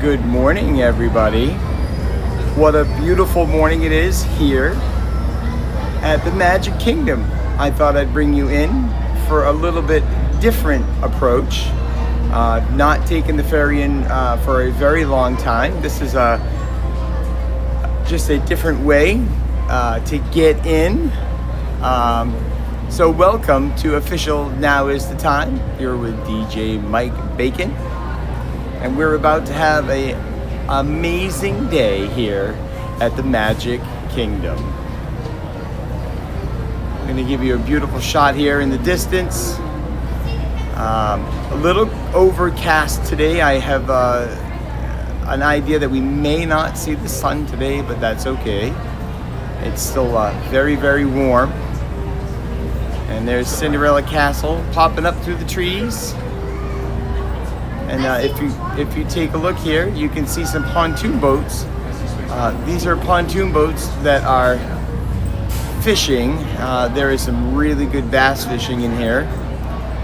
Good morning, everybody. What a beautiful morning it is here at the Magic Kingdom. I thought I'd bring you in for a little bit different approach. Not taking the ferry in for a very long time. This is just a different way to get in. So welcome to official Now Is the Time. You're with DJ Mike Bacon. And we're about to have an amazing day here at the Magic Kingdom. I'm going to give you a beautiful shot here in the distance. A little overcast today. I have an idea that we may not see the sun today, but that's okay. It's still very, very warm. And there's Cinderella Castle popping up through the trees. And if you take a look here, you can see some pontoon boats. These are pontoon boats that are fishing. There is some really good bass fishing in here.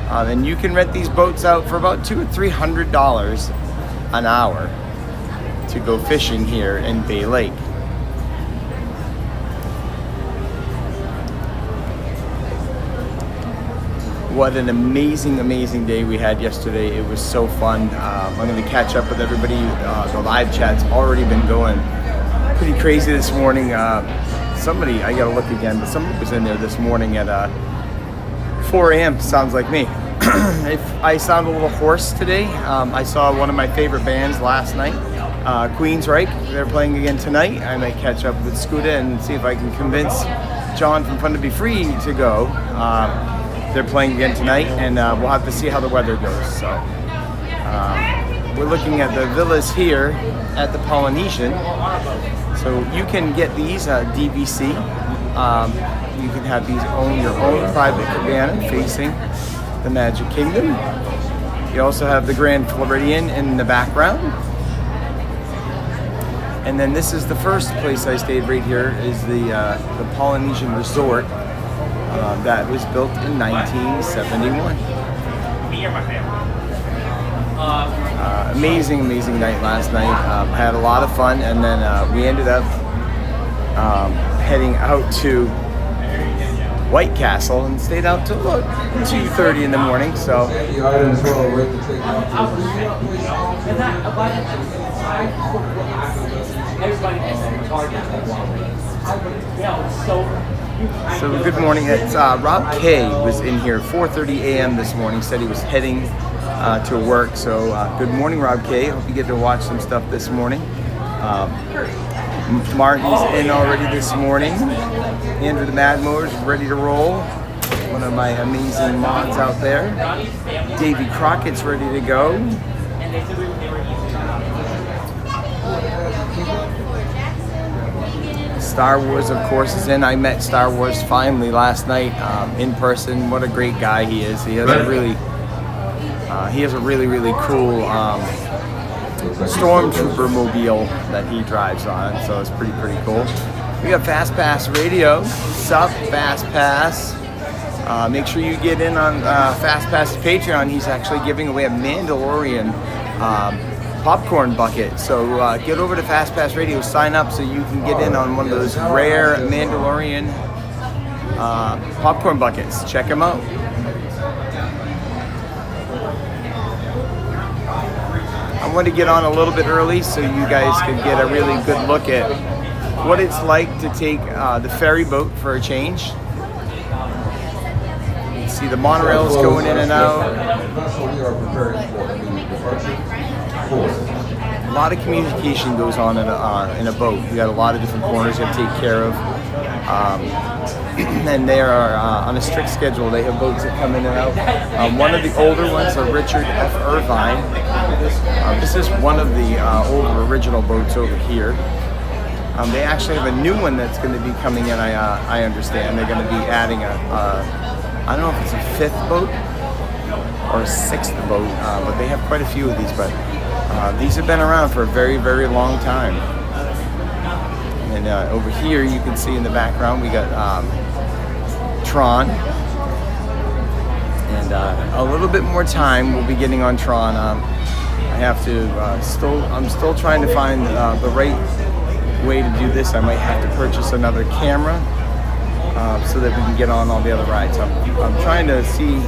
And you can rent these boats out for about $200 or $300 an hour to go fishing here in Bay Lake. What an amazing, amazing day we had yesterday. It was so fun. I'm going to catch up with everybody. The live chat's already been going pretty crazy this morning. Somebody, I got to look again, but somebody was in there this morning at 4 a.m. Sounds like me. If I sound a little hoarse today, I saw one of my favorite bands last night, Queensryche. They're playing again tonight. I might catch up with Scooter and see if I can convince John from Fun to Be Free to go. They're playing again tonight, and we'll have to see how the weather goes. So we're looking at the villas here at the Polynesian. So you can get these DVC. You can have these your own private cabana facing the Magic Kingdom. You also have the Grand Floridian in the background. And then this is the first place I stayed right here is the Polynesian Resort. That was built in 1971. Amazing night last night. Had a lot of fun, and then we ended up heading out to White Castle and stayed out till about 2:30 in the morning. So. So good morning. It's Rob K was in here 4:30 a.m. this morning. Said he was heading to work. So good morning, Rob K. Hope you get to watch some stuff this morning. Martin's in already this morning. Andrew the Mad Motor's ready to roll. One of my amazing mods out there. Davy Crockett's ready to go. Star Wars, of course, is in. I met Star Wars finally last night in person. What a great guy he is. He has a really cool Stormtrooper mobile that he drives on. So it's pretty cool. We got Fast Pass Radio. Sup, Fast Pass. Make sure you get in on Fast Pass's Patreon. He's actually giving away a Mandalorian popcorn bucket. So get over to Fast Pass Radio, sign up so you can get in on one of those rare Mandalorian popcorn buckets. Check them out. I want to get on a little bit early so you guys can get a really good look at what it's like to take the ferry boat for a change. You can see the monorails going in and out. A lot of communication goes on in a boat. You got a lot of different corners you have to take care of. And they are on a strict schedule. They have boats that come in and out. One of the older ones are Richard F. Irvine. This is one of the older original boats over here. They actually have a new one that's going to be coming in, I understand. They're going to be adding I don't know if it's a fifth boat or a sixth boat, but they have quite a few of these. But these have been around for a very, very long time. And over here you can see in the background we got Tron. And a little bit more time we'll be getting on Tron. I have to I'm still trying to find the right way to do this. I might have to purchase another camera so that we can get on all the other rides. I'm trying to see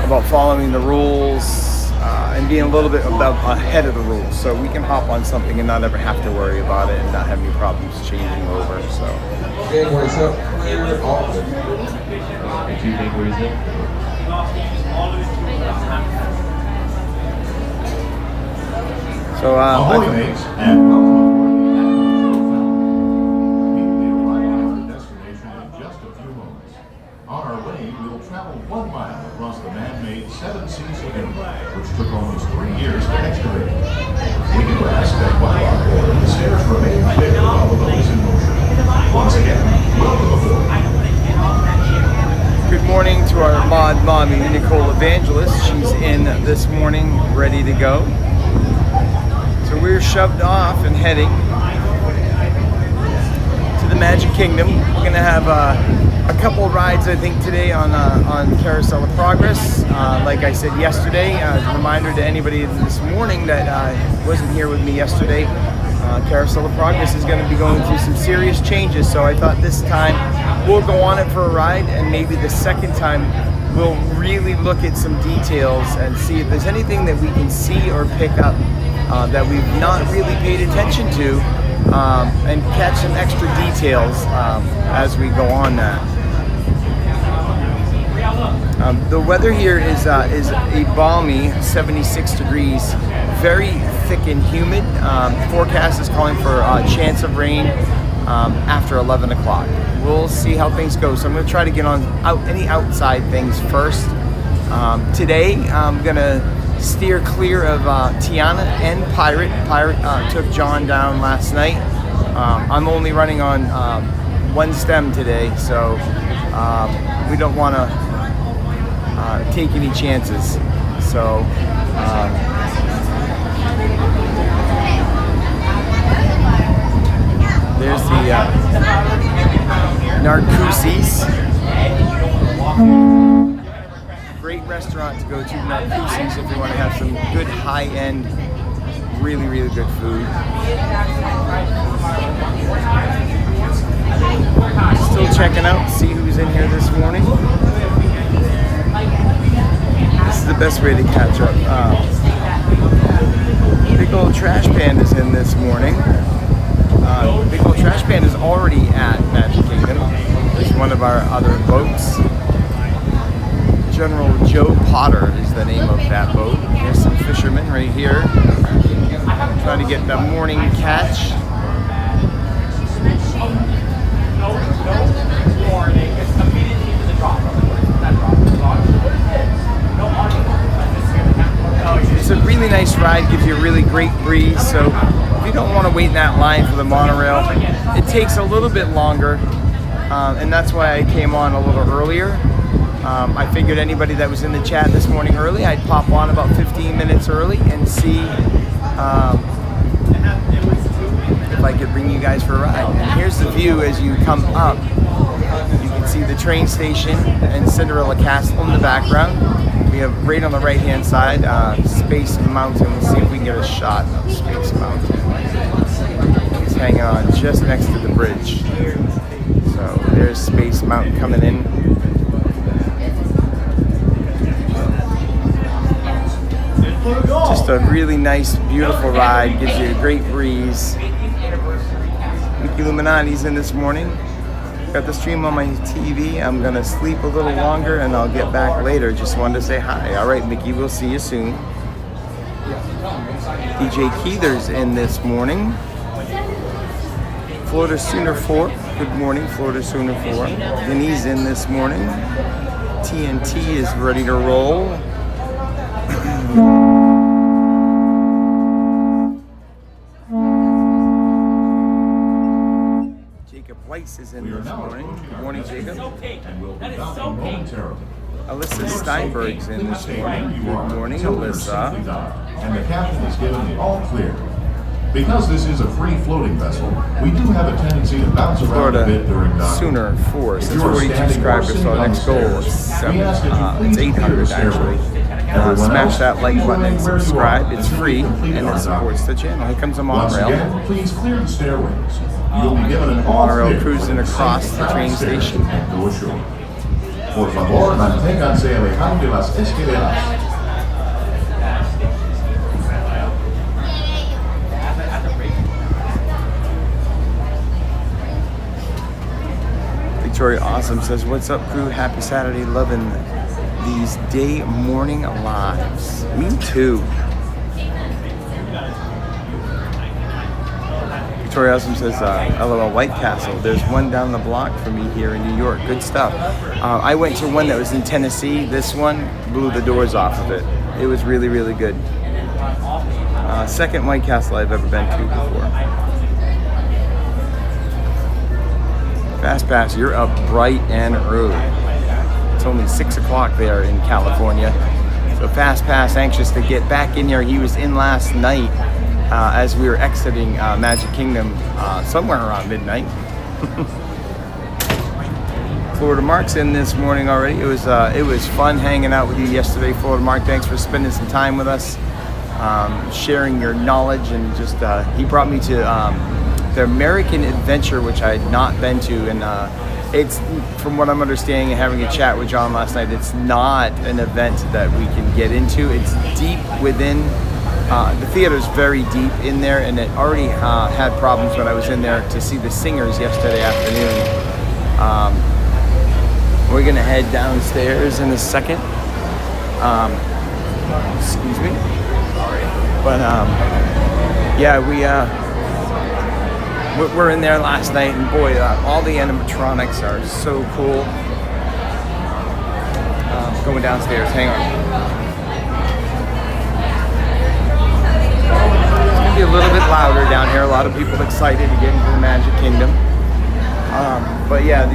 about following the rules and being a little bit ahead of the rules, so we can hop on something and not ever have to worry about it and not have any problems changing over. So. Gangways up, clear, all good. Two gangways in. So, ahoy, mates, and welcome aboard. We will be arriving at our destination in just a few moments. On our way, we will travel 1 mile across the man-made 7 Seas Lagoon, which took almost 3 years to excavate. We do ask that while on board, the sailors remain clear while the boat is in motion. Once again, welcome aboard. Good morning to our mod mommy, Nicole Evangelist. She's in this morning, ready to go. So we're shoved off and heading to the Magic Kingdom. We're gonna have a couple of rides, I think, today on Carousel of Progress. Like I said yesterday, a reminder to anybody this morning that wasn't here with me yesterday. Carousel of Progress is going to be going through some serious changes, so I thought this time we'll go on it for a ride, and maybe the second time we'll really look at some details and see if there's anything that we can see or pick up that we've not really paid attention to, and catch some extra details as we go on that. The weather here is a balmy 76 degrees, very thick and humid. Forecast is calling for a chance of rain after 11 o'clock. We'll see how things go. So I'm going to try to get on any outside things first. Today I'm going to steer clear of Tiana and Pirate. Pirate took John down last night. I'm only running on one stem today, so we don't want to take any chances. So there's the Narcoossee's. Great restaurant to go to, Narcoossee's, if you want to have some good high-end, really, really good food. Still checking out, see who's in here this morning. This is the best way to catch up. Big old Trash Panda's in this morning. Big old Trash Panda's already at Magic Kingdom. It's one of our other boats. General Joe Potter is the name of that boat. There's some fishermen right here trying to get the morning catch. It's a really nice ride, gives you a really great breeze, so if you don't want to wait in that line for the monorail, it takes a little bit longer, and that's why I came on a little earlier. I figured anybody that was in the chat this morning early, I'd pop on about 15 minutes early and see if I could bring you guys for a ride. And here's the view as you come up. You can see the train station and Cinderella Castle in the background. We have right on the right hand side, Space Mountain. Let's see if we can get a shot of Space Mountain. He's hanging on just next to the bridge. So there's Space Mountain coming in. Just a really nice, beautiful ride. Gives you a great breeze. Mickey Illuminati's in this morning. Got the stream on my TV. I'm gonna sleep a little longer and I'll get back later. Just wanted to say hi. All right, Mickey, we'll see you soon. DJ Keither's in this morning. Florida Sooner 4. Good morning, Florida Sooner 4. Denny's in this morning. TNT is ready to roll. Is in this morning. Good morning, Jacob. Alyssa Steinberg's in this morning. Good morning, Alyssa. And the captain is giving the all clear. Because this is a free floating vessel, we do have a tendency to bounce around a bit during docking. Sooner for us. If It's you are 42 standing or subscribers, so sitting our on next the goal stairs, is we ask that you it's please clear 800 the stairway. actually. Everyone Smash else, that like please button and remain where you subscribe. are It's until free we complete and our it supports the channel. Here comes a Once monorail. again, please clear the stairways. You'll be given an Monorail cruising across the train station. And go ashore. Por favor, manténganse alejados de las escaleras. Victoria Awesome says, "What's up, crew? Happy Saturday. Loving these day morning lives." Me too. Victoria Awesome says, "LOL White Castle. There's one down the block from me here in New York. Good stuff." I went to one that was in Tennessee. This one blew the doors off of it. It was really, really good. Second White Castle I've ever been to before. Fast Pass, you're up bright and early. It's only 6 o'clock there in California. So Fast Pass, anxious to get back in here. He was in last night as we were exiting Magic Kingdom somewhere around midnight. Florida Mark's in this morning already. It was fun hanging out with you yesterday, Florida Mark. Thanks for spending some time with us, sharing your knowledge, and just he brought me to the American Adventure, which I had not been to, and it's, from what I'm understanding and having a chat with John last night, it's not an event that we can get into. It's deep within, the theater's very deep in there, and it already had problems when I was in there to see the singers yesterday afternoon. We're gonna head downstairs in a second. Excuse me. But yeah, we're in there last night, and boy, all the animatronics are so cool. Going downstairs, hang on. It's gonna be a little bit louder down here. A lot of people excited to get into the Magic Kingdom. But yeah,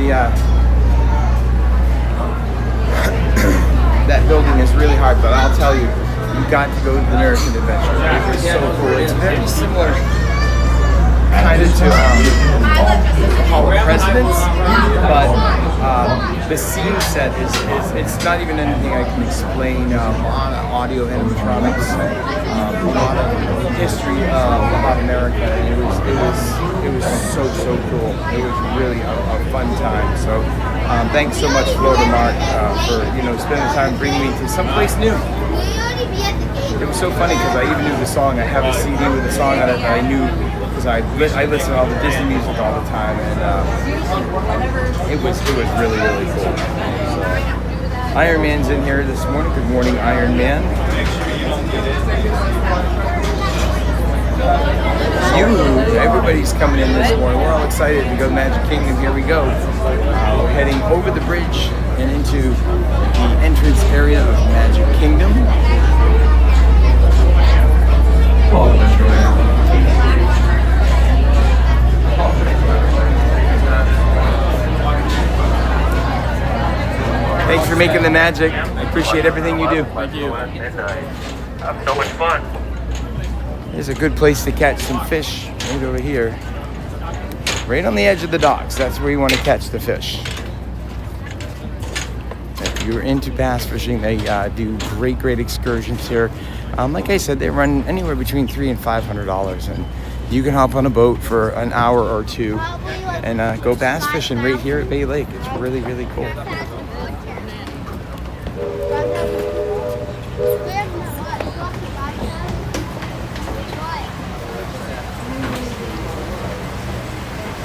that building is really hard, but I'll tell you, you got to go to the American Adventure. It was so cool. It's very similar kind of to Hall of Presidents, but the scene set is it's not even anything I can explain. A lot of audio animatronics, a lot of history about America. It was so cool. It was really a fun time. So thanks so much, Florida Mark, for spending the time bringing me to someplace new. It was so funny because I even knew the song. I have a CD with the song on it that I knew, because I listen to all the Disney music all the time, and it was really cool. So, Iron Man's in here this morning. Good morning, Iron Man. Everybody's coming in this morning. We're all excited to go to Magic Kingdom. Here we go. We're heading over the bridge and into the entrance area of Magic Kingdom. Thanks for making the magic. I appreciate everything you do. Thank you. Have so much fun. There's a good place to catch some fish right over here. Right on the edge of the docks. That's where you want to catch the fish. If you're into bass fishing, they do great excursions here. Like I said, they run anywhere between $300 and $500, and you can hop on a boat for an hour or two and go bass fishing right here at Bay Lake. It's really cool.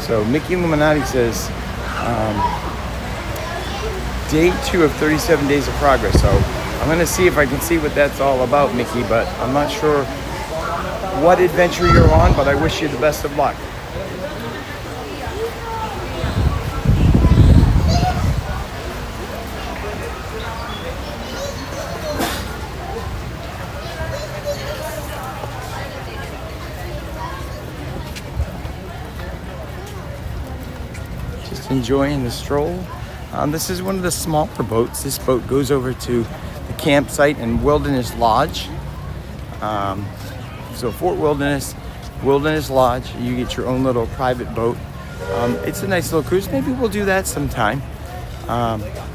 So Mickey Illuminati says, day 2 of 37 days of progress. So I'm gonna see if I can see what that's all about, Mickey, but I'm not sure what adventure you're on, but I wish you the best of luck. Enjoying the stroll. This is one of the smaller boats. This boat goes over to the campsite in Wilderness Lodge. So Fort Wilderness, Wilderness Lodge. You get your own little private boat. It's a nice little cruise. Maybe we'll do that sometime.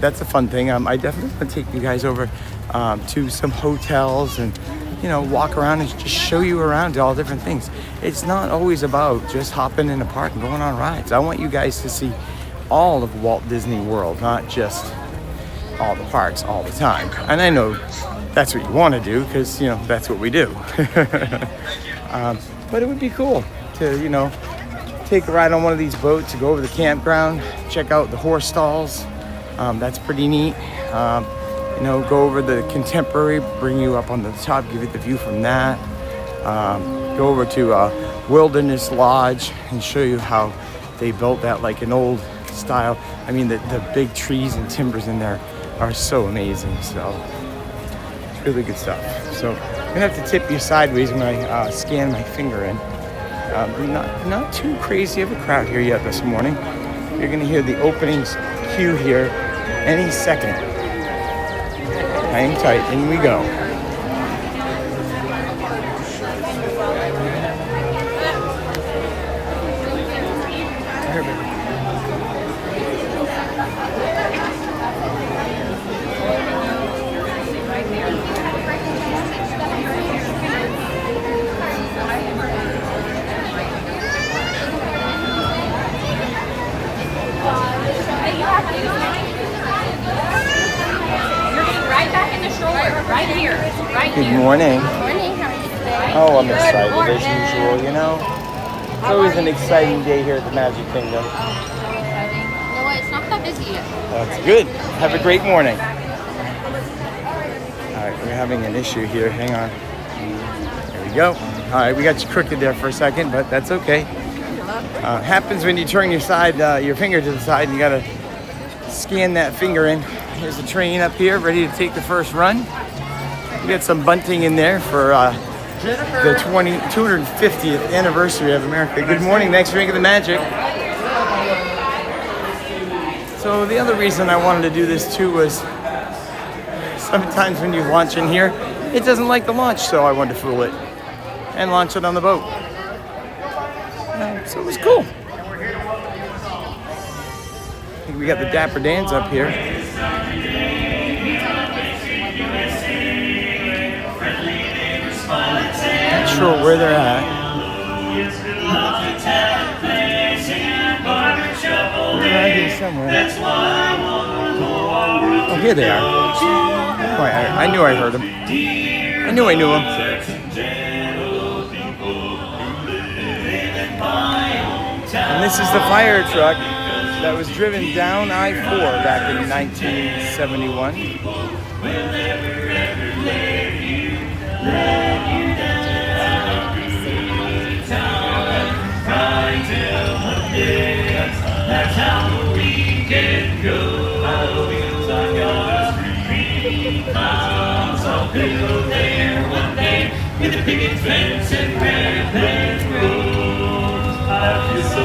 That's a fun thing. I definitely want to take you guys over to some hotels and, you know, walk around and just show you around to all different things. It's not always about just hopping in a park and going on rides. I want you guys to see all of Walt Disney World, not just all the parks all the time. And I know that's what you want to do because, you know, that's what we do. But it would be cool to, you know, take a ride on one of these boats to go over the campground, check out the horse stalls. That's pretty neat. You know, go over the Contemporary, bring you up on the top, give you the view from that. Go over to Wilderness Lodge and show you how they built that like an old style. I mean, the big trees and timbers in there are so amazing. So it's really good stuff. So I'm gonna have to tip you sideways when I scan my finger in. Not too crazy of a crowd here yet this morning. You're gonna hear the opening cue here any second. Hang tight, in we go. Good morning. Good morning. How are you today? Oh, I'm excited as usual, you know. It's always an exciting day here at the Magic Kingdom. You know what? It's not that busy yet. That's good. Have a great morning. All right, we're having an issue here. Hang on. There we go. All right, we got you crooked there for a second, but that's okay. Happens when you turn your finger to the side, and you gotta scan that finger in. Here's the train up here, ready to take the first run. We got some bunting in there for the 250th anniversary of America. Good morning, thanks for making the magic. So the other reason I wanted to do this too was sometimes when you launch in here, it doesn't like the launch, so I wanted to fool it and launch it on the boat. So it was cool. I think we got the Dapper Dans up here. Not sure where they're at. They're right here somewhere. Oh, here they are. Oh, I knew I heard them. I knew them. And this is the fire truck that was driven down I-4 back in 1971. That's how the weekend goes. I'll go there one day with a picket fence and red rose. I feel so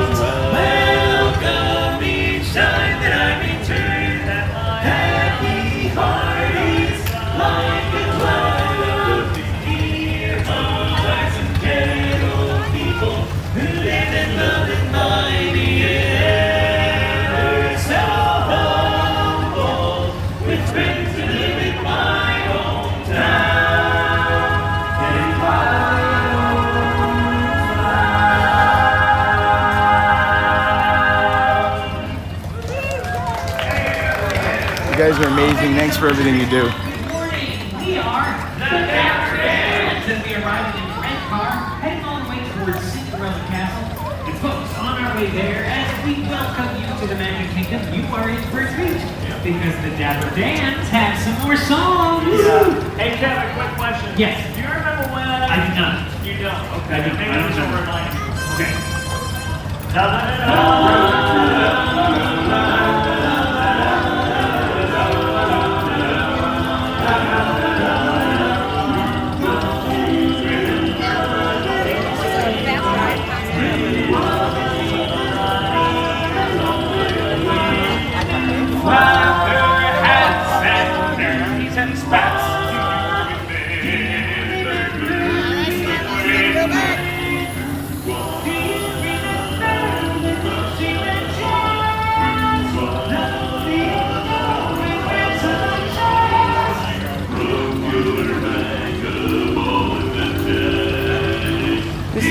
welcome each time that I return. That my happy heart is like a cloud of dear hearts and gentle people who live and love in mighty ever so humble with friends who live in my hometown. You guys are amazing. Thanks for everything you do. Good morning. We are the Adventure Friends, and we arrived in a red car, heading all the way towards Cinderella Castle. And folks, on our way there, as we welcome you to the Magic Kingdom, you are in for a treat. Because the Dapper Dans have some more songs. Hey, Kevin, quick question. Yes. Do you remember when? I do not. You don't? Okay. I don't. Maybe I don't this will know. remind you. Okay.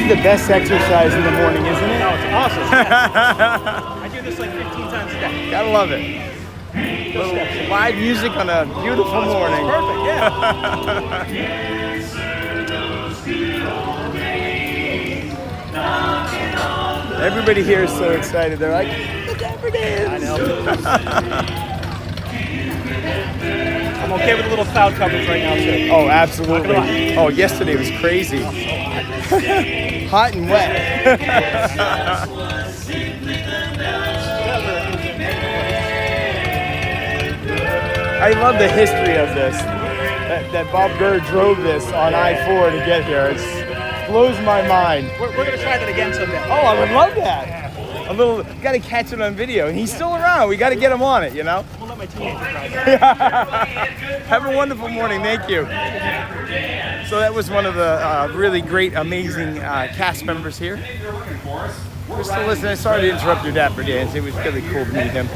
is the best exercise in the morning, isn't it? Oh, it's awesome. I do this like 15 times a day. Gotta love it. Little live music on a beautiful morning. Perfect, yeah. Everybody here is so excited. They're like, the Dapper Dance. I know. I'm okay with a little cloud coverage right now, too. Oh, absolutely. Oh, yesterday was crazy. Hot and wet. I love the history of this. That Bob Gurr drove this on I-4 to get here. It blows my mind. We're going to try that again someday. Oh, I would love that. A little, got to catch it on video. And he's still around. We got to get him on it, you know? We'll let my teenager try that. Have a wonderful morning. Thank you. So that was one of the really great, amazing cast members here. We're still listening. Sorry to interrupt your Dapper Dance. It was really cool to meet him.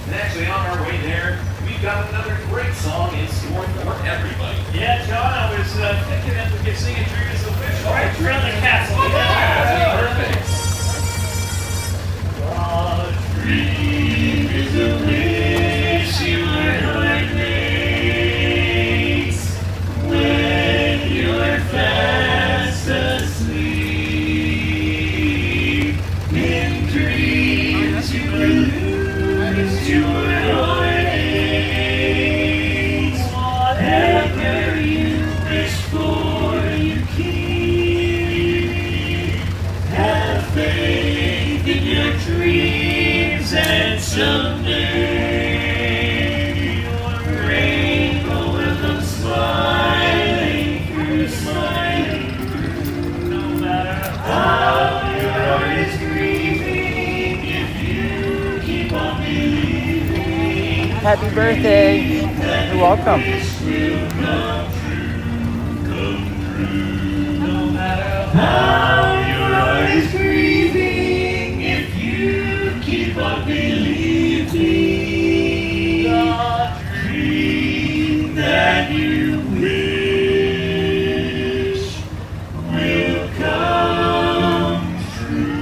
And actually, on our way there, we've got another great song in store for everybody. Yeah, John, I was thinking that we could sing a Dream is a Wish right around the castle. Perfect. Dream is a wish your heart makes when you're fast asleep. In dreams you lose your heartaches. Whatever you wish for, you keep. Have faith in your dreams, and someday your rainbow will come smiling through, no matter how your heart is grieving. If you keep on believing, Happy birthday. You're welcome. no matter how your heart is grieving, if you keep on believing, the dream that you wish will come true.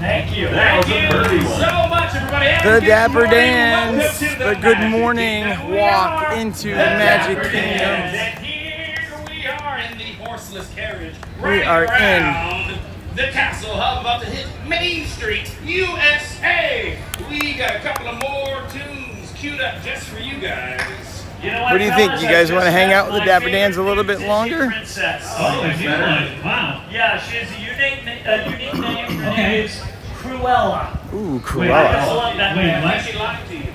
Thank you. Thank you so much, everybody. Have a The good Dapper morning. Dance, Welcome to the good Magic morning Kingdom. We walk are into the the Magic Dapper Kingdom. Dance. And here we are in the horseless carriage. We are in around the castle hub, about to hit Main Street, USA. We got a couple of more tunes queued up just for you guys. You know What do you think? You guys want to hang out with the Dapper Dans a little bit longer? Princess. Oh, if you would. Wow. Yeah, she has a unique name. Her name is Cruella. Ooh, I just Cruella. love that name. I think she lied to you.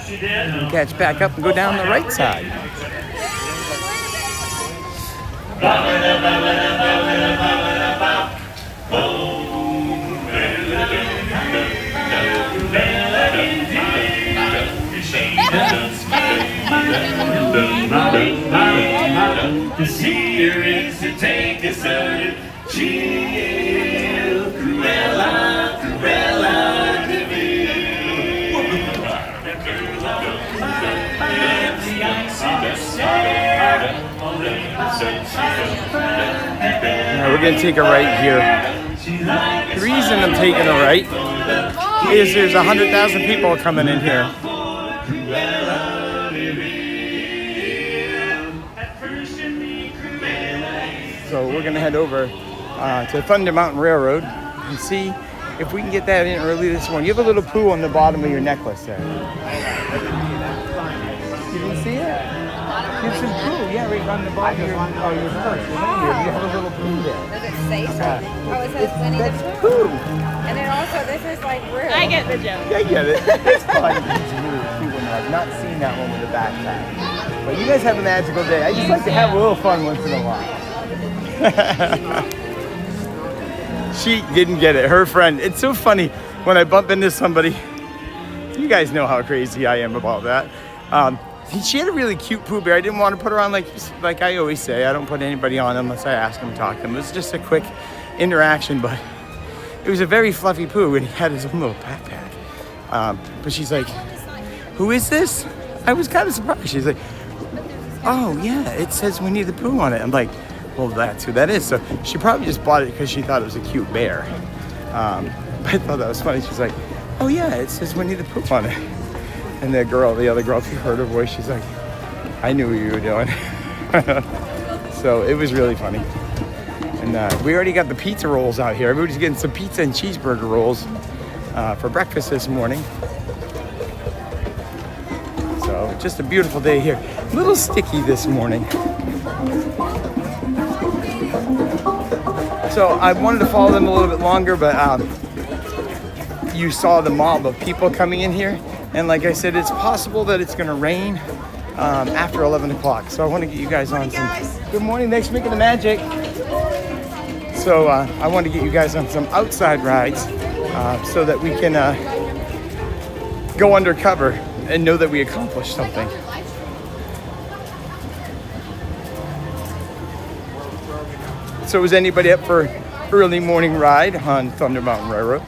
She did? Catch back up and go down the right side. To see her is to take a certain chill. Cruella, Cruella de Vil. The ice on the stair. Now we're gonna take a right here. The reason I'm taking a right is there's 100,000 people coming in here. So we're gonna head over to Thunder Mountain Railroad and see if we can get that in early this morning. You have a little poo on the bottom of your necklace there. You didn't see it? You have some poo, yeah, right on the bottom of your purse. You have a little poo there. Does it say something? Oh, it says Winnie That's the Pooh. poo. And then also, this is like real. I get the joke. I get it. It's fun. It's a really cute one. I've not seen that one with a backpack. But you guys have a magical day. I just like to have a little fun once in a while. She didn't get it. Her friend. It's so funny when I bump into somebody. You guys know how crazy I am about that. She had a really cute Pooh Bear. I didn't want to put her on like I always say. I don't put anybody on unless I ask them to talk to them. It was just a quick interaction, but it was a very fluffy Pooh, and he had his own little backpack. But she's like, "Who is this?" I was kind of surprised. She's like, oh yeah, it says Winnie the Pooh on it. I'm like, well, that's who that is. So she probably just bought it because she thought it was a cute bear. But I thought that was funny. She's like, oh yeah, it says Winnie the Pooh on it. And the other girl, she heard her voice. She's like, I knew what you were doing. So it was really funny. And we already got the pizza rolls out here. Everybody's getting some pizza and cheeseburger rolls for breakfast this morning. So just a beautiful day here. A little sticky this morning. So I wanted to follow them a little bit longer, but you saw the mob of people coming in here. And like I said, it's possible that it's going to rain after 11 o'clock. So I want to get you guys on some... Good morning. Thanks for making the magic. So I want to get you guys on some outside rides so that we can go undercover and know that we accomplished something. So is anybody up for early morning ride on Thunder Mountain Railroad?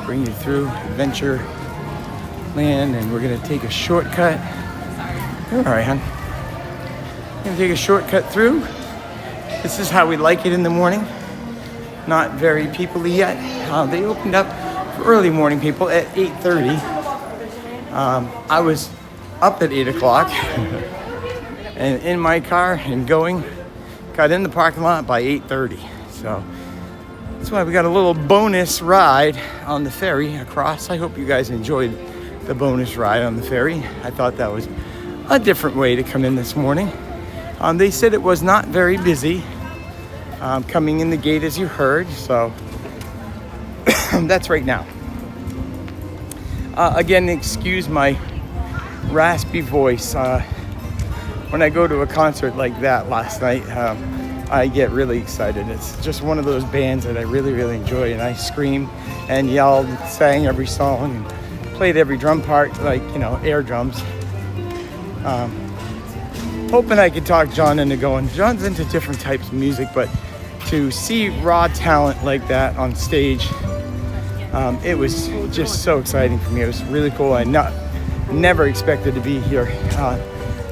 Bring you through Adventureland, and we're gonna take a shortcut. You're all right, hon. We're gonna take a shortcut through. This is how we like it in the morning. Not very people-y yet. They opened up for early morning people at 8:30. I was up at 8 o'clock and in my car and got in the parking lot by 8:30. So that's why we got a little bonus ride on the ferry across. I hope you guys enjoyed the bonus ride on the ferry. I thought that was a different way to come in this morning. They said it was not very busy coming in the gate, as you heard, so that's right now. Again, excuse my raspy voice. When I go to a concert like that last night, I get really excited. It's just one of those bands that I really, really enjoy, and I screamed and yelled, sang every song, and played every drum part, like, you know, air drums. Hoping I could talk John into going. John's into different types of music, but to see raw talent like that on stage, it was just so exciting for me. It was really cool. I never expected to be here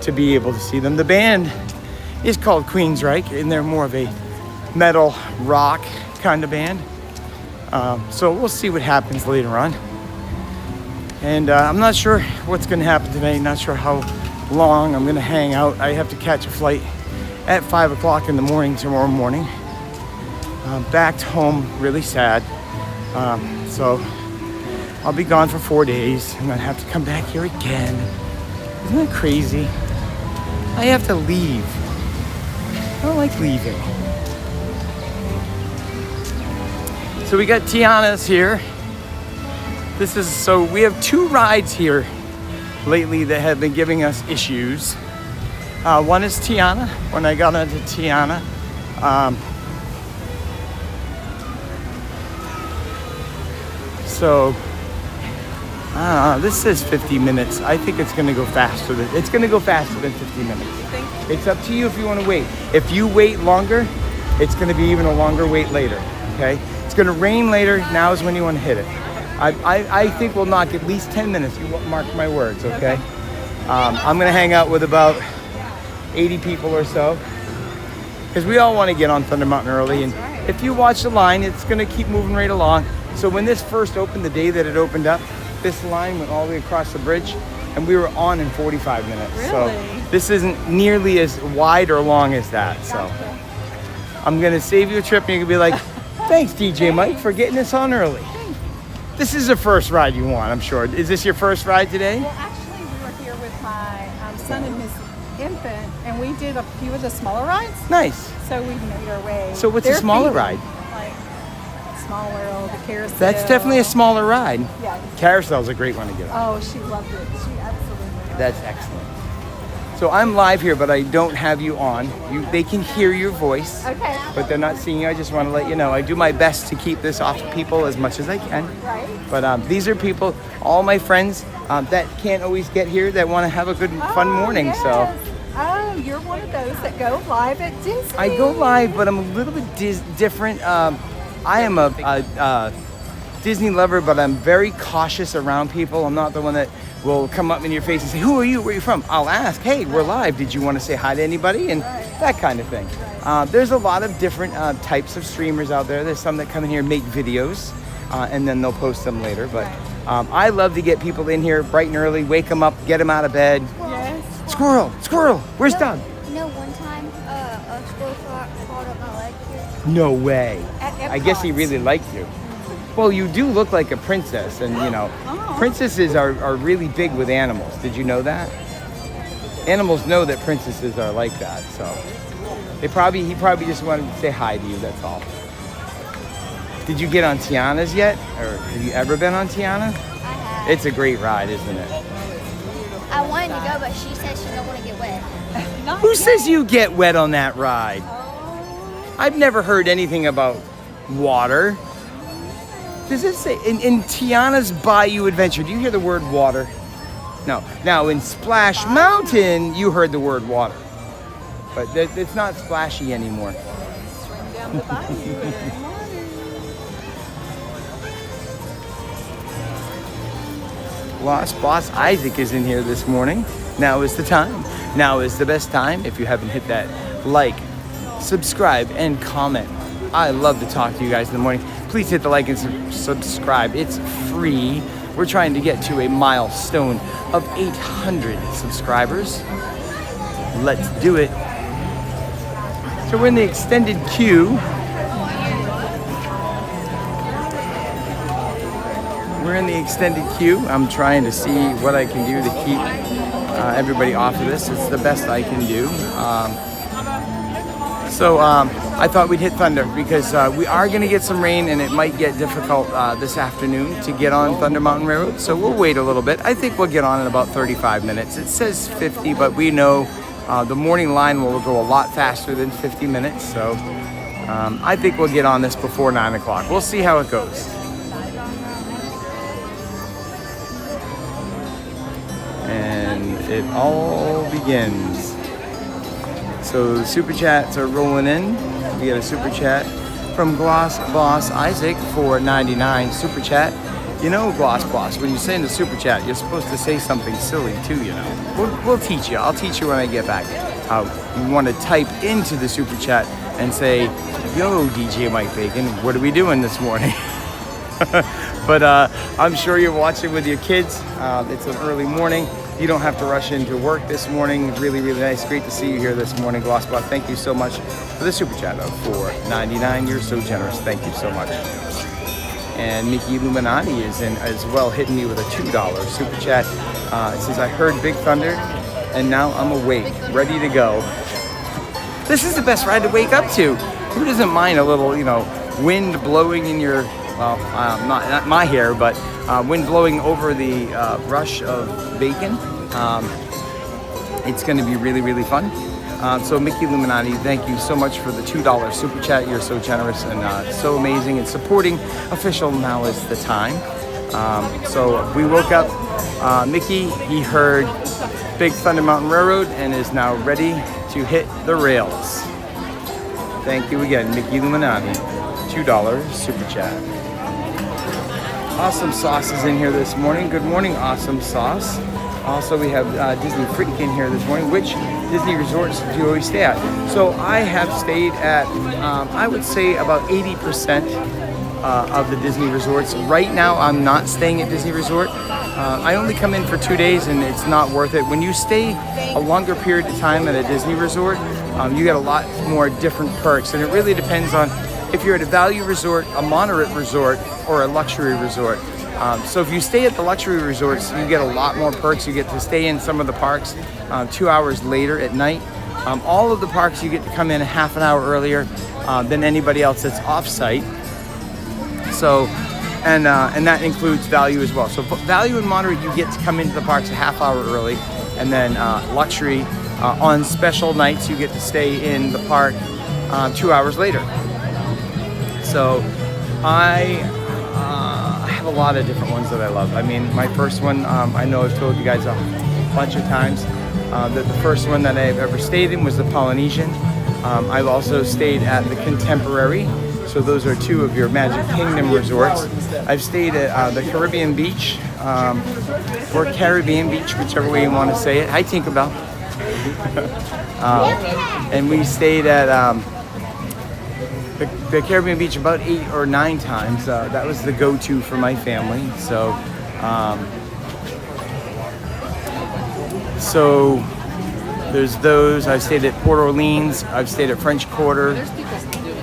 to be able to see them. The band is called Queensryche, and they're more of a metal rock kind of band. So we'll see what happens later on. And I'm not sure what's going to happen today. Not sure how long I'm going to hang out. I have to catch a flight at 5 o'clock in the morning tomorrow morning. Back home, really sad. So I'll be gone for 4 days, and I have to come back here again. Isn't that crazy? I have to leave. I don't like leaving. So we got Tiana's here. So we have 2 rides here lately that have been giving us issues. One is Tiana. When I got onto Tiana, this says 50 minutes. I think it's going to go faster. It's going to go faster than 50 minutes. It's up to you if you want to wait. If you wait longer, it's going to be even a longer wait later. Okay? It's going to rain later. Now is when you want to hit it. I think we'll knock at least 10 minutes. You mark my words, okay? I'm going to hang out with about 80 people or so, because we all want to get on Thunder Mountain early. And if you watch the line, it's going to keep moving right along. So when this first opened, the day that it opened up, this line went all the way across the bridge, and we were on in 45 minutes. Really? So this isn't nearly as wide or long as that. So I'm going to save you a trip, and you can be like, thanks, DJ Mike, for getting us on early. This is the first ride you want, I'm sure. Is this your first ride today? Well, actually, we were here with my son and his infant, and we did a few of the smaller rides. Nice. So we made our way. So what's a smaller ride? Like Small World, the Carousel. That's definitely a smaller ride. Yeah. Carousel's a great one to get on. Oh, she loved it. She absolutely loved it. That's excellent. So I'm live here, but I don't have you on. They can hear your voice, Okay. but they're not seeing you. I just want to let you know, I do my best to keep this off people as much as I can. Right. But these are people, all my friends that can't always get here, that want to have a good, fun morning. Yes. So Oh, you're one of those that go live at Disney. I go live, but I'm a little bit different. I am a Disney lover, but I'm very cautious around people. I'm not the one that will come up in your face and say, who are you? Where are you from? I'll ask, hey, we're live. Did you want to say hi to anybody? And that kind of thing. There's a lot of different types of streamers out there. There's some that come in here and make videos, and then they'll post them later. But I love to get people in here bright and early, wake them up, get them out of bed. Yes. Squirrel, squirrel, where's Doug? You know, one time a squirrel crawled up my leg here. No way. At I guess he Epcot. really liked you. Well, you do look like a princess, and you know, princesses are really big with animals. Did you know that? Animals know that princesses are like that, so he probably just wanted to say hi to you, that's all. Did you get on Tiana's yet? Or have you ever been on Tiana? I have. It's a great ride, isn't it? I wanted to go, but she said she don't want to get wet. Not Who yet. says you get wet on that ride? I've never heard anything about water. Does it say in Tiana's Bayou Adventure? Do you hear the word water? No. Now in Splash Mountain, you heard the word water, but it's not splashy anymore. Swim down the bayou every morning. Lost Boss Isaac is in here this morning. Now is the time. Now is the best time. If you haven't hit that like, subscribe, and comment. I love to talk to you guys in the morning. Please hit the like and subscribe. It's free. We're trying to get to a milestone of 800 subscribers. Let's do it. So we're in the extended queue. We're in the extended queue. I'm trying to see what I can do to keep everybody off of this. It's the best I can do. So I thought we'd hit Thunder because we are going to get some rain and it might get difficult this afternoon to get on Thunder Mountain Railroad. So we'll wait a little bit. I think we'll get on in about 35 minutes. It says 50, but we know the morning line will go a lot faster than 50 minutes. So I think we'll get on this before 9 o'clock. We'll see how it goes. And it all begins. So the super chats are rolling in. We got a super chat from Gloss Boss Isaac for 99 super chat. You know, Gloss Boss, when you say in the super chat, you're supposed to say something silly too, you know. We'll teach you. I'll teach you when I get back. You want to type into the super chat and say, yo, DJ Mike Bacon, what are we doing this morning? But I'm sure you're watching with your kids. It's an early morning. You don't have to rush into work this morning. Really, really nice. Great to see you here this morning, Glossbot. Thank you so much for the super chat of $4.99. You're so generous. Thank you so much. And Mickey Illuminati is in as well, hitting me with a $2 super chat. It says, I heard Big Thunder, and now I'm awake, ready to go. This is the best ride to wake up to. Who doesn't mind a little, you know, wind blowing in your, well, not my hair, but wind blowing over the rush of bacon. It's going to be really, really fun. So Mickey Illuminati, thank you so much for the $2 super chat. You're so generous and so amazing and supporting official Now Is the Time. So we woke up, Mickey, he heard Big Thunder Mountain Railroad and is now ready to hit the rails. Thank you again, Mickey Illuminati, $2 super chat. Awesome Sauce is in here this morning. Good morning, Awesome Sauce. Also, we have Disney Freak in here this morning. Which Disney resorts do you always stay at? So I have stayed at, I would say about 80% of the Disney resorts. Right now, I'm not staying at Disney Resort. I only come in for 2 days and it's not worth it. When you stay a longer period of time at a Disney resort, you get a lot more different perks. And it really depends on if you're at a value resort, a moderate resort, or a luxury resort. So if you stay at the luxury resorts, you get a lot more perks. You get to stay in some of the parks 2 hours later at night. All of the parks you get to come in a half an hour earlier than anybody else that's off-site. So, and that includes value as well. So value and moderate, you get to come into the parks a half hour early, and then luxury on special nights you get to stay in the park 2 hours later. So I have a lot of different ones that I love. I mean, my first one, I know I've told you guys a bunch of times, The first one that I've ever stayed in was the Polynesian. I've also stayed at the Contemporary. So those are two of your Magic Kingdom resorts. I've stayed at the Caribbean Beach, or Caribbean Beach, whichever way you want to say it. Hi, Tinkerbell. And we stayed at the Caribbean Beach about 8 or 9 times. That was the go-to for my family. So there's those. I've stayed at Port Orleans. I've stayed at French Quarter.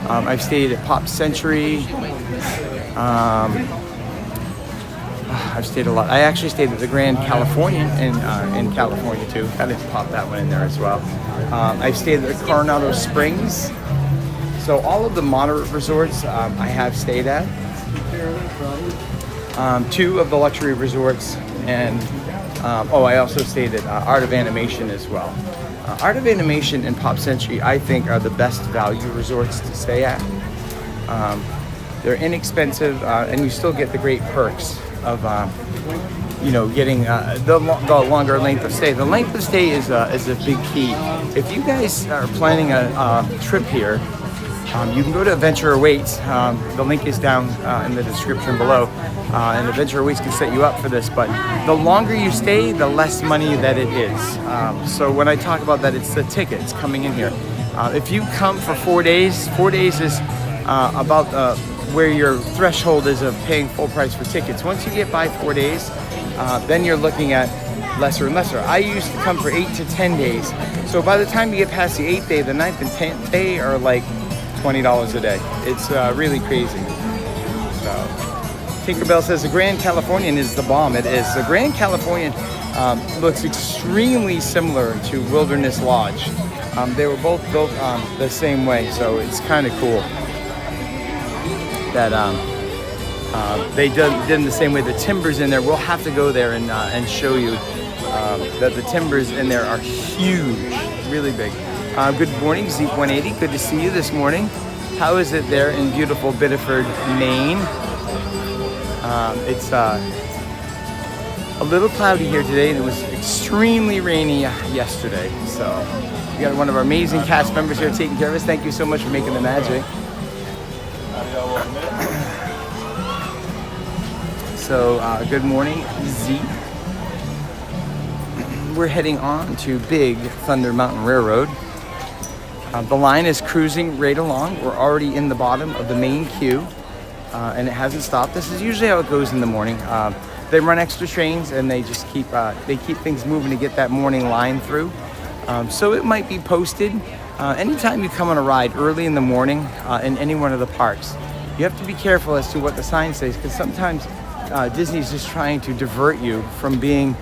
I've stayed at Pop Century. I've stayed a lot. I actually stayed at the Grand Californian in California too. I didn't pop that one in there as well. I've stayed at the Coronado Springs. So all of the moderate resorts I have stayed at. 2 of the luxury resorts, and I also stayed at Art of Animation as well. Art of Animation and Pop Century, I think, are the best value resorts to stay at. They're inexpensive, and you still get the great perks of, getting the longer length of stay. The length of stay is a big key. If you guys are planning a trip here, you can go to Adventure Awaits. The link is down in the description below. And Adventure Awaits can set you up for this. But the longer you stay, the less money that it is. So when I talk about that, it's the tickets coming in here. If you come for 4 days, 4 days is about where your threshold is of paying full price for tickets. Once you get by 4 days, then you're looking at lesser and lesser. I used to come for 8 to 10 days. So by the time you get past the 8th day, the 9th and 10th day are like $20 a day. It's really crazy. So Tinkerbell says the Grand Californian is the bomb. It is. The Grand Californian looks extremely similar to Wilderness Lodge. They were both built the same way, so it's kind of cool that they did in the same way. The timbers in there, we'll have to go there and show you that the timbers in there are huge, really big. Good morning, Zeep 180. Good to see you this morning. How is it there in beautiful Biddeford, Maine? It's a little cloudy here today, and it was extremely rainy yesterday. So we got one of our amazing cast members here taking care of us. Thank you so much for making the magic. So good morning, Zeep. We're heading on to Big Thunder Mountain Railroad. The line is cruising right along. We're already in the bottom of the main queue, and it hasn't stopped. This is usually how it goes in the morning. They run extra trains, and they just keep things moving to get that morning line through. So it might be posted anytime you come on a ride early in the morning in any one of the parks. You have to be careful as to what the sign says, because sometimes Disney's just trying to divert you from being,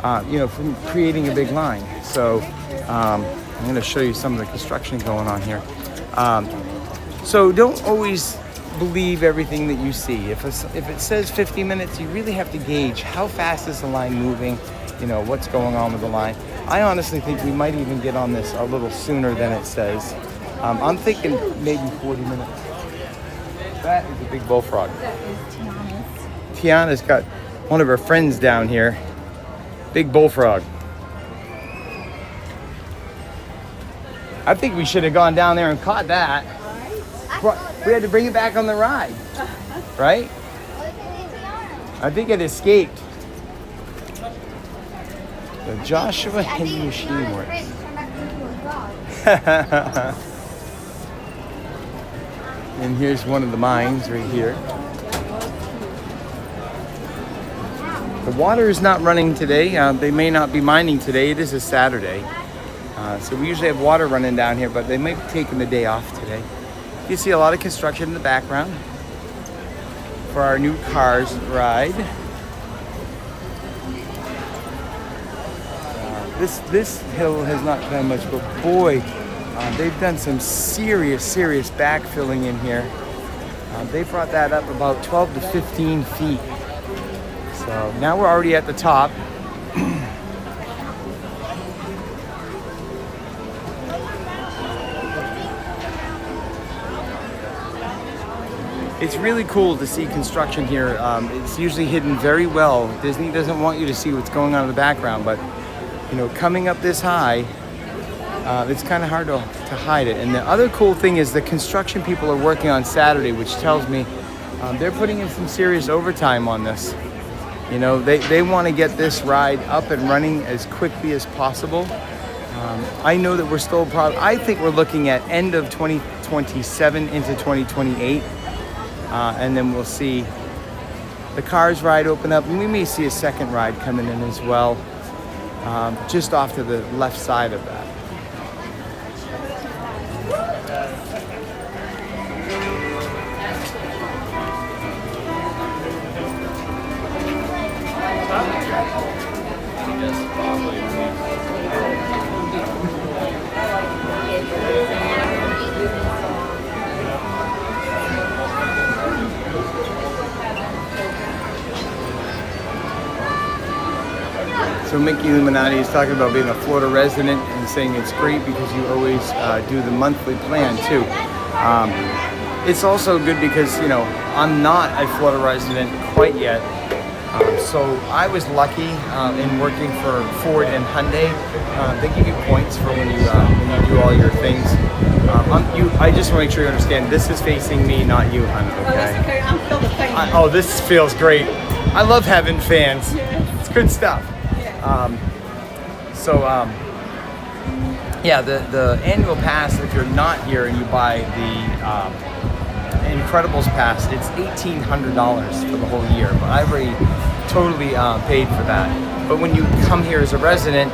from creating a big line. So I'm going to show you some of the construction going on here. So don't always believe everything that you see. If it says 50 minutes, you really have to gauge how fast is the line moving, what's going on with the line. I honestly think we might even get on this a little sooner than it says. I'm thinking maybe 40 minutes. That is a big bullfrog. Tiana's got one of her friends down here. Big bullfrog. I think we should have gone down there and caught that. We had to bring it back on the ride, right? I think it escaped. The Joshua Henry Machine Works. And here's one of the mines right here. The water is not running today. They may not be mining today. It is a Saturday. So we usually have water running down here, but they might be taking the day off today. You see a lot of construction in the background for our new Cars ride. This hill has not done much, but boy, they've done some serious backfilling in here. They brought that up about 12 to 15 feet. So now we're already at the top. It's really cool to see construction here. It's usually hidden very well. Disney doesn't want you to see what's going on in the background, but you know, coming up this high, it's kind of hard to hide it. And the other cool thing is the construction people are working on Saturday, which tells me they're putting in some serious overtime on this. You know, they want to get this ride up and running as quickly as possible. I know that we're still I think we're looking at end of 2027 into 2028. And then we'll see the Cars ride open up, and we may see a second ride coming in as well, just off to the left side of that. So Mickey Illuminati is talking about being a Florida resident and saying it's great because you always do the monthly plan too. It's also good because, you know, I'm not a Florida resident quite yet. So I was lucky in working for Ford and Hyundai. They give you points for when you do all your things. I just want to make sure you understand, this is facing me, not you, hon, okay? Oh, that's okay. I'm still the same. Oh, this feels great. I love having fans. It's good stuff. Yeah, the annual pass, if you're not here and you buy the Incredibles pass, it's $1,800 for the whole year. But I've already totally paid for that. But when you come here as a resident,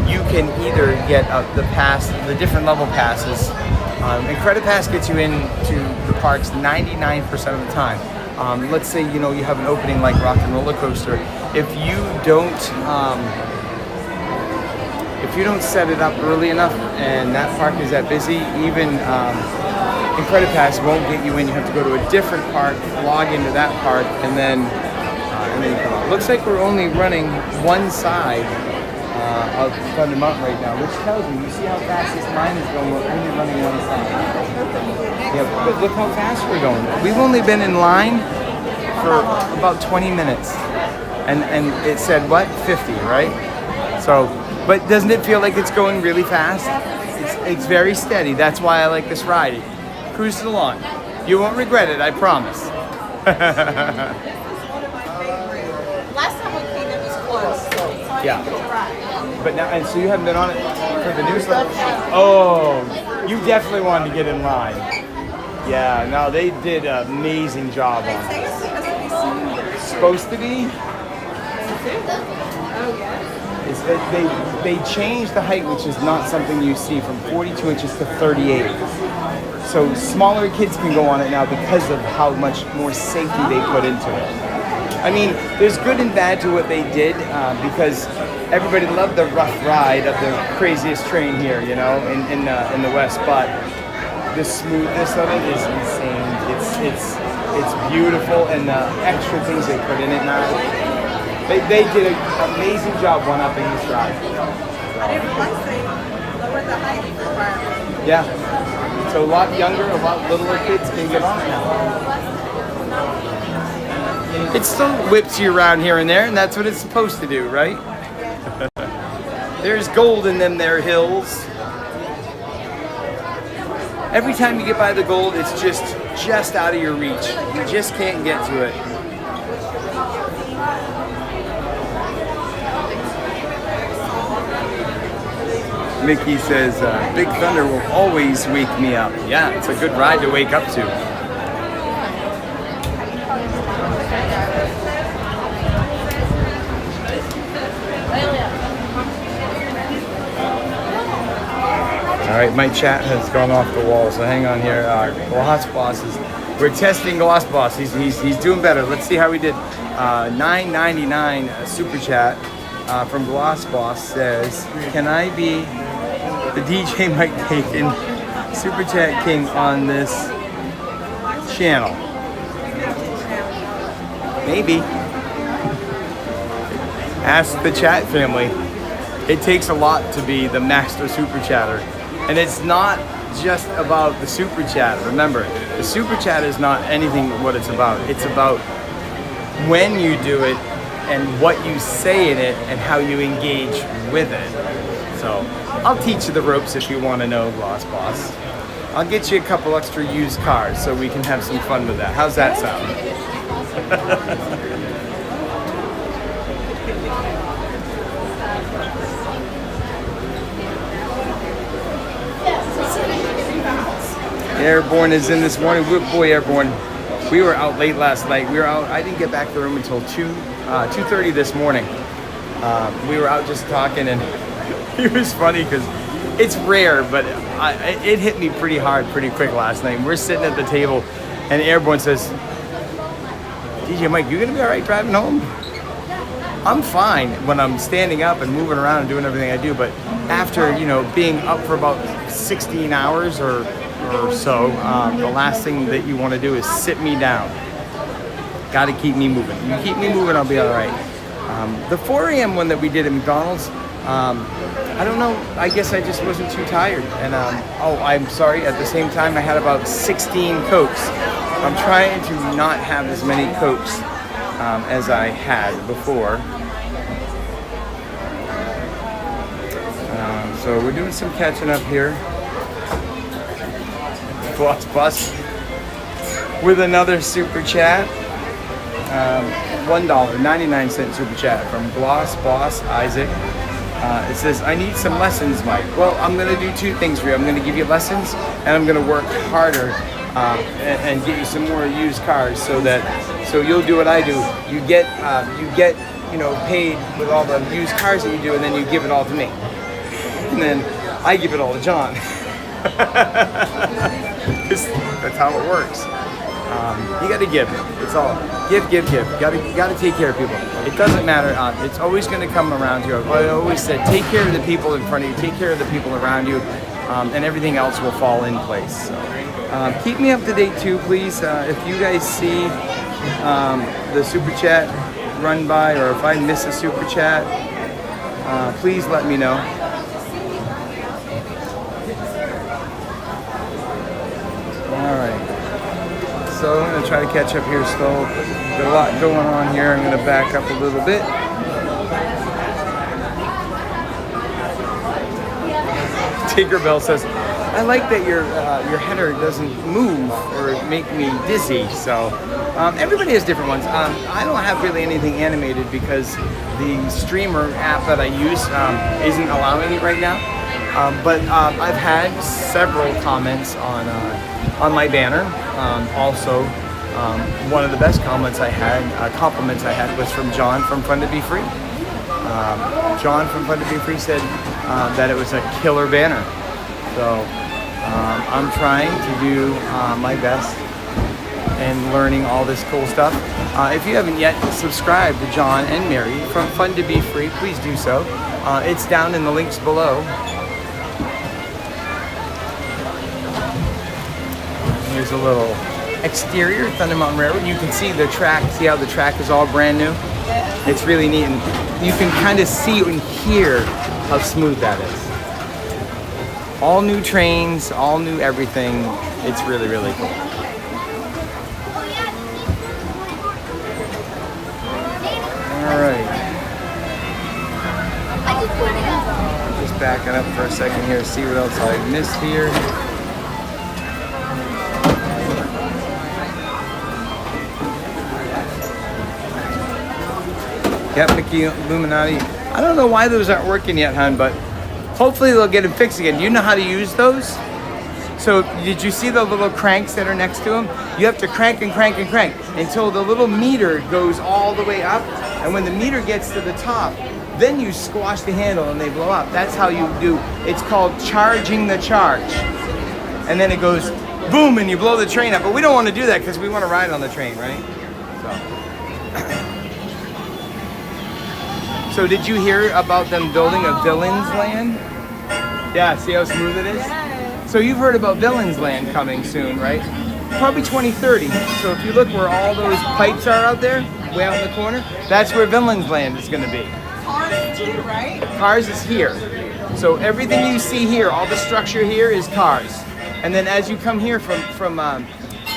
you can either get the pass, the different level passes. Incredipass gets you into the parks 99% of the time. Let's say, you know, you have an opening like Rock and Roller Coaster. If you don't set it up early enough and that park is that busy, even Incredipass won't get you in. You have to go to a different park, log into that park, and then you come out. Looks like we're only running one side of Thunder Mountain right now, which tells you see how fast this line is going. We're only running one side. Yeah, but look how fast we're going. We've only been in line for about 20 minutes. And it said what? 50, right? So, but doesn't it feel like it's going really fast? It's very steady. That's why I like this ride. It cruises along. You won't regret it, I promise. Last time we came, it was close. So Yeah. I tried. But now, and so you haven't been on it for the new stuff? Oh, you definitely wanted to get in line. Yeah, no, they did an amazing job on it. It's supposed to be soon. It's supposed to be. Oh, yeah. They changed the height, which is not something you see, from 42 inches to 38. So smaller kids can go on it now because of how much more safety they put into it. I mean, there's good and bad to what they did because everybody loved the rough ride of the craziest train here, you know, in the West. But the smoothness of it is insane. It's beautiful, and the extra things they put in it now. They did an amazing job one-upping this ride. I didn't like they lowered the height requirement. Yeah. So a lot younger, a lot littler kids can get on it now. It still whips you around here and there, and that's what it's supposed to do, right? There's gold in them there hills. Every time you get by the gold, it's just out of your reach. You just can't get to it. Mickey says, Big Thunder will always wake me up. Yeah, it's a good ride to wake up to. All right, my chat has gone off the wall, so hang on here. Gloss Boss we're testing Gloss Boss. He's doing better. Let's see how he did. $9.99 super chat from Gloss Boss says, "Can I be the DJ Mike Bacon Super Chat King on this channel?" Maybe. Ask the chat family. It takes a lot to be the master super chatter. And it's not just about the super chat. Remember, the super chat is not anything what it's about. It's about when you do it, and what you say in it and how you engage with it. So I'll teach you the ropes if you want to know, Lost Boss. I'll get you a couple extra used cars so we can have some fun with that. How's that sound? Airborne is in this morning. Good boy, Airborne. We were out late last night. We were out. I didn't get back to the room until 2:30 this morning. We were out just talking, and it was funny because it's rare, but it hit me pretty hard, pretty quick last night. We're sitting at the table, and Airborne says, "DJ Mike, you gonna be all right driving home?" I'm fine when I'm standing up and moving around and doing everything I do, but after being up for about 16 hours or so, the last thing that you want to do is sit me down. Got to keep me moving. You keep me moving, I'll be all right. The 4 a.m. one that we did at McDonald's, I don't know. I guess I just wasn't too tired. And I'm sorry. At the same time, I had about 16 Cokes. I'm trying to not have as many Cokes as I had before. So we're doing some catching up here. Boss Bus with another super chat. $1.99 super chat from Gloss Boss Isaac. It says, "I need some lessons, Mike." Well, I'm going to do two things for you. I'm going to give you lessons, and I'm going to work harder and get you some more used cars so you'll do what I do. You get paid with all the used cars that you do, and then you give it all to me, and then I give it all to John. That's how it works. You got to give. It's all give. You got to take care of people. It doesn't matter. It's always going to come around to you. I always said, take care of the people in front of you. Take care of the people around you, and everything else will fall in place. So, keep me up to date too, please. If you guys see the super chat run by, or if I miss a super chat, please let me know. All right. So I'm going to try to catch up here still. Got a lot going on here. I'm going to back up a little bit. Tinkerbell says, "I like that your header doesn't move or make me dizzy." So everybody has different ones. I don't have really anything animated because the streamer app that I use isn't allowing it right now. But I've had several comments on my banner. Also, one of the best compliments I had was from John from Fun to Be Free. John from Fun to Be Free said that it was a killer banner. So I'm trying to do my best and learning all this cool stuff. If you haven't yet subscribed to John and Mary from Fun to Be Free, please do so. It's down in the links below. Here's a little exterior Thunder Mountain Railroad. You can see the track. See how the track is all brand new? It's really neat, and you can kind of see and hear how smooth that is. All new trains, all new everything. It's really, really cool. All right. Just backing up for a second here to see what else I missed here. Yep, Mickey Illuminati. I don't know why those aren't working yet, hon, but hopefully they'll get them fixed again. Do you know how to use those? So did you see the little cranks that are next to them? You have to crank and crank and crank until the little meter goes all the way up. And when the meter gets to the top, then you squash the handle and they blow up. That's how you do. It's called charging the charge. And then it goes boom and you blow the train up. But we don't want to do that because we want to ride on the train, right? So did you hear about them building a Villains Land? Yeah, see how smooth it is? So you've heard about Villains Land coming soon, right? Probably 2030. So if you look where all those pipes are out there, way out in the corner, that's where Villains Land is going to be. Cars too, right? Cars is here. So everything you see here, all the structure here is cars. And then as you come here from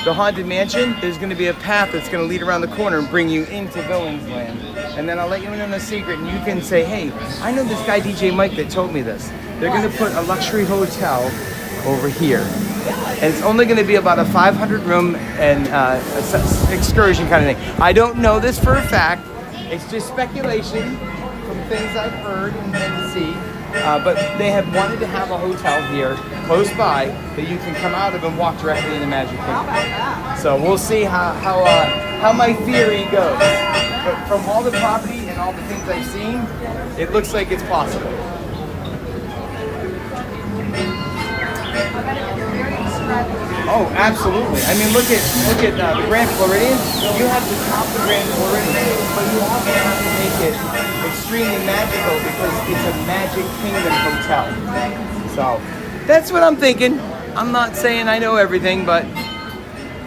the Haunted Mansion, there's going to be a path that's going to lead around the corner and bring you into Villains Land. And then I'll let you in on a secret, and you can say, hey, I know this guy DJ Mike that told me this. They're going to put a luxury hotel over here. And it's only going to be about a 500 room and excursion kind of thing. I don't know this for a fact. It's just speculation from things I've heard and see. But they have wanted to have a hotel here close by that you can come out of and walk directly into Magic Kingdom. So we'll see how my theory goes. But from all the property and all the things I've seen, it looks like it's possible. Oh, absolutely. I mean, look at the Grand Floridian. You have to top the Grand Floridian, but you also have to make it extremely magical because it's a Magic Kingdom hotel. So that's what I'm thinking. I'm not saying I know everything, but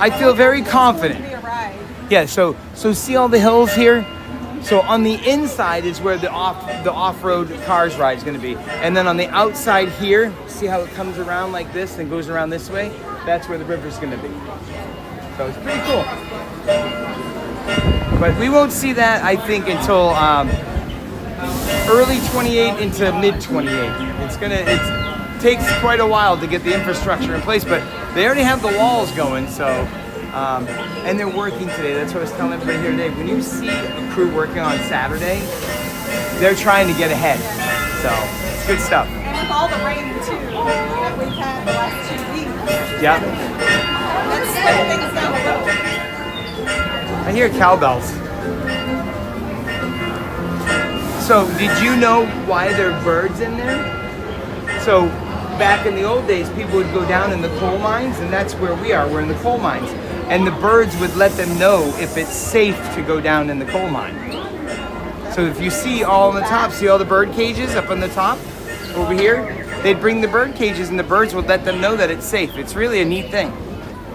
I feel very confident. Yeah. So see all the hills here. So on the inside is where the off-road cars ride is going to be, and then on the outside here, see how it comes around like this and goes around this way? That's where the river's going to be. So it's pretty cool. But we won't see that, I think, until early 28 into mid 28. It takes quite a while to get the infrastructure in place, but they already have the walls going, so. And they're working today. That's what I was telling everybody here today. When you see a crew working on Saturday, they're trying to get ahead. So it's good stuff. And with all the rain too that we've had the last 2 weeks. Yeah. That's slowing things down a little. I hear cowbells. So did you know why there are birds in there? So back in the old days, people would go down in the coal mines, and that's where we are. We're in the coal mines. And the birds would let them know if it's safe to go down in the coal mine. So if you see all on the top, see all the bird cages up on the top over here? They'd bring the bird cages and the birds would let them know that it's safe. It's really a neat thing.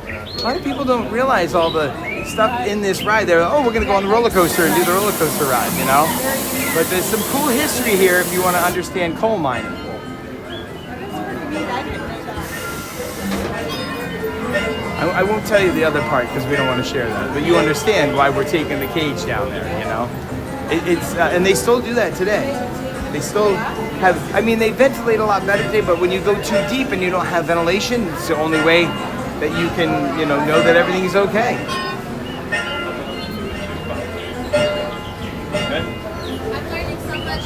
A lot of people don't realize all the stuff in this ride. They're like, oh, we're going to go on the roller coaster and do the roller coaster ride, you know? But there's some cool history here if you want to understand coal mining. I won't tell you the other part because we don't want to share that, but you understand why we're taking the cage down there, you know? And they still do that today. They still have, I mean, they ventilate a lot better today, but when you go too deep and you don't have ventilation, it's the only way that you can, know that everything is okay. I'm learning so much.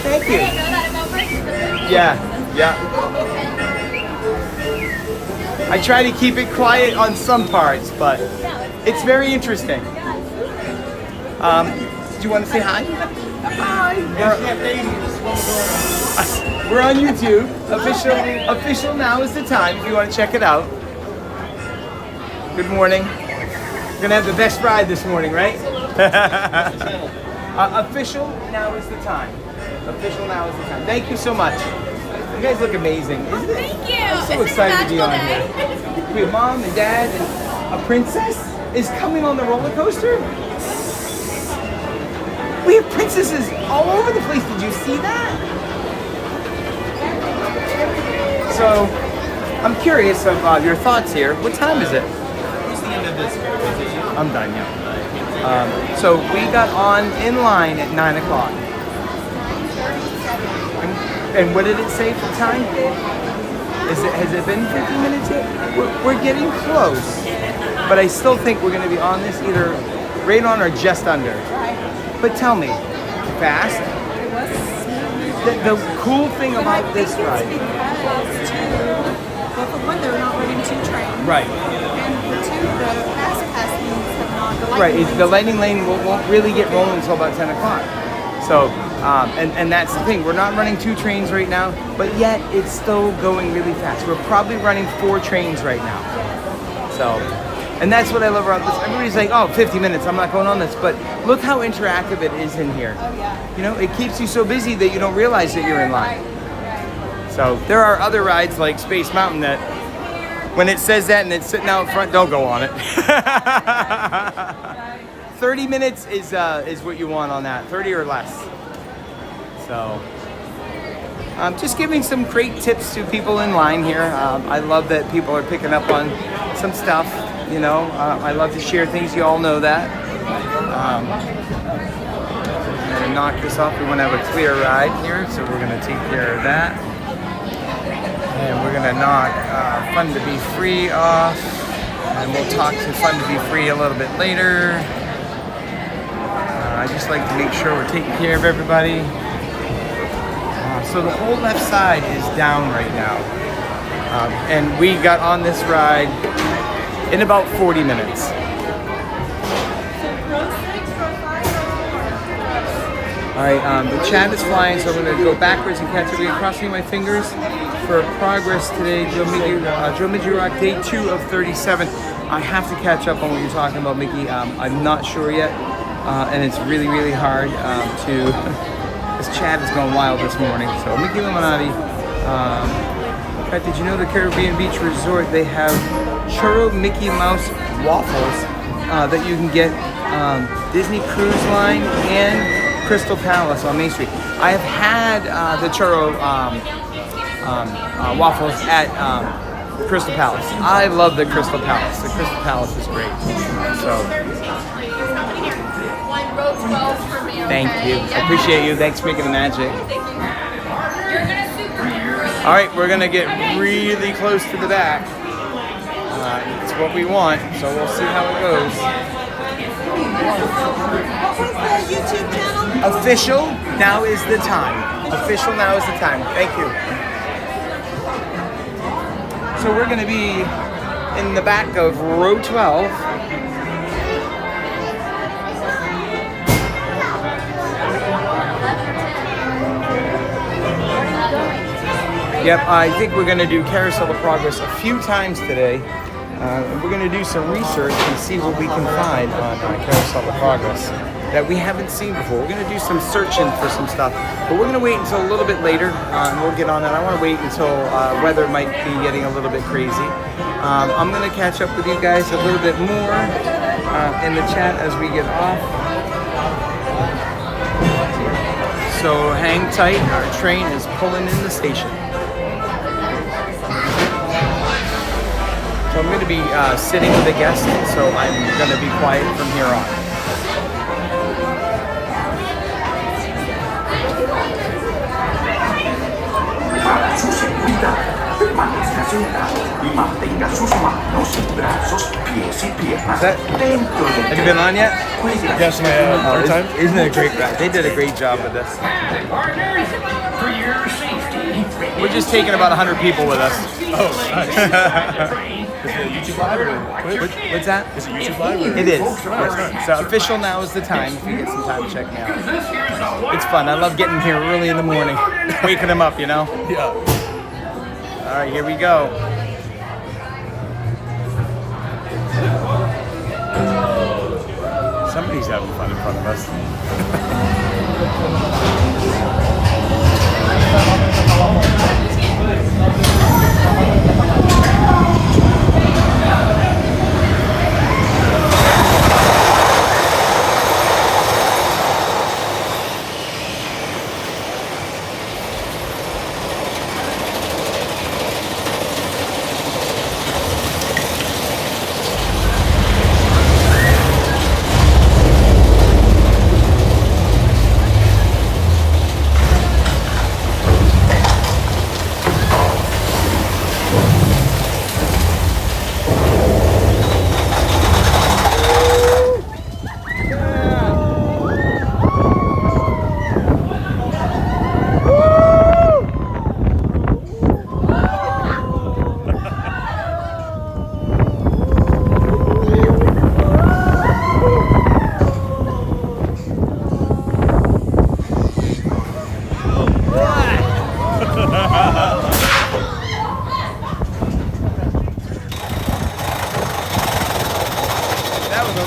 Thank you. I didn't know that about Brexit. Yeah. I try to keep it quiet on some parts, but it's very interesting. Do you want to say hi? Hi. We're on YouTube. Official now is the time if you want to check it out. Good morning. We're gonna have the best ride this morning, right? Official now is the time. Official now is the time. Thank you so much. You guys look amazing, isn't it? Thank you. I'm so excited to be on here. We have mom and dad and a princess is coming on the roller coaster. We have princesses all over the place. Did you see that? So, I'm curious of your thoughts here. What time is it? What's the end of this? I'm done, yeah. So we got on in line at 9 o'clock. And what did it say for time? Has it been 50 minutes yet? We're getting close. But I still think we're going to be on this either right on or just under. But tell me, fast? The cool thing about this ride. Well, for one, they're not running 2 trains. Right. And for 2, the fast pass lanes have not. Right, the lightning lane won't really get rolling until about 10 o'clock. So, and that's the thing. We're not running 2 trains right now, but yet it's still going really fast. We're probably running 4 trains right now. So, and that's what I love about this. Everybody's like, oh, 50 minutes, I'm not going on this. But look how interactive it is in here. Oh, yeah. It keeps you so busy that you don't realize that you're in line. So there are other rides like Space Mountain that when it says that and it's sitting out front, don't go on it. 30 minutes is what you want on that, 30 or less. So, just giving some great tips to people in line here. I love that people are picking up on some stuff, you know. I love to share things, you all know that. I'm gonna knock this off. We want to have a clear ride here, so we're gonna take care of that. And we're gonna knock Fun to Be Free off. And we'll talk to Fun to Be Free a little bit later. I just like to make sure we're taking care of everybody. So the whole left side is down right now. And we got on this ride in about 40 minutes. All right, the chat is flying, so I'm going to go backwards and catch everything. Crossing my fingers for progress today. Joe Mickey Rock, day 2 of 37. I have to catch up on what you're talking about, Mickey. I'm not sure yet, and it's really, really hard to... This chat is going wild this morning. So Mickey Illuminati. In fact, did you know the Caribbean Beach Resort, they have churro Mickey Mouse waffles that you can get Disney Cruise Line and Crystal Palace on Main Street. I have had the churro waffles at Crystal Palace. I love the Crystal Palace. The Crystal Palace is great. So, thank you. I appreciate you. Thanks for making the magic. All right, we're gonna get really close to the back. It's what we want, so we'll see how it goes. What was the YouTube channel? Official, now is the time. Official, now is the time. Thank you. So we're going to be in the back of row 12. Yep, I think we're going to do Carousel of Progress a few times today. We're going to do some research and see what we can find on Carousel of Progress that we haven't seen before. We're going to do some searching for some stuff, but we're going to wait until a little bit later, and we'll get on that. I want to wait until weather might be getting a little bit crazy. I'm going to catch up with you guys a little bit more in the chat as we get off. So hang tight, our train is pulling in the station. So I'm going to be sitting with a guest, so I'm going to be quiet from here on. Para su seguridad, permanezca sentada y mantenga sus manos y brazos, pies y piernas dentro del Have you been on yet? Yes, third time. Isn't it a great ride? They did a great job with this. Partners, for your safety. We're just taking about 100 people with us. Oh, nice. Is it YouTube Live or Twitch? What's that? Is it YouTube Live or? It is. Nice. So official now is the time if you get some time to check me out. It's fun. I love getting here early in the morning, waking them up, you know? Yeah. All right, here we go. Somebody's having fun in front of us.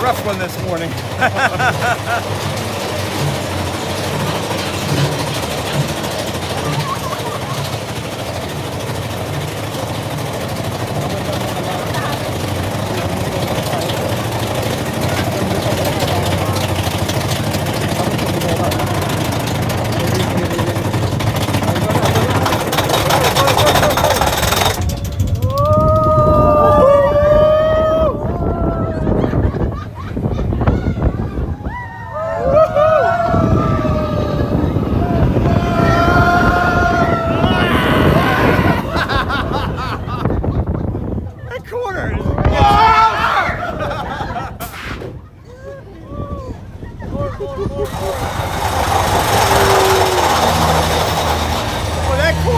Rough one this morning.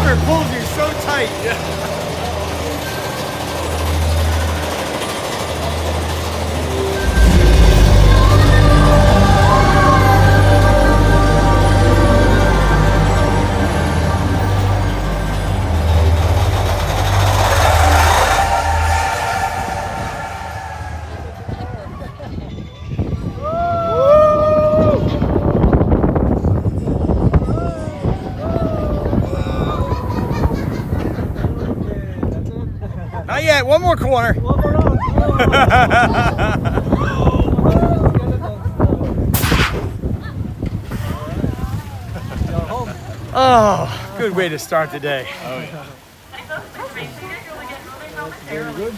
lever pulls you so tight. Not yet, one more corner. Oh, good way to start the day. Oh, yeah. Very good.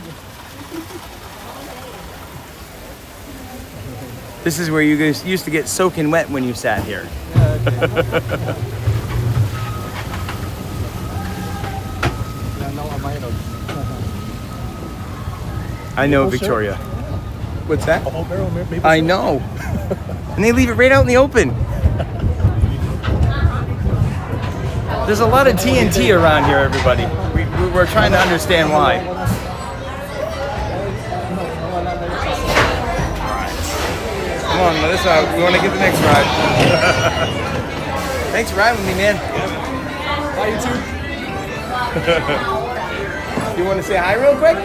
This is where you guys used to get soaking wet when you sat here. I know, Victoria. What's that? A whole barrel, maybe. I know. And they leave it right out in the open. There's a lot of TNT around here, everybody. We're trying to understand why. Come on, Melissa. We want to get the next ride. Thanks for riding with me, man. Bye, you too. You want to say hi real quick?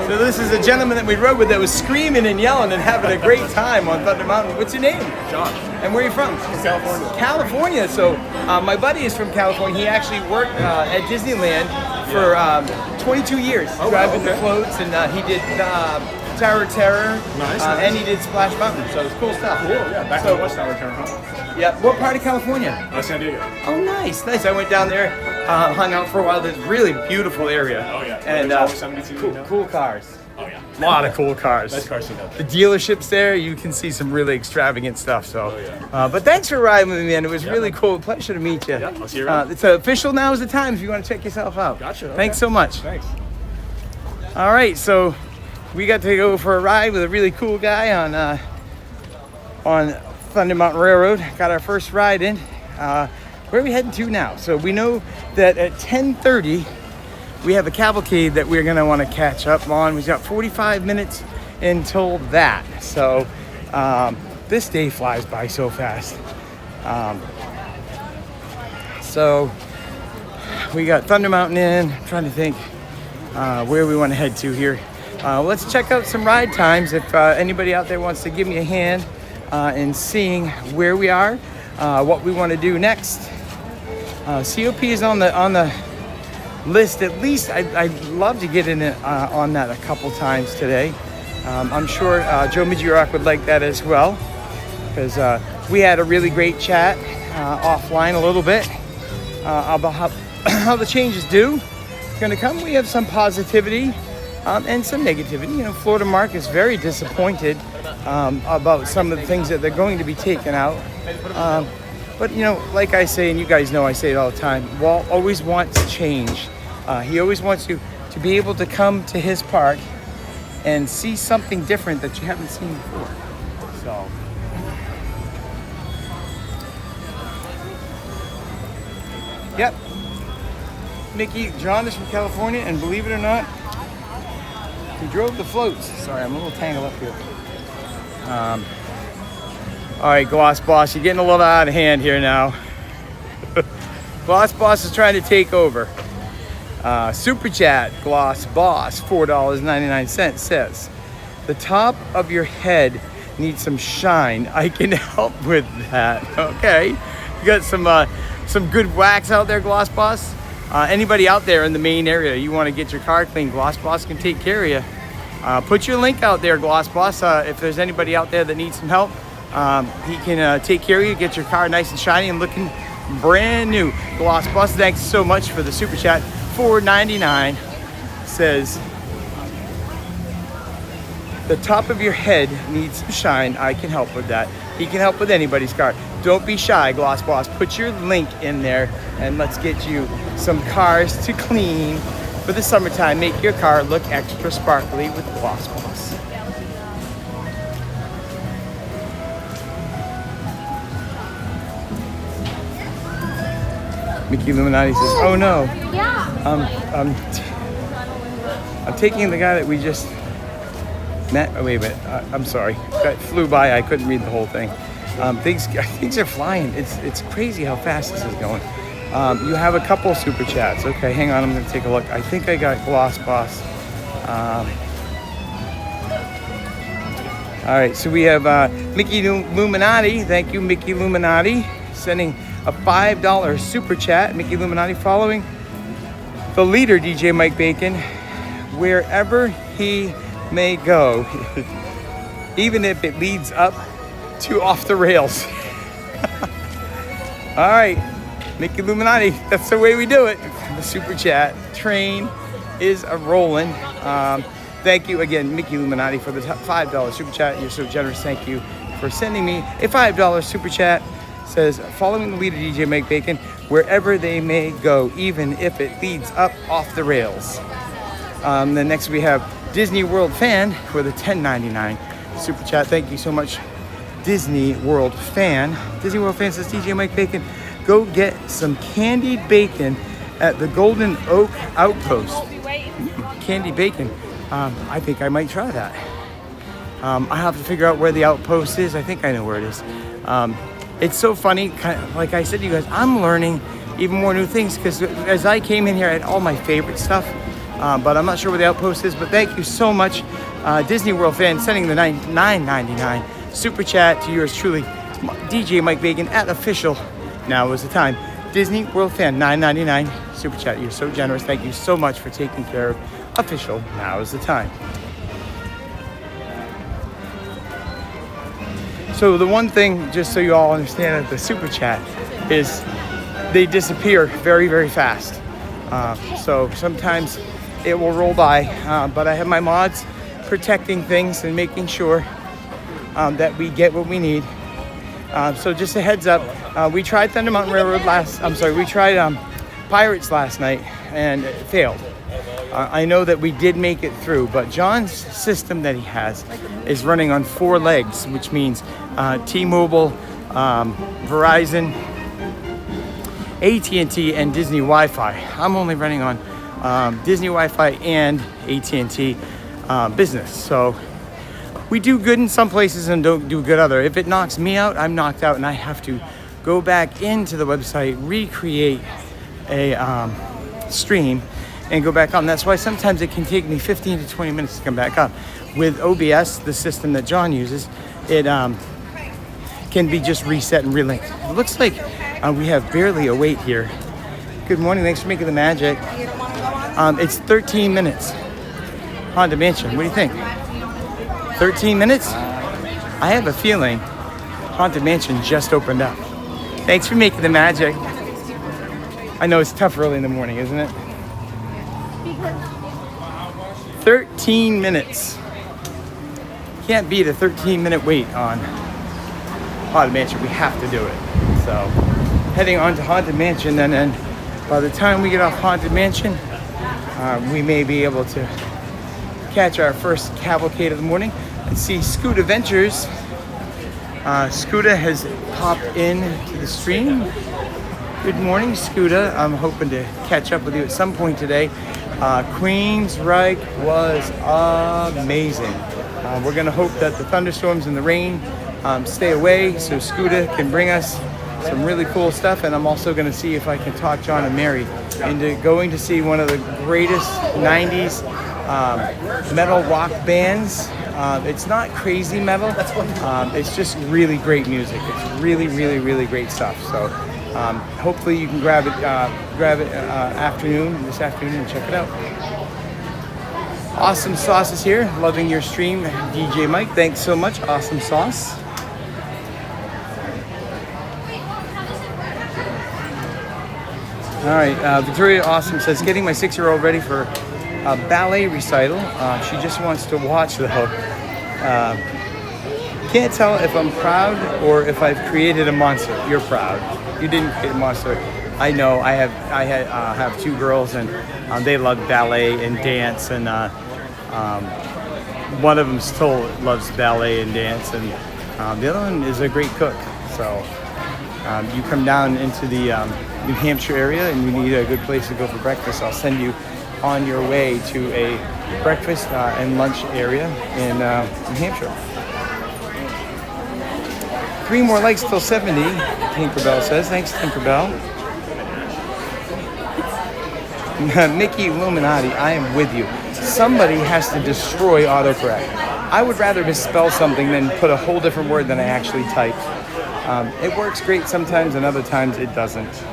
So this is a gentleman that we rode with that was screaming and yelling and having a great time on Thunder Mountain. What's your name? John. And where are you from? California. California. So my buddy is from California. He actually worked at Disneyland for 22 years, driving the floats, and he did Tower of Terror, nice. And he did Splash Mountain. So it's cool stuff. Cool. Yeah. Back to West Tower of Terror. Yeah. What part of California? San Diego. Oh, nice, nice. I went down there, hung out for a while. It's a really beautiful area. Oh yeah. And cool cars. Oh yeah. A lot of cool cars. Nice cars to know. The dealerships there, you can see some really extravagant stuff. So, but thanks for riding with me, man. It was really cool. Pleasure to meet you. Yeah, I'll see you around. It's official now is the time if you want to check yourself out. Gotcha. Okay. Thanks so much. Thanks. All right, so we got to go for a ride with a really cool guy on Thunder Mountain Railroad. Got our first ride in. Where are we heading to now? So we know that at 10:30 we have a cavalcade that we're gonna want to catch up on. We've got 45 minutes until that. So this day flies by so fast. So we got Thunder Mountain in. I'm trying to think where we want to head to here. Let's check out some ride times if anybody out there wants to give me a hand in seeing where we are, what we want to do next. COP is on the list. At least I'd love to get in on that a couple times today. I'm sure Joe Midgerock would like that as well, because we had a really great chat offline a little bit about how the changes do going to come. We have some positivity and some negativity. You know, Florida Mark is very disappointed about some of the things that they're going to be taken out. But you know, like I say, and you guys know I say it all the time, Walt always wants change. He always wants you to be able to come to his park and see something different that you haven't seen before. So. Yep. Mickey, John is from California, and believe it or not, he drove the floats. Sorry, I'm a little tangled up here. All right, Gloss Boss, you're getting a little out of hand here now. Gloss Boss is trying to take over. Super Chat, Gloss Boss, $4.99 says, the top of your head needs some shine. I can help with that. Okay, you got some good wax out there, Gloss Boss. Anybody out there in the main area, you want to get your car clean, Gloss Boss can take care of you. Put your link out there, Gloss Boss. If there's anybody out there that needs some help, he can take care of you, get your car nice and shiny and looking brand new. Gloss Boss, thanks so much for the super chat. $4.99 says, the top of your head needs some shine. I can help with that. He can help with anybody's car. Don't be shy, Gloss Boss. Put your link in there and let's get you some cars to clean for the summertime. Make your car look extra sparkly with Gloss Boss. Mickey Illuminati says, "Oh no, Yeah. I'm taking the guy that we just met." Oh, wait a minute. I'm sorry. That flew by. I couldn't read the whole thing. Things are flying. It's crazy how fast this is going. You have a couple super chats. Okay, hang on. I'm going to take a look. I think I got Gloss Boss. All right, so we have Mickey Illuminati. Thank you, Mickey Illuminati, sending a $5 super chat. Mickey Illuminati following the leader, DJ Mike Bacon, wherever he may go, even if it leads up to off the rails. All right, Mickey Illuminati, that's the way we do it. The super chat train is a rolling. Thank you again, Mickey Illuminati, for the $5 super chat. You're so generous. Thank you for sending me a $5 super chat. Says, following the leader, DJ Mike Bacon, wherever they may go, even if it leads up off the rails. Then next we have Disney World Fan with a $10.99 super chat. Thank you so much, Disney World Fan. Disney World Fan says, DJ Mike Bacon, go get some candied bacon at the Golden Oak Outpost. Candied bacon. I think I might try that. I have to figure out where the outpost is. I think I know where it is. It's so funny, kind of, like I said to you guys, I'm learning even more new things, because as I came in here, I had all my favorite stuff, but I'm not sure where the outpost is. But thank you so much, Disney World Fan, sending the $9.99 super chat to yours truly, DJ Mike Bacon at official. Now is the time. Disney World Fan, $9.99 super chat. You're so generous. Thank you so much for taking care of official. Now is the time. So the one thing, just so you all understand, that the super chat is they disappear very, very fast. So sometimes it will roll by, but I have my mods protecting things and making sure that we get what we need. So just a heads up, we tried Thunder Mountain Railroad we tried Pirates last night, and it failed. I know that we did make it through, but John's system that he has is running on 4 legs, which means T-Mobile, Verizon, AT&T, and Disney Wi-Fi. I'm only running on Disney Wi-Fi and AT&T business. So we do good in some places and don't do good other. If it knocks me out, I'm knocked out, and I have to go back into the website, recreate a stream, and go back on. That's why sometimes it can take me 15 to 20 minutes to come back up. With OBS, the system that John uses, it can be just reset and relinked. It looks like we have barely a wait here. Good morning, thanks for making the magic. It's 13 minutes. Haunted Mansion, what do you think? 13 minutes? I have a feeling Haunted Mansion just opened up. Thanks for making the magic. I know it's tough early in the morning, isn't it? 13 minutes. Can't beat a 13-minute wait on Haunted Mansion. We have to do it. So, heading on to Haunted Mansion, and then by the time we get off Haunted Mansion, we may be able to catch our first cavalcade of the morning and see Scoot Adventures. Scooter has popped in to the stream. Good morning, Scooter. I'm hoping to catch up with you at some point today. Queensryche was amazing. We're going to hope that the thunderstorms and the rain stay away so Scooter can bring us some really cool stuff. And I'm also going to see if I can talk John and Mary into going to see one of the greatest 90s metal rock bands. It's not crazy metal. It's just really great music. It's really, really, really great stuff. So hopefully you can grab it this afternoon and check it out. Awesome Sauce is here. Loving your stream, DJ Mike. Thanks so much, Awesome Sauce. All right, Victoria Awesome says, getting my 6-year-old ready for a ballet recital. She just wants to watch though. Can't tell if I'm proud or if I've created a monster. You're proud. You didn't create a monster. I know. I have 2 girls, and they love ballet and dance, and one of them still loves ballet and dance, and the other one is a great cook. So you come down into the New Hampshire area and you need a good place to go for breakfast, I'll send you on your way to a breakfast and lunch area in New Hampshire. 3 more likes till 70, Tinkerbell says. Thanks, Tinkerbell. Mickey Illuminati, I am with you. Somebody has to destroy autocorrect. I would rather misspell something than put a whole different word than I actually typed. It works great sometimes and other times it doesn't.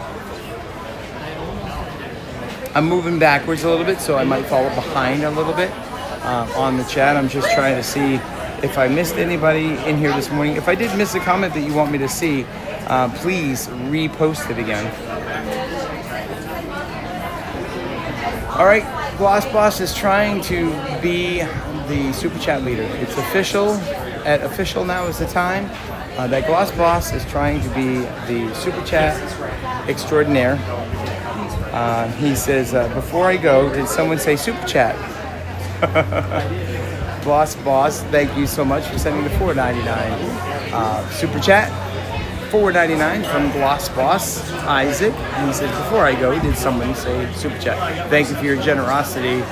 I'm moving backwards a little bit, so I might fall behind a little bit on the chat. I'm just trying to see if I missed anybody in here this morning. If I did miss a comment that you want me to see, please repost it again. All right, Gloss Boss is trying to be the Super Chat leader. It's official. At official now is the time that Gloss Boss is trying to be the Super Chat extraordinaire. He says, before I go, did someone say Super Chat? Gloss Boss, thank you so much for sending the $4.99 Super Chat. $4.99 from Gloss Boss Isaac. And he says, before I go, did someone say Super Chat? Thank you for your generosity,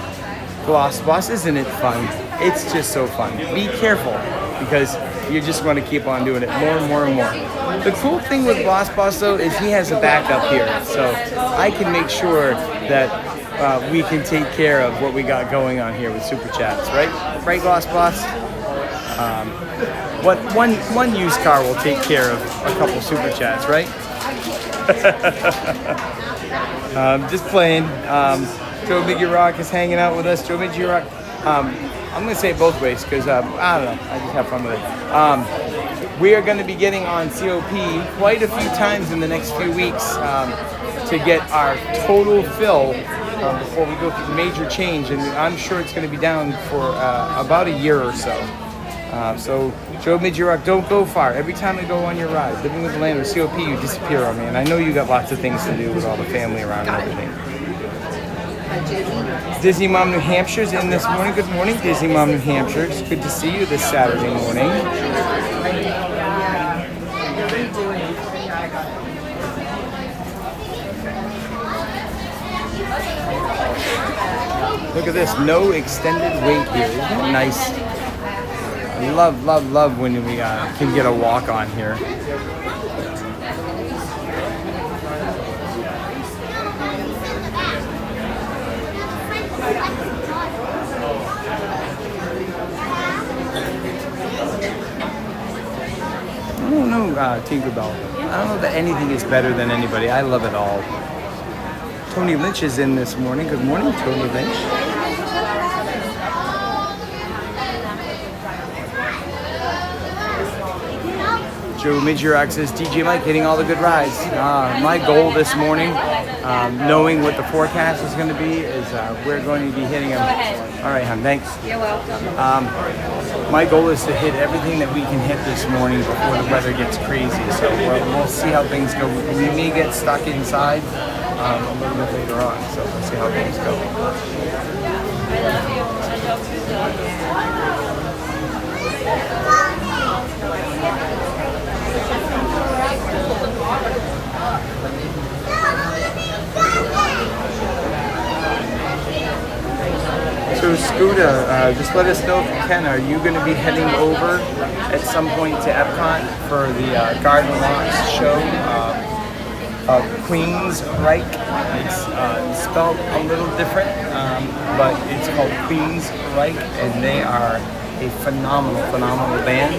Gloss Boss. Isn't it fun? It's just so fun. Be careful, because you just want to keep on doing it more and more and more. The cool thing with Gloss Boss, though, is he has a backup here. So I can make sure that we can take care of what we got going on here with Super Chats, right? Right, Gloss Boss? One used car will take care of a couple Super Chats, right? Just playing. Joe Miggy Rock is hanging out with us. Joe Miggy Rock. I'm going to say it both ways because, I don't know, I just have fun with it. We are going to be getting on COP quite a few times in the next few weeks to get our total fill before we go through the major change. And I'm sure it's going to be down for about a year or so. So, Joe Midgerock, don't go far. Every time I go on your ride, Living with the Land or COP, you disappear on me. And I know you got lots of things to do with all the family around and everything. Disney Mom New Hampshire's in this morning. Good morning, Disney Mom New Hampshire. It's good to see you this Saturday morning. Look at this, no extended wait here. Isn't that nice? I love when we can get a walk on here. I don't know, Tinkerbell. I don't know that anything is better than anybody. I love it all. Tony Lynch is in this morning. Good morning, Tony Lynch. Joe Midgerock says, DJ Mike hitting all the good rides. My goal this morning, knowing what the forecast is going to be, is we're going to be hitting them. All right, hon, thanks. You're welcome. My goal is to hit everything that we can hit this morning before the weather gets crazy. So we'll see how things go. We may get stuck inside a little bit later on. So we'll see how things go. So Scooter, just let us know if you can. Are you going to be heading over at some point to Epcot for the Garden Lots show? Queen's Reich. It's spelled a little different, but it's called Queen's Reich, and they are a phenomenal band.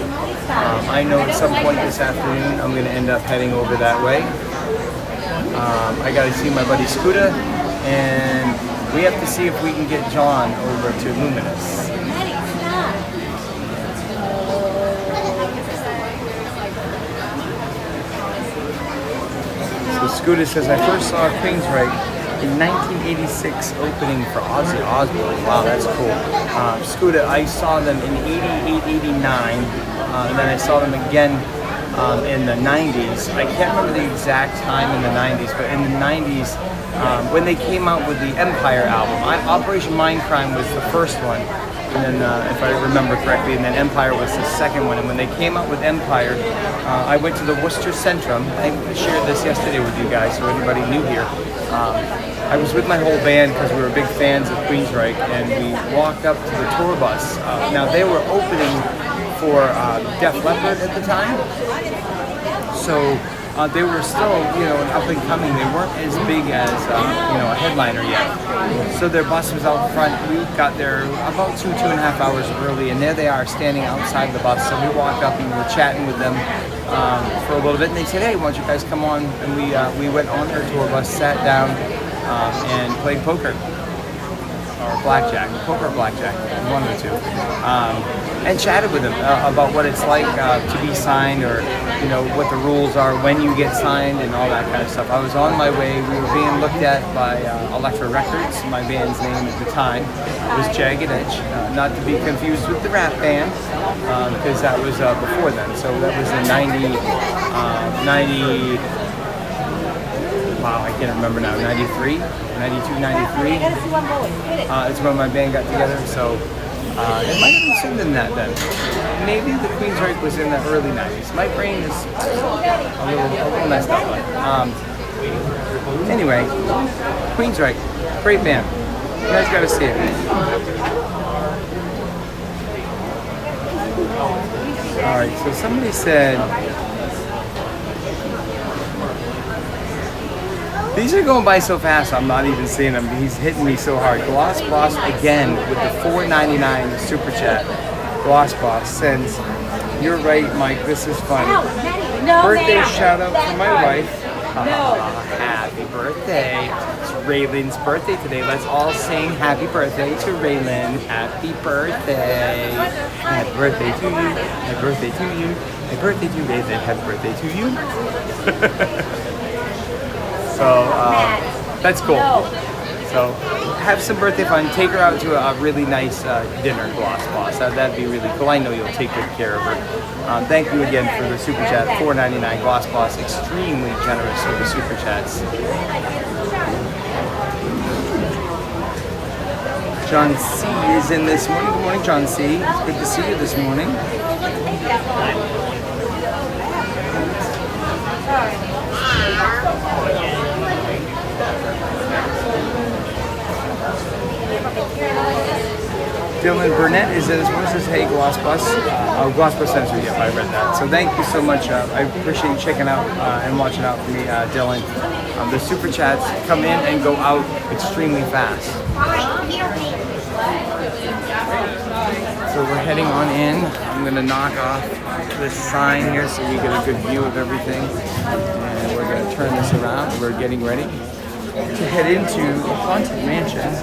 I know at some point this afternoon I'm going to end up heading over that way. I got to see my buddy Scooter, and we have to see if we can get John over to Luminous. So Scooter says, I first saw Queensrÿche in 1986 opening for Ozzy Osbourne. Wow, that's cool. Scooter, I saw them in 88, 89, and then I saw them again in the 90s. I can't remember the exact time in the 90s, but in the 90s, when they came out with the Empire album, Operation Mindcrime was the first one, and then if I remember correctly, and then Empire was the second one. And when they came out with Empire, I went to the Worcester Centrum. I shared this yesterday with you guys, so anybody new here. I was with my whole band because we were big fans of Queensryche, and we walked up to the tour bus. Now they were opening for Def Leppard at the time, so they were still, up and coming. They weren't as big as, a headliner yet. So their bus was out front. We got there about 2.5 hours early, and there they are standing outside the bus. So we walked up and we were chatting with them for a little bit, and they said, "Hey, why don't you guys come on?" And we went on their tour bus, sat down, and played poker. Or blackjack, poker or blackjack, one of the two, and chatted with them about what it's like to be signed, or what the rules are when you get signed and all that kind of stuff. I was on my way. We were being looked at by Elektra Records. My band's name at the time was Jagged Edge, not to be confused with the rap band, because that was before then. So that was in 90. Wow, I can't remember now, 93, 92, 93. It's when my band got together, so it might have been sooner than that then. Maybe the Queensryche was in the early 90s. My brain is a little messed up. Anyway, Queensryche, great band. You guys gotta see it. Alright, so somebody said, these are going by so fast, I'm not even seeing them. He's hitting me so hard. Gloss Boss again with the $4.99 super chat. Gloss Boss sends, "You're right, Mike. This is fun. Birthday shout out for my wife. Happy birthday. It's Raylan's birthday today. Let's all sing happy birthday to Raylan. Happy birthday. Happy birthday to you. Happy birthday to you. Happy birthday to Raylan. Happy birthday to you." So that's cool. So have some birthday fun. Take her out to a really nice dinner, Gloss Boss. That'd be really cool. I know you'll take good care of her. Thank you again for the super chat. $4.99. Gloss Boss, extremely generous with the super chats. John C is in this morning. Good morning, John C. It's good to see you this morning. Dylan Burnett is in this one. Says, "Hey, Gloss Bus." Gloss Bus Center. Yep, I read that. So thank you so much. I appreciate you checking out and watching out for me, Dylan. The super chats come in and go out extremely fast. So we're heading on in. I'm gonna knock off this sign here so we get a good view of everything. And we're gonna turn this around. We're getting ready to head into the Haunted Mansion.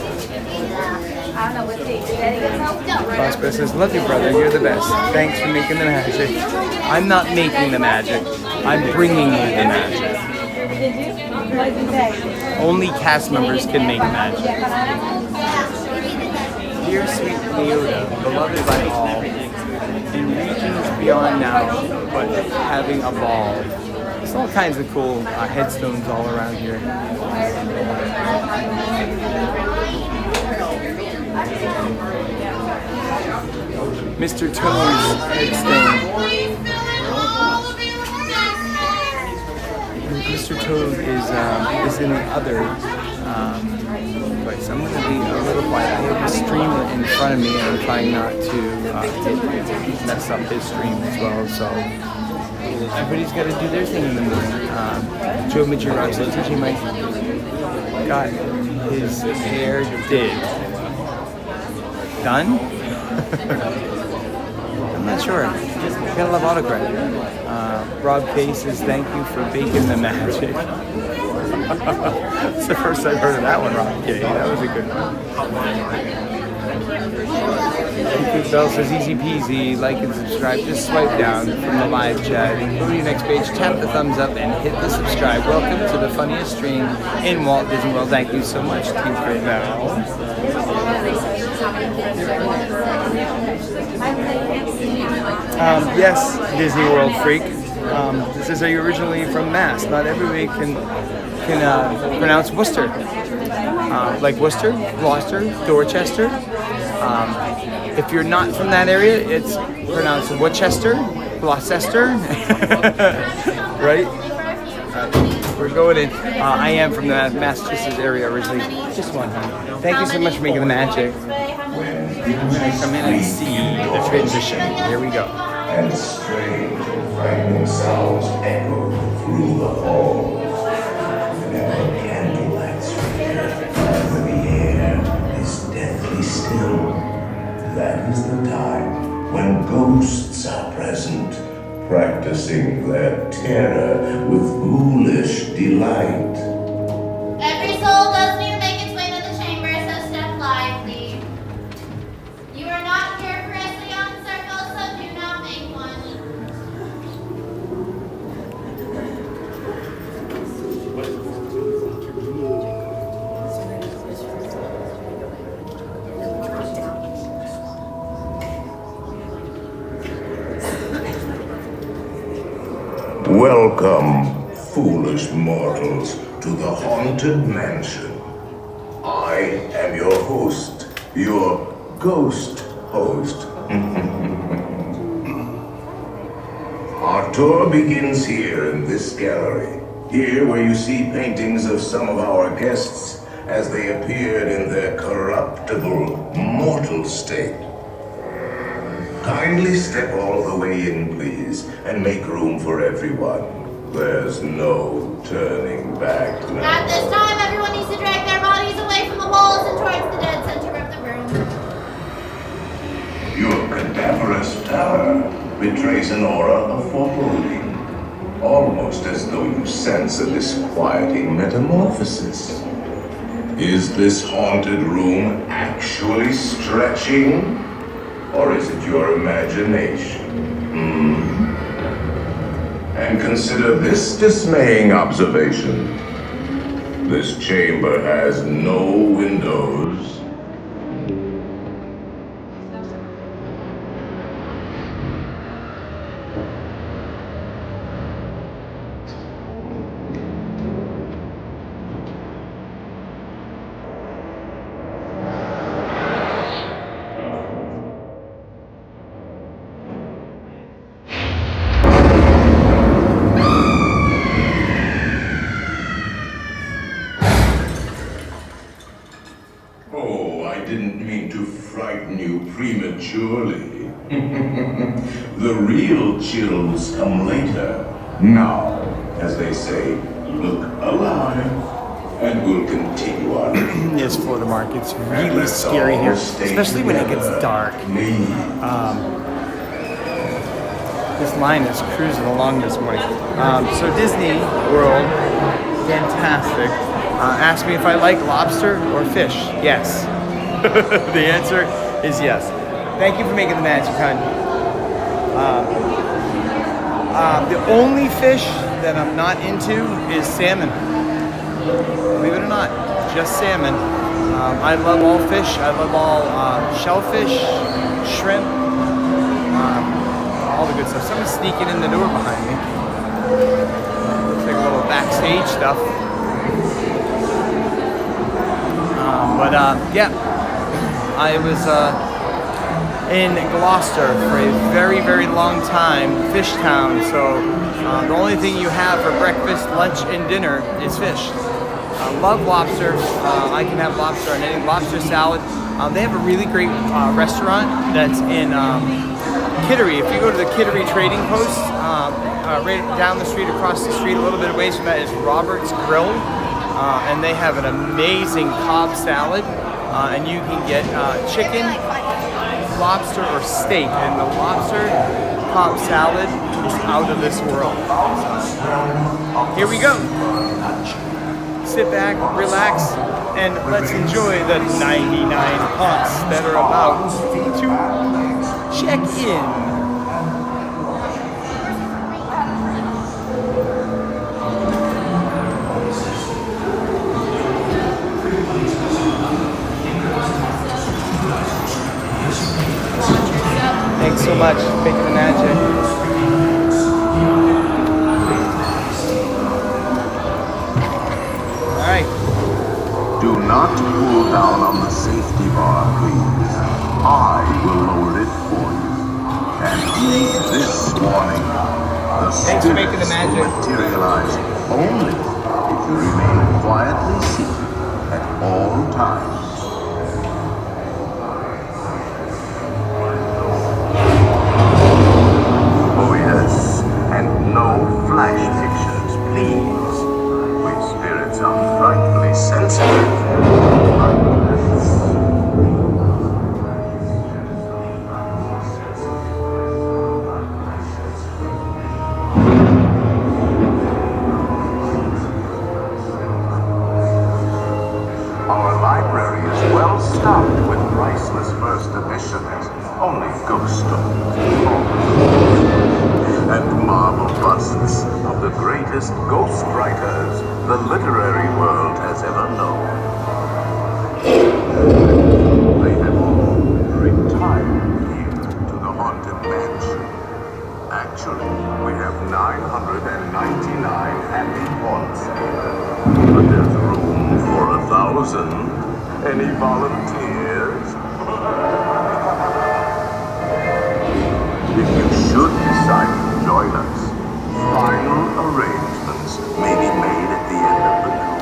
Prosper says, "Love you, brother. You're the best. Thanks for making the magic." I'm not making the magic. I'm bringing you the magic. Only cast members can make magic. Dear sweet Leota, beloved by all, in regions beyond now, but having a ball. There's all kinds of cool headstones all around here. Mr. Toad's headstone. Mr. Toad is in the other place. I'm going to be a little quiet. I have a streamer in front of me, and I'm trying not to mess up his stream as well. So everybody's got to do their thing in the movie. Joe Majiro said, "TJ Mike got his hair did." Done? I'm not sure. Gotta love autograph. Rob K says, "Thank you for baking the magic." It's the first I've heard of that one, Rob K. That was a good one. Good Bell says, "Easy peasy, like and subscribe. Just swipe down from the live chat. Go to your next page, tap the thumbs up, and hit the subscribe. Welcome to the funniest stream in Walt Disney World." Thank you so much, Team Great Now. Yes, Disney World freak. This is, "Are you originally from Mass?" Not everybody can pronounce Worcester. Like Worcester, Gloucester, Dorchester. If you're not from that area, it's pronounced Worcester, Gloucester, right? We're going in. I am from the Massachusetts area originally. Just one time. Thank you so much for making the magic. I'm gonna come in and see the transition. Here we go. And strange, frightening sounds echo through the halls. There are candlelights flicker, and the air is deathly still. That is the time when ghosts are present, practicing their terror with ghoulish delight. Every soul does need to make its way to the chamber, so step lively. You are not here for a seance circle, so do not make one. Welcome, foolish mortals, to the Haunted Mansion. I am your host, your ghost host. Our tour begins here in this gallery. Here where you see paintings of some of our guests as they appeared in their corruptible, mortal state. Kindly step all the way in, please, and make room for everyone. There's no turning back now. At this time, everyone needs to drag their bodies away from the walls and towards the dead center of the room. Your cadaverous pallor betrays an aura of foreboding, almost as though you sense a disquieting metamorphosis. Is this haunted room actually stretching? Or is it your imagination? And consider this dismaying observation. This chamber has no windows. Prematurely. The real chills come later. Now, as they say, look alive, and we'll continue on. Yes, Florida Market's really scary here, especially when it gets dark. This line is cruising along this morning. So Disney World, fantastic. Asked me if I like lobster or fish. Yes. The answer is yes. Thank you for making the magic, hon. The only fish that I'm not into is salmon. Believe it or not, just salmon. I love all fish. I love all shellfish, shrimp, all the good stuff. Someone's sneaking in the door behind me. Looks like a little backstage stuff. Yeah, I was in Gloucester for a very, very long time, fish town. So the only thing you have for breakfast, lunch, and dinner is fish. I love lobster. I can have lobster on any lobster salad. They have a really great restaurant that's in Kittery. If you go to the Kittery Trading Post, right down the street, across the street, a little bit away from that is Robert's Grill. And they have an amazing Cobb salad. And you can get chicken, lobster, or steak. And the lobster Cobb salad is out of this world. So, here we go. Sit back, relax, and let's enjoy the 99 haunts that are about to check in. Thanks so much for making the magic. All right. Do not pull down on the safety bar, please. I will lower it for you. And heed this warning. The Thanks for making the spirits magic. will materialize only if you remain quietly seated at all times. Oh yes, and no flash pictures, please. We spirits are frightfully sensitive. Our library is well stocked with priceless first editions, only ghost stories, and marble busts of the greatest ghost writers the literary world has ever known. They have all retired here to the haunted mansion. Actually, we have 999 happy haunts here, but there's room for 1,000. Any volunteers? If you should decide to join us, final arrangements may be made at the end of the tour.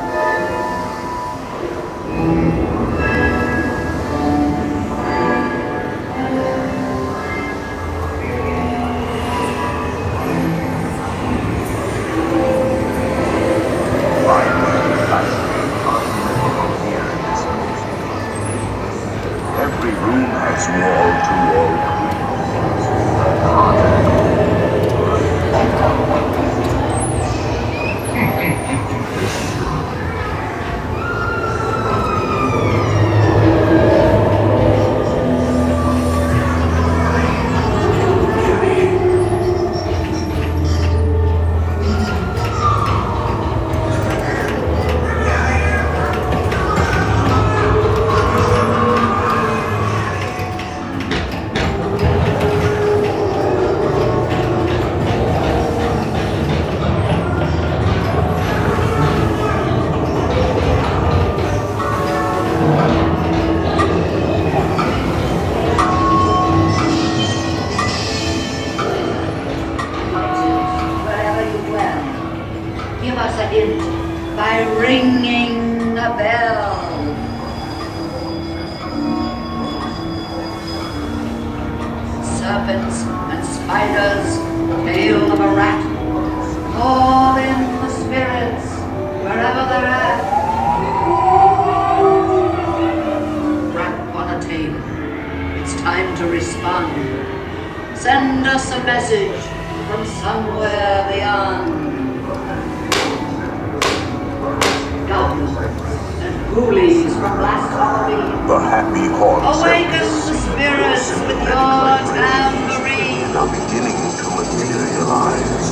Every room has wall-to-wall by ringing the bell. Serpents and spiders, tail of a rat, call in the spirits wherever they're at. Rap on a table, it's time to respond. Send us a message from somewhere beyond. And ghoulies from last Halloween. The happy haunts Awaken the spirits with your tambourine. are beginning to materialize.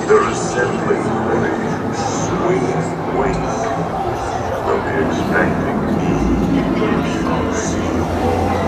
They're assembling ready to swing and wake. They'll be expecting me. We shall see you all.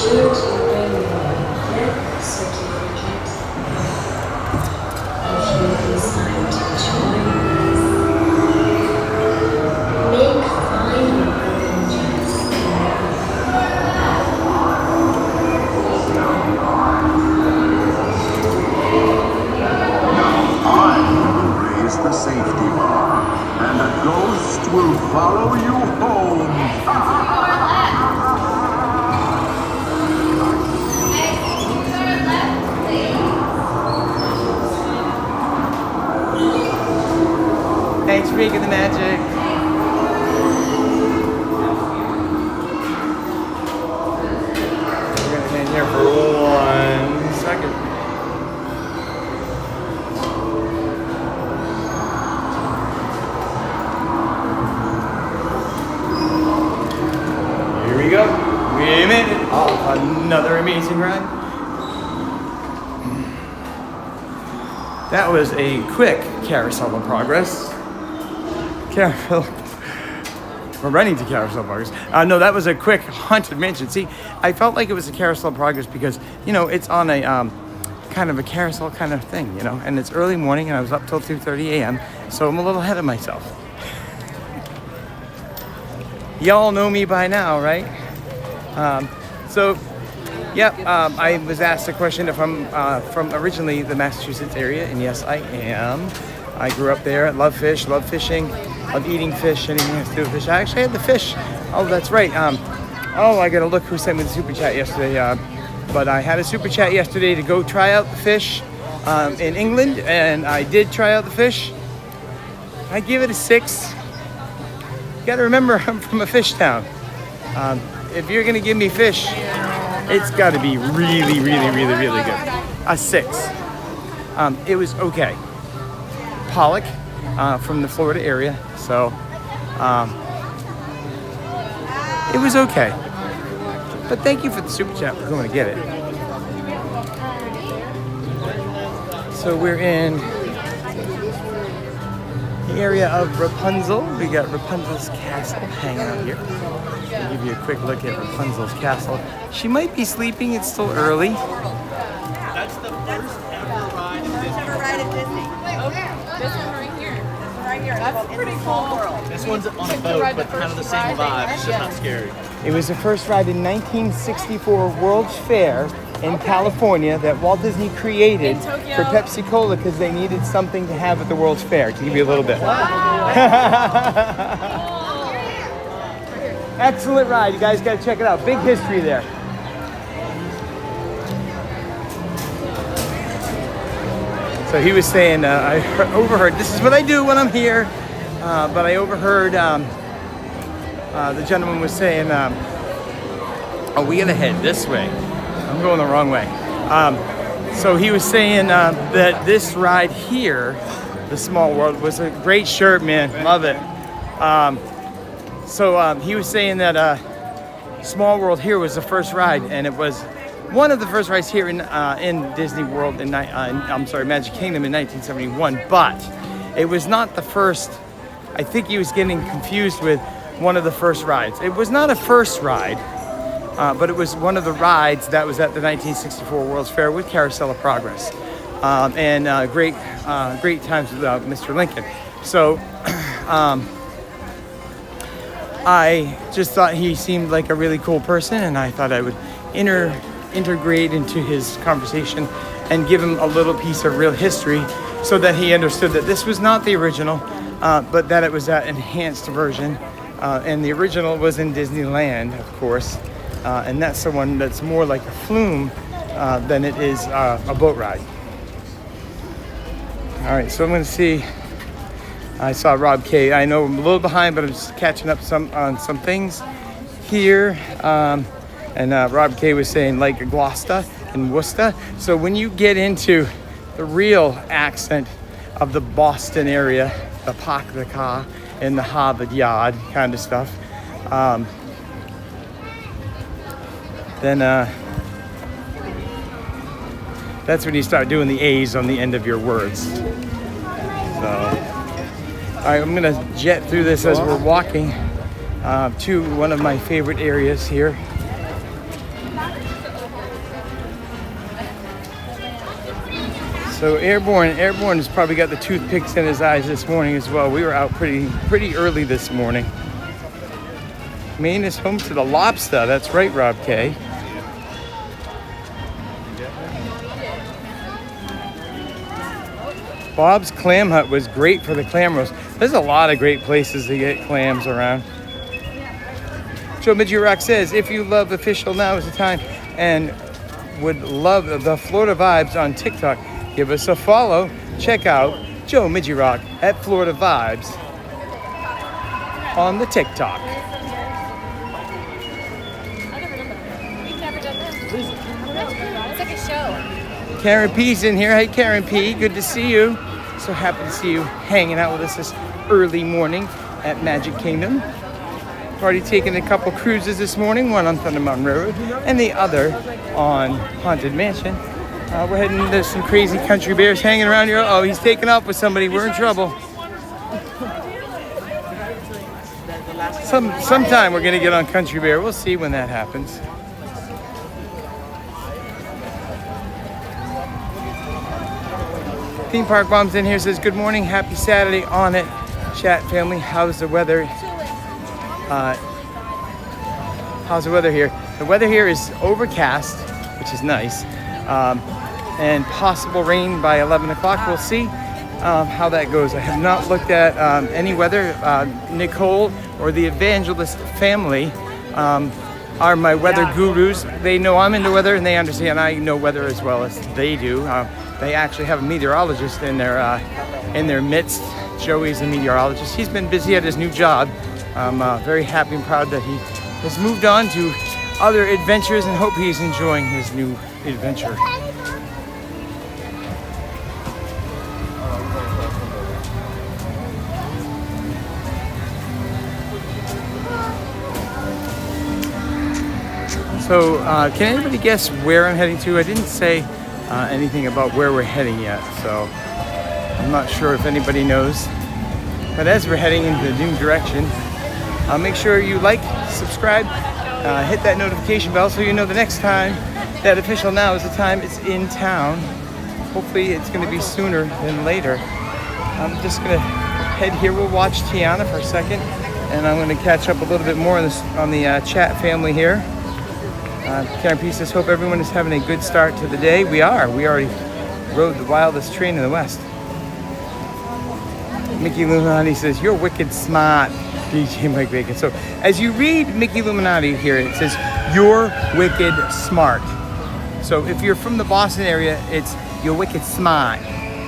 sure to bring your thick circular kit. If you decide to join us, make final arrangements. I will raise the safety bar, and a ghost will follow you home. Thanks for making the magic. We're gonna stand here for 1 second. Here we go. We made it off another amazing ride. That was a quick carousel of progress. We're running to carousel of progress. No, that was a quick haunted mansion. See, I felt like it was a carousel of progress because, you know, it's on a kind of a carousel kind of thing, you know, and it's early morning and I was up till 2:30 a.m. So I'm a little ahead of myself. Y'all know me by now, right? I was asked a question if I'm from originally the Massachusetts area, and yes, I am. I grew up there. I love fish, love fishing, love eating fish, anything that has to do with fish. I actually had the fish. Oh, that's right. I gotta look who sent me the super chat yesterday. But I had a super chat yesterday to go try out the fish in England, and I did try out the fish. I give it a 6. You gotta remember, I'm from a fish town. If you're gonna give me fish, it's gotta be really, really, really, really good. A 6. It was okay. Pollock from the Florida area, so it was okay. But thank you for the super chat for going to get it. So we're in the area of Rapunzel. We got Rapunzel's castle hanging out here. I'll give you a quick look at Rapunzel's castle. She might be sleeping, it's still early. That's the first ever ride in Disney. Ever ride at Disney? Okay. This one right here. This one right here. That's pretty cool. This one's on a boat, but kind of the same vibe. It's just not scary. It was the first ride in 1964 World's Fair in California that Walt Disney created for Pepsi Cola because they needed something to have at the World's Fair. To give you a little bit. Excellent ride. You guys got to check it out. Big history there. So he was saying, I overheard, this is what I do when I'm here, but I overheard the gentleman was saying, we gotta head this way. I'm going the wrong way. So he was saying that this ride here, the Small World, was a great shirt, man. Love it. So he was saying that Small World here was the first ride, and it was one of the first rides here in Disney World Magic Kingdom in 1971, but it was not the first. I think he was getting confused with one of the first rides. It was not a first ride, but it was one of the rides that was at the 1964 World's Fair with Carousel of Progress, and great times with Mr. Lincoln. So I just thought he seemed like a really cool person, and I thought I would integrate into his conversation and give him a little piece of real history so that he understood that this was not the original, but that it was that enhanced version. And the original was in Disneyland, of course, and that's the one that's more like a flume than it is a boat ride. All right, so I'm going to see. I saw Rob K. I know I'm a little behind, but I'm just catching up on some things here. And Rob K. was saying like Gloucester and Worcester. So when you get into the real accent of the Boston area, the park the car and the Harvard Yard kind of stuff, then that's when you start doing the A's on the end of your words. So, all right, I'm gonna jet through this as we're walking to one of my favorite areas here. So Airborne has probably got the toothpicks in his eyes this morning as well. We were out pretty early this morning. Maine is home to the lobster. That's right, Rob K. Bob's Clam Hut was great for the clam roast. There's a lot of great places to get clams around. Joe Midgie Rock says, if you love official, now is the time, and would love the Florida Vibes on TikTok, give us a follow. Check out Joe Midgie Rock at Florida Vibes on the TikTok. We've never done this. It's like a show. Karen P's in here. Hey, Karen P. Good to see you. So happy to see you hanging out with us this early morning at Magic Kingdom. Already taken a couple cruises this morning, one on Thunder Mountain Railroad and the other on Haunted Mansion. We're heading into some crazy country bears hanging around here. Oh, he's taking off with somebody. We're in trouble. Sometime we're going to get on Country Bear. We'll see when that happens. Theme Park Bomb's in here, says, good morning, happy Saturday on it. Chat family, how's the weather? How's the weather here? The weather here is overcast, which is nice, and possible rain by 11 o'clock. We'll see how that goes. I have not looked at any weather. Nicole or the Evangelist family are my weather gurus. They know I'm into weather and they understand I know weather as well as they do. They actually have a meteorologist in their midst. Joey's a meteorologist. He's been busy at his new job. I'm very happy and proud that he has moved on to other adventures and hope he's enjoying his new adventure. So, can anybody guess where I'm heading to? I didn't say anything about where we're heading yet, so I'm not sure if anybody knows. But as we're heading into the new direction, make sure you like, subscribe, hit that notification bell so you know the next time that official now is the time it's in town. Hopefully it's going to be sooner than later. I'm just going to head here. We'll watch Tiana for a second, and I'm going to catch up a little bit more on the chat family here. Karen P says, hope everyone is having a good start to the day. We are. We already rode the wildest train in the West. Mickey Illuminati says, you're wicked smart, DJ Mike Bacon. So as you read Mickey Illuminati here, it says, you're wicked smart. So if you're from the Boston area, it's you're wicked smart.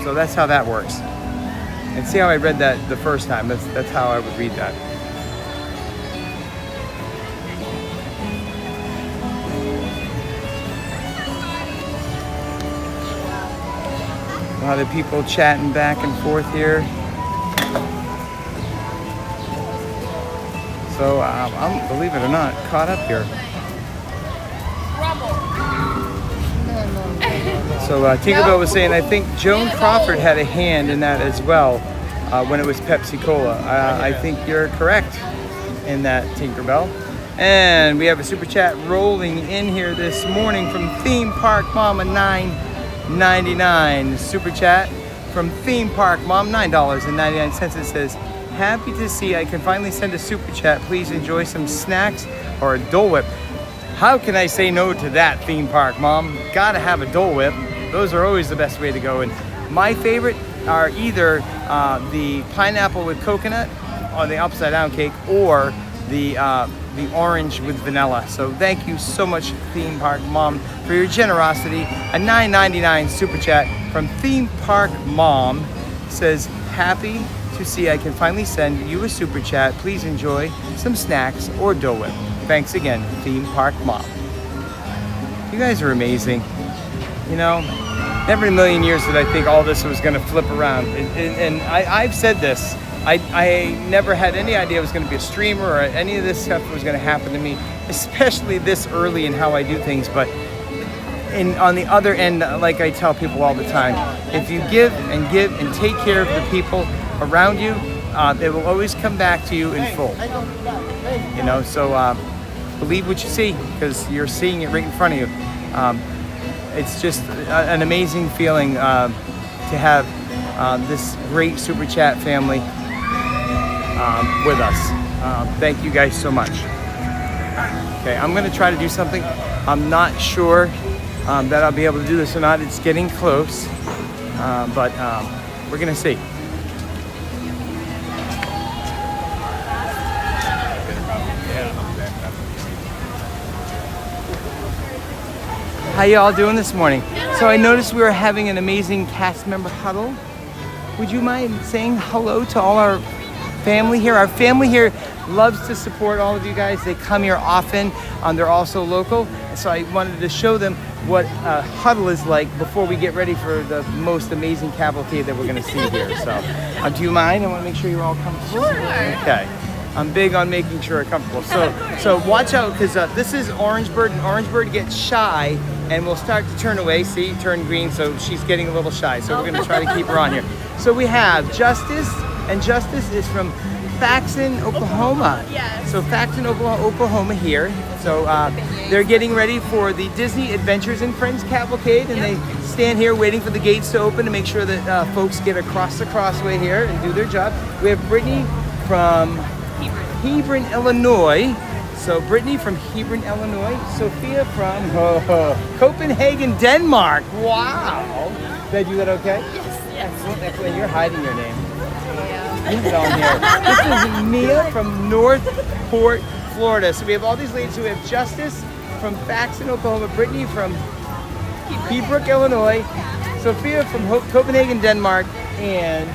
So that's how that works. And see how I read that the first time? That's how I would read that. A lot of people chatting back and forth here. So I'm, believe it or not, caught up here. So Tinkerbell was saying, I think Joan Crawford had a hand in that as well when it was Pepsi Cola. I think you're correct in that, Tinkerbell. And we have a super chat rolling in here this morning from Theme Park Mama 9.99. Super chat from Theme Park Mom, $9.99. It says, happy to see I can finally send a super chat. Please enjoy some snacks or a Dole Whip. How can I say no to that, Theme Park Mom? Gotta have a Dole Whip. Those are always the best way to go. And my favorite are either the pineapple with coconut on the upside down cake or the orange with vanilla. So thank you so much, Theme Park Mom, for your generosity. A $9.99 super chat from Theme Park Mom says, happy to see I can finally send you a super chat. Please enjoy some snacks or Dole Whip. Thanks again, Theme Park Mom. You guys are amazing. You know, never in a million years did I think all this was going to flip around. And I've said this. I never had any idea it was going to be a streamer or any of this stuff was going to happen to me, especially this early in how I do things. But on the other end, like I tell people all the time, if you give and take care of the people around you, they will always come back to you in full. You know, so believe what you see, because you're seeing it right in front of you. It's just an amazing feeling to have this great Super Chat family with us. Thank you guys so much. Okay, I'm gonna try to do something. I'm not sure that I'll be able to do this or not. It's getting close, but we're gonna see. How y'all doing this morning? So I noticed we were having an amazing cast member huddle. Would you mind saying hello to all our family here? Our family here loves to support all of you guys. They come here often. They're also local. So I wanted to show them what a huddle is like before we get ready for the most amazing cavalcade that we're gonna see here. So do you mind? I wanna make sure you're all comfortable. Sure. Okay. I'm big on making sure you're comfortable. So watch out, because this is Orangebird, and Orangebird gets shy and will start to turn away. See, turn green, so she's getting a little shy. So we're gonna try to keep her on here. So we have Justice, and Justice is from Faxon, Oklahoma. Yes. So Faxon, Oklahoma here. So they're getting ready for the Disney Adventures and Friends Cavalcade, and they stand here waiting for the gates to open to make sure that folks get across the crossway here and do their job. We have Brittany from Hebron, Illinois. So Brittany from Hebron, Illinois. Sophia from Copenhagen, Denmark. Wow. Did I do that okay? Yes. Excellent, excellent. You're hiding your name. Leave it on here. This is Mia from Northport, Florida. So we have all these ladies. So we have Justice from Faxon, Oklahoma. Brittany from Hebron, Illinois. Sophia from Copenhagen, Denmark. And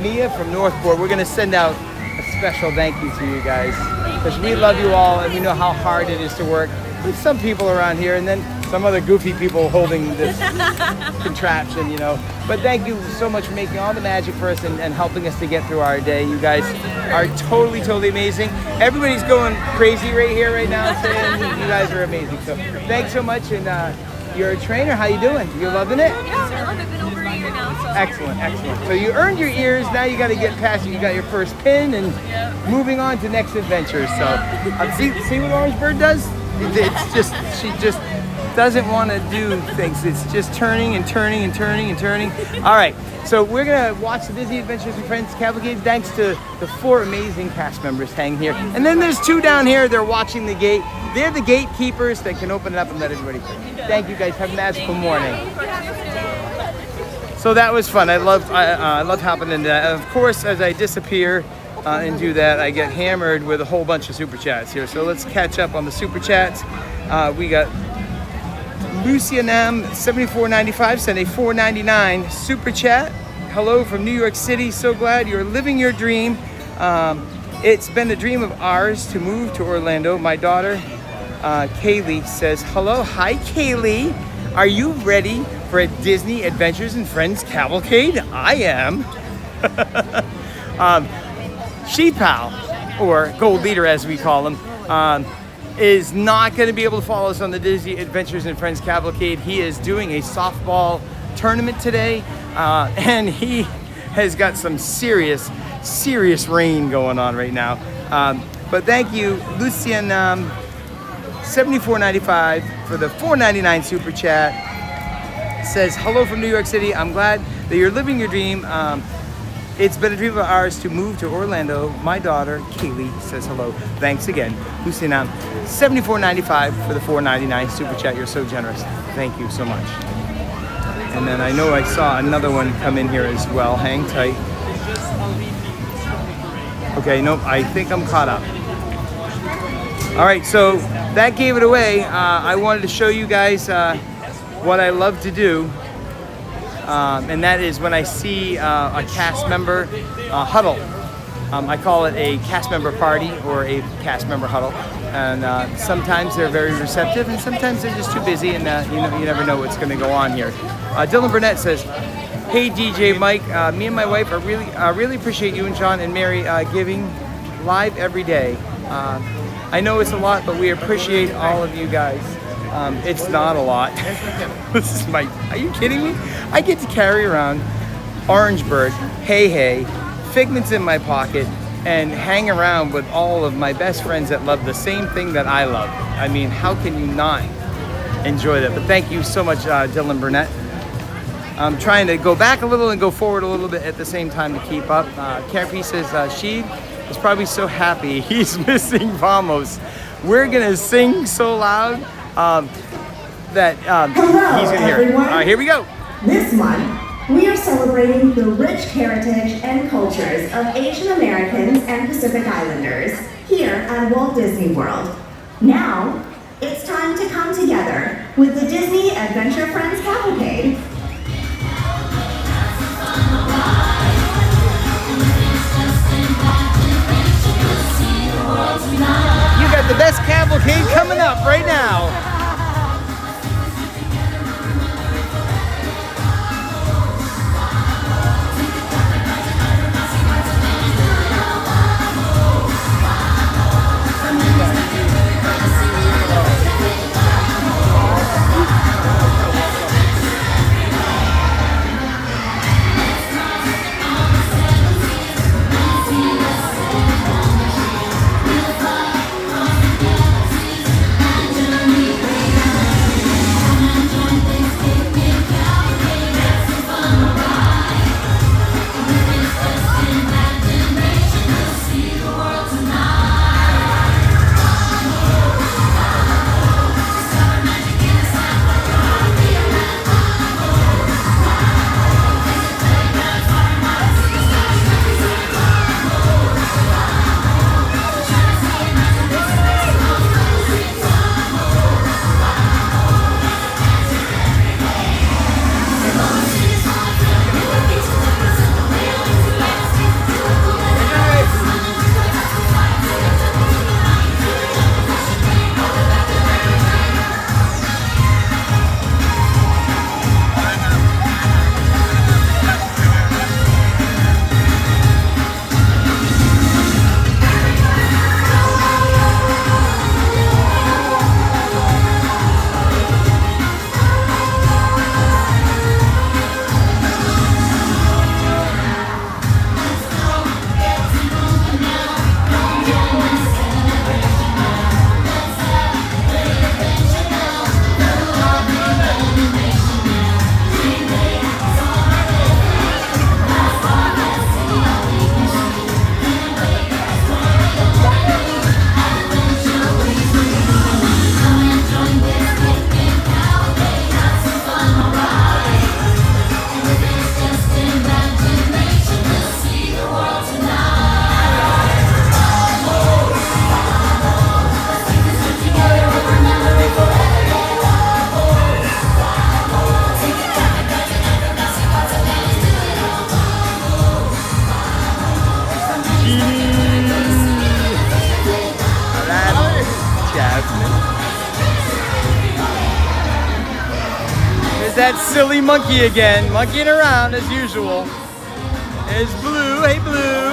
Mia from Northport. We're going to send out a special thank you to you guys, because we love you all and we know how hard it is to work with some people around here and then some other goofy people holding this contraption, you know. But thank you so much for making all the magic for us and helping us to get through our day. You guys are totally, totally amazing. Everybody's going crazy right here, right now, saying you guys are amazing. So thanks so much. And you're a trainer. How you doing? You loving it? Yeah, I love it. Been over a year now. So. Excellent, excellent. So you earned your ears. Now you got to get past it. You got your first pin and moving on to next adventure. So see what Orangebird does? It's just, she just doesn't want to do things. It's just turning and turning and turning and turning. All right, so we're gonna watch the Disney Adventures and Friends Cavalcade thanks to the 4 amazing cast members hanging here. And then there's 2 down here, they're watching the gate. They're the gatekeepers that can open it up and let everybody through. Thank you guys, have a magical morning. So that was fun. I loved hopping into that. Of course, as I disappear and do that, I get hammered with a whole bunch of super chats here. So let's catch up on the super chats. We got Lucianam 7495 sent a $4.99 super chat. Hello from New York City. So glad you're living your dream. It's been a dream of ours to move to Orlando. My daughter Kaylee says hello. Hi Kaylee. Are you ready for a Disney Adventures and Friends Cavalcade? I am. Sheepow, or Gold Leader as we call him, is not going to be able to follow us on the Disney Adventures and Friends Cavalcade. He is doing a softball tournament today, and he has got some serious rain going on right now. But thank you, Lucian, 7495 for the $4.99 super chat. Says hello from New York City. I'm glad that you're living your dream. It's been a dream of ours to move to Orlando. My daughter, Kaylee, says hello. Thanks again. Luciana, $74.95 for the $4.99 super chat. You're so generous. Thank you so much. And then I know I saw another one come in here as well. Hang tight. Okay, nope, I think I'm caught up. All right, so that gave it away. I wanted to show you guys what I love to do. And that is when I see a cast member huddle. I call it a cast member party or a cast member huddle. And sometimes they're very receptive and sometimes they're just too busy and you never know what's gonna go on here. Dylan Burnett says, hey DJ Mike, me and my wife really appreciate you and John and Mary giving live every day. I know it's a lot, but we appreciate all of you guys. It's not a lot. This is are you kidding me? I get to carry around Orangebird, Hey, Figments in my pocket, and hang around with all of my best friends that love the same thing that I love. I mean, how can you not enjoy that? But thank you so much, Dylan Burnett. I'm trying to go back a little and go forward a little bit at the same time to keep up. Carefree says Sheed is probably so happy he's missing Vamos. We're gonna sing so loud that he's gonna hear it. All right, here we go. This month, we are celebrating the rich heritage and cultures of Asian Americans and Pacific Islanders here at Walt Disney World. Now, it's time to come together with the Disney Adventure Friends Cavalcade. You got the best cavalcade coming up right now. That silly monkey again, monkeying around as usual. There's Blue. Hey, Blue.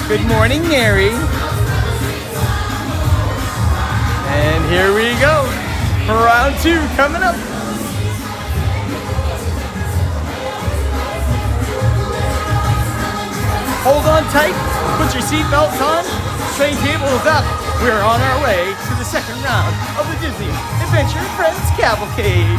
Good morning, Mary. And here we go. Round 2 coming up. Hold on tight. Put your seatbelts on. Train table is up. We're on our way to the second round of the Disney Adventure Friends Cavalcade.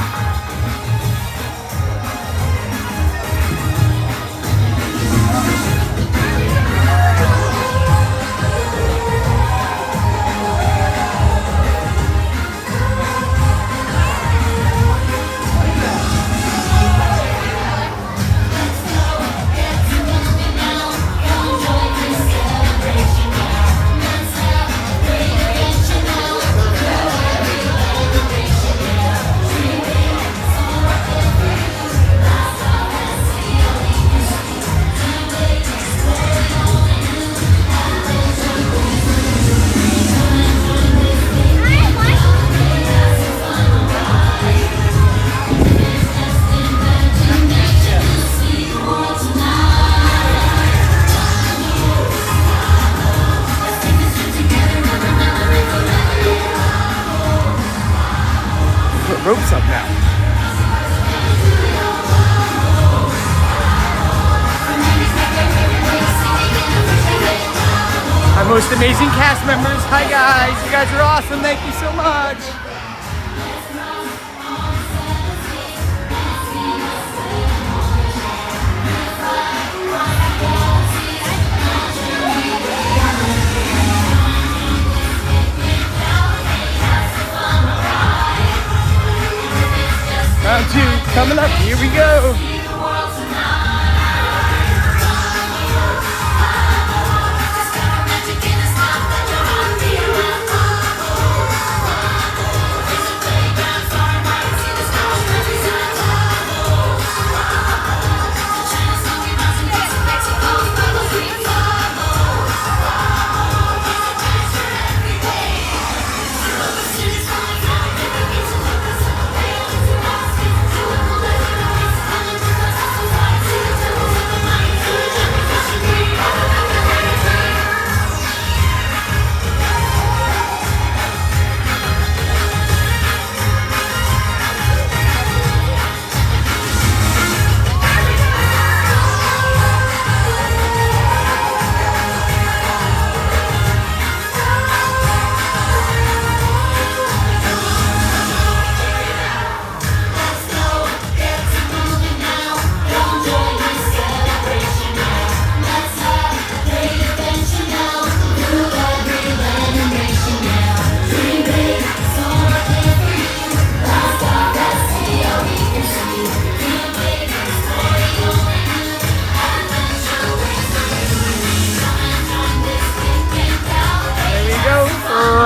most amazing cast members. Hi guys, you guys are awesome. Thank you so much. Round 2 coming up. Here we go.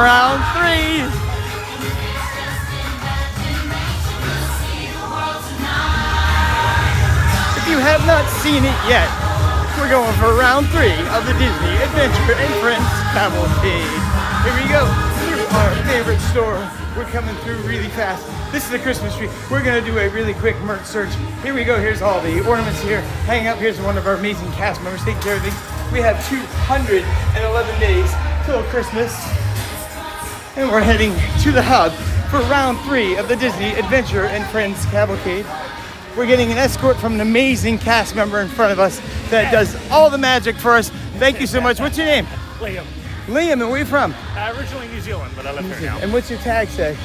Round 3. If you have not seen it yet, we're going for round 3 of the Disney Adventure and Friends Cavalcade. Here we go, through our favorite store. We're coming through really fast. This is the Christmas tree. We're gonna do a really quick merch search. Here we go, here's all the ornaments here. Hanging up, here's one of our amazing cast members taking care of things. We have 211 days till Christmas. And we're heading to the hub for round 3 of the Disney Adventure and Friends Cavalcade. We're getting an escort from an amazing cast member in front of us that does all the magic for us. Thank you so much. What's your name? Liam. Liam, and where are you from? Originally New Zealand, but I live here now. And what's your tag say?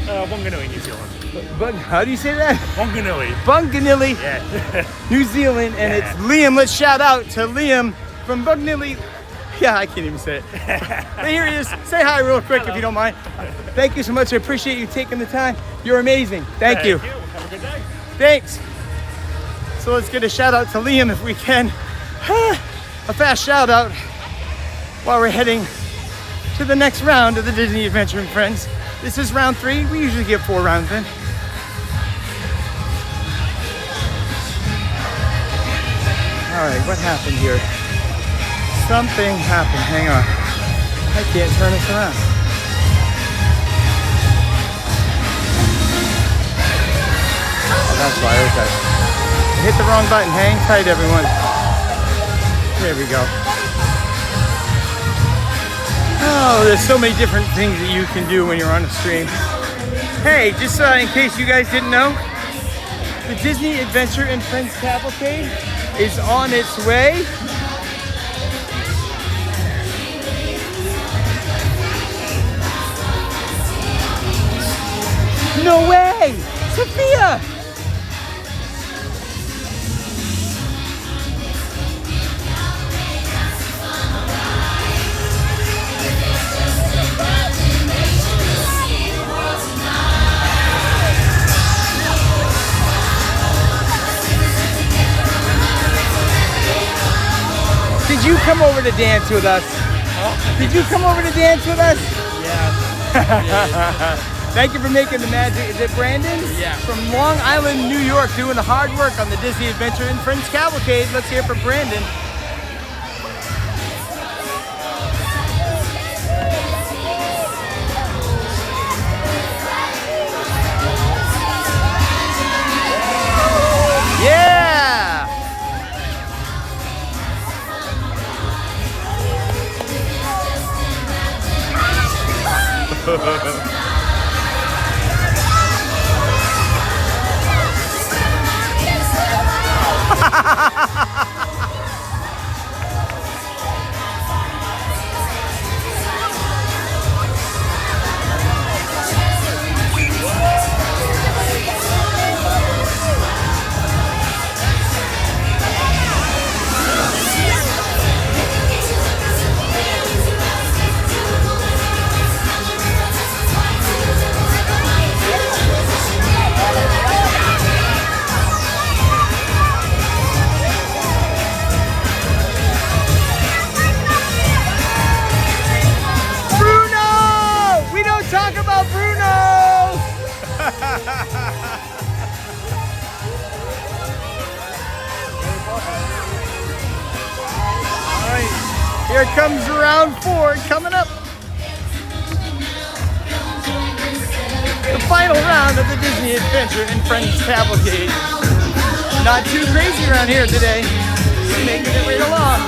Wanganui, New Zealand. But how do you say that? Wanganui. Bunganilly, Yeah. New Zealand, and it's Liam. Let's shout out to Liam from Bunganilly. Yeah, I can't even say it. But here he is. Say hi real quick if you don't mind. Thank you so much. I appreciate you taking the time. You're amazing. Thank you. Have a good day. Thanks. So let's get a shout out to Liam if we can. A fast shout out while we're heading to the next round of the Disney Adventure and Friends. This is round 3. We usually get 4 rounds in. All right, what happened here? Something happened. Hang on. I can't turn this around. Oh, that's why. Okay. Hit the wrong button. Hang tight, everyone. There we go. Oh, there's so many different things that you can do when you're on a stream. Hey, just in case you guys didn't know, the Disney Adventure and Friends Cavalcade is on its way. No way! Sophia! Did you come over to dance with us? Huh? Did you come over to dance with us? Yeah. Thank you for making the magic. Is it Brandon? Yeah. From Long Island, New York, doing the hard work on the Disney Adventure and Friends Cavalcade. Let's hear it for Brandon. Yeah! Here comes round 4 coming up. The final round of the Disney Adventure and Friends Cavalcade. Not too crazy around here today. We're making it right along.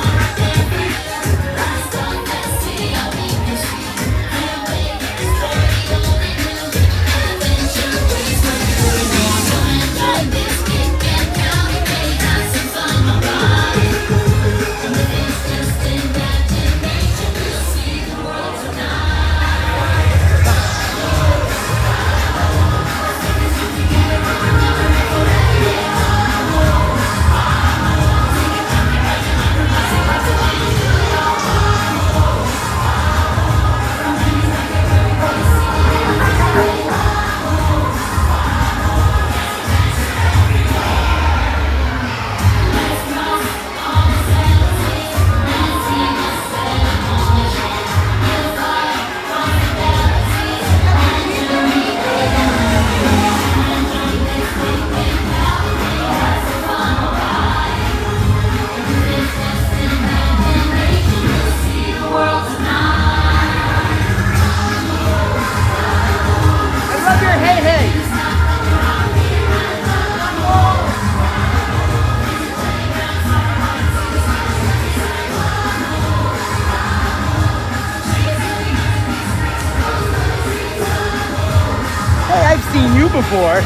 Seen you before.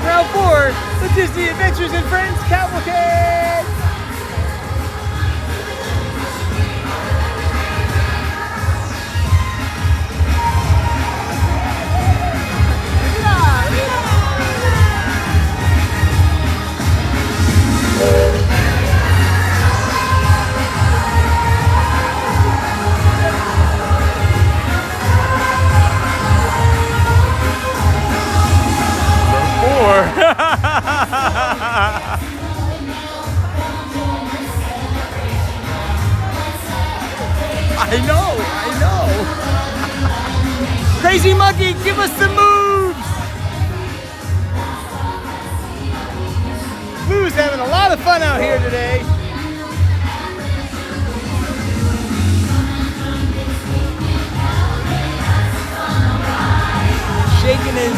Round 4, the Disney Adventures and Friends Cavalcade. I know. Crazy Monkey, give us the moves. Lou's having a lot of fun out here today. Shaking his,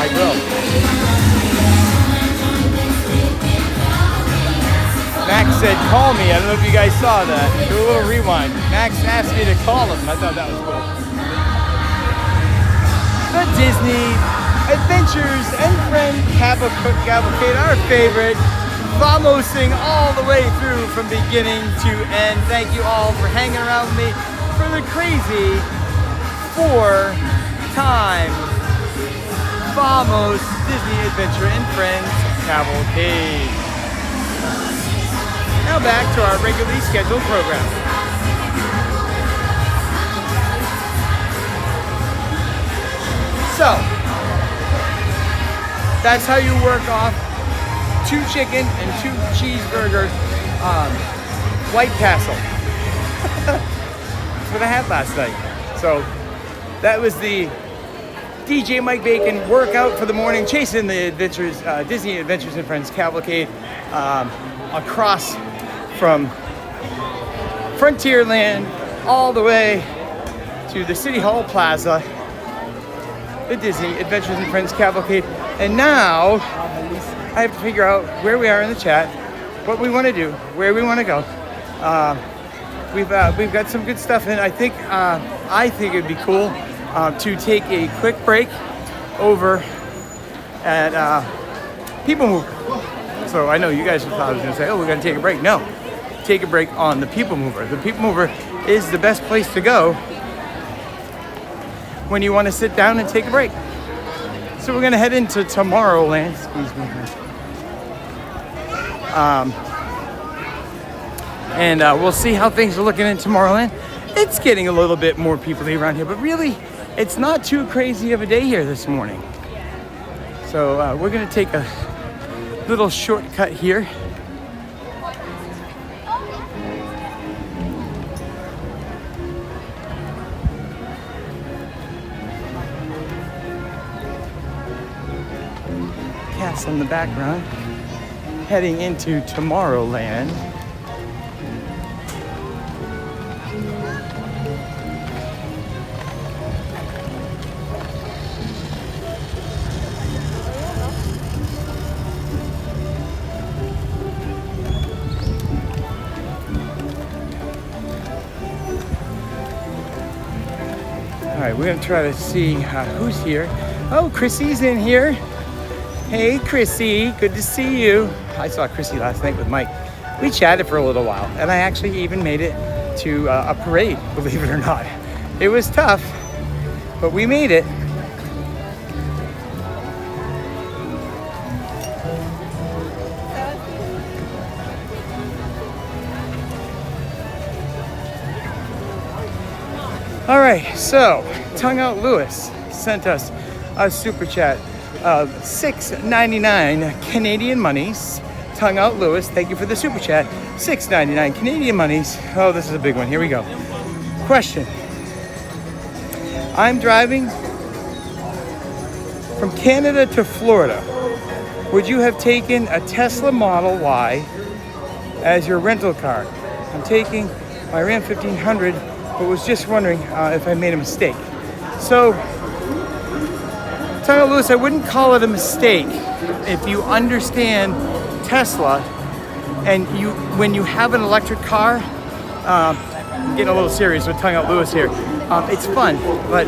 yeah. Max said, call me. I don't know if you guys saw that. Do a little rewind. Max asked me to call him. I thought that was cool. The Disney Adventures and Friends Cavalcade, our favorite. Vamosing all the way through from beginning to end. Thank you all for hanging around with me for the crazy 4-time Vamos Disney Adventure and Friends Cavalcade. Now back to our regularly scheduled program. So, that's how you work off 2 chicken and 2 cheeseburger White Castle. That's what I had last night. So, that was the DJ Mike Bacon workout for the morning, chasing the Adventures, Disney Adventures and Friends Cavalcade across from Frontierland all the way to the City Hall Plaza, the Disney Adventures and Friends Cavalcade. And now I have to figure out where we are in the chat, what we want to do, where we want to go. We've got some good stuff in. I think it'd be cool to take a quick break over at People Mover. So I know you guys thought I was going to say, oh, we're going to take a break. No, take a break on the People Mover. The People Mover is the best place to go when you want to sit down and take a break. So we're gonna head into Tomorrowland. Excuse me. And we'll see how things are looking in Tomorrowland. It's getting a little bit more people around here, but really, it's not too crazy of a day here this morning. So we're gonna take a little shortcut here. Cats in the background, heading into Tomorrowland. All right, we're gonna try to see who's here. Oh, Chrissy's in here. Hey, Chrissy, good to see you. I saw Chrissy last night with Mike. We chatted for a little while, and I actually even made it to a parade, believe it or not. It was tough, but we made it. All right, so Tongue Out Lewis sent us a super chat of $6.99 Canadian monies. Tongue Out Lewis, thank you for the super chat. $6.99 Canadian monies. Oh, this is a big one. Here we go. Question. I'm driving from Canada to Florida. Would you have taken a Tesla Model Y as your rental car? I'm taking my Ram 1500, but was just wondering if I made a mistake. So, Tongue Out Lewis, I wouldn't call it a mistake if you understand Tesla and when you have an electric car. I'm getting a little serious with Tongue Out Lewis here. It's fun, but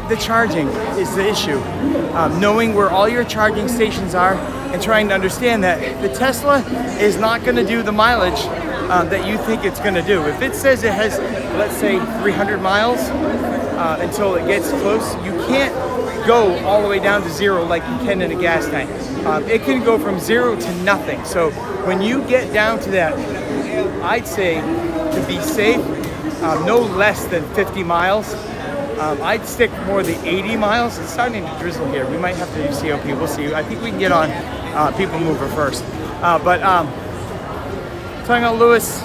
the charging is the issue. Knowing where all your charging stations are and trying to understand that the Tesla is not going to do the mileage that you think it's going to do. If it says it has, let's say, 300 miles until it gets close, you can't go all the way down to zero like you can in a gas tank. It can go from zero to nothing. So when you get down to that, I'd say to be safe, no less than 50 miles. I'd stick more the 80 miles. It's starting to drizzle here. We might have to do COP. We'll see. I think we can get on People Mover first. Tongue Out Lewis,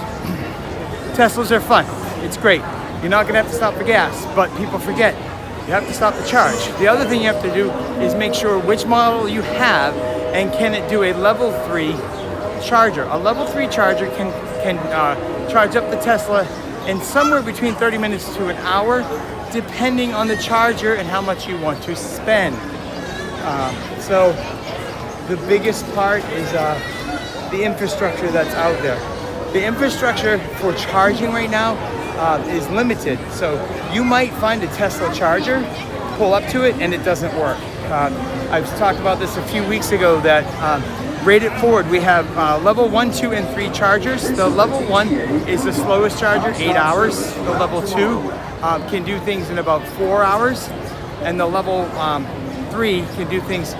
Teslas are fun. It's great. You're not going to have to stop for gas, but people forget. You have to stop the charge. The other thing you have to do is make sure which model you have and can it do a level 3 charger. A level 3 charger can charge up the Tesla in somewhere between 30 minutes to an hour, depending on the charger and how much you want to spend. So the biggest part is the infrastructure that's out there. The infrastructure for charging right now is limited. So you might find a Tesla charger, pull up to it, and it doesn't work. I've talked about this a few weeks ago that rated forward, we have level 1, 2, and 3 chargers. The level 1 is the slowest charger, 8 hours. The level 2 can do things in about 4 hours. And the level 3 can do things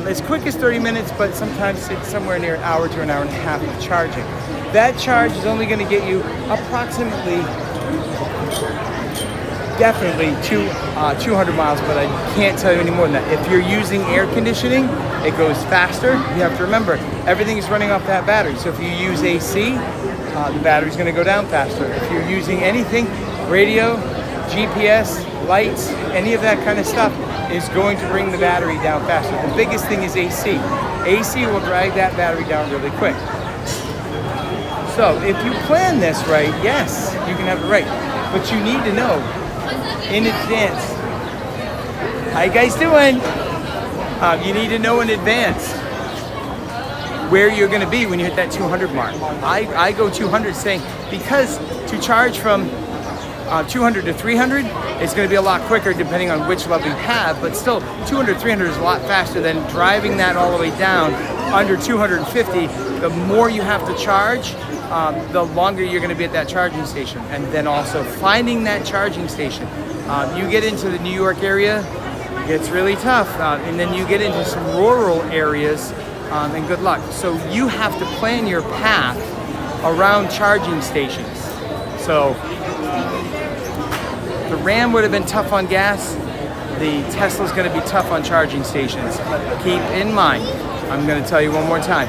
as quick as 30 minutes, but sometimes it's somewhere near an hour to an hour and a half of charging. That charge is only going to get you approximately, definitely 200 miles, but I can't tell you any more than that. If you're using air conditioning, it goes faster. You have to remember, everything is running off that battery. So if you use AC, the battery's going to go down faster. If you're using anything, radio, GPS, lights, any of that kind of stuff is going to bring the battery down faster. The biggest thing is AC. AC will drag that battery down really quick. So if you plan this right, yes, you can have it right. But you need to know in advance. How you guys doing? You need to know in advance where you're going to be when you hit that 200 mark. I go 200 saying, because to charge from 200 to 300 is going to be a lot quicker depending on which level you have, but still 200, 300 is a lot faster than driving that all the way down under 250. The more you have to charge, the longer you're going to be at that charging station. And then also finding that charging station. You get into the New York area, it gets really tough, and then you get into some rural areas, and good luck. So you have to plan your path around charging stations. So the Ram would have been tough on gas. The Tesla's going to be tough on charging stations. Keep in mind, I'm going to tell you one more time.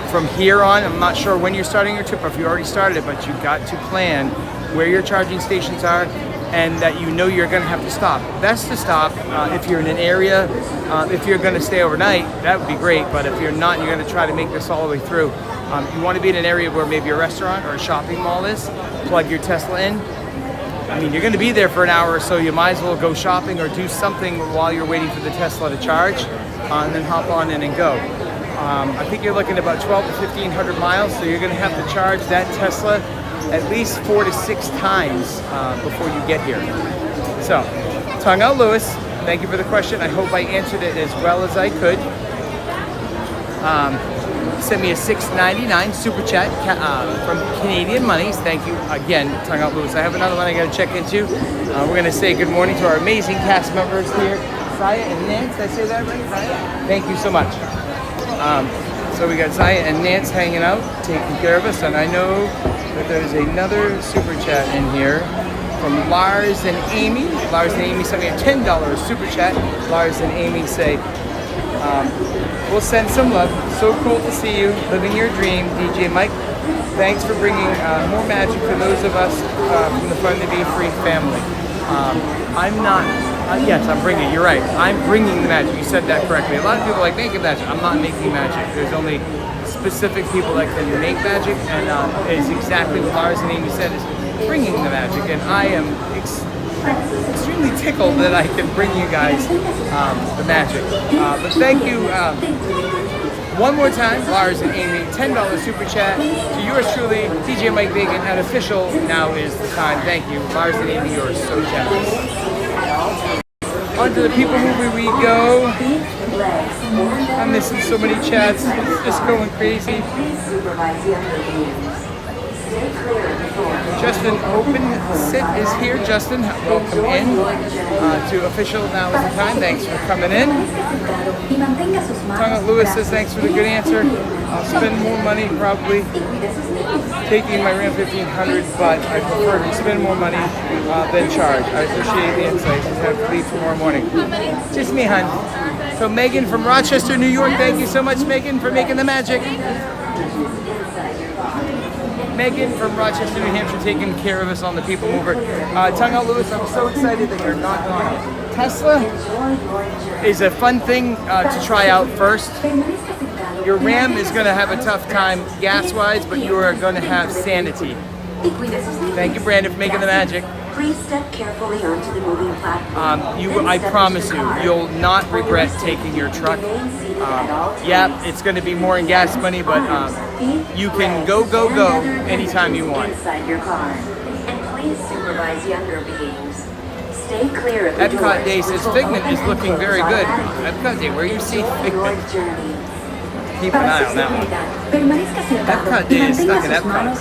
From here on, I'm not sure when you're starting your trip or if you already started it, but you've got to plan where your charging stations are and that you know you're going to have to stop. Best to stop if you're in an area. If you're going to stay overnight, that would be great, but if you're not, you're going to try to make this all the way through. You want to be in an area where maybe a restaurant or a shopping mall is. Plug your Tesla in. I mean, you're going to be there for an hour or so. You might as well go shopping or do something while you're waiting for the Tesla to charge, and then hop on in and go. I think you're looking at about 12 to 1,500 miles, so you're going to have to charge that Tesla at least 4 to 6 times before you get here. So, Tongue Out Lewis, thank you for the question. I hope I answered it as well as I could. Send me a $6.99 super chat from Canadian Monies. Thank you again, Tongue Out Lewis. I have another one I got to check into. We're going to say good morning to our amazing cast members here, Saya and Nance. Did I say that right, Saya? Thank you so much. So we got Saya and Nance hanging out, taking care of us, and I know that there's another super chat in here from Lars and Amy. Lars and Amy sent me a $10 super chat. Lars and Amy say, we'll send some love. So cool to see you living your dream, DJ Mike. Thanks for bringing more magic to those of us from the Fun to Be Free family. Yes, I'm bringing, you're right. I'm bringing the magic. You said that correctly. A lot of people are like making magic. I'm not making magic. There's only specific people that can make magic, and it's exactly what Lars and Amy said, is bringing the magic. And I am extremely tickled that I can bring you guys the magic. But thank you one more time, Lars and Amy, $10 super chat to yours truly, DJ Mike Bacon, and official. Now is the time. Thank you, Lars and Amy. You're so generous. On to the people mover we go. I'm missing so many chats. It's just going crazy. Justin Open is here. Justin, welcome in to official. Now is the time. Thanks for coming in. Tongue Out Lewis says thanks for the good answer. I'll spend more money probably taking my Ram 1500, but I prefer to spend more money than charge. I appreciate the insight. Just have to leave tomorrow morning. Just me, hon. So Megan from Rochester, New York. Thank you so much, Megan, for making the magic. Megan from Rochester, New Hampshire, taking care of us on the People Mover. Tongue Out Lewis, I'm so excited that you're not gone. Tesla is a fun thing to try out first. Your Ram is going to have a tough time gas-wise, but you are going to have sanity. Thank you, Brandon, for making the magic. Please step carefully onto the moving platform. I promise you, you'll not regret taking your truck. Yeah, it's going to be more in gas money, but you can go anytime you want. Inside your car. And please supervise younger beings. Stay clear of the Epcot Day says Figment is looking very good. Epcot Day, where you see Figment? Keep an eye on that one. Epcot Day is stuck at Epcot.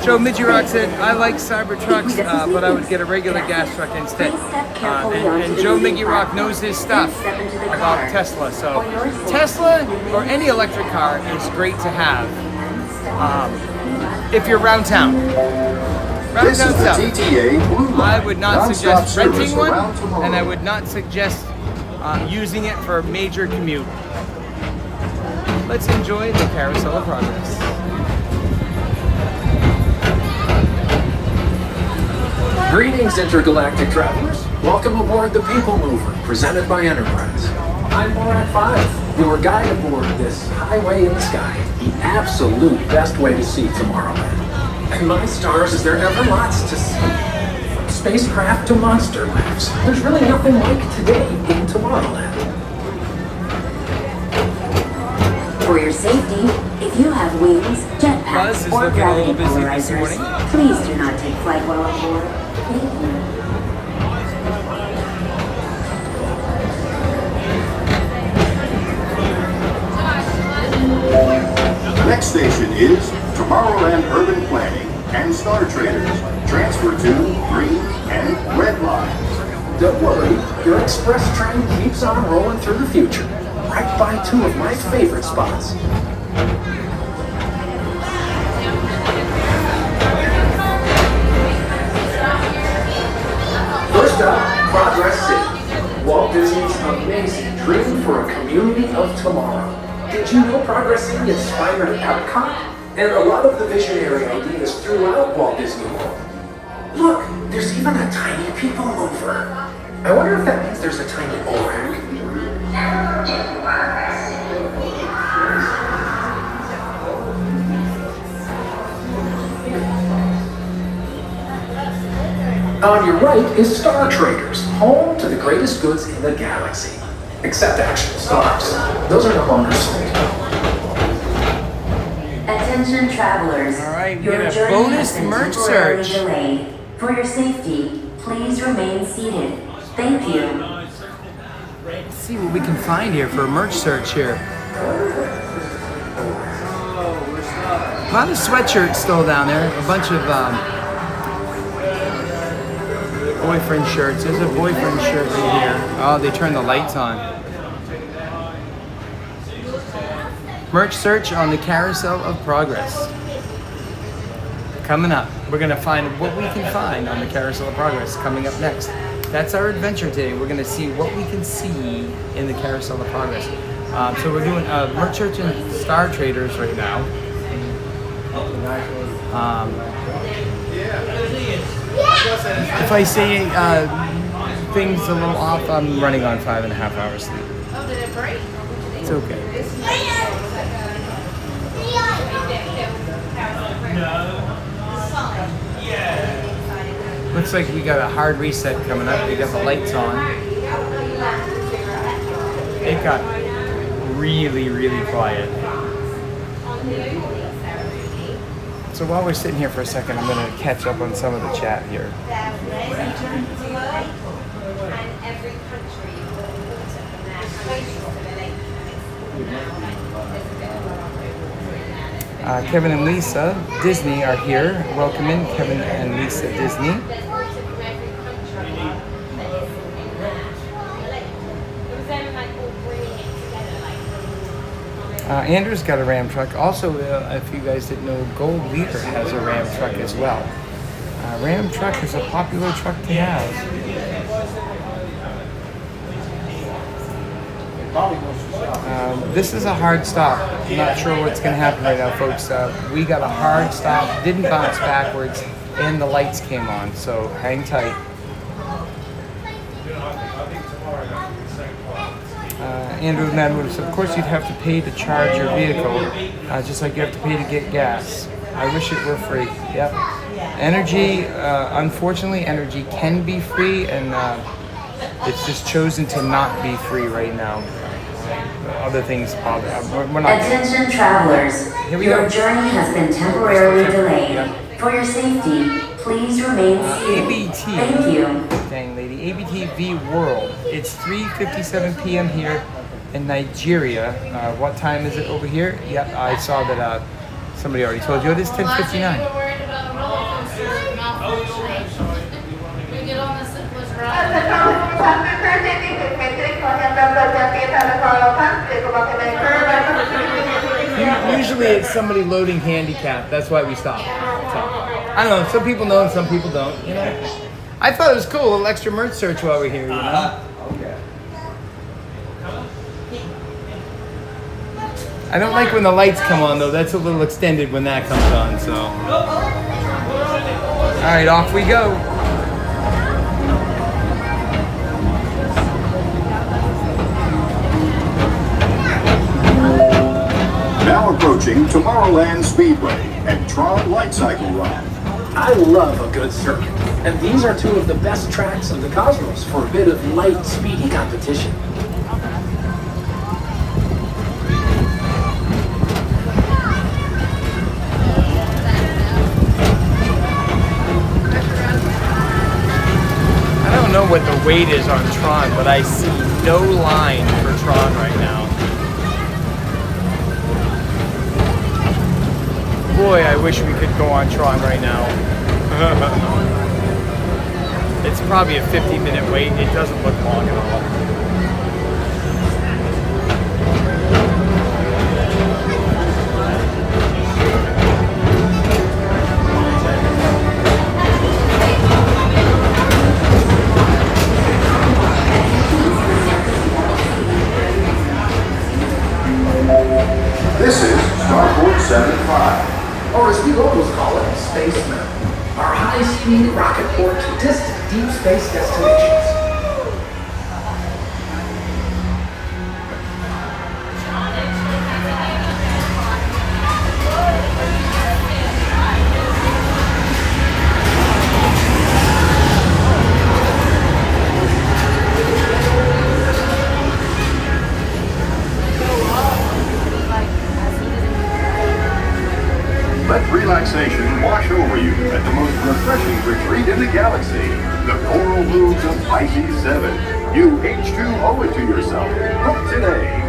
Joe Midgerock said, I like Cybertrucks, but I would get a regular gas truck instead. And Joe Midgerock knows his stuff about Tesla. So Tesla or any electric car is great to have if you're around town. Round town south. I would not suggest renting one, and I would not suggest using it for a major commute. Let's enjoy the Carousel of Progress. Greetings, intergalactic travelers. Welcome aboard the People Mover, presented by Enterprise. I'm Borat 5, your guide aboard this highway in the sky, the absolute best way to see Tomorrowland. And my stars, is there ever lots to see? From spacecraft to monster labs, there's really nothing like today in Tomorrowland. For your safety, if you have wings, jetpacks, or gravity polarizers, please do not take flight while on board. Thank you. The next station is Tomorrowland Urban Planning and Star Traders. transfer to green and red lines. Don't worry, your express train keeps on rolling through the future, right by two of my favorite spots. First up, Progress City, Walt Disney's amazing dream for a community of tomorrow. Did you know Progress City inspired Epcot? And a lot of the visionary ideas throughout Walt Disney World. Look, there's even a tiny people mover. I wonder if that means there's a tiny ORAC. On your right is Star Traders, home to the greatest goods in the galaxy. Except actual stars. Those are no longer sold. Attention travelers. All right, we your get a journey bonus has been merch temporarily search. delayed. For your safety, please remain seated. Thank you. Let's see what we can find here for a merch search here. A lot of sweatshirts still down there. A bunch of boyfriend shirts. There's a boyfriend shirt right here. Oh, they turned the lights on. Merch search on the Carousel of Progress. Coming up, we're gonna find what we can find on the Carousel of Progress coming up next. That's our adventure today. We're gonna see what we can see in the Carousel of Progress. So we're doing merch search and Star Traders right now. If I say things a little off, I'm running on 5.5 hours sleep. Oh, did it break? It's okay. Looks like we got a hard reset coming up. We got the lights on. It got really, really quiet. So while we're sitting here for a second, I'm going to catch up on some of the chat here. Kevin and Lisa Disney are here. Welcome in, Kevin and Lisa Disney. Andrew's got a Ram truck. Also, if you guys didn't know, Gold Leader has a Ram truck as well. Ram truck is a popular truck to have. This is a hard stop. I'm not sure what's going to happen right now, folks. We got a hard stop, didn't bounce backwards, and the lights came on, so hang tight. Andrew Madwood, of course you'd have to pay to charge your vehicle, just like you have to pay to get gas. I wish it were free. Yep. Energy, unfortunately, energy can be free, and it's just chosen to not be free right now. Other things bother. We're not. Attention travelers, your journey has been temporarily delayed. Yep. For your safety, please remain seated. ABT. Thank you. Dang lady. ABTV World. It's 3:57 p.m. here in Nigeria. What time is it over here? Yep, I saw that somebody already told you. It is 10:59. Usually it's somebody loading handicap. That's why we stop. So, I don't know. Some people know and some people don't. You know. I thought it was cool. A little extra merch search while we're here. You know. Okay. I don't like when the lights come on though. That's a little extended when that comes on. So. All right, off we go. Now approaching Tomorrowland Speedway and Tron Light Cycle Ride. I love a good circuit, and these are two of the best tracks of the cosmos for a bit of light, speedy competition. I don't know what the wait is on Tron, but I see no line for Tron right now. Boy, I wish we could go on Tron right now. It's probably a 15-minute wait. It doesn't look long at all. This is Starport 75. Or as we locals call it, Space Mountain. Our high-speed rocket port to distant deep space destinations. Let relaxation wash over you at the most refreshing retreat in the galaxy, the coral moons of Pisces 7. You H2O it to yourself. Book today.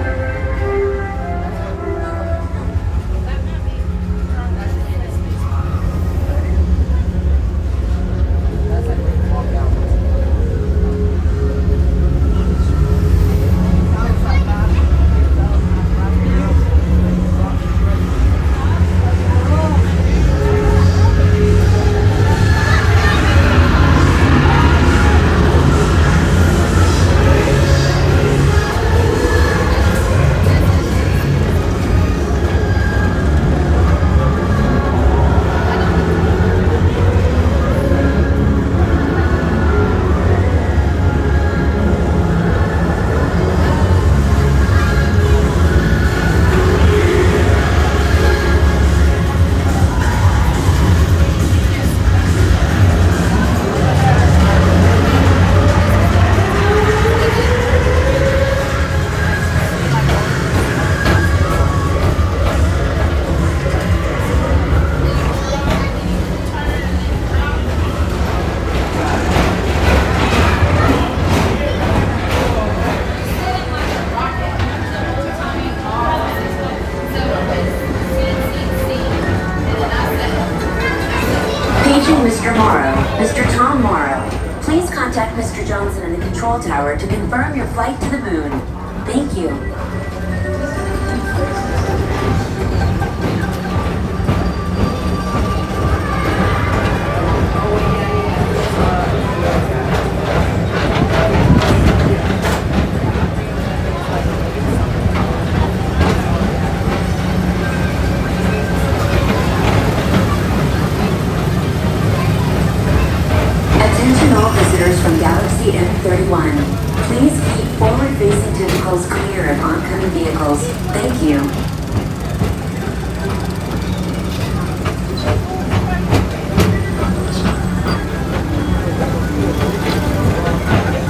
Mr. Morrow, Mr. Tom Morrow, please contact Mr. Johnson in the control tower to confirm your flight to the moon. Thank you. From Galaxy M31. Please keep forward-facing tentacles clear of oncoming vehicles. Thank you.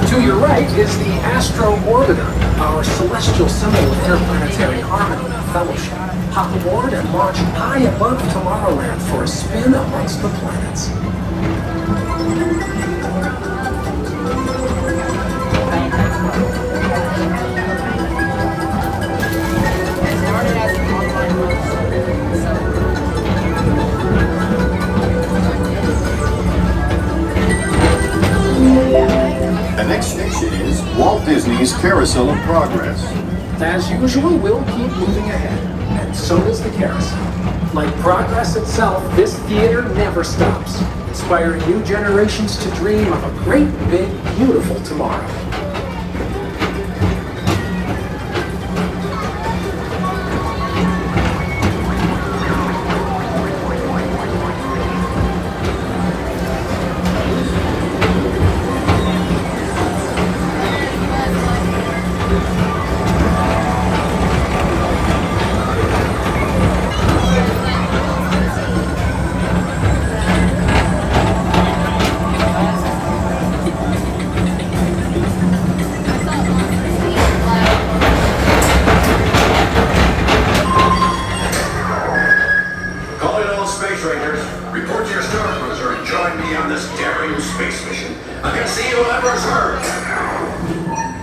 To your right is the Astro Orbiter, our celestial symbol of interplanetary harmony and fellowship. Hop aboard and launch high above Tomorrowland for a spin amongst the planets. The next station is Walt Disney's Carousel of Progress. As usual, we'll keep moving ahead, and so does the carousel. Like progress itself, this theater never stops, inspiring new generations to dream of a great, big, beautiful tomorrow.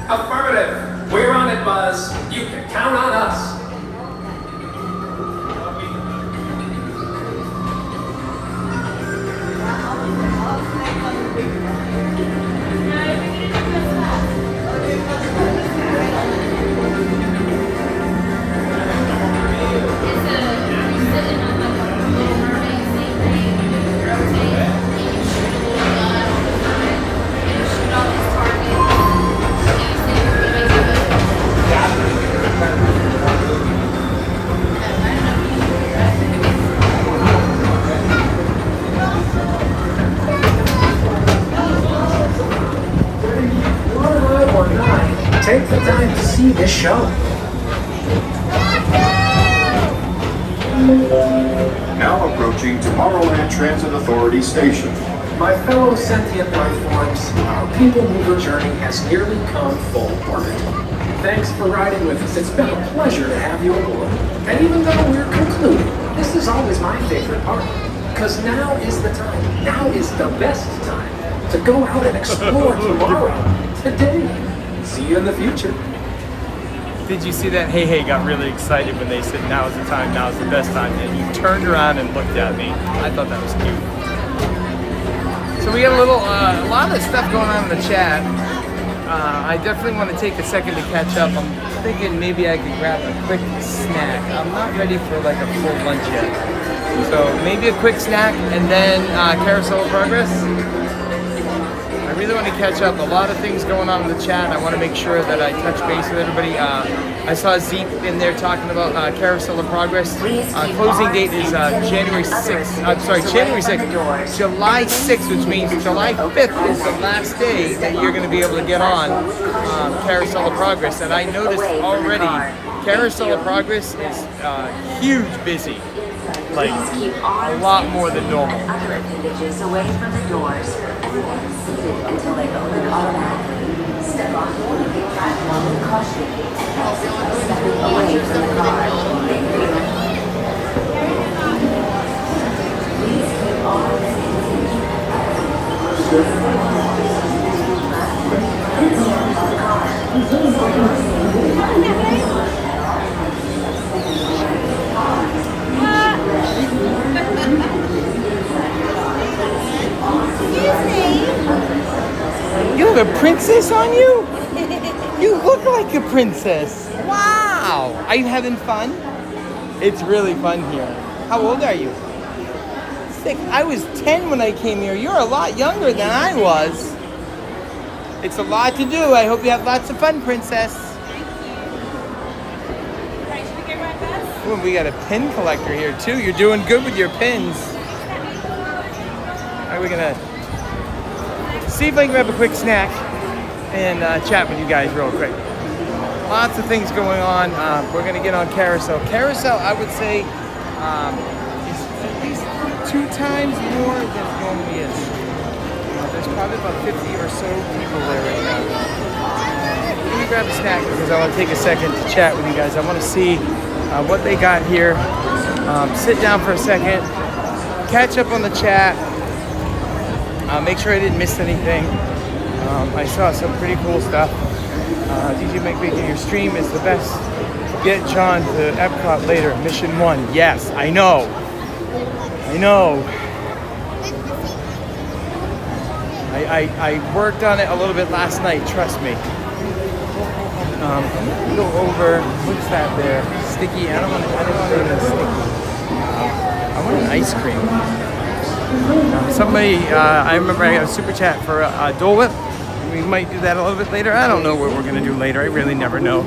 Affirmative. We're on it, Buzz. You can count on us. his show. Now approaching Tomorrowland Transit Authority Station. My fellow sentient life forms, our people mover journey has nearly come full orbit. Thanks for riding with us. It's been a pleasure to have you aboard. And even though we're concluding, this is always my favorite part. Because now is the time. Now is the best time to go out and explore tomorrow. Today. See you in the future. Did you see that? Hey, hey, got really excited when they said now's the time, now's the best time. And he turned around and looked at me. I thought that was cute. So we got a lot of stuff going on in the chat. I definitely want to take a second to catch up. I'm thinking maybe I could grab a quick snack. I'm not ready for like a full lunch yet. So maybe a quick snack and then Carousel of Progress. I really want to catch up. A lot of things going on in the chat. I want to make sure that I touch base with everybody. I saw Zeep in there talking about Carousel of Progress. Closing date is January 6th. I'm sorry, January 6th. July 6th, which means July 5th is the last day that you're going to be able to get on Carousel of Progress. And I noticed already Carousel of Progress is huge busy. Like a lot more than normal. Other appendages away from the doors and remain seated until they open automatically. Step off the platform with caution and exit by stepping away from the car. Thank you. Please keep all appendages. You have a princess on you? You look like a princess. Wow. Are you having fun? It's really fun here. How old are you? 6. I was 10 when I came here. You're a lot younger than I was. It's a lot to do. I hope you have lots of fun, princess. Ooh, we got a pin collector here too. You're doing good with your pins. All right, we're gonna see if I can grab a quick snack and chat with you guys real quick. Lots of things going on. We're gonna get on Carousel. Carousel, I would say, is at least 2 times more than it normally is. There's probably about 50 or so people there right now. Let me grab a snack because I want to take a second to chat with you guys. I want to see what they got here. Sit down for a second, catch up on the chat. Make sure I didn't miss anything. I saw some pretty cool stuff. DJ McBacon, your stream is the best. Get John to Epcot later. Mission 1. Yes, I know. I know. I worked on it a little bit last night, trust me. Go over, what's that there? Sticky, I don't want anything sticky. I want an ice cream. Somebody, I remember I got a super chat for Dole Whip. We might do that a little bit later. I don't know what we're gonna do later. I really never know.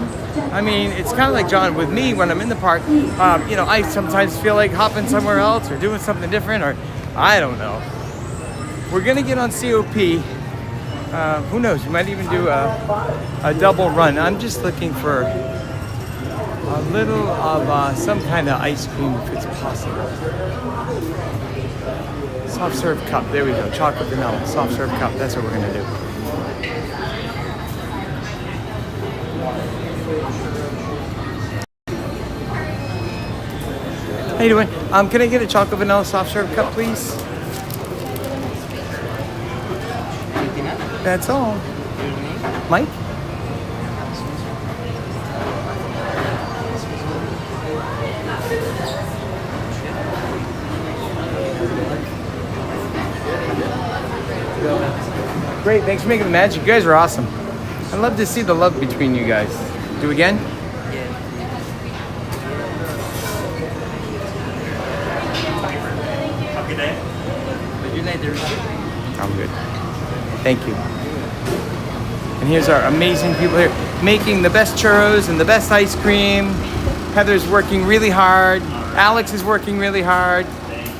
I mean, it's kind of like John with me when I'm in the park. You know, I sometimes feel like hopping somewhere else or doing something different, or I don't know. We're gonna get on COP. Who knows? We might even do a double run. I'm just looking for a little of some kind of ice cream if it's possible. Soft serve cup. There we go. Chocolate vanilla. Soft serve cup. That's what we're gonna do. How you doing? Can I get a chocolate vanilla soft serve cup, please? That's all. Mike? Great, thanks for making the magic. You guys are awesome. I love to see the love between you guys. Do again? Yeah. Have a good day. Good night, everybody. I'm good. Thank you. And here's our amazing people here making the best churros and the best ice cream. Heather's working really hard. Alex is working really hard.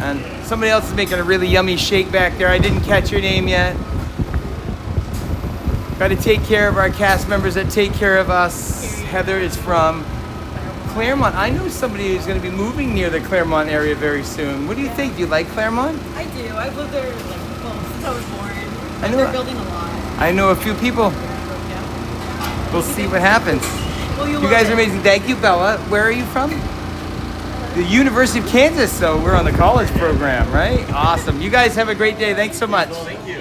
And somebody else is making a really yummy shake back there. I didn't catch your name yet. Got to take care of our cast members that take care of us. Heather is from Claremont. I know somebody who's going to be moving near the Claremont area very soon. What do you think? Do you like Claremont? I do. I've lived there since I was born. I know. They're building a lot. I know a few people. Yeah. We'll see what happens. Well, You guys are amazing. Thank you, Bella. Where are you from? The University of Kansas. So we're on the college program, right? Awesome. You guys have a great day. Thanks so much. Thank you.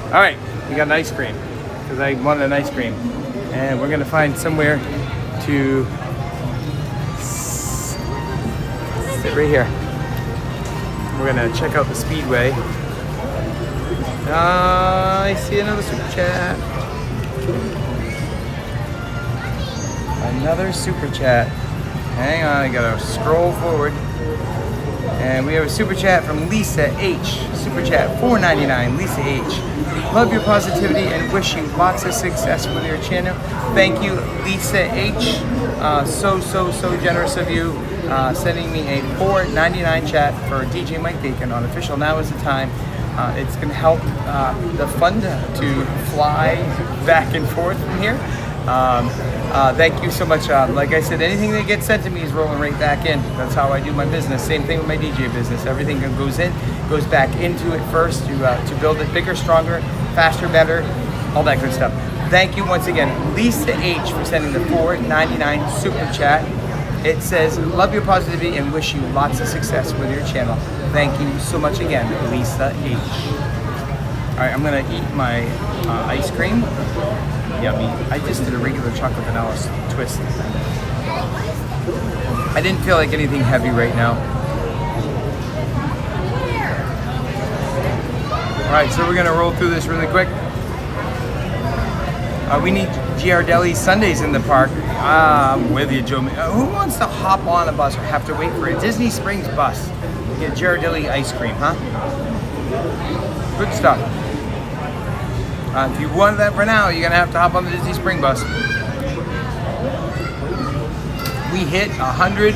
All right, we got an ice cream because I wanted an ice cream, and we're gonna find somewhere to sit right here. We're gonna check out the Speedway. I see another super chat. Another super chat. Hang on, I gotta scroll forward. And we have a super chat from Lisa H. Super chat $4.99. Lisa H. Love your positivity and wish you lots of success with your channel. Thank you, Lisa H. So generous of you sending me a $4.99 chat for DJ Mike Bacon on official. Now is the time. It's going to help the fund to fly back and forth from here. Thank you so much. Like I said, anything that gets sent to me is rolling right back in. That's how I do my business. Same thing with my DJ business. Everything that goes in goes back into it first to build it bigger, stronger, faster, better, all that good stuff. Thank you once again, Lisa H, for sending the $4.99 super chat. It says, love your positivity and wish you lots of success with your channel. Thank you so much again, Lisa H. All right, I'm gonna eat my ice cream. Yummy. I just did a regular chocolate vanilla twist. I didn't feel like anything heavy right now. All right, so we're gonna roll through this really quick. We need Ghirardelli Sundays in the park. I'm with you, Joe. Who wants to hop on a bus or have to wait for a Disney Springs bus to get Ghirardelli ice cream, huh? Good stuff. If you want that for now, you're gonna have to hop on the Disney Spring bus. We hit 100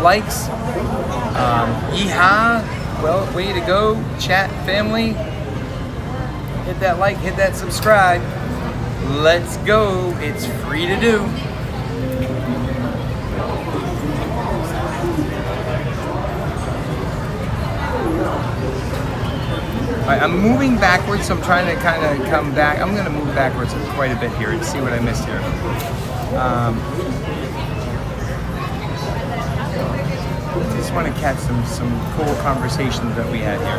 likes. Yeehaw! Well, way to go, chat family. Hit that like, hit that subscribe. Let's go. It's free to do. All right, I'm moving backwards, so I'm trying to kind of come back. I'm going to move backwards quite a bit here and see what I missed here. Just want to catch some cool conversations that we had here.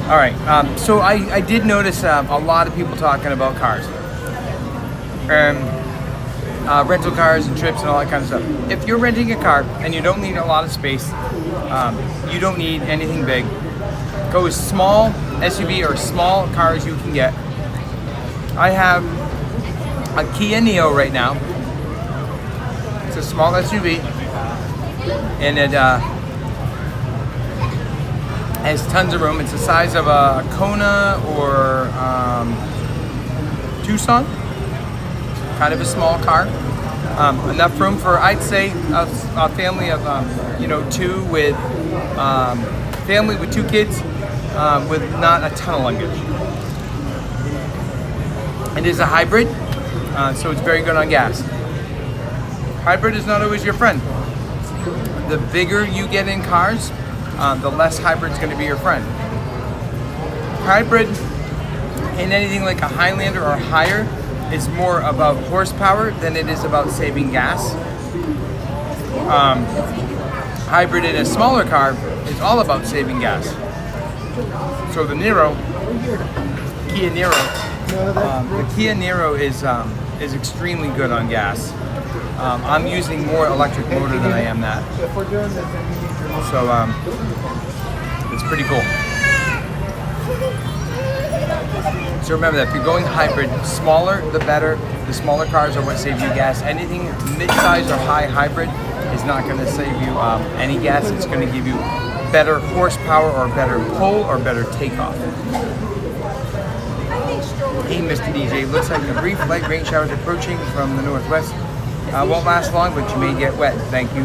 All right, so I did notice a lot of people talking about cars. Rental cars and trips and all that kind of stuff. If you're renting a car and you don't need a lot of space, you don't need anything big, go as small SUV or small car as you can get. I have a Kia Neo right now. It's a small SUV, and it has tons of room. It's the size of a Kona or Tucson. Kind of a small car. Enough room for, I'd say, a family of two with family with 2 kids with not a ton of luggage. It is a hybrid, so it's very good on gas. Hybrid is not always your friend. The bigger you get in cars, the less hybrid's going to be your friend. Hybrid in anything like a Highlander or higher is more about horsepower than it is about saving gas. Hybrid in a smaller car is all about saving gas. So the Kia Niro is extremely good on gas. I'm using more electric motor than I am that. So it's pretty cool. So remember that if you're going hybrid, smaller the better. The smaller cars are what save you gas. Anything mid-size or high hybrid is not going to save you any gas. It's going to give you better horsepower or better pull or better takeoff. Hey, Mr. DJ, looks like a brief light rain shower is approaching from the northwest. Won't last long, but you may get wet. Thank you,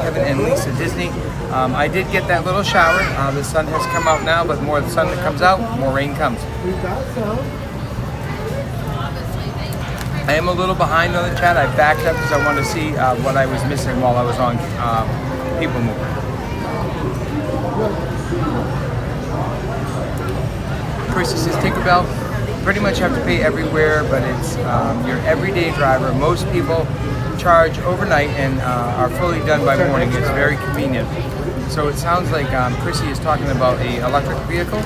Kevin and Lisa Disney. I did get that little shower. The sun has come out now, but the more the sun that comes out, more rain comes. I am a little behind on the chat. I backed up because I wanted to see what I was missing while I was on People Mover. Chrissy says Tinkerbell, pretty much have to pay everywhere, but it's your everyday driver. Most people charge overnight and are fully done by morning. It's very convenient. So it sounds like Chrissy is talking about an electric vehicle.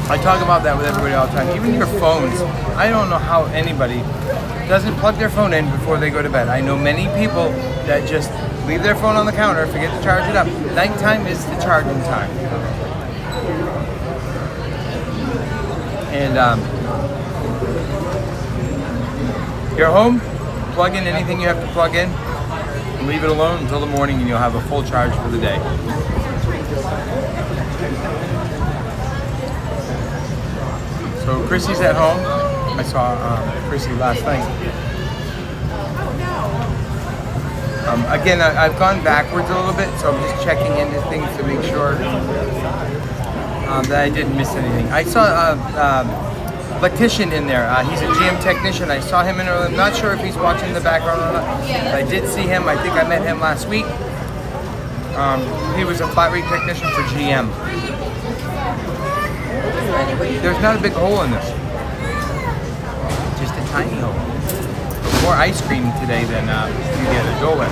I talk about that with everybody all the time. Even your phones. I don't know how anybody doesn't plug their phone in before they go to bed. I know many people that just leave their phone on the counter, forget to charge it up. Nighttime is the charging time. And you're home, plug in anything you have to plug in, and leave it alone until the morning and you'll have a full charge for the day. So Chrissy's at home. I saw Chrissy last night. Again, I've gone backwards a little bit, so I'm just checking into things to make sure that I didn't miss anything. I saw Electrician in there. He's a GM technician. I saw him in early. I'm not sure if he's watching the background or not. But I did see him. I think I met him last week. He was a flat rate technician for GM. There's not a big hole in this. Just a tiny hole. More ice cream today than you get a Dole Whip.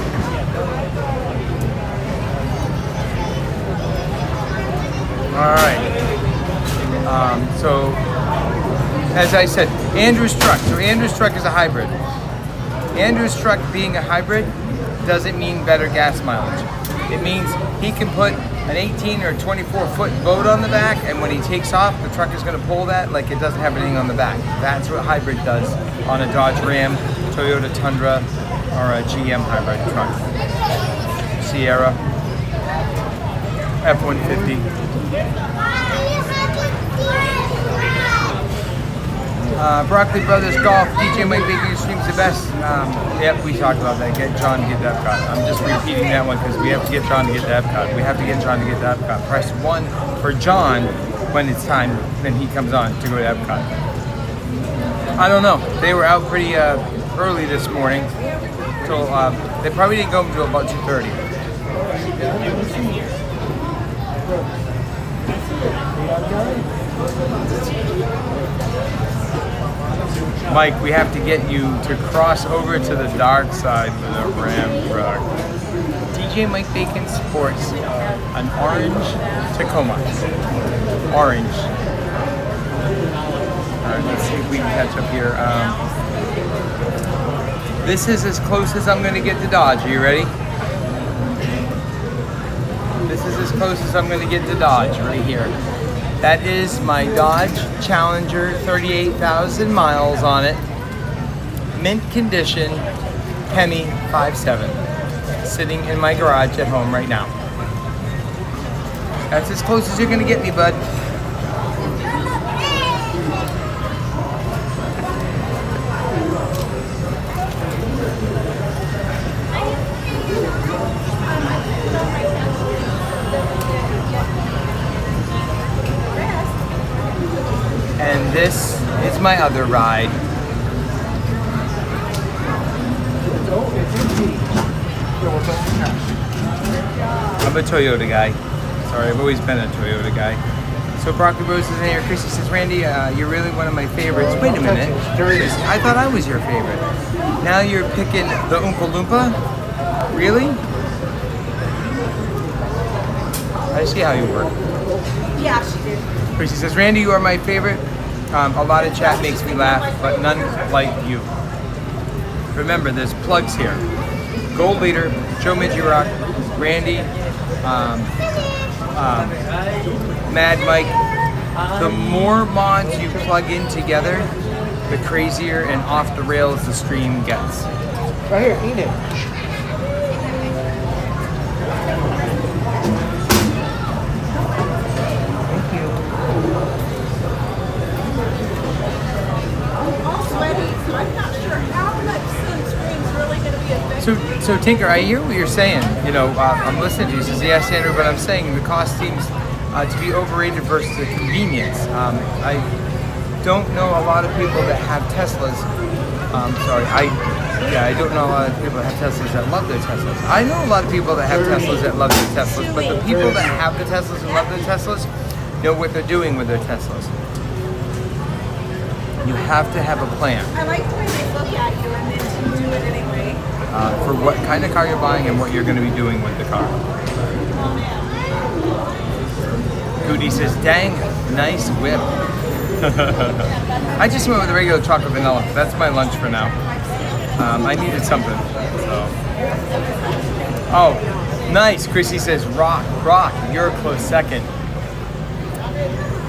Alright. So, as I said, Andrew's truck. So Andrew's truck is a hybrid. Andrew's truck being a hybrid doesn't mean better gas mileage. It means he can put an 18 or 24 foot boat on the back, and when he takes off, the truck is going to pull that like it doesn't have anything on the back. That's what hybrid does on a Dodge Ram, Toyota Tundra, or a GM hybrid truck. Sierra, F-150. Broccoli Brothers Golf, DJ Mike Baker streams the best. Yep, we talked about that. Get John to get to Epcot. I'm just repeating that one because we have to get John to get to Epcot. We have to get John to get to Epcot. Press 1 for John when it's time, then he comes on to go to Epcot. I don't know. They were out pretty early this morning. So they probably didn't go until about 2:30. Mike, we have to get you to cross over to the dark side with a Ram truck. DJ Mike Bacon sports an orange Tacoma. Orange. Alright, let's see if we can catch up here. This is as close as I'm going to get to Dodge. Are you ready? This is as close as I'm going to get to Dodge right here. That is my Dodge Challenger, 38,000 miles on it. Mint condition, Hemi 5.7. Sitting in my garage at home right now. That's as close as you're gonna get me, bud. And this is my other ride. I'm a Toyota guy. Sorry, I've always been a Toyota guy. So Broccoli Rose is in here. Chrissy says, Randy, you're really one of my favorites. Wait a minute. I thought I was your favorite. Now you're picking the Oompa Loompa? Really? I see how you work. Yeah, she did. Chrissy says, Randy, you are my favorite. A lot of chat makes me laugh, but none like you. Remember, there's plugs here. Gold Leader, Joe Midgerock, Randy, Mad Mike. The more mods you plug in together, the crazier and off the rails the stream gets. Right here, eat it. All sweaty, so I'm not sure So Tinker, I hear what you're saying. You know, I'm listening to you. He says, yes, Andrew, but I'm saying the cost seems to be overrated versus the convenience. I don't know a lot of people that have Teslas. I don't know a lot of people that have Teslas that love their Teslas. I know a lot of people that have Teslas that love their Teslas, but the people that have the Teslas and love their Teslas know what they're doing with their Teslas. You have to have a plan. I like the way they look at you and then you do it anyway. For what kind of car you're buying and what you're going to be doing with the car. Goody says, dang, nice whip. I just went with the regular chocolate vanilla. That's my lunch for now. I needed something. So. Oh, nice. Chrissy says, rock, you're a close second.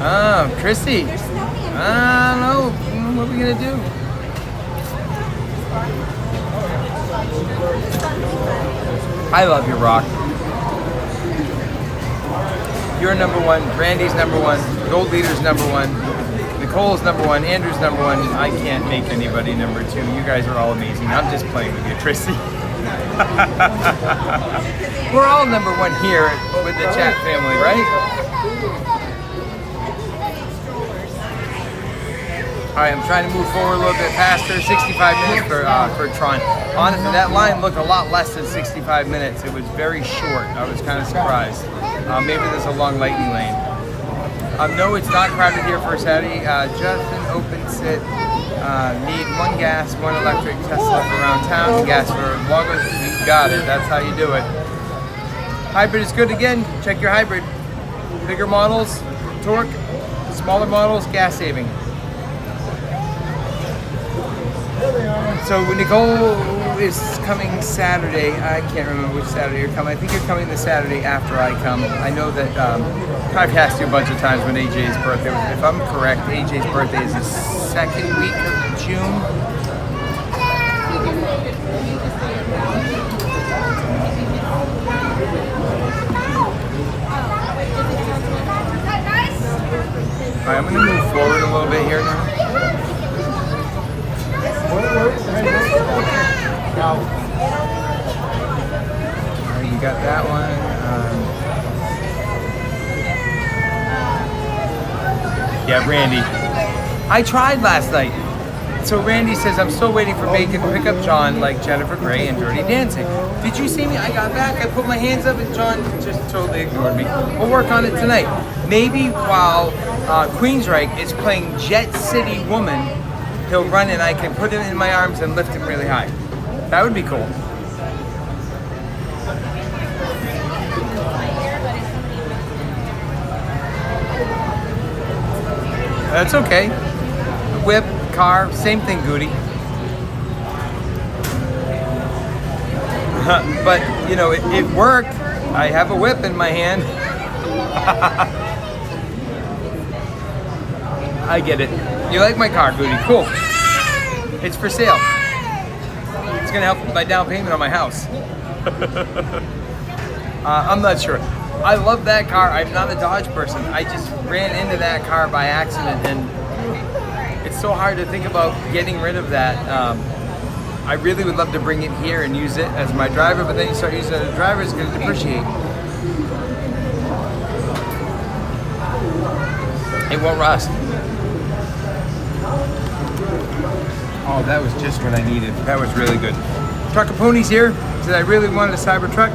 Oh, Chrissy. I don't know. What are we going to do? I love you, Rock. You're number one. Randy's number one. Gold Leader's number one. Nicole's number one. Andrew's number one. I can't make anybody number two. You guys are all amazing. I'm just playing with you, Chrissy. We're all number one here with the chat family, right? All right, I'm trying to move forward a little bit faster. 65 minutes for Tron. Honestly, that line looked a lot less than 65 minutes. It was very short. I was kind of surprised. Maybe there's a long lightning lane. No, it's not crowded here for Saturday. Just an open sit. Need one gas, one electric Tesla for around town. Gas for longer. You got it. That's how you do it. Hybrid is good again. Check your hybrid. Bigger models, torque. Smaller models, gas saving. So Nicole is coming Saturday. I can't remember which Saturday you're coming. I think you're coming the Saturday after I come. I know that I've asked you a bunch of times when AJ's birthday was. If I'm correct, AJ's birthday is the second week of June. All right, I'm going to move forward a little bit here now. Alright, you got that one. Yeah, Randy. I tried last night. So Randy says, I'm still waiting for Bacon to pick up John like Jennifer Grey and Dirty Dancing. Did you see me? I got back, I put my hands up, and John just totally ignored me. We'll work on it tonight. Maybe while Queensryche is playing Jet City Woman, he'll run and I can put him in my arms and lift him really high. That would be cool. That's okay. Whip, car, same thing, Goody. But, you know, it worked. I have a whip in my hand. I get it. You like my car, Goody? Cool. It's for sale. It's gonna help with my down payment on my house. I'm not sure. I love that car. I'm not a Dodge person. I just ran into that car by accident, and it's so hard to think about getting rid of that. I really would love to bring it here and use it as my driver, but then you start using it as a driver, it's gonna depreciate. It won't rust. Oh, that was just what I needed. That was really good. Trucker Pony's here. Said I really wanted a Cybertruck.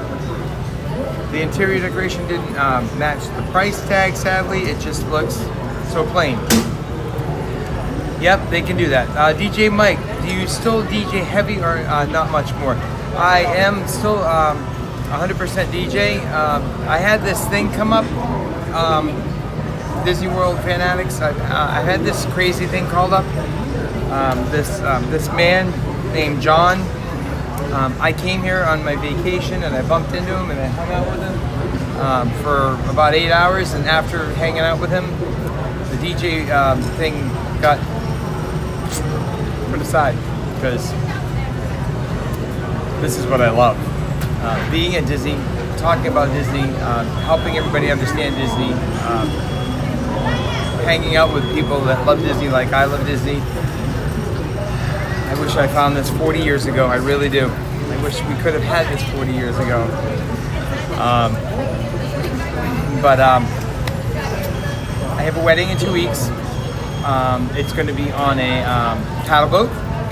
The interior decoration didn't match the price tag, sadly. It just looks so plain. Yep, they can do that. DJ Mike, do you still DJ heavy or not much more? I am still 100% DJ. I had this thing come up. Disney World fanatics. I had this crazy thing called up. This man named John. I came here on my vacation and I bumped into him and I hung out with him for about 8 hours. And after hanging out with him, the DJ thing got put aside because this is what I love. Being at Disney, talking about Disney, helping everybody understand Disney, hanging out with people that love Disney like I love Disney. I wish I found this 40 years ago. I really do. I I wish we could have had this 40 years ago. But I have a wedding in 2 weeks. It's going to be on a paddle boat.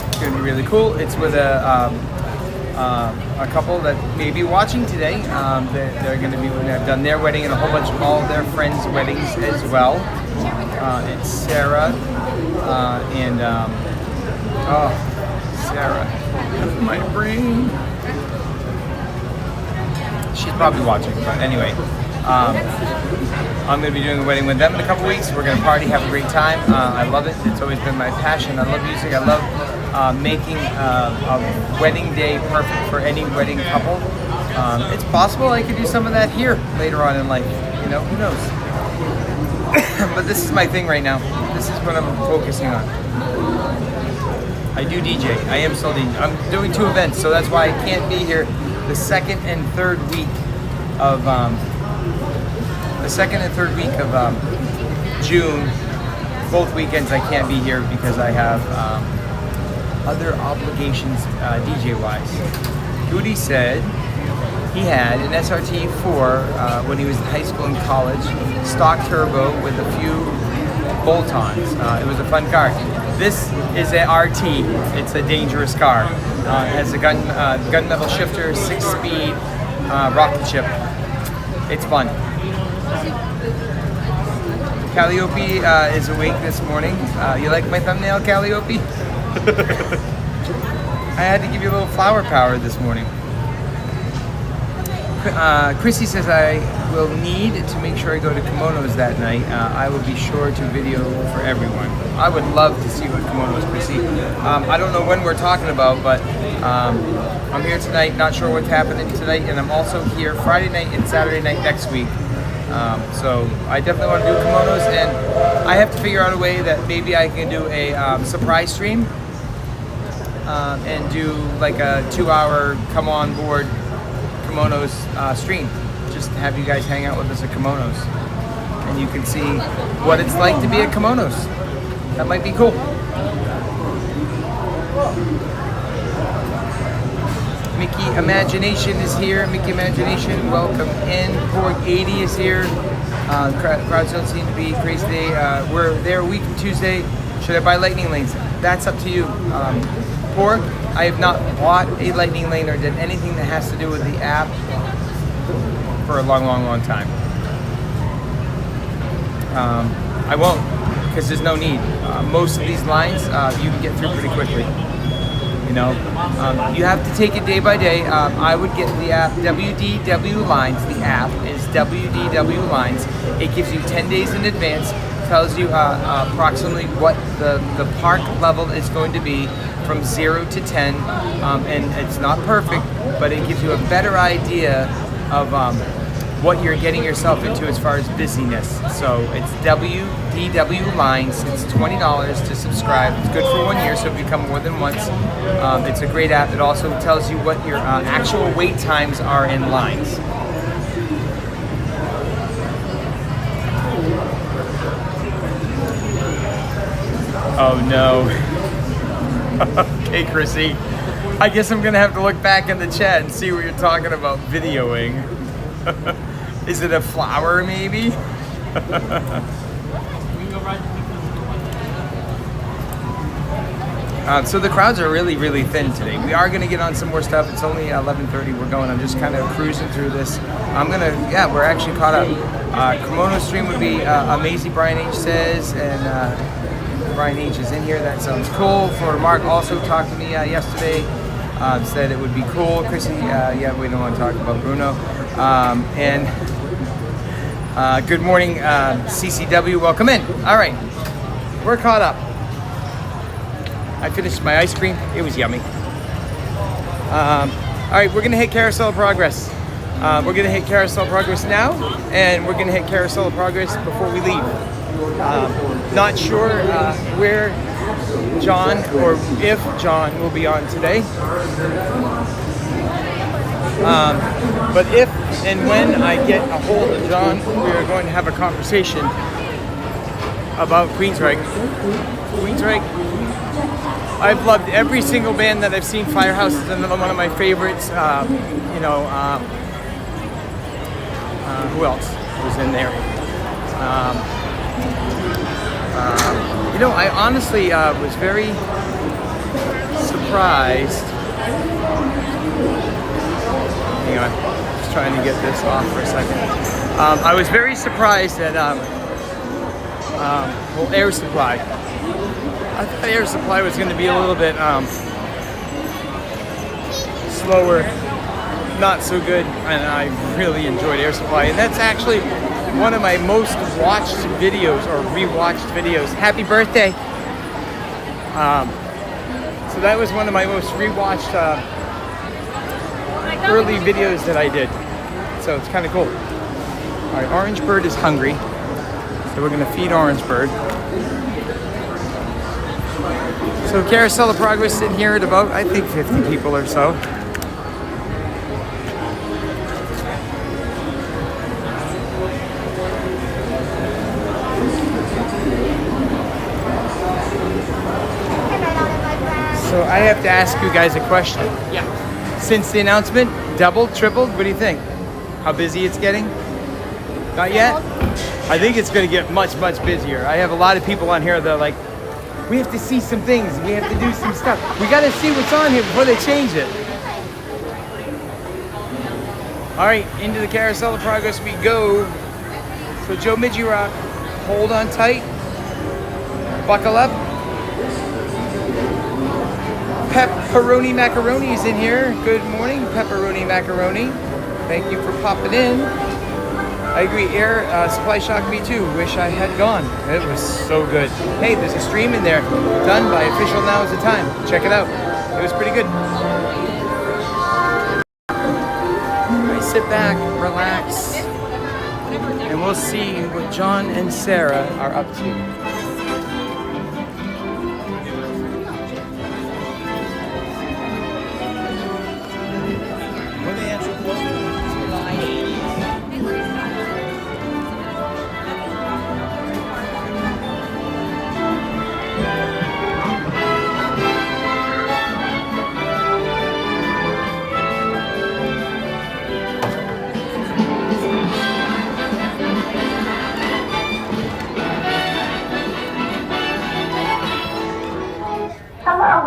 It's going to be really cool. It's with a couple that may be watching today. They're going to be, they've done their wedding and a whole bunch of all their friends' weddings as well. It's Sarah and Sarah, my brain. She's probably watching, but anyway. I'm going to be doing a wedding with them in a couple weeks. We're going to party, have a great time. I love it. It's always been my passion. I love music. I love making a wedding day perfect for any wedding couple. It's possible I could do some of that here later on in life. You know, who knows? But this is my thing right now. This is what I'm focusing on. I do DJ. I am still DJing. I'm doing 2 events, so that's why I can't be here the second and third week of June. Both weekends I can't be here because I have other obligations DJ-wise. Goody said he had an SRT4 when he was in high school and college, stock turbo with a few bolt-ons. It was a fun car. This is a RT. It's a dangerous car. It has a gunmetal shifter, 6-speed rocket ship. It's fun. Calliope is awake this morning. You like my thumbnail, Calliope? I had to give you a little flower power this morning. Chrissy says I will need to make sure I go to kimonos that night. I will be sure to video for everyone. I would love to see you at kimonos, Chrissy. I don't know when we're talking about, but I'm here tonight, not sure what's happening tonight, and I'm also here Friday night and Saturday night next week. So I definitely want to do kimonos, and I have to figure out a way that maybe I can do a surprise stream and do like a 2-hour come on board kimonos stream. Just have you guys hang out with us at kimonos, and you can see what it's like to be at kimonos. That might be cool. Mickey Imagination is here. Mickey Imagination, welcome in. Porg 80 is here. Crowds don't seem to be crazy today. We're there a week from Tuesday. Should I buy lightning lanes? That's up to you. Porg, I have not bought a lightning lane or done anything that has to do with the app for a long time. I won't, because there's no need. Most of these lines you can get through pretty quickly. You know, you have to take it day by day. I would get the app WDW Lines. The app is WDW Lines. It gives you 10 days in advance, tells you approximately what the park level is going to be from 0 to 10, and it's not perfect, but it gives you a better idea of what you're getting yourself into as far as busyness. So it's WDW Lines. It's $20 to subscribe. It's good for 1 year, so if you come more than once, it's a great app. It also tells you what your actual wait times are in lines. Oh no. Okay, Chrissy. I guess I'm gonna have to look back in the chat and see what you're talking about videoing. Is it a flower, maybe? So the crowds are really thin today. We are gonna get on some more stuff. It's only 11:30. We're going. I'm just kind of cruising through this. We're actually caught up. Kimono stream would be amazing, Brian H says, and Brian H is in here. That sounds cool. Florida Mark also talked to me yesterday. Said it would be cool. Chrissy, we don't want to talk about Bruno. Good morning, CCW. Welcome in. All right, we're caught up. I finished my ice cream. It was yummy. All right, we're gonna hit Carousel of Progress. We're gonna hit Carousel of Progress now, and we're gonna hit Carousel of Progress before we leave. Not sure where John or if John will be on today. But if and when I get a hold of John, we are going to have a conversation about Queensryche. I've loved every single band that I've seen. Firehouse is another one of my favorites. Who else was in there? I honestly was very surprised. Hang on, just trying to get this off for a second. I was very surprised at Air Supply. I thought Air Supply was going to be a little bit slower, not so good, and I really enjoyed Air Supply. And that's actually one of my most watched videos or rewatched videos. Happy birthday! So that was one of my most rewatched early videos that I did. So it's kind of cool. All right, Orange Bird is hungry, so we're gonna feed Orange Bird. So Carousel of Progress in here at about, I think, 50 people or so. So I have to ask you guys a question. Yeah. Since the announcement, doubled, tripled, what do you think? How busy it's getting? Not yet? I think it's gonna get much, much busier. I have a lot of people on here that are like, we have to see some things, we have to do some stuff. We gotta see what's on here before they change it. All right, into the Carousel of Progress we go. So Joe Midgerock, hold on tight, buckle up. Pepperoni Macaroni is in here. Good morning, Pepperoni Macaroni. Thank you for popping in. I agree, Air Supply shocked me too. Wish I had gone. It was so good. Hey, there's a stream in there done by Official Now Is the Time. Check it out. It was pretty good. I sit back, relax, and we'll see what John and Sarah are up to.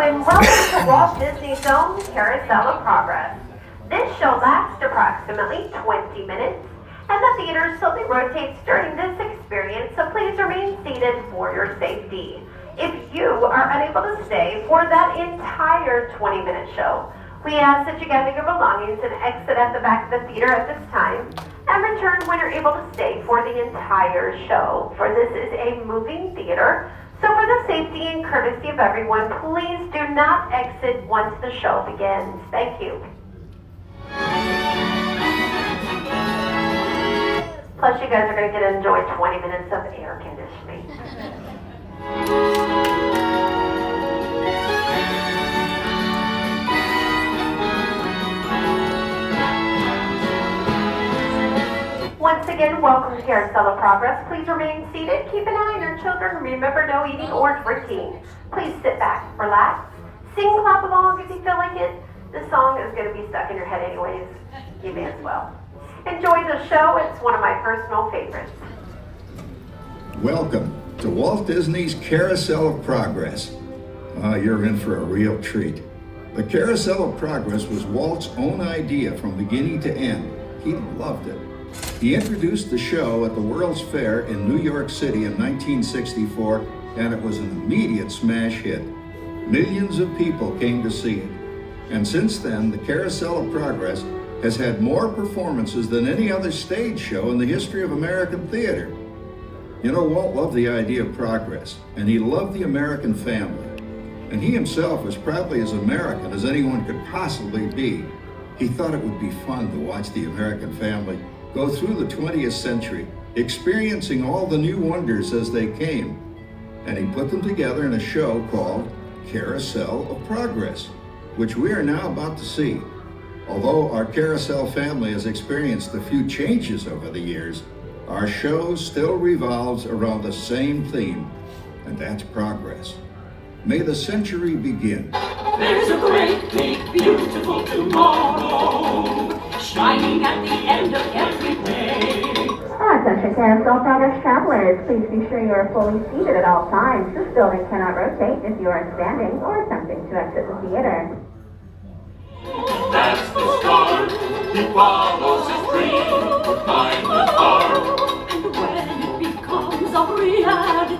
And welcome to Walt Disney Zone's Carousel of Progress. This show lasts approximately 20 minutes, and the theater slowly rotates during this experience, so please remain seated for your safety. If you are unable to stay for that entire 20-minute show, we ask that you gather your belongings and exit at the back of the theater at this time, and return when you're able to stay for the entire show, for this is a moving theater. So for the safety and courtesy of everyone, please do not exit once the show begins. Thank you. Plus, you guys are going to get to enjoy 20 minutes of air conditioning. Once again, welcome to Carousel of Progress. Please remain seated. Keep an eye on your children. Remember, no eating or drinking. Please sit back, relax, sing, clap along if you feel like it. This song is going to be stuck in your head anyways. You may as well. Enjoy the show. It's one of my personal favorites. Welcome to Walt Disney's Carousel of Progress. You're in for a real treat. The Carousel of Progress was Walt's own idea from beginning to end. He loved it. He introduced the show at the World's Fair in New York City in 1964, and it was an immediate smash hit. Millions of people came to see it. And since then, the Carousel of Progress has had more performances than any other stage show in the history of American theater. You know, Walt loved the idea of progress, and he loved the American family. And he himself was probably as American as anyone could possibly be. He thought it would be fun to watch the American family go through the 20th century, experiencing all the new wonders as they came. And he put them together in a show called Carousel of Progress, which we are now about to see. Although our Carousel family has experienced a few changes over the years, our show still revolves around the same theme, and that's progress. May the century begin. There's a great, big, beautiful tomorrow, shining at the end of every day. Attention Carousel Progress travelers, please be sure you are fully seated at all times. This building cannot rotate if you are standing or attempting to exit the theater. That's the start. He follows his dream behind the car. And when it becomes a reality,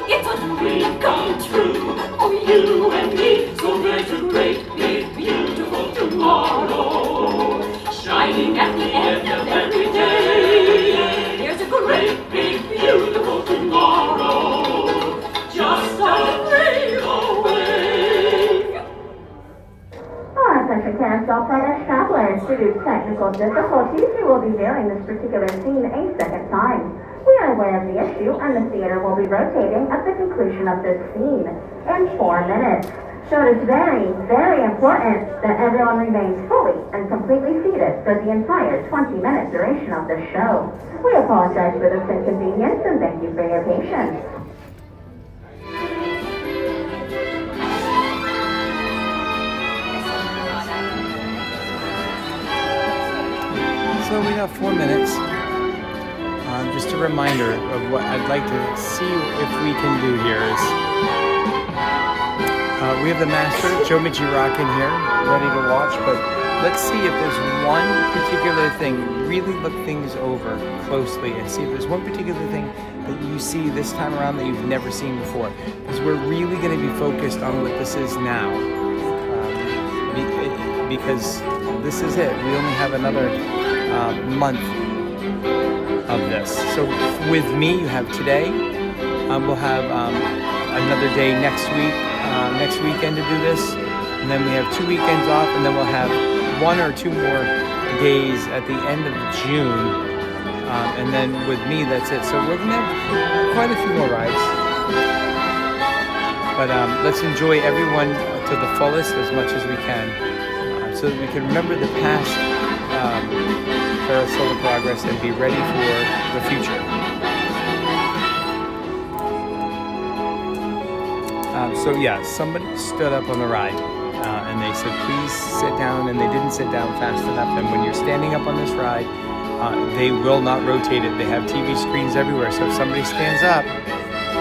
it's a dream come true for you and me. So there's a great, big, beautiful tomorrow, shining at the end of every day. There's a great, big, beautiful tomorrow, just a dream away. Attention Carousel Progress travelers, due to technical difficulties, you will be viewing this particular scene a second time. We are aware of the issue, and the theater will be rotating at the conclusion of this scene in 4 minutes. So it is very, very important that everyone remains fully and completely seated for the entire 20-minute duration of the show. We apologize for this inconvenience and thank you for your patience. So we got 4 minutes. Just a reminder of what I'd like to see if we can do here is we have the master, Joe Rockin here, ready to watch, but let's see if there's one particular thing. Really look things over closely and see if there's one particular thing that you see this time around that you've never seen before. Because we're really going to be focused on what this is now. Because this is it. We only have another month of this. So with me, you have today. We'll have another day next weekend to do this, and then we have 2 weekends off, and then we'll have 1 or 2 more days at the end of June, and then with me, that's it. So we're gonna have quite a few more rides, but let's enjoy everyone to the fullest as much as we can, so that we can remember the past Carousel of Progress and be ready for the future. So yeah, somebody stood up on the ride and they said, please sit down, and they didn't sit down fast enough. And when you're standing up on this ride, they will not rotate it. They have TV screens everywhere. So if somebody stands up,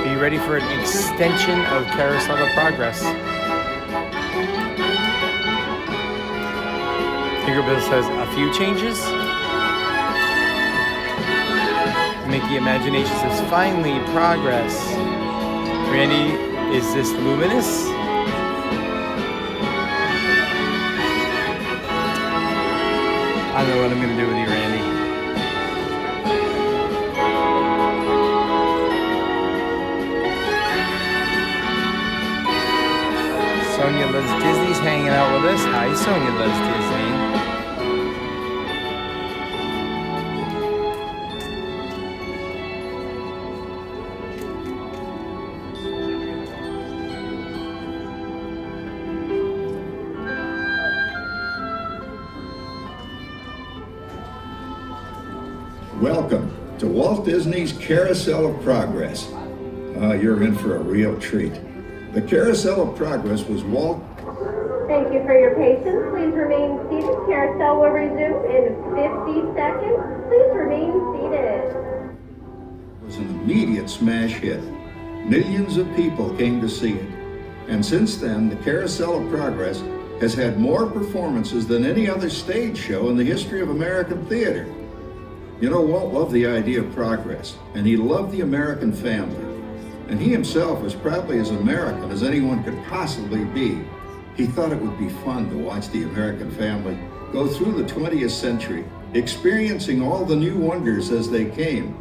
be ready for an extension of Carousel of Progress. Tinkerbell says a few changes. Mickey Imagination says finally progress. Randy, is this luminous? I don't know what I'm gonna do with you, Randy. Sonia Loves Disney's hanging out with us. Hi, Sonia Loves Disney. Welcome to Walt Disney's Carousel of Progress. You're in for a real treat. The Carousel of Progress was Walt. Thank you for your patience. Please remain seated. Carousel will resume in 50 seconds. Please remain seated. It was an immediate smash hit. Millions of people came to see it. And since then, the Carousel of Progress has had more performances than any other stage show in the history of American theater. You know, Walt loved the idea of progress, and he loved the American family. And he himself was probably as American as anyone could possibly be. He thought it would be fun to watch the American family go through the 20th century, experiencing all the new wonders as they came.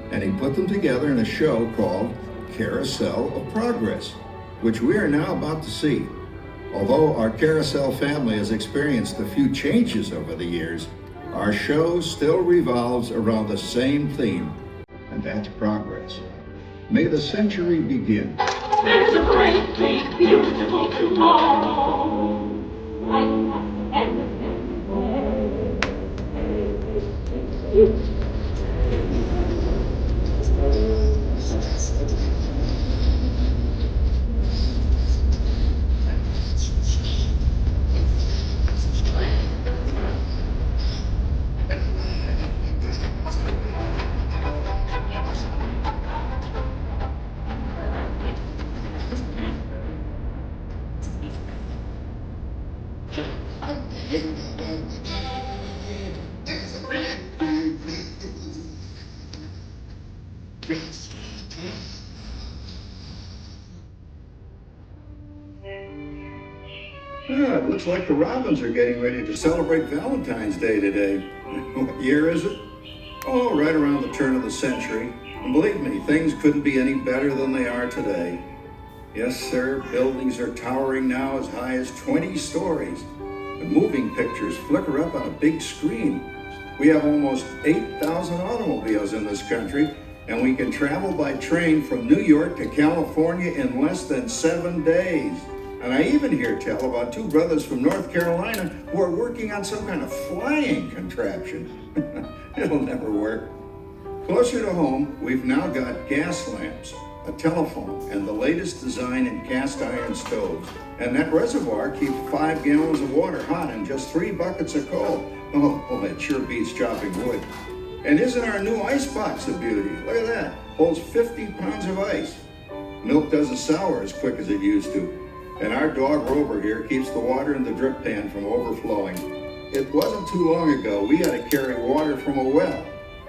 And he put them together in a show called Carousel of Progress, which we are now about to see. Although our Carousel family has experienced a few changes over the years, our show still revolves around the same theme, and that's progress. May the century begin. There's a great, big, beautiful tomorrow, right at the end of Yeah, it looks like the Robins are getting ready to celebrate Valentine's Day today. What year is it? Oh, right around the turn of the century. And believe me, things couldn't be any better than they are today. Yes, sir, buildings are towering now as high as 20 stories. And moving pictures flicker up on a big screen. We have almost 8,000 automobiles in this country, and we can travel by train from New York to California in less than 7 days. And I even hear tell about 2 brothers from North Carolina who are working on some kind of flying contraption. It'll never work. Closer to home, we've now got gas lamps, a telephone, and the latest design in cast iron stoves. And that reservoir keeps 5 gallons of water hot and just 3 buckets of coal. Oh, it sure beats chopping wood. And isn't our new ice box a beauty? Look at that. Holds 50 pounds of ice. Milk doesn't sour as quick as it used to. And our dog Rover here keeps the water in the drip pan from overflowing. It wasn't too long ago we had to carry water from a well.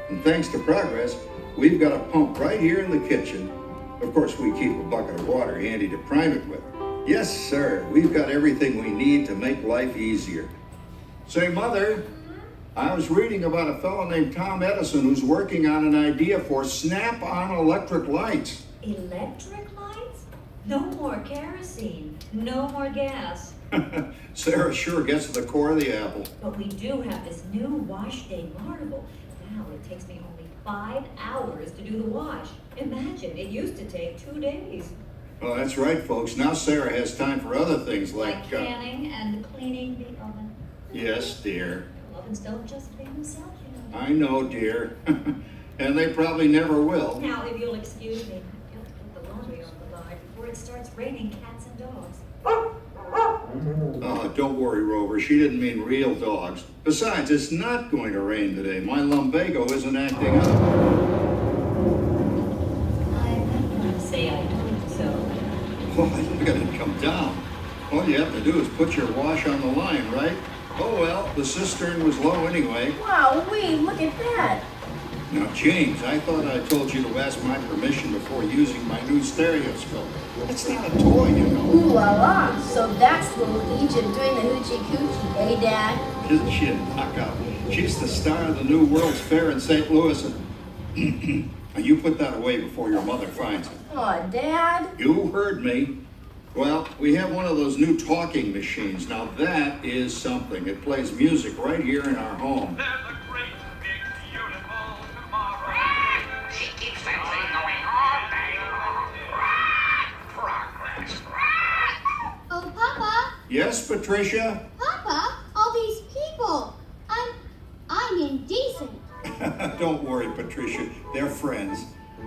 And thanks to progress, we've got a pump right here in the kitchen. Of course, we keep a bucket of water handy to prime it with. Yes, sir, we've got everything we need to make life easier. Say, Mother, I was reading about a fellow named Tom Edison who's working on an idea for snap-on electric lights. Electric lights? No more kerosene, no more gas. Sarah sure gets to the core of the apple. But we do have this new wash day marvel. Now it takes me only 5 hours to do the wash. Imagine, it used to take 2 days. Well, that's right, folks. Now Sarah has time for other things Like canning and cleaning the oven. Yes, dear. The ovens don't just clean themselves, you know. I know, dear. And they probably never will. Now, if you'll excuse me, I've got to put the laundry on the line before it starts raining cats and dogs. Oh, don't worry, Rover. She didn't mean real dogs. Besides, it's not going to rain today. My lumbago isn't acting up. I'm not going to say I told so. Oh, look at it come down. All you have to do is put your wash on the line, right? Oh, well, the cistern was low anyway. Wow, look at that. Now, James, I thought I told you to ask my permission before using my new stereoscope. It's not a toy, you know. Ooh la la. So that's little Egypt doing the hoochie coochie, eh, Dad? Isn't she a knockout? She's the star of the new World's Fair in St. Louis. And you put that away before your mother finds it. Oh, Dad. You heard me. Well, we have one of those new talking machines. Now that is something. It plays music right here in our home. She keeps that thing going all day long. Progress. Oh, Papa. Yes, Patricia? Papa, all these people. I'm indecent. Don't worry, Patricia. They're friends.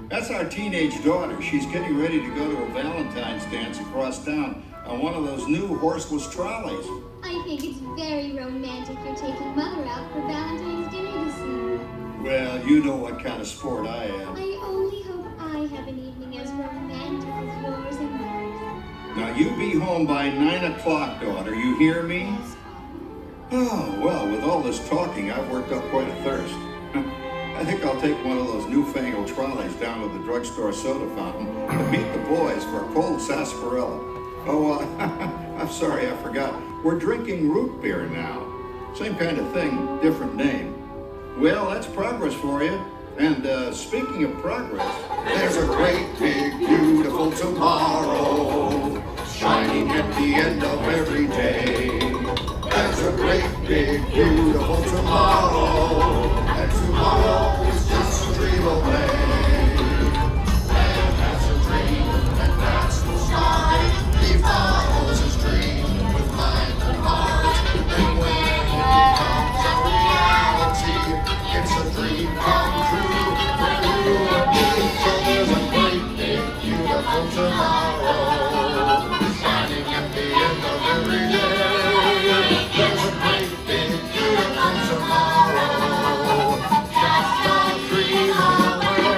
That's our teenage daughter. She's getting ready to go to a Valentine's dance across town on one of those new horseless trolleys. I think it's very romantic you're taking Mother out for Valentine's dinner this evening. Well, you know what kind of sport I am. I only hope I have an evening as romantic as yours and Mother's. Now, you be home by 9 o'clock, daughter. You hear me? Yes. Oh, well, with all this talking, I've worked up quite a thirst. I think I'll take one of those newfangled trolleys down to the drugstore soda fountain and meet the boys for a cold sarsaparilla. Oh, I'm sorry, I forgot. We're drinking root beer now. Same kind of thing, different name. Well, that's progress for you. And speaking of progress, There's a great, big, beautiful tomorrow, shining at the end of every day. There's a great, big, beautiful tomorrow, and tomorrow is just a dream away. Man has a dream, and that's the start. He follows his dream with mind and heart. And when it becomes a reality, it's a dream come true for you and me. So there's a great, big, beautiful tomorrow, shining at the end of every day. There's a great, big, beautiful tomorrow, just a dream away.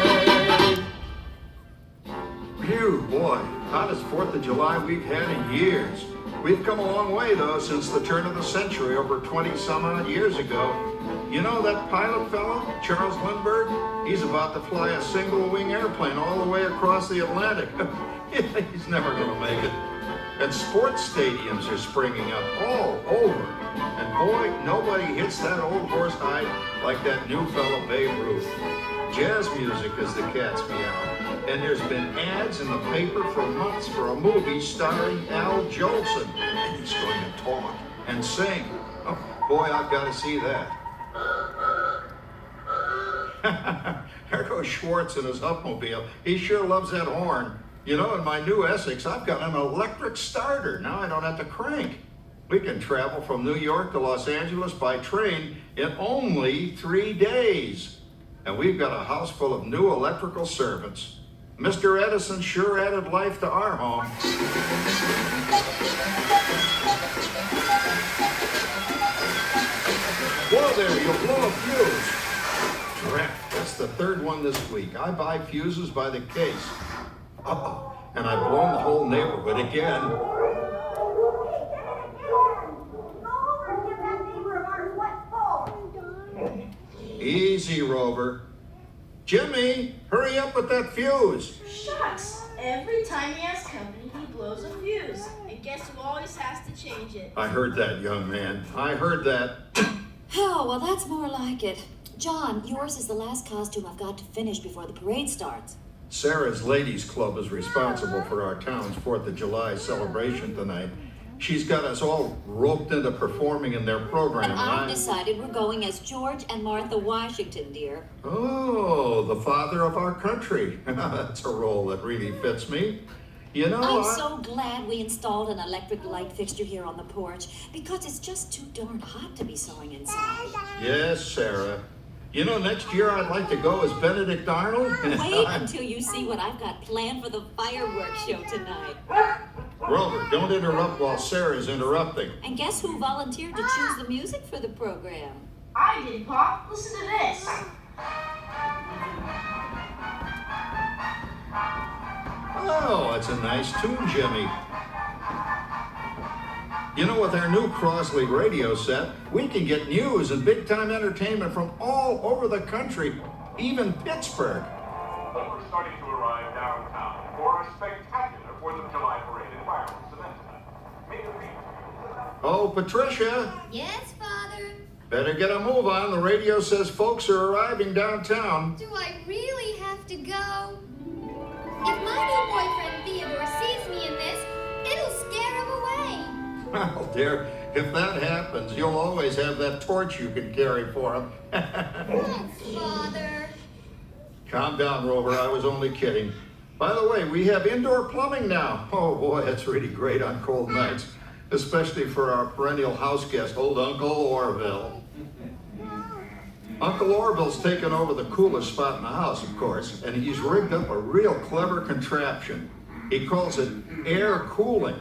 We've come a long way, though, since the turn of the century, over 20-some-odd years ago. You know that pilot fellow, Charles Lindbergh? He's about to fly a single-wing airplane all the way across the Atlantic. He's never going to make it. And sports stadiums are springing up all over. And boy, nobody hits that old horse hide like that new fellow Babe Ruth. Jazz music is the cat's meow. And there's been ads in the paper for months for a movie starring Al Jolson. And he's going to talk and sing. Oh, boy, I've got to see that. There goes Schwartz in his Upmobile. He sure loves that horn. You know, in my new Essex, I've got an electric starter. Now I don't have to crank. We can travel from New York to Los Angeles by train in only 3 days. And we've got a house full of new electrical servants. Mr. Edison sure added life to our home. Whoa there, you'll blow a fuse. Drat, that's the third one this week. I buy fuses by the case. Uh-oh, and I've blown the whole neighborhood again. Easy, Rover. Jimmy, hurry up with that fuse. Shucks. Every time he has company, he blows a fuse. And guess who always has to change it? I heard that, young man. I heard that. Oh, well, that's more like it. John, yours is the last costume I've got to finish before the parade starts. Sarah's Ladies Club is responsible for our town's 4th of July celebration tonight. She's got us all roped into performing in their program. And I've decided we're going as George and Martha Washington, dear. Oh, the father of our country. That's a role that really fits me. You know, I'm so glad we installed an electric light fixture here on the porch because it's just too darn hot to be sewing inside. Yes, Sarah. You know, next year I'd like to go as Benedict Arnold. Wait until you see what I've got planned for the fireworks show tonight. Rover, don't interrupt while Sarah's interrupting. And guess who volunteered to choose the music for the program? I did, Pop. Listen to this. Oh, that's a nice tune, Jimmy. You know, with our new Crosley radio set, we can get news and big-time entertainment from all over the country, even Pittsburgh. We're starting to arrive downtown for a spectacular 4th of July parade and fireworks event tonight. May the Oh, Patricia, Yes, Father? better get a move on. The radio says folks are arriving downtown. Do I really have to go? If my new boyfriend Theodore sees me in this, it'll scare him away. Well, dear, if that happens, you'll always have that torch you can carry for him. Oh, Father. Calm down, Rover. I was only kidding. By the way, we have indoor plumbing now. Oh, boy, that's really great on cold nights, especially for our perennial house guest, old Uncle Orville. Uncle Orville's taken over the coolest spot in the house, of course, and he's rigged up a real clever contraption. He calls it air cooling.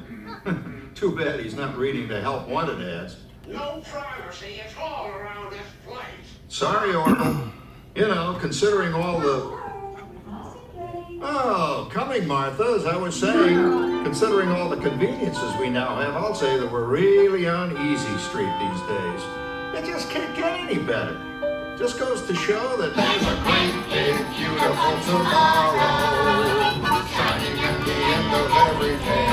Too bad he's not reading the help wanted ads. No privacy at all around this place. Sorry, Orville. You know, considering all the... Oh, coming, Martha, as I was saying, considering all the conveniences we now have, I'll say that we're really on easy street these days. It just can't get any better. Just goes to show that there's a great, big, beautiful tomorrow shining at the end of every day.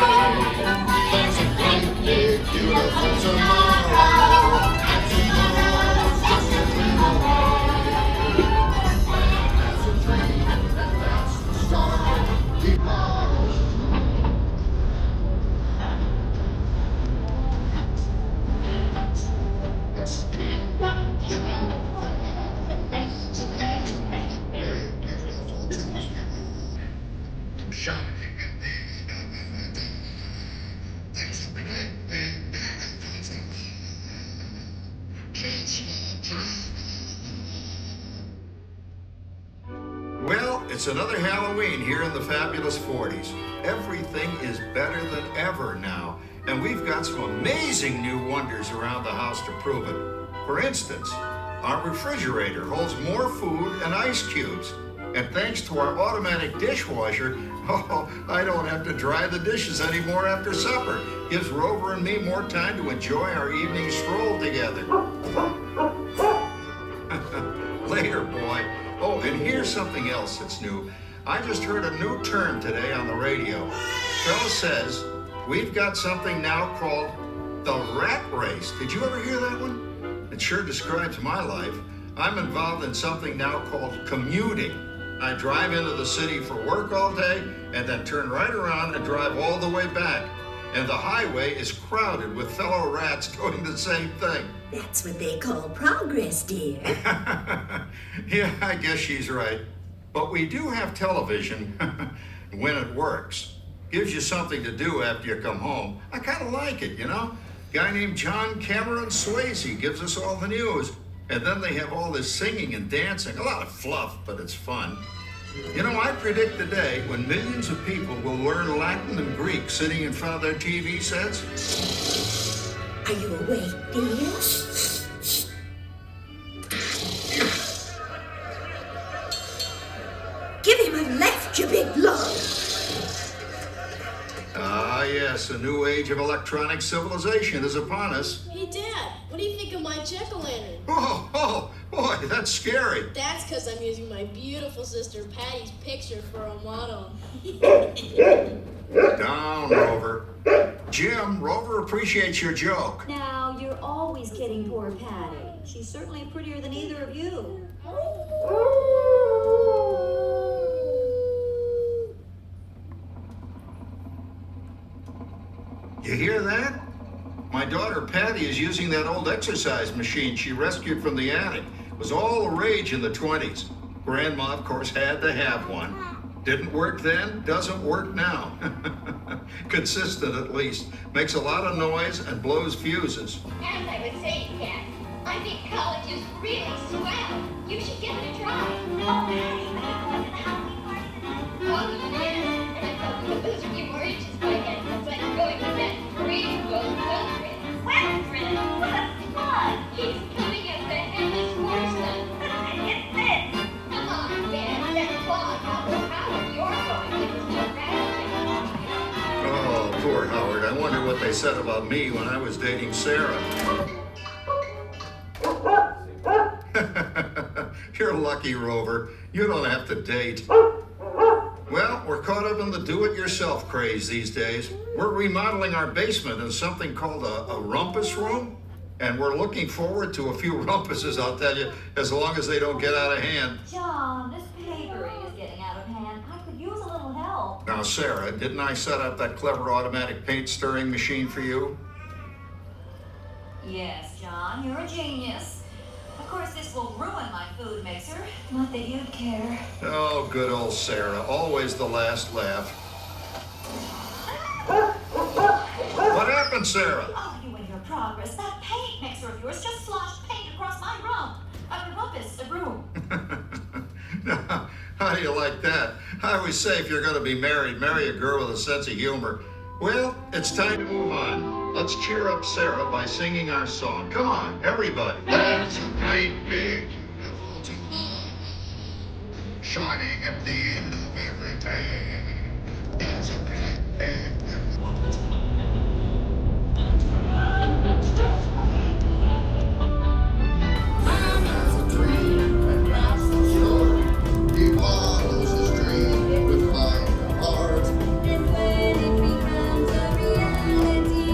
There's a great, big, beautiful tomorrow, and tomorrow's just a dream away. That's a dream, that's the start. Well, it's another Halloween here in the fabulous 40s. Everything is better than ever now, and we've got some amazing new wonders around the house to prove it. For instance, our refrigerator holds more food and ice cubes, And thanks to our automatic dishwasher, I don't have to dry the dishes anymore after supper. Gives Rover and me more time to enjoy our evening stroll together. Later, boy. Oh, and here's something else that's new. I just heard a new term today on the radio. Fella says we've got something now called the rat race. Did you ever hear that one? It sure describes my life. I'm involved in something now called commuting. I drive into the city for work all day and then turn right around and drive all the way back. And the highway is crowded with fellow rats doing the same thing. That's what they call progress, dear. Yeah, I guess she's right. But we do have television when it works. Gives you something to do after you come home. I kind of like it, you know? Guy named John Cameron Swayze gives us all the news. And then they have all this singing and dancing. A lot of fluff, but it's fun. You know, I predict the day when millions of people will learn Latin and Greek sitting in front of their TV sets. Are you awake, dear? Give him a left, you big lug. Ah, yes, a new age of electronic civilization is upon us. Hey, Dad, what do you think of my jack-o'-lantern? Oh, boy, that's scary. That's because I'm using my beautiful sister Patty's picture for a model. Down, Rover. Jim, Rover appreciates your joke. Now, you're always kidding poor Patty. She's certainly prettier than either of you. You hear that? My daughter Patty is using that old exercise machine she rescued from the attic. It was all the rage in the 20s. Grandma, of course, had to have one. Didn't work then, doesn't work now. Consistent, at least. Makes a lot of noise and blows fuses. As I was saying, Kat, I think college is really swell. You should give it a try. Oh, Patty, but I was at the Halloween party tonight. Oh, you did? And I felt like those of you more inches by then. It's like going to that rainbow Wilfred. Wilfred? What's fun? He's coming up the headless horseman. It's this. Come on, Dan. That clog. Howard, you're going with his new rabbit. Oh, poor Howard. I wonder what they said about me when I was dating Sarah. You're lucky, Rover. You don't have to date. Well, we're caught up in the do-it-yourself craze these days. We're remodeling our basement in something called a rumpus room. And we're looking forward to a few rumpuses, I'll tell you, as long as they don't get out of hand. John, this papering is getting out of hand. I could use a little help. Now, Sarah, didn't I set up that clever automatic paint stirring machine for you? Yes, John, you're a genius. Of course, this will ruin my food mixer. Not that you'd care. Oh, good old Sarah. Always the last laugh. What happened, Sarah? Oh, you and your progress. That paint mixer of yours just sloshed paint across my rump. A rumpus, a room. Now, how do you like that? I always say if you're going to be married, marry a girl with a sense of humor. Well, it's time to move on. Let's cheer up Sarah by singing our song. Come on, everybody. There's a great big beautiful tomorrow, shining at the end of every day. There's a great big beautiful tomorrow. Man has a dream and that's for sure. He follows his dream with mind and heart. And when it becomes a reality,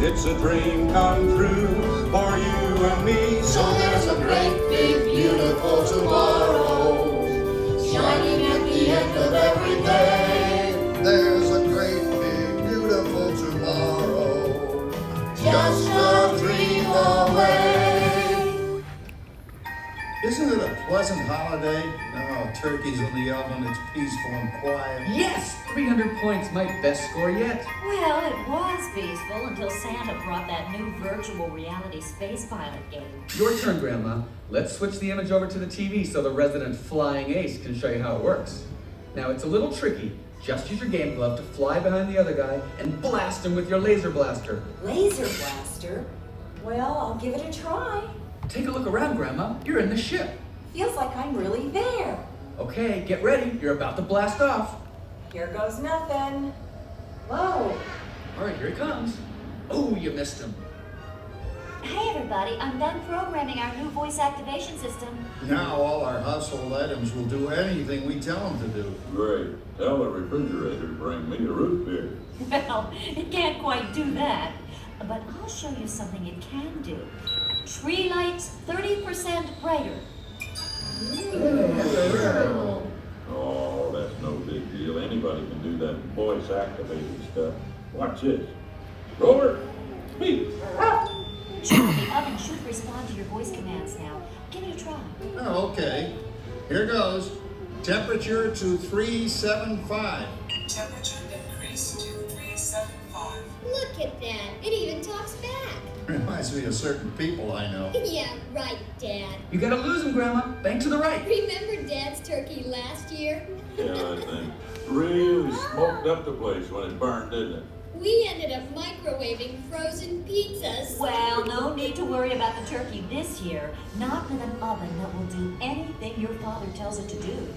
It's a dream come true for you and me. so there's a great big beautiful tomorrow, shining at the end of every day. There's a great big beautiful tomorrow. Just a dream away. Isn't it a pleasant holiday? Oh, turkey's in the oven, it's peaceful and quiet. Yes! 300 points, my best score yet. Well, it was peaceful until Santa brought that new virtual reality space pilot game. Your turn, Grandma. Let's switch the image over to the TV so the resident flying ace can show you how it works. Now, it's a little tricky. Just use your game glove to fly behind the other guy and blast him with your laser blaster. Laser blaster? Well, I'll give it a try. Take a look around, Grandma. You're in the ship. Feels like I'm really there. Okay, get ready. You're about to blast off. Here goes nothing. Whoa. All right, here he comes. Oh, you missed him. Hey everybody, I'm done programming our new voice activation system. Now all our household items will do anything we tell them to do. Great. Tell the refrigerator to bring me a root beer. Well, it can't quite do that. But I'll show you something it can do. Tree lights 30% brighter. Oh, that's no big deal. Anybody can do that voice activated stuff. Watch this. Rover, speak. Sure, the oven should respond to your voice commands now. Give it a try. Oh, okay. Here goes. Temperature to 375. Temperature increase to 375. Look at that. It even talks back. Reminds me of certain people I know. Yeah, right, Dad. You gotta lose him, Grandma. Bank to the right. Remember Dad's turkey last year? Yeah, that thing really smoked up the place when it burned, didn't it? We ended up microwaving frozen pizzas. Well, no need to worry about the turkey this year. Not with an oven that will do anything your father tells it to do.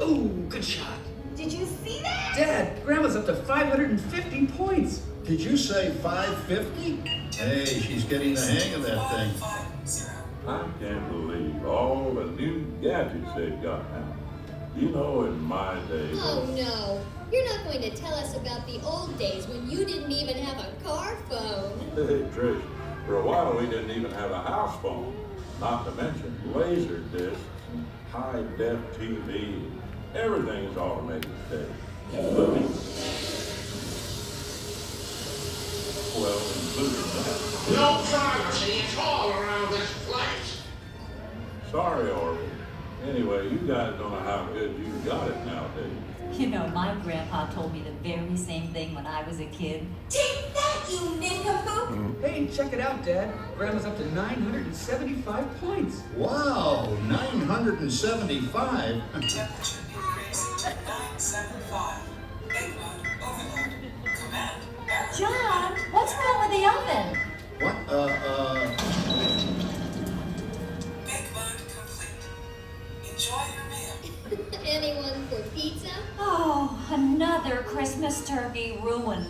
Ooh, good shot. Did you see that? Dad, Grandma's up to 550 points. Did you say 550? Hey, she's getting the hang of that thing. I can't believe all the new gadgets they've got now. You know, in my day. Oh no. You're not going to tell us about the old days when you didn't even have a car phone. Hey, Trish, for a while we didn't even have a house phone. Not to mention laser discs and high-def TV. Everything is automated today. Including, well, including that. No privacy at all around this place. Sorry, Orville. Anyway, you guys don't know how good you got it nowadays. You know, my grandpa told me the very same thing when I was a kid. Take that, you nincompoop! Hey, check it out, Dad. Grandma's up to 975 points. Wow, 975? Temperature increase to 975. Input overload. Command. John, what's wrong with the oven? What? Bake mode complete. Enjoy your meal. Anyone for pizza? Oh, another Christmas turkey ruined.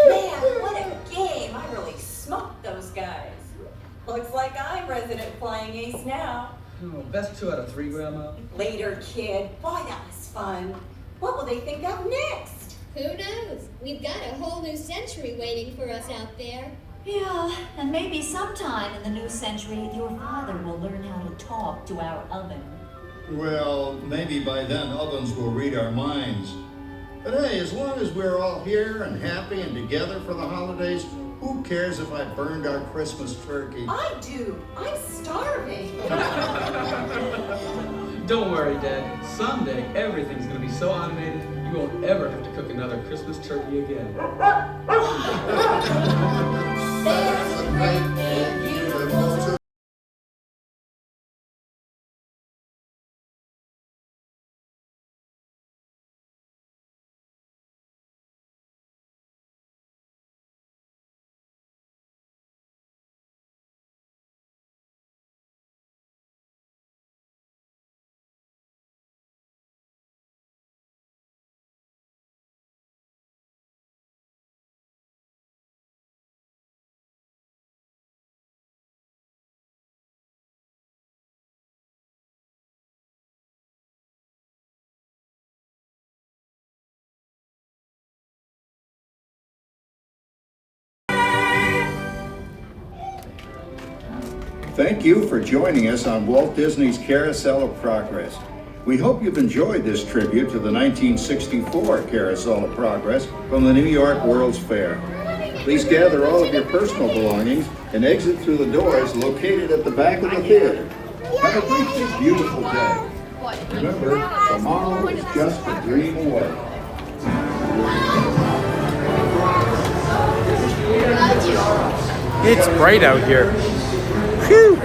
Man, what a game! I really smoked those guys. Looks like I'm resident flying ace now. Oh, best 2 out of 3, Grandma. Later, kid. Boy, that was fun. What will they think of next? Who knows? We've got a whole new century waiting for us out there. Yeah, and maybe sometime in the new century, your father will learn how to talk to our oven. Well, maybe by then ovens will read our minds. But hey, as long as we're all here and happy and together for the holidays, who cares if I burned our Christmas turkey? I do. I'm starving. Don't worry, Dad. Someday, everything's gonna be so automated, you won't ever have to cook another Christmas turkey again. There's a great big beautiful Thank you for joining us on Walt Disney's Carousel of Progress. We hope you've enjoyed this tribute to the 1964 Carousel of Progress from the New York World's Fair. Please gather all of your personal belongings and exit through the doors located at the back of the theater. Have a great big beautiful day. Remember, tomorrow is just a dream away. It's bright out here. Whew.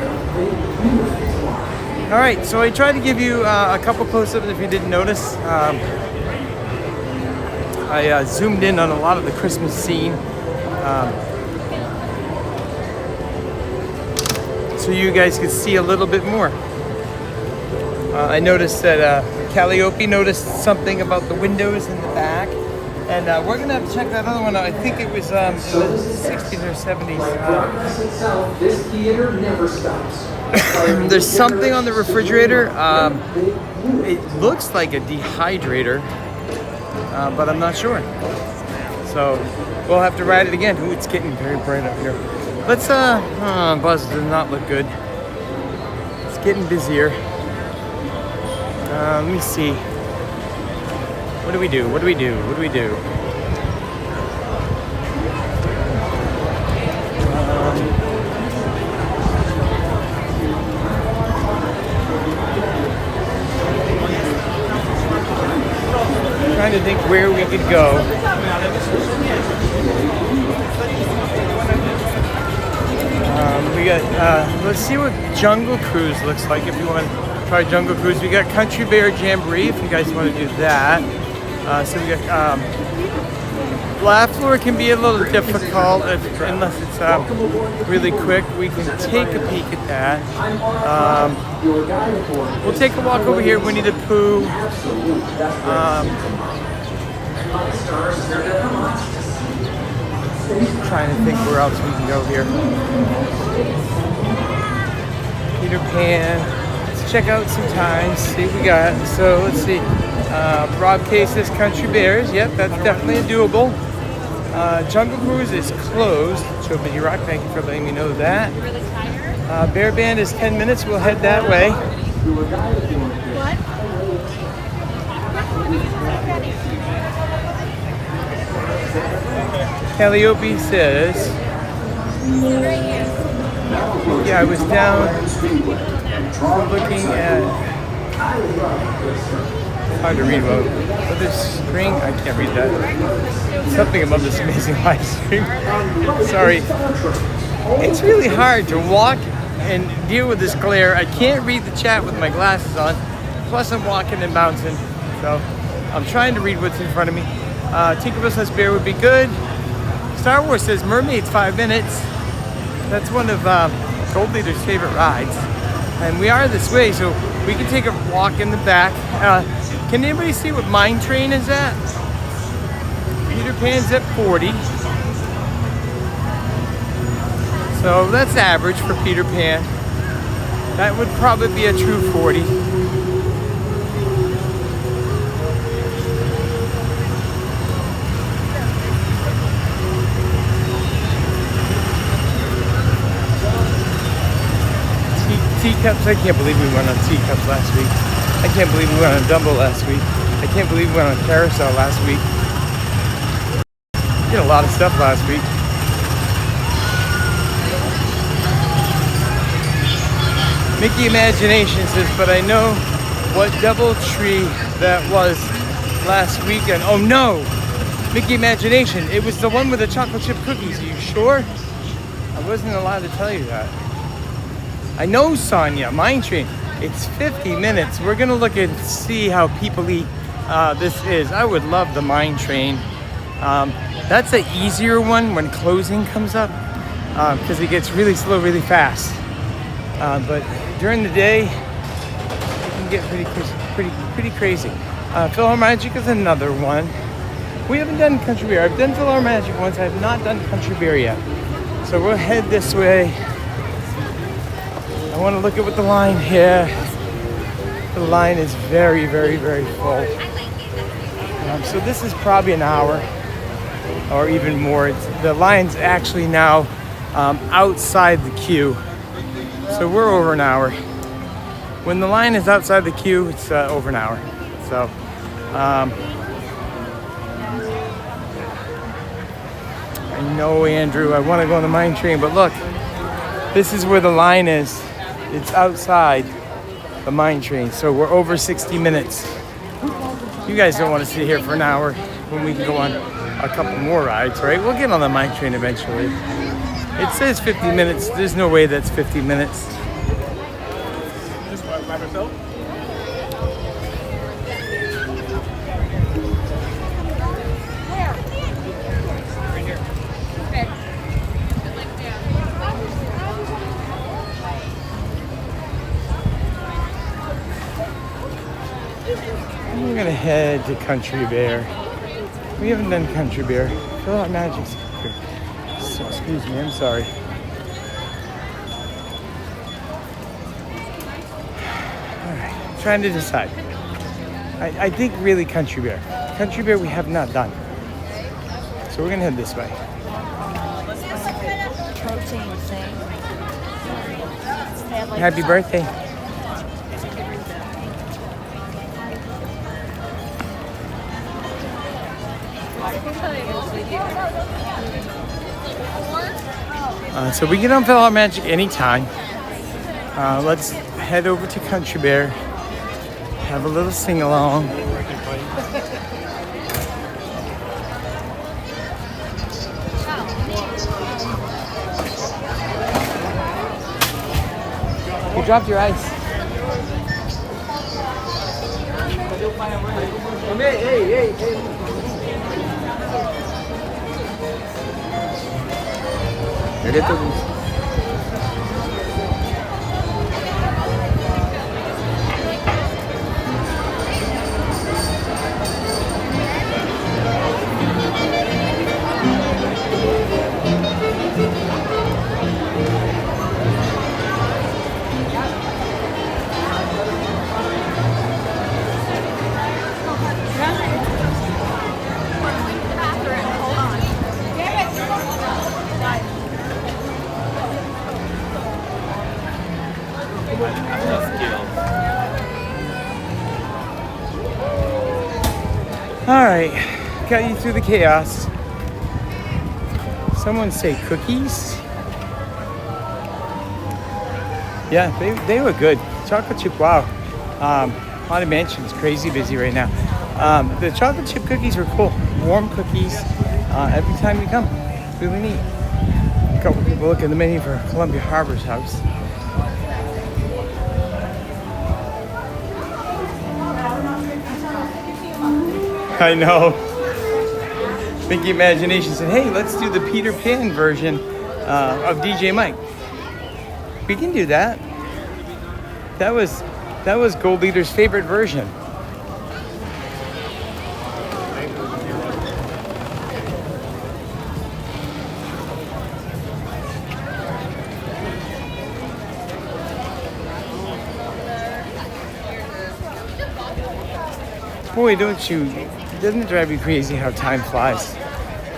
All right, so I tried to give you a couple close-ups if you didn't notice. I zoomed in on a lot of the Christmas scene. So you guys could see a little bit more. I noticed that Calliope noticed something about the windows in the back. And we're going to have to check that other one out. I think it was in the 60s or 70s. This theater never stops. There's something on the refrigerator. It looks like a dehydrator, but I'm not sure. So we'll have to ride it again. Ooh, it's getting very bright up here. Let's, Buzz does not look good. It's getting busier. Let me see. What do we do? What do we do? What do we do? Trying to think where we could go. We got, let's see what Jungle Cruise looks like if you want to try Jungle Cruise. We got Country Bear Jamboree if you guys want to do that. So we got, flat floor can be a little difficult unless it's really quick. We can take a peek at that. We'll take a walk over here, Winnie the Pooh. Trying to think where else we can go here. Peter Pan. Let's check out some times, see what we got. So let's see. Rob K says Country Bears. Yep, that's definitely doable. Jungle Cruise is closed. So Minnie Rock, thank you for letting me know that. Bear Band is 10 minutes. We'll head that way. What? Calliope says, yeah, I was down looking at, hard to read about this screen. I can't read that. Something about this amazing live stream. Sorry. It's really hard to walk and deal with this glare. I can't read the chat with my glasses on. Plus I'm walking and bouncing. So I'm trying to read what's in front of me. Tinkerbell says bear would be good. Star Wars says Mermaid's 5 minutes. That's one of Gold Leader's favorite rides. And we are this way, so we can take a walk in the back. Can anybody see what Mine Train is at? Peter Pan's at 40. So that's average for Peter Pan. That would probably be a true 40. Teacups, I can't believe we went on Teacups last week. I can't believe we went on Dumbo last week. I can't believe we went on Carousel last week. We did a lot of stuff last week. Mickey Imagination says, but I know what DoubleTree that was last weekend. Oh no! Mickey Imagination. It was the one with the chocolate chip cookies. Are you sure? I wasn't allowed to tell you that. I know, Sonia, Mine Train. It's 50 minutes. We're gonna look and see how people-y this is. I would love the Mine Train. That's an easier one when closing comes up because it gets really slow, really fast. But during the day, it can get pretty crazy. PhilharMagic is another one. We haven't done Country Bear. I've done PhilharMagic once. I have not done Country Bear yet. So we'll head this way. I want to look at what the line here. The line is very, very, very full. So this is probably an hour or even more. The line's actually now outside the queue. So we're over an hour. When the line is outside the queue, it's over an hour. So I know, Andrew, I want to go on the Mine Train, but look, this is where the line is. It's outside the Mine Train, so we're over 60 minutes. You guys don't want to sit here for an hour when we can go on a couple more rides, right? We'll get on the Mine Train eventually. It says 50 minutes. There's no way that's 50 minutes. Just by myself? we're gonna head to Country Bear. We haven't done Country Bear. Philhar Magic's here. So, excuse me, I'm sorry. Alright, I'm trying to decide. I think really Country Bear. Country Bear we have not done. So we're gonna head this way. Protein thing. They have, like, Happy birthday. So we get on Philhar Magic anytime. Let's head over to Country Bear. Have a little sing-along. You dropped your ice. Hey. All right, got you through the chaos. Someone say cookies. Yeah, they were good. Chocolate chip, wow. Haunted Mansion's crazy busy right now. The chocolate chip cookies were cool. Warm cookies every time you come. Really neat. A couple people look at the menu for Columbia Harbor's house. I know. Think Imagination said, hey, let's do the Peter Pan version of DJ Mike. We can do that. That was Gold Leader's favorite version. Boy, doesn't it drive you crazy how time flies?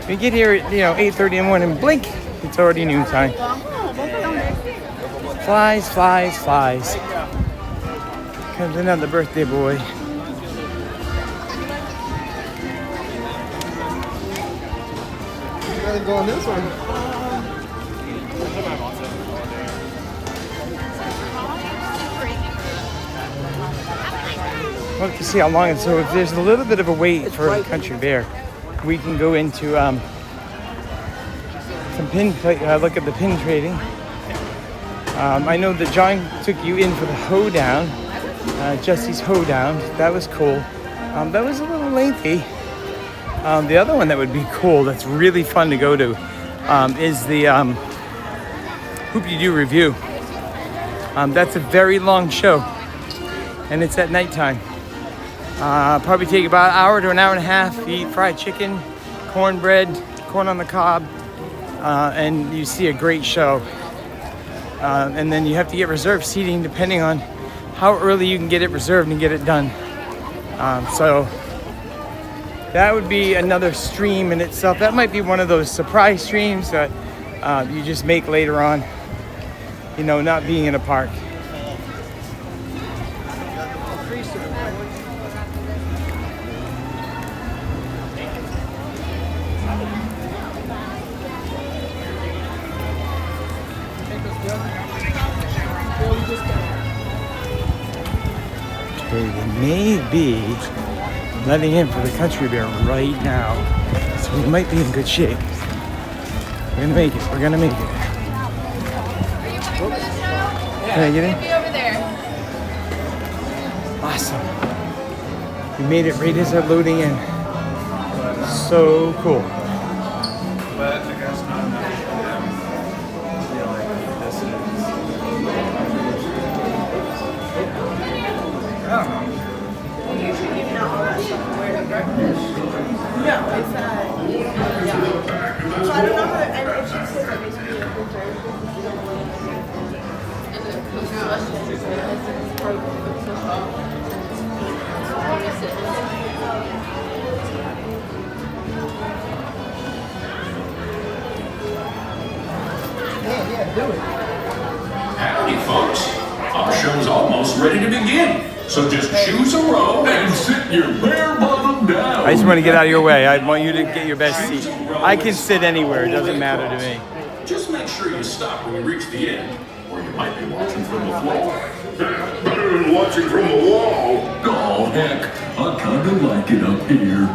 We get here at 8:30 in the morning, blink, it's already noontime. Flies. Comes another birthday boy. Gotta go on this one. We'll have to see how long it's. So if there's a little bit of a wait for Country Bear, we can go into some pin play. Look at the pin trading. I know that John took you in for the hoedown, Jesse's hoedown. That was cool. That was a little lengthy. The other one that would be cool, that's really fun to go to, is the Hoop-de-Doo Review. That's a very long show, and it's at nighttime. Probably take about an hour to an hour and a half. Eat fried chicken, cornbread, corn on the cob, and you see a great show. And then you have to get reserved seating depending on how early you can get it reserved and get it done. So that would be another stream in itself. That might be one of those surprise streams that you just make later on, not being in a park. They may be letting in for the Country Bear right now, so we might be in good shape. We're gonna make it. Can I get in? Be over there. Awesome. We made it right as they're loading in. So cool. But I guess not enough for them. This is. I don't know. Howdy, folks. Our show's almost ready to begin. So just choose a row and sit your bare bottom down. I just want to get out of your way. I want you to get your best seat. I can sit anywhere. It doesn't matter to me. Just make sure you stop when you reach the end, or you might be watching from the floor. Better than watching from the wall. Oh, heck. I kinda like it up here.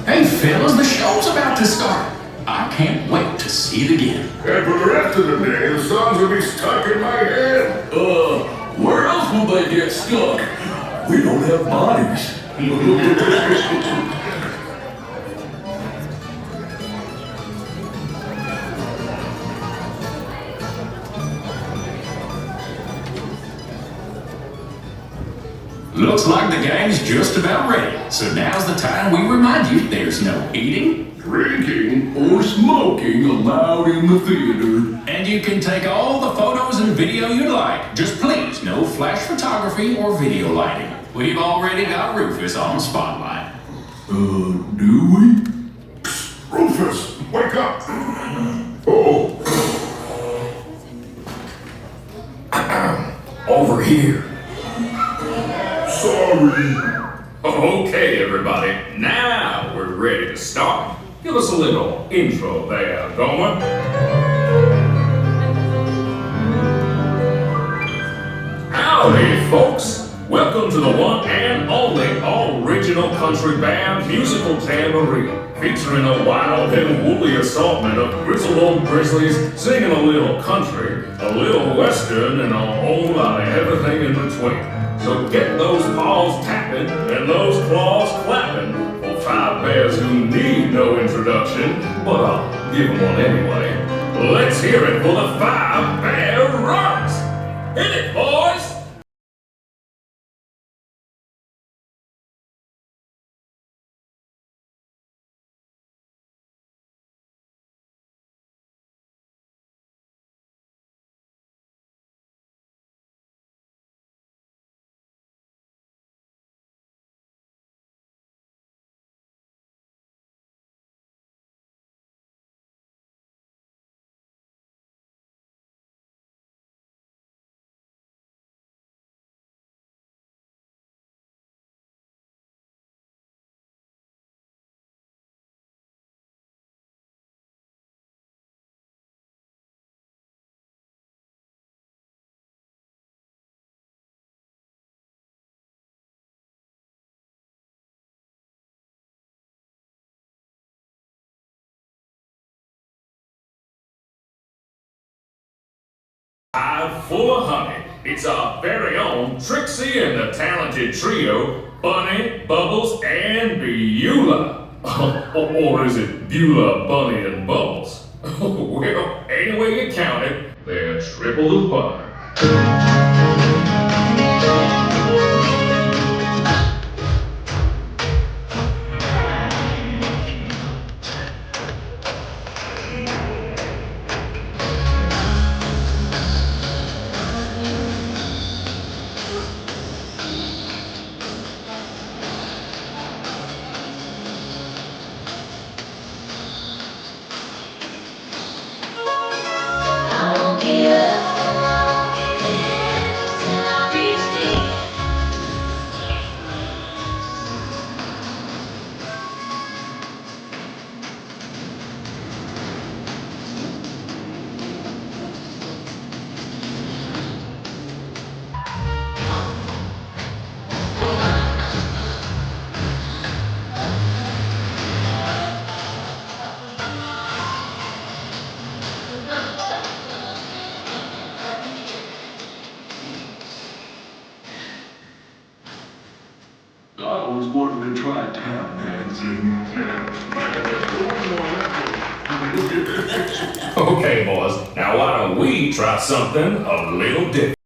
Hey, fellas, the show's about to start. I can't wait to see it again. And for the rest of the day, the songs will be stuck in my head. Where else will they get stuck? We don't have bodies. Looks like the gang's just about ready. So now's the time we remind you there's no eating, drinking, or smoking allowed in the theater. And you can take all the photos and video you'd like. Just please, no flash photography or video lighting. We've already got Rufus on spotlight. Do we? Rufus, wake up! Oh. Over here. Sorry. Okay, everybody. Now we're ready to start. Give us a little intro there, Gomer. Howdy, folks. Welcome to the one and only original country band musical jamboree, featuring a wild and woolly assortment of grizzled old grizzlies singing a little country, a little western, and a whole lot of everything in between. So get those paws tapping and those claws clapping for five bears who need no introduction, but I'll give them one anyway. Let's hear it for the 5 Bear Rocks! Hit it, boys! Hive full of honey. It's our very own Trixie and the talented trio, Bunny, Bubbles, and Beulah. Or is it Beulah, Bunny, and Bubbles? Well, any way you count it, they're triple as butter. I always wanted to try tap dancing. Okay, boys, now why don't we try something a little different?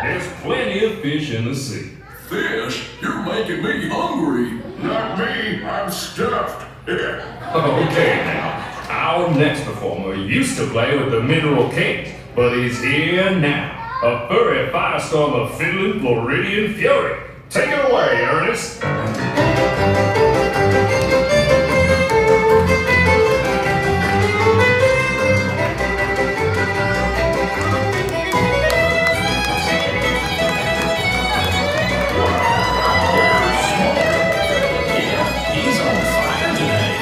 There's plenty of fish in the sea. Fish? You're making me hungry. Not me. I'm stuffed. Okay now. Our next performer used to play with the Mineral Kings, but he's here now. A furry firestorm of fiddling Floridian fury. Take it away, Ernest. He's on fire today.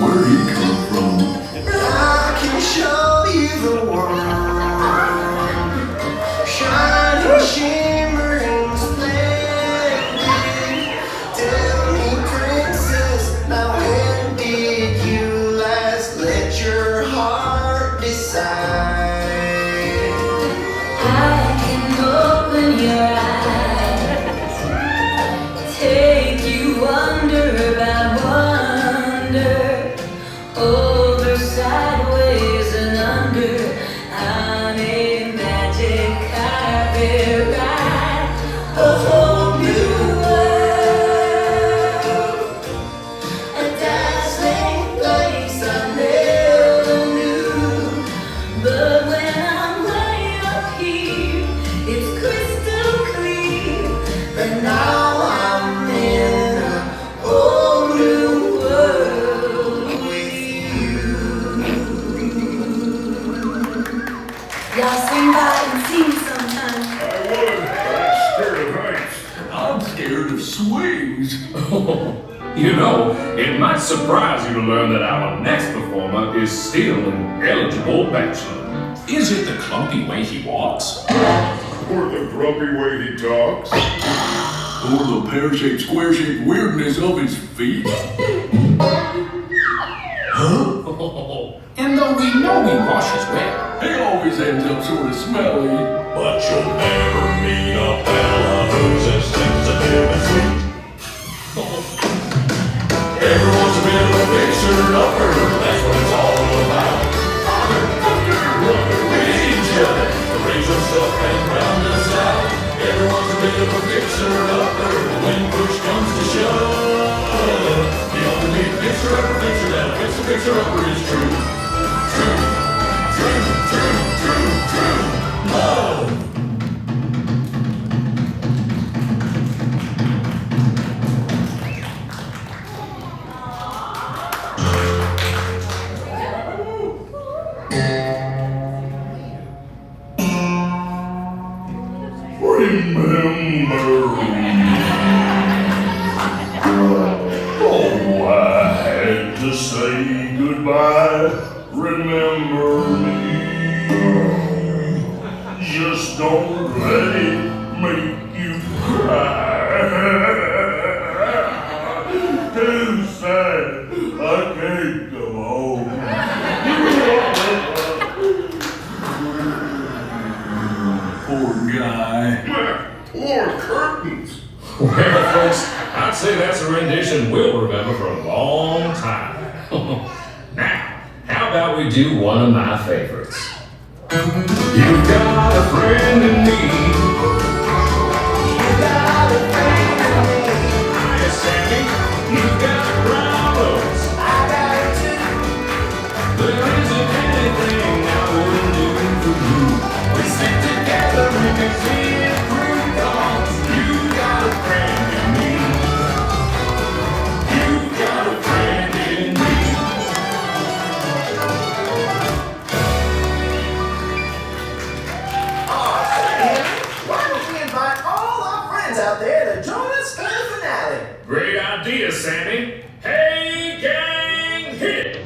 Where'd he come from? I can show you the world, shining, shimmering, splendid. Tell me, princess, now when did you last let your heart decide? I can open your eyes, take you wonder about wonder, over, sideways, and under, on a magic carpet ride, a whole new world, a dazzling place I never knew. But when I'm way up here, it's crystal clear that now I'm in a whole new world with you. Y'all swing by and see me sometime. I'm scared of swings. You know, it might surprise you to learn that our next performer is still an eligible bachelor. Is it the clumpy way he walks? Or the grumpy way he talks? Or the pear-shaped, square-shaped weirdness of his feet? Huh? And though we know he washes well, He always ends up sort of smelly. But you'll never meet a fella who's as sensitive as sweet. Everyone's a bit of a fixer-upper, that's what it's all about. With each other, to raise us up and round us out. Everyone's a bit of a fixer-upper, when push comes to shove. The only fixer-upper fixer that fits the fixer-upper is true. True. Love. Remember me. Oh, I had to say goodbye. Remember me. Just don't let it make you cry. Too sad, I can't go home. Poor guy. Poor curtains. well, folks, I'd say that's a rendition we'll remember for a long time. Now, how about we do one of my favorites? You've got a friend in me. You've got a friend in me. Hi, Sammy. You've got problems. I got it too. There isn't anything I wouldn't do for you. We stick together, we can see it through. 'Cause you've got a friend in me. You've got a friend in me. Out there to join us for the finale. Great idea, Sammy. Hey, gang, hit it!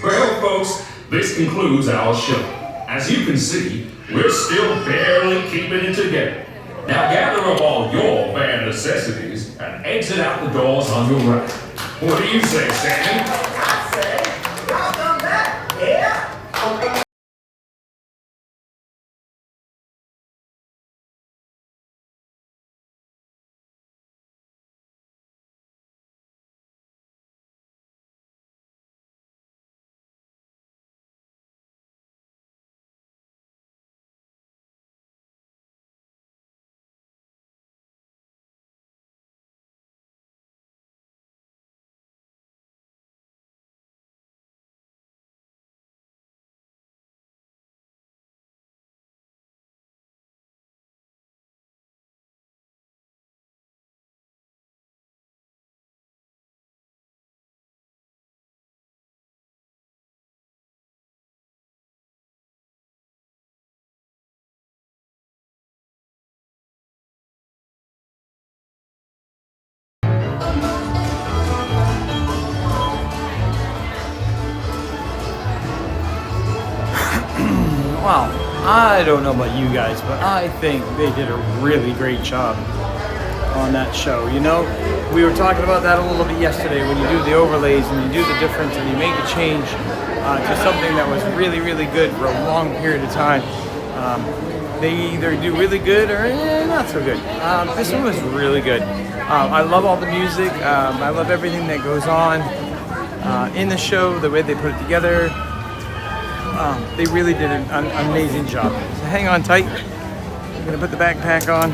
Well, folks, this concludes our show. As you can see, we're still barely keeping it together. Now gather up all your band necessities and exit out the doors on your right. What do you say, Sammy? I say, welcome back, yeah? Wow, I don't know about you guys, but I think they did a really great job on that show. You know, we were talking about that a little bit yesterday when you do the overlays and you do the difference and you make a change to something that was really, really good for a long period of time. They either do really good or not so good. This one was really good. I love all the music. I love everything that goes on in the show, the way they put it together. They really did an amazing job. So hang on tight. I'm gonna put the backpack on.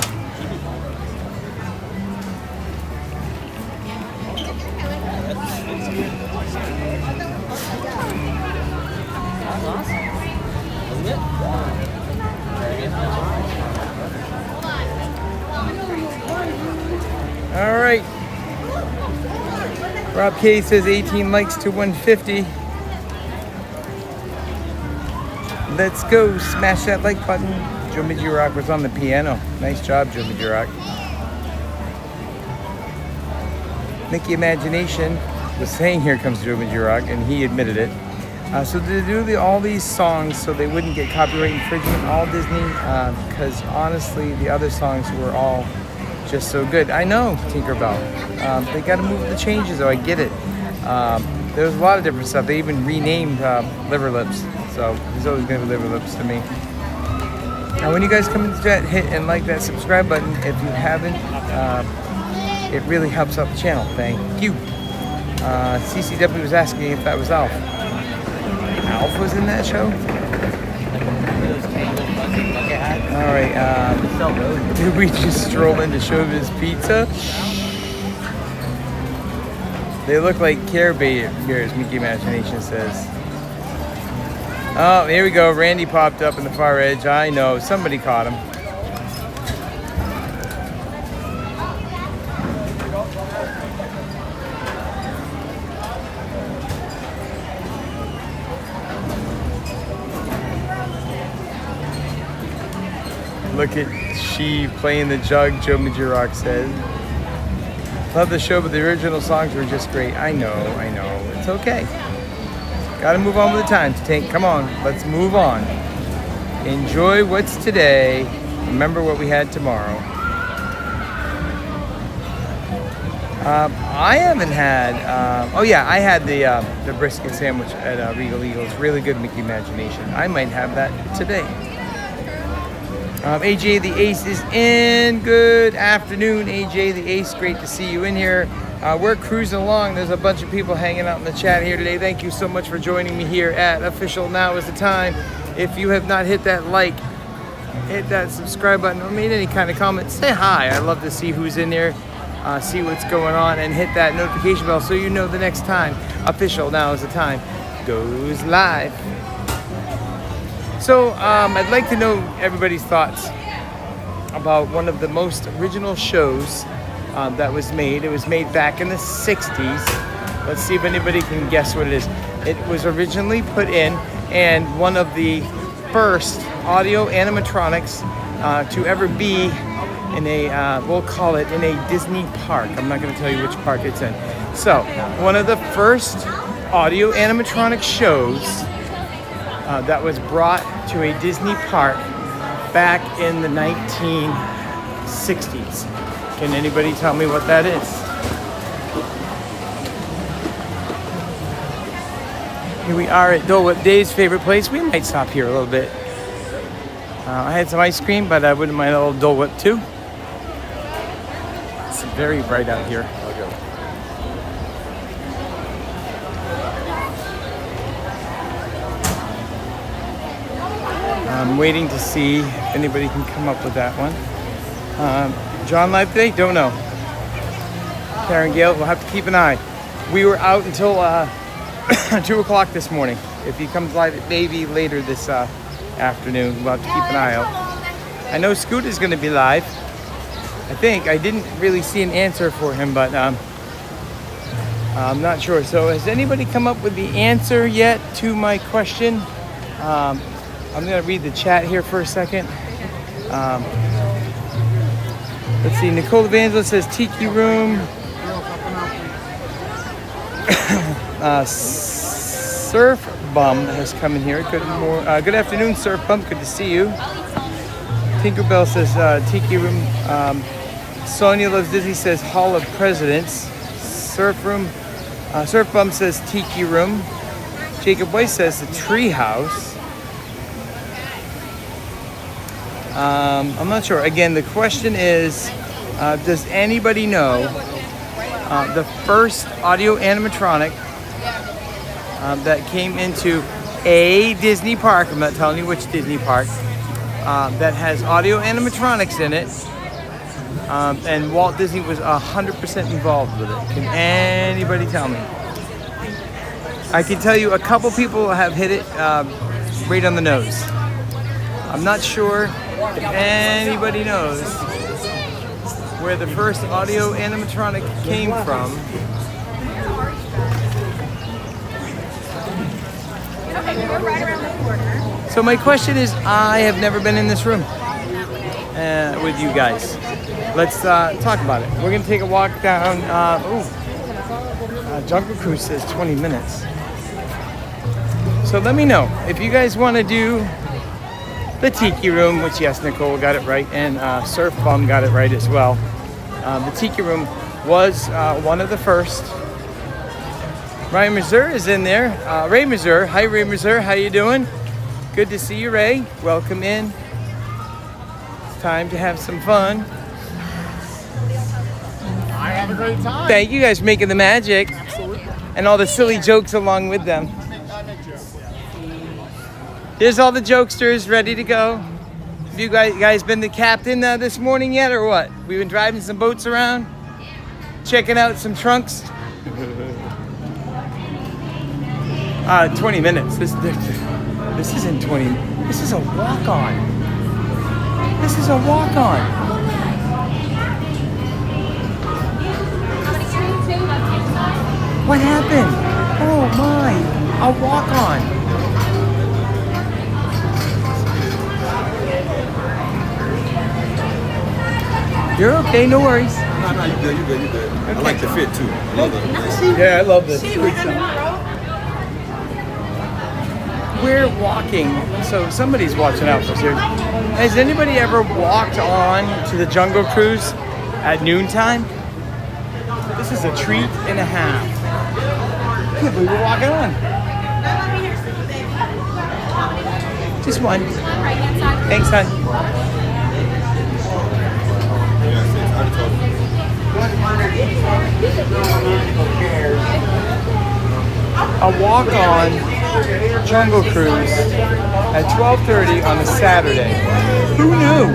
All right. Rob K says 18 likes to 150. Let's go, smash that like button. Joe Midgerock was on the piano. Nice job, Joe Midgerock. Mickey Imagination was saying here comes Joe Midgerock, and he admitted it. So they do all these songs so they wouldn't get copyright infringement, all Disney, because honestly, the other songs were all just so good. I know, Tinkerbell. They got to move the changes, though. I get it. There's a lot of different stuff. They even renamed Liver Lips. So there's always going to be Liver Lips to me. Now, when you guys come into chat, hit and like that subscribe button. If you haven't, it really helps out the channel. Thank you. CCW was asking if that was Alf. Alf was in that show? All right. Did we just stroll into Chauvin's Pizza? They look like Care Bears, Mickey Imagination says. Oh, here we go. Randy popped up in the far edge. I know. Somebody caught him. Look at she playing the jug, Joe Midgerock says. Love the show, but the original songs were just great. I know. It's okay. Gotta move on with the times, Tank. Come on, let's move on. Enjoy what's today. Remember what we had tomorrow. I haven't had. Oh yeah, I had the brisket sandwich at Regal Eagles. Really good, Mickey Imagination. I might have that today. AJ the Ace is in. Good afternoon, AJ the Ace. Great to see you in here. We're cruising along. There's a bunch of people hanging out in the chat here today. Thank you so much for joining me here at Official Now is the Time. If you have not hit that like, hit that subscribe button, or made any kind of comment, say hi. I love to see who's in there, see what's going on, and hit that notification bell so you know the next time Official Now is the Time goes live. So I'd like to know everybody's thoughts about one of the most original shows that was made. It was made back in the 60s. Let's see if anybody can guess what it is. It was originally put in, and one of the first audio animatronics to ever be in a, we'll call it in a Disney park. I'm not going to tell you which park it's in. So, one of the first audio animatronic shows that was brought to a Disney park back in the 1960s. Can anybody tell me what that is? Here we are at Dole Whip, Dave's favorite place. We might stop here a little bit. I had some ice cream, but I wouldn't mind a little Dole Whip too. It's very bright out here. I'm waiting to see if anybody can come up with that one. John live today? Don't know. Karen Gale, we'll have to keep an eye. We were out until 2 o'clock this morning. If he comes live, it may be later this afternoon. We'll have to keep an eye out. I know Scoot is going to be live. I think. I didn't really see an answer for him, but I'm not sure. So has anybody come up with the answer yet to my question? I'm going to read the chat here for a second. Let's see. Nicole Evangelist says Tiki Room. Surf Bum has come in here. Good afternoon, Surf Bum. Good to see you. Tinkerbell says Tiki Room. Sonia Loves Disney says Hall of Presidents. Surf Bum says Tiki Room. Jacob Weiss says the Tree House. I'm not sure. Again, the question is, does anybody know the first audio animatronic that came into a Disney park? I'm not telling you which Disney park. That has audio animatronics in it. And Walt Disney was 100% involved with it. Can anybody tell me? I can tell you a couple people have hit it right on the nose. I'm not sure if anybody knows where the first audio animatronic came from. So my question is, I have never been in this room with you guys. Let's talk about it. We're going to take a walk down. Jungle Cruise says 20 minutes. So let me know if you guys want to do the Tiki Room, which yes, Nicole got it right, and Surf Bum got it right as well. The Tiki Room was one of the first. Ryan Mazur is in there. Ray Mazur. Hi, Ray Mazur. How you doing? Good to see you, Ray. Welcome in. It's time to have some fun. I have a great time. Thank you guys for making the magic. Absolutely. And all the silly jokes along with them. Here's all the jokesters ready to go. Have you guys been the captain this morning yet, or what? We've been driving some boats around, checking out some trunks. 20 minutes. This isn't 20. This is a walk-on. This is a walk-on. What happened? Oh my! A walk-on. You're okay, no worries. No, you're good, you're good, you're good. Okay. I like the fit too. I love it. Yeah, I love this. We're walking, so somebody's watching out for us here. Has anybody ever walked on to the Jungle Cruise at noontime? This This is a treat and a half. Can't believe we're walking on. Just one. Thanks, hon. A walk-on Jungle Cruise at 12:30 on a Saturday. Who knew?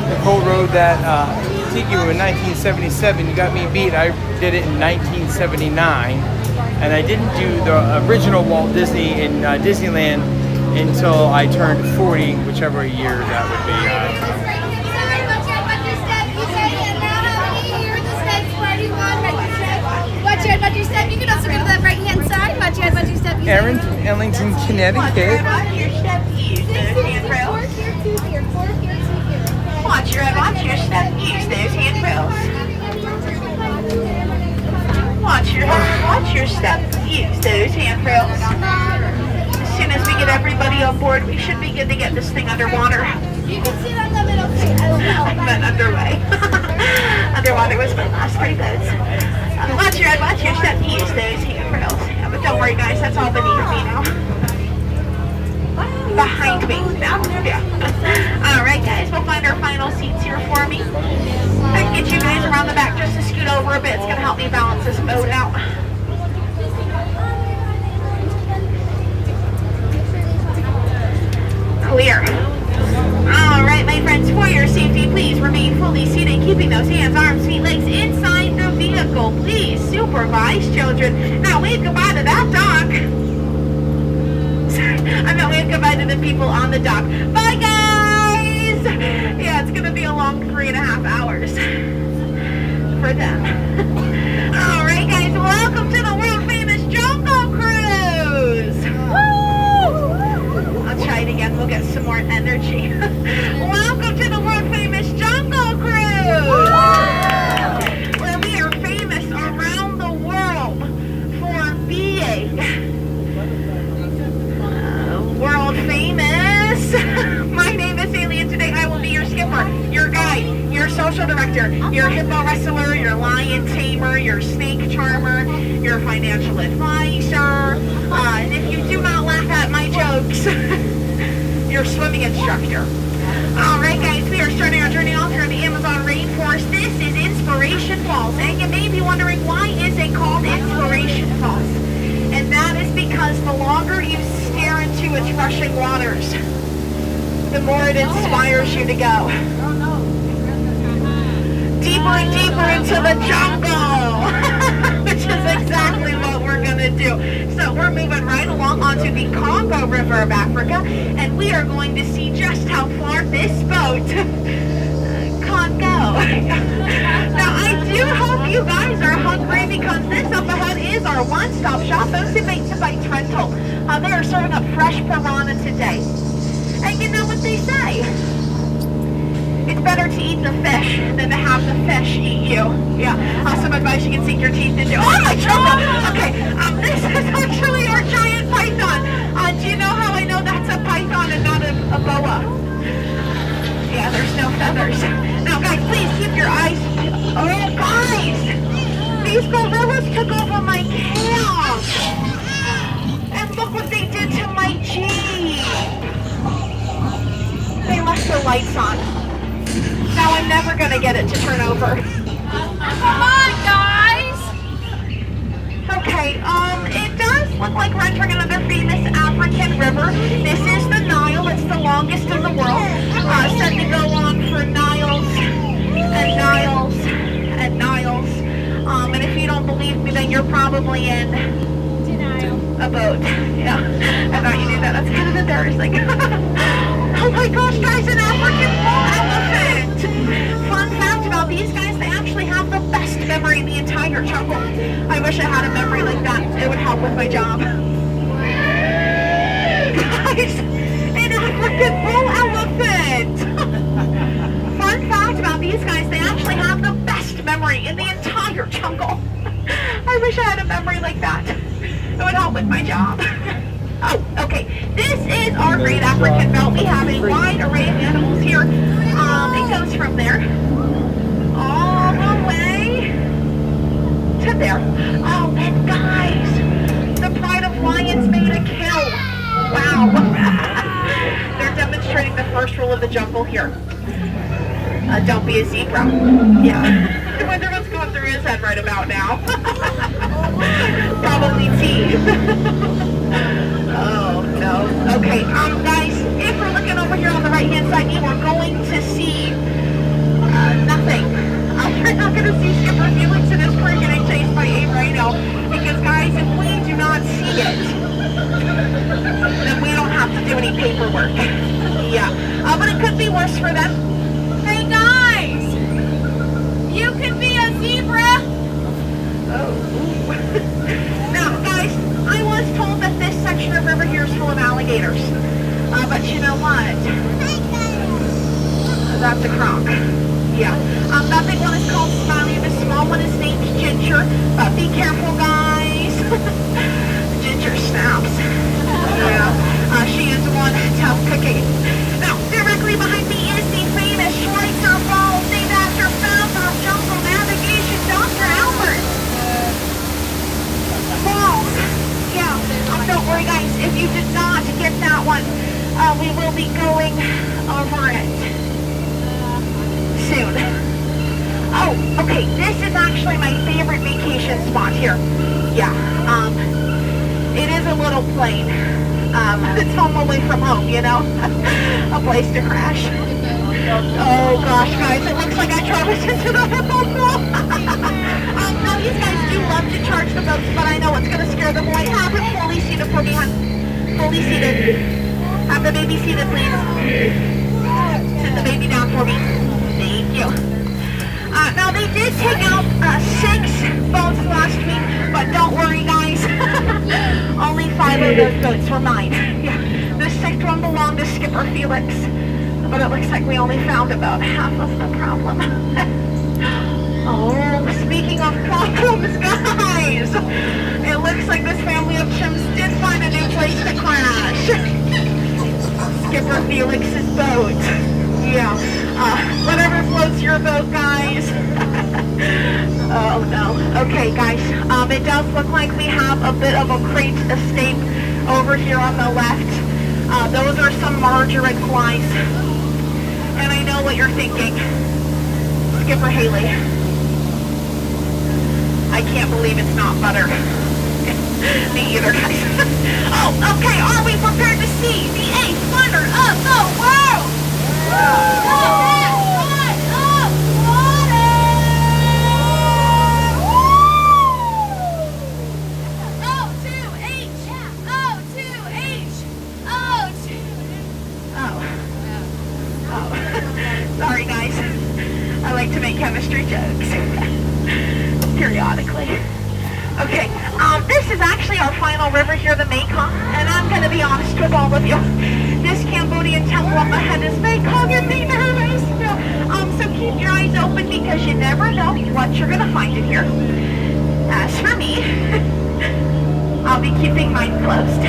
Nicole rode that tiki room in 1977. You got me beat. I did it in 1979. And I didn't do the original Walt Disney in Disneyland until I turned 40, whichever year that would be. Watch your Adventure step. You can also go to the right hand side. Watch your Adventure step. Erin from Ellington, Connecticut. Watch your step. Use those handrails. Watch your step. Use those handrails. As soon as we get everybody on board, we should be good to get this thing underwater. You can sit on the middle seat as well. I meant underway. Underwater was my last 3 boats. Watch your step. Use those handrails. Yeah, but don't worry, guys. That's all beneath me now. Behind me now. Yeah. All right, guys. We'll find our final seats here for me. I can get you guys around the back just to scoot over a bit. It's going to help me balance this boat out. Clear. All right, my friends, for your safety, please remain fully seated, keeping those hands, arms, feet, legs inside the vehicle. Please supervise children. Now wave goodbye to that dock. Sorry, I'm not waving goodbye to the people on the dock. Bye, guys. Yeah, it's gonna be a long 3.5 hours for them. All right, guys, welcome to the world famous Jungle Cruise. Woo! I'll try it again. We'll get some more energy. Welcome to the world famous Jungle Cruise, where we are famous around the world for being world famous. My name is Alien. Today I will be your skipper, your guide, your social director, your hippo wrestler, your lion tamer, your snake charmer, your financial advisor, and if you do not laugh at my jokes, your swimming instructor. Alright guys, we are starting our journey off here in the Amazon rainforest. This is Inspiration Falls, and you may be wondering, why is it called Inspiration Falls? And that is because the longer you stare into its rushing waters, the more it inspires you to go. Deeper and deeper into the jungle, which is exactly what we're going to do. So we're moving right along onto the Congo River of Africa, and we are going to see just how far this boat can go. Now, I do hope you guys are hungry, because this up ahead is our one-stop shop, hosted by Bites Rental. They are serving up fresh piranha today. And you know what they say? It's better to eat the fish than to have the fish eat you. Yeah, some advice you can sink your teeth into. Oh my God! Okay, this is actually our giant python. Do you know how I know that's a python and not a boa? Yeah, there's no feathers. Now guys, please keep your eyes. Oh guys! These gorillas took over my camp! And look what they did to my Jeep! They left the lights on. Now I'm never gonna get it to turn over. Come on, guys! Okay, it does look like we're entering another famous African river. This is the Nile. It's the longest in the world. Said to go on for Niles and Niles and Niles. And if you don't believe me, then you're probably in a boat. Yeah, I thought you knew that. That's kind of embarrassing. Oh my gosh, guys, an African bull elephant! Fun fact about these guys, they actually have the best memory in the entire jungle. I wish I had a memory like that. It would help with my job. Guys, an African bull elephant! Fun fact about these guys, they actually have the best memory in the entire jungle. I wish I had a memory like that. It would help with my job. Oh, okay. This is our Great African Belt. We have a wide array of animals here. It goes from there all the way to there. Oh, and guys, the Pride of Lions made a kill. Wow. They're demonstrating the first rule of the jungle here. Don't be a zebra. Yeah. I wonder what's going through his head right about now. Probably teeth. Oh, no. Okay, guys, if we're looking over here on the right-hand side, you are going to see nothing. You're not going to see Skipper Felix and his crew getting chased by a rhino. Because, guys, if we do not see it, then we don't have to do any paperwork. Yeah. But it could be worse for them. Hey, guys! You can be a zebra! Oh. Now, guys, I was told that this section of river here is full of alligators. But you know what? That's a croc. Yeah. That big one is called Smiley. The small one is named Ginger. But be careful, guys. Ginger snaps. Yeah. She is one tough cookie. Now, directly behind me is the famous Schweitzer Falls, named after founder of jungle navigation, Dr. Albert. Falls. Yeah. Don't worry, guys. If you did not get that one, we will be going over it soon. Oh, okay. This is actually my favorite vacation spot here. Yeah. It is a little plain. It's home away from home, you know? A place to crash. Oh gosh, guys, it looks like I traversed into the hippo. Now these guys do love to charge the boats, but I know it's gonna scare them away. Have him fully seated for me, hon. Fully seated. Have the baby seated, please. Sit the baby down for me. Thank you. Now they did take out 6 boats last week, but don't worry, guys. Only 5 of those boats were mine. Yeah, the 6th one belonged to Skipper Felix, but it looks like we only found about half of the problem. Oh, speaking of problems, guys, it looks like this family of chimps did find a new place to crash. Skipper Felix's boat. Yeah, whatever floats your boat, guys. Oh no. Okay, guys, it does look like we have a bit of a crate escape over here on the left. Those are some margarine flies. And I know what you're thinking. Skipper Haley. I can't believe it's not butter. Me either, guys. Oh, okay, are we prepared to see the 8th wonder of the world? Sorry, guys. I like to make chemistry jokes. Periodically. Okay, this is actually our final river here, the Mekong, and I'm going to be honest with all of you. This Cambodian temple up ahead is making me nervous. So keep your eyes open because you never know what you're going to find in here. As for me, I'll be keeping mine closed.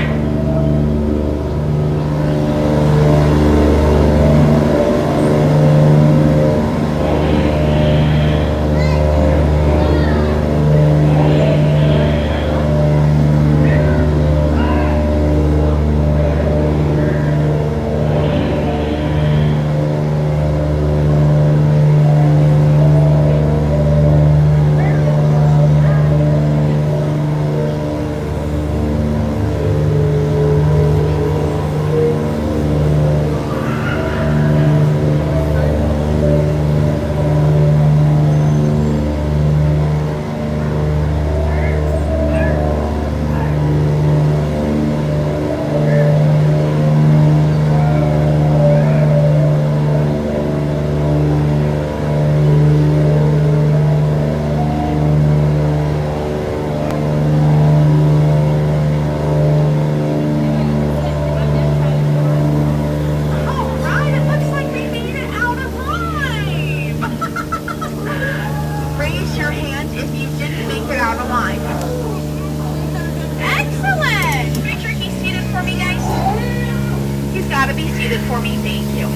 for me, thank you.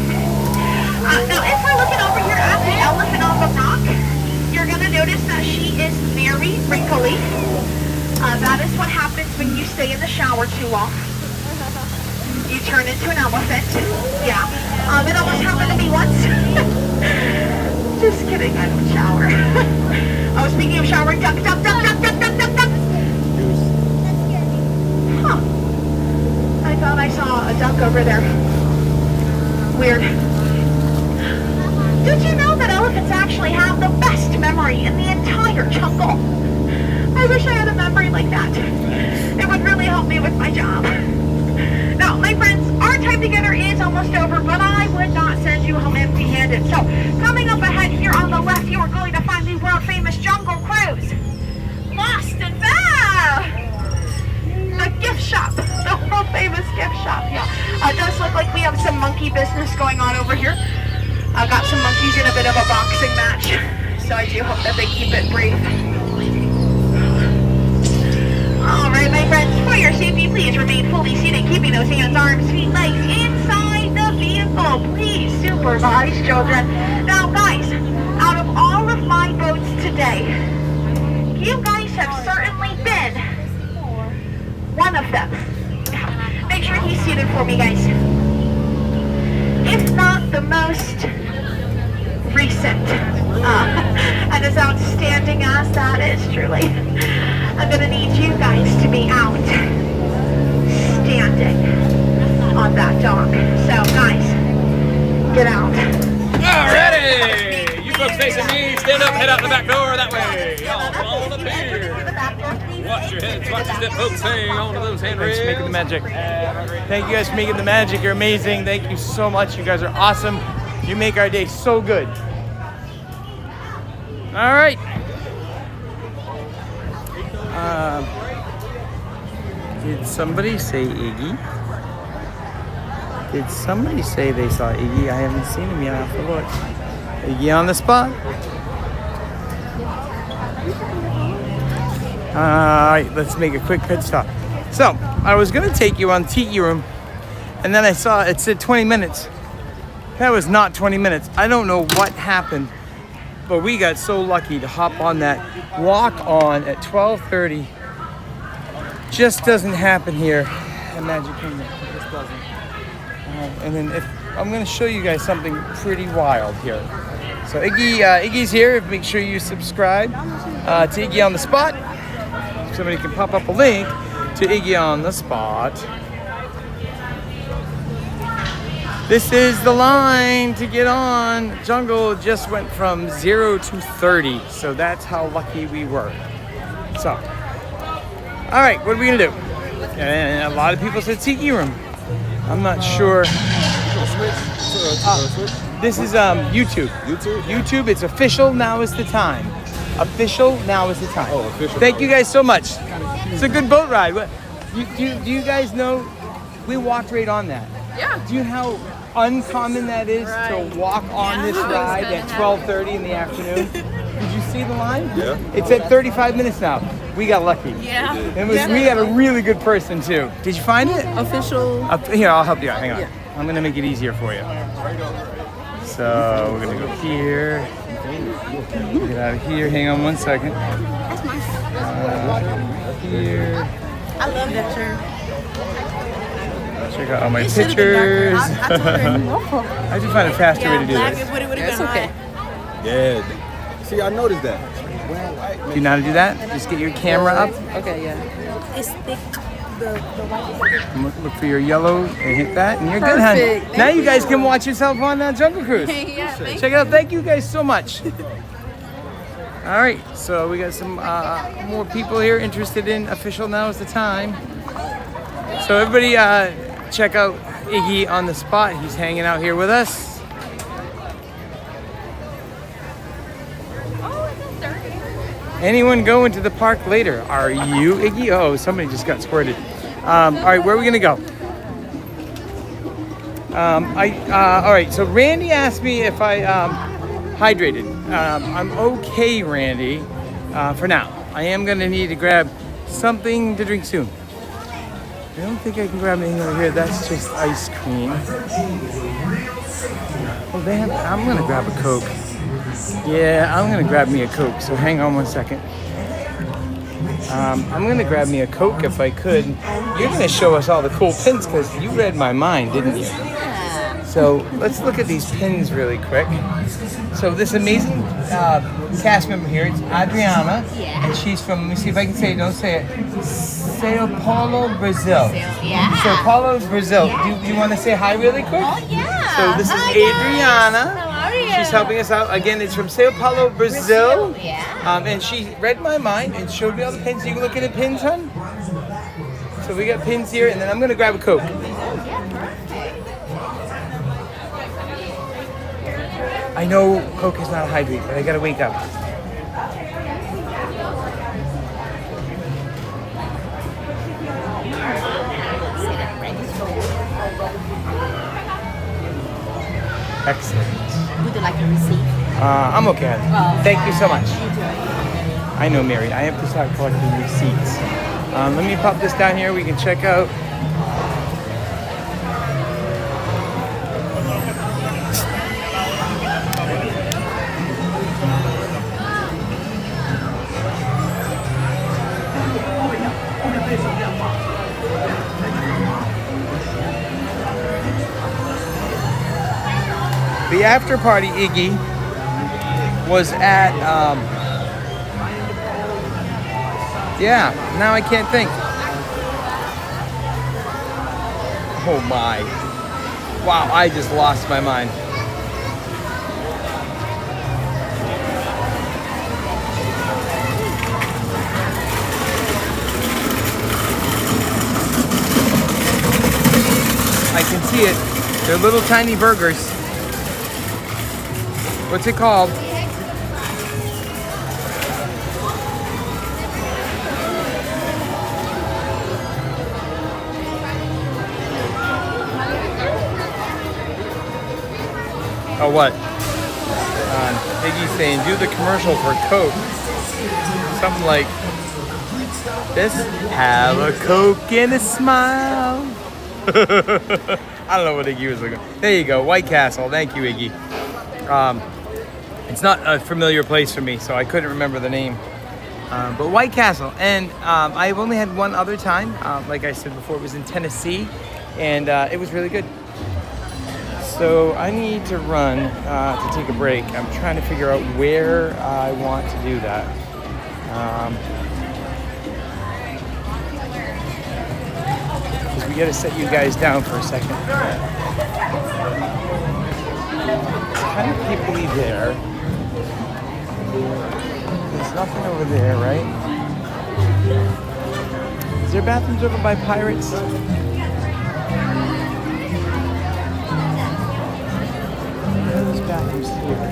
Now, if we're looking over here at the elephant on the rock, you're going to notice that she is very wrinkly. That is what happens when you stay in the shower too long. You turn into an elephant. Yeah. It almost happened to me once. Just kidding, I don't shower. Oh, speaking of showering, duck, duck, duck, duck, duck, duck, duck, duck. Huh. I thought I saw a duck over there. Weird. Did you know that elephants actually have the best memory in the entire jungle? I wish I had a memory like that. It would really help me with my job. Now, my friends, our time together is almost over, but I would not send you home empty-handed. So, coming up ahead here on the left, you are going to find the world-famous Jungle Cruise. Lost and found! The gift shop, the world-famous gift shop, yeah. It does look like we have some monkey business going on over here. I've got some monkeys in a bit of a boxing match, so I do hope that they keep it brief. All right, my friends, for your safety, please remain fully seated, keeping those hands, arms, feet, legs inside the vehicle. Please supervise children. Now, guys, out of all of my boats today, you guys have certainly been one of them. Make sure he's seated for me, guys. If not the most recent, and as outstanding as that is, truly, I'm gonna need you guys to be out standing on that dock. So, guys, get out. Alrighty! You folks facing me, stand up, head out the back door that way. Y'all follow up here. Watch your heads, watch your step, folks. Hang on to those handrails. Thanks for making the magic. Thank you guys for making the magic. You're amazing. Thank you so much. You guys are awesome. You make our day so good. All right. Did somebody say Iggy? Did somebody say they saw Iggy? I haven't seen him yet. I have to look. Iggy on the spot. All right, let's make a quick pit stop. So, I was gonna take you on Tiki Room, and then I saw it said 20 minutes. That was not 20 minutes. I don't know what happened, but we got so lucky to hop on that walk on at 12:30. Just doesn't happen here at Magic Kingdom. It just doesn't. And then I'm gonna show you guys something pretty wild here. So Iggy's here. Make sure you subscribe to Iggy on the Spot. Somebody can pop up a link to Iggy on the Spot. This is the line to get on. Jungle just went from 0 to 30, so that's how lucky we were. So, all right, what are we gonna do? And a lot of people said Tiki Room. I'm not sure. This is YouTube. YouTube, it's official, now is the time. Official, now is the time. Oh, official. Thank you guys so much. It's a good boat ride. Do you guys know, we walked right on that. Yeah. Do you know how uncommon that is to walk on this ride at 12:30 in the afternoon? Did you see the line? Yeah. It's at 35 minutes now. We got lucky. Yeah. We had a really good person too. Did you find it? Official. Here, I'll help you out. Hang on. Yeah. I'm gonna make it easier for you. So we're gonna go here. Get out of here. Hang on one second. That's my Here. I love that shirt. Check out all my It should've been pictures. darker. I told her, no problem. I have to find a faster way to do black, this. it would've That's been okay. okay. Yeah. See, I noticed that. Do you know how to do that? Just get your camera up. Okay, yeah. It's thick. The white. Look for your yellow and hit that, and you're good, honey. Perfect. Now Thank you guys you. can watch yourself on Jungle Cruise. Yeah, thank Check it out. Thank you guys so much. All right, so we got some more people here interested in Official Now is the Time. So everybody check out Iggy on the Spot. He's hanging out here with us. Anyone going to the park later? Are you Iggy? Oh, somebody just got squirted. All right, where are we gonna go? All right, so Randy asked me if I hydrated. I'm okay, Randy, for now. I am gonna need to grab something to drink soon. I don't think I can grab anything over here. That's just ice cream. Oh, they have. I'm gonna grab a Coke. Yeah, I'm gonna grab me a Coke. So hang on one second. I'm gonna grab me a Coke if I could. You're gonna show us all the cool pins because you read my mind, didn't you? So let's look at these pins really quick. So this amazing cast member here, it's Adriana, and she's from, let me see if I can say it, don't say it, Sao Paulo, Brazil. Sao Paulo, Brazil. Do you want to say hi really quick? Oh, yeah. So this is Hi, Adriana. How are you? She's helping us out. Again, it's from Sao Paulo, Brazil. Yeah. And she read my mind and showed me all the pins. You looking at pins, hon? So we got pins here, and then I'm gonna grab a Coke. I know Coke is not a hydrate, but I gotta wake up. Excellent. Would you like a receipt? I'm okay. Well, thank you so much. I know, Mary. I have to start collecting receipts. Let me pop this down here. We can check out. The after party, Iggy, was at, yeah, now I can't think. Oh my. Wow, I just lost my mind. I can see it. They're little tiny burgers. What's it called? Oh, what? Iggy's saying, do the commercial for Coke. Something like this. Have a Coke and a smile. I don't know what Iggy was looking for. There you go, White Castle. Thank you, Iggy. It's not a familiar place for me, so I couldn't remember the name. But White Castle, and I've only had one other time. Like I said before, it was in Tennessee, and it was really good. So I need to run to take a break. I'm trying to figure out where I want to do that. Because we got to set you guys down for a second. It's kind of peoply there. There's nothing over there, right? Is there bathrooms over by Pirates? Where are those bathrooms here?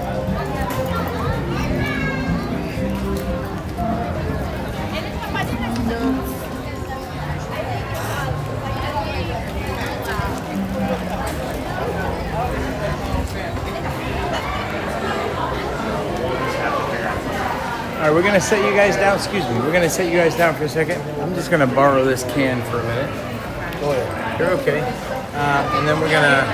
All right, we're gonna set you guys down. Excuse me. We're gonna set you guys down for a second. I'm just gonna borrow this can for a minute. Go ahead. You're okay. And then we're gonna.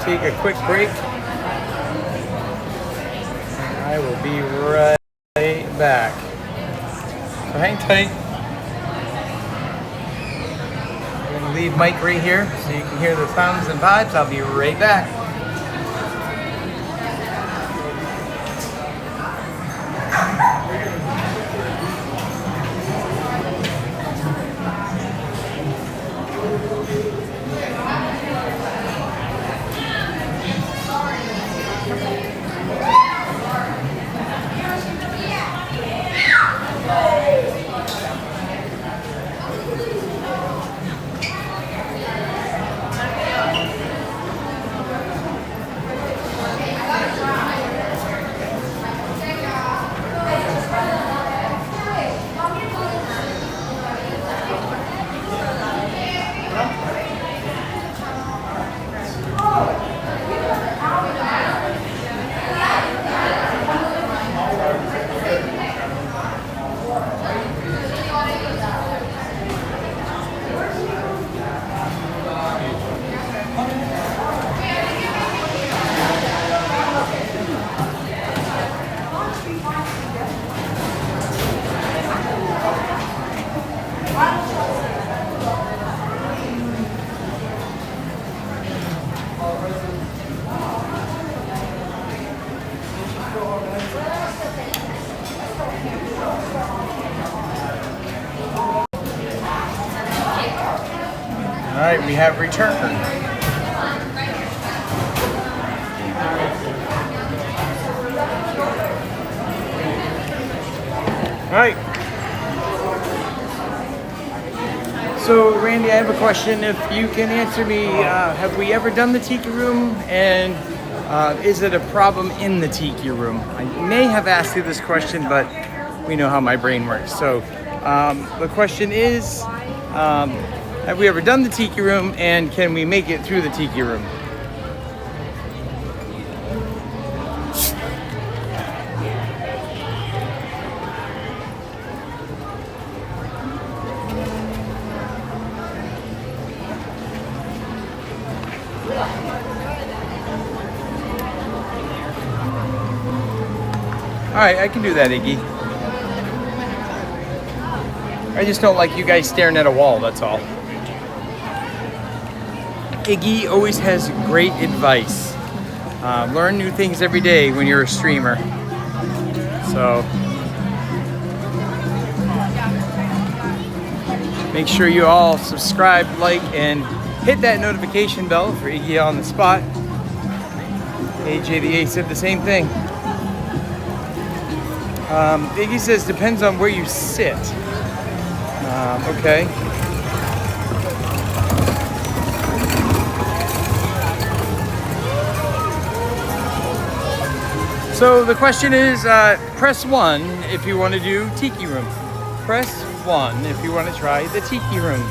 Take a quick break. I will be right back. So hang tight. Leave Mike right here so you can hear the sounds and vibes. I'll be right back. right, we have returned. All right. So, Randy, I have a question. If you can answer me, have we ever done the Tiki Room? And is it a problem in the Tiki Room? I may have asked you this question, but we know how my brain works. So, the question is, have we ever done the Tiki Room, and can we make it through the Tiki Room? All right, I can do that, Iggy. I just don't like you guys staring at a wall, that's all. Iggy always has great advice. Learn new things every day when you're a streamer. So, make sure you all subscribe, like, and hit that notification bell for Iggy on the spot. AJ the A said the same thing. Iggy says, depends on where you sit. Okay. So the question is, press 1 if you want to do Tiki Room. Press 1 if you want to try the Tiki Room.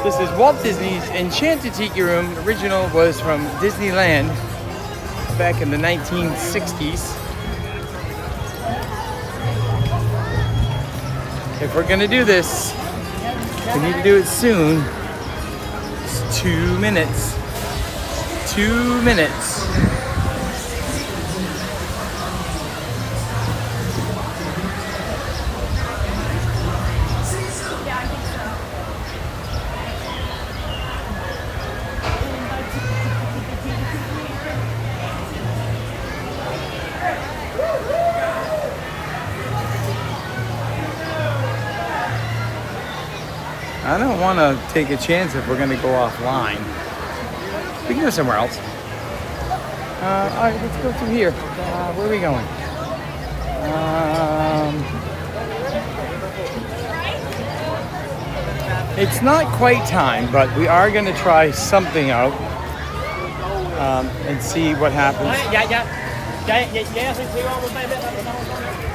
This is Walt Disney's Enchanted Tiki Room. The original was from Disneyland back in the 1960s. If we're gonna do this, we need to do it soon. It's 2 minutes. 2 minutes. I don't want to take a chance if we're going to go offline. We can go somewhere else. All right, let's go through here. Where are we going? It's not quite time, but we are going to try something out and see what happens.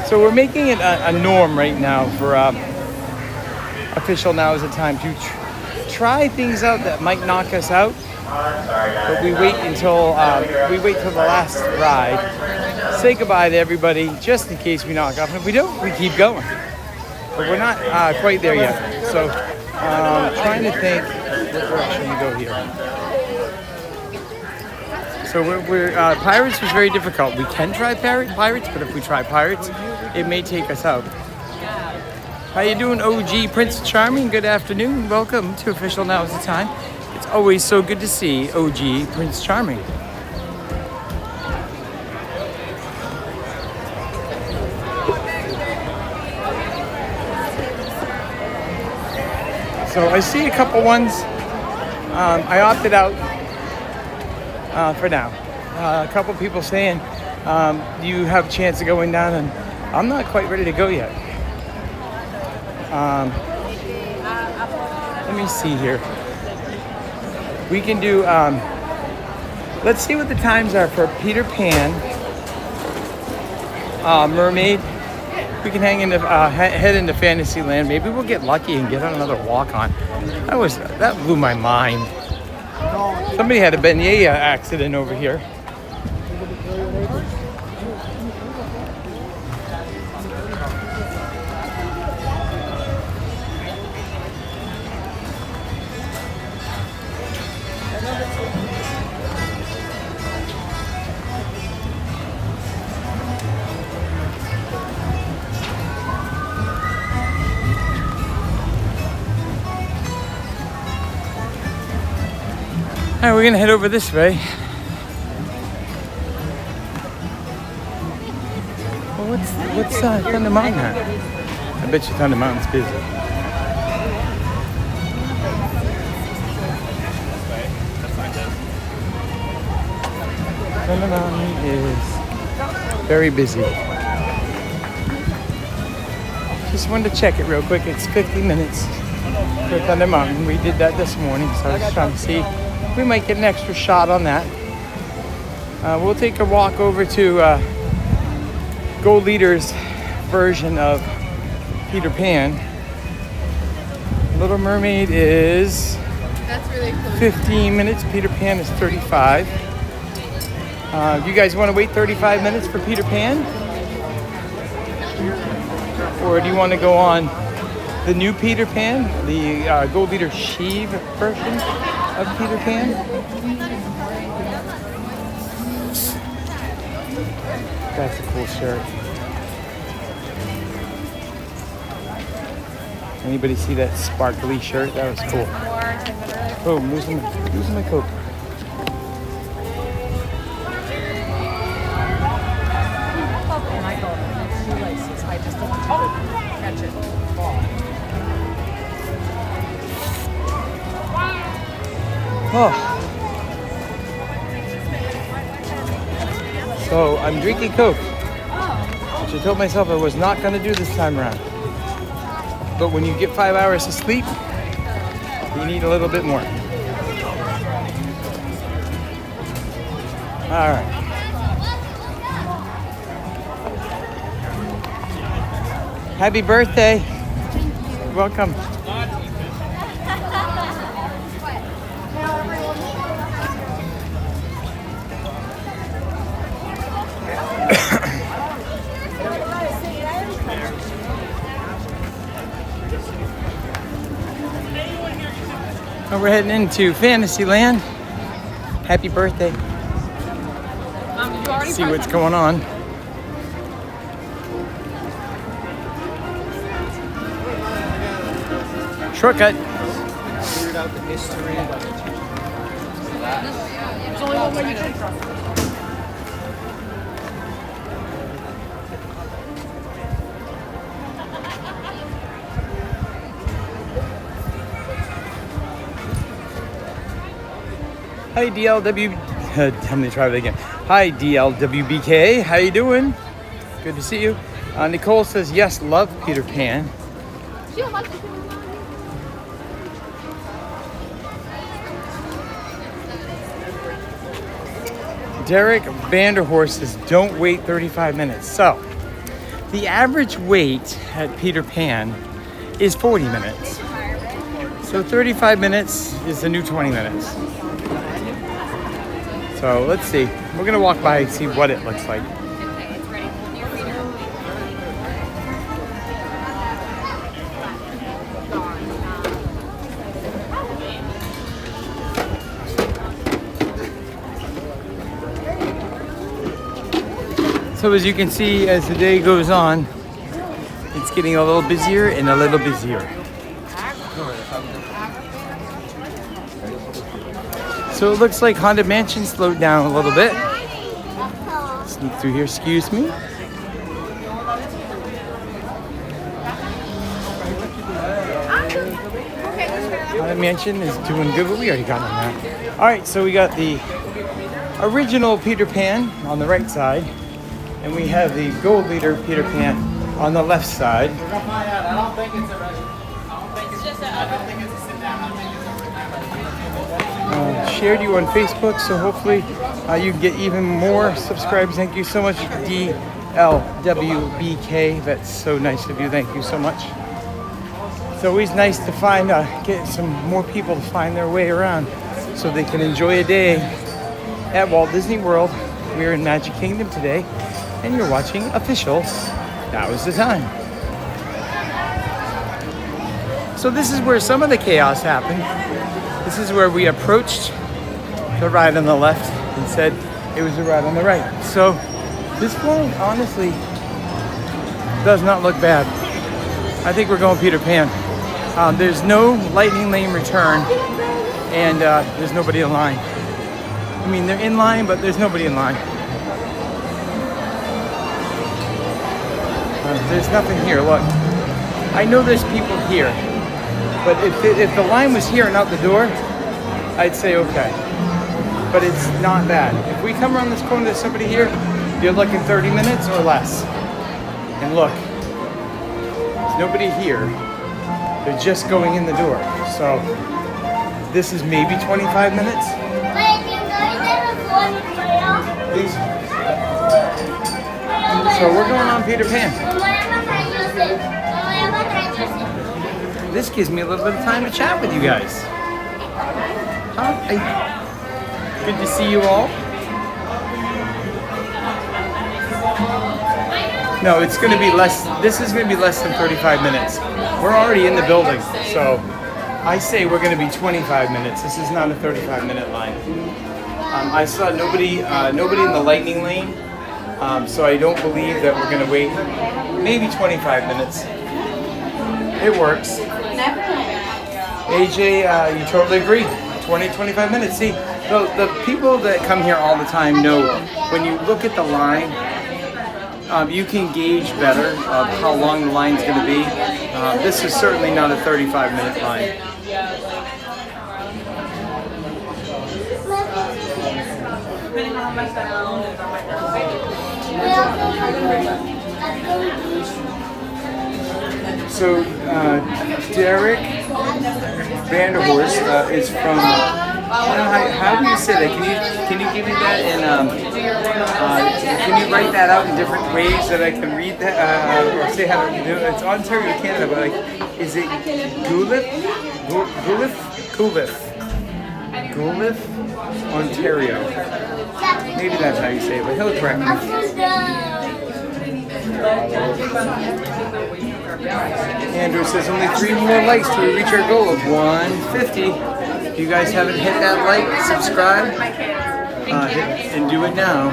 So we're making it a norm right now for official now is the time to try things out that might knock us out, but we wait until the last ride, say goodbye to everybody just in case we knock off, and if we don't, we keep going, but we're not quite there yet. So trying to think what direction we go here. So we're Pirates was very difficult. We can try Pirates, but if we try Pirates, it may take us out. How you doing, OG Prince Charming? Good afternoon. Welcome to Official Now is the Time. It's always so good to see OG Prince Charming. So I see a couple ones. I opted out for now. A couple people saying, do you have a chance of going down? And I'm not quite ready to go yet. Let me see here. We can do, let's see what the times are for Peter Pan, Mermaid. We can head into Fantasyland. Maybe we'll get lucky and get on another walk-on. That blew my mind. Somebody had a beignet accident over here. All right, we're gonna head over this way. Well, what's Thunder Mountain at? I bet you Thunder Mountain's busy. Thunder Mountain is very busy. Just wanted to check it real quick. It's 50 minutes for Thunder Mountain. We did that this morning, so I was trying to see if we might get an extra shot on that. We'll take a walk over to Gold Leader's version of Peter Pan. Little Mermaid is 15 minutes. Peter Pan is 35. Do you guys want to wait 35 minutes for Peter Pan? Or do you want to go on the new Peter Pan, the Gold Leader Sheave version of Peter Pan? That's a cool shirt. Anybody see that sparkly shirt? That was cool. Oh, I'm losing my coat. Oh. So I'm drinking Coke, which I told myself I was not going to do this time around. But when you get 5 hours of sleep, you need a little bit more. All right. Happy birthday. Welcome. Now we're heading into Fantasyland. Happy birthday. See what's going on. Shortcut. Figured out the history of that. There's only one way you can cross. Hi DLW. I'm gonna try it again. Hi DLWBK. How you doing? Good to see you. Nicole says yes. Love Peter Pan. She don't like this. Derek Vanderhorst says don't wait 35 minutes. So the average wait at Peter Pan is 40 minutes. So 35 minutes is the new 20 minutes. So let's see. We're gonna walk by and see what it looks like. So as you can see, as the day goes on, it's getting a little busier and a little busier. So it looks like Haunted Mansion slowed down a little bit. Sneak through here, excuse me. Haunted Mansion is doing good, but we already got on that. All right, so we got the original Peter Pan on the right side, and we have the Gold Leader Peter Pan on the left side. I don't think it's a restaurant. I don't think it's a sit down. Shared you on Facebook, so hopefully you can get even more subscribers. Thank you so much, DLWBK. That's so nice of you. Thank you so much. It's always nice to find, get some more people to find their way around so they can enjoy a day at Walt Disney World. We're in Magic Kingdom today, and you're watching Official. Now is the time. So this is where some of the chaos happened. This is where we approached the ride on the left and said it was the ride on the right. So this one honestly does not look bad. I think we're going Peter Pan. There's no Lightning Lane return, and there's nobody in line. I mean, they're in line, but there's nobody in line. There's nothing here. Look, I know there's people here, but if the line was here and out the door, I'd say okay. but it's not bad. If we come around this corner, there's somebody here, you're looking 30 minutes or less. And look, there's nobody here. They're just going in the door. So this is maybe 25 minutes. Please. So we're going on Peter Pan. This gives me a little bit of time to chat with you guys. Good to see you all. No, it's going to be less. This is going to be less than 35 minutes. We're already in the building, so I say we're going to be 25 minutes. This is not a 35-minute line. I saw nobody in the lightning lane, so I don't believe that we're going to wait. Maybe 25 minutes. It works. AJ, you totally agree. 20-25 minutes. See, the people that come here all the time know when you look at the line, you can gauge better of how long the line's going to be. This is certainly not a 35-minute line. So Derek Vanderhorst is from. I don't know how do you say that? Can you give me that in? Can you write that out in different ways that I can read that or say how to do it? It's Ontario, Canada, but like, is it Guelph, Ontario? Maybe that's how you say it, but he'll correct me. Andrew says only 3 more likes to reach our goal of 150. If you guys haven't hit that like, subscribe, and do it now.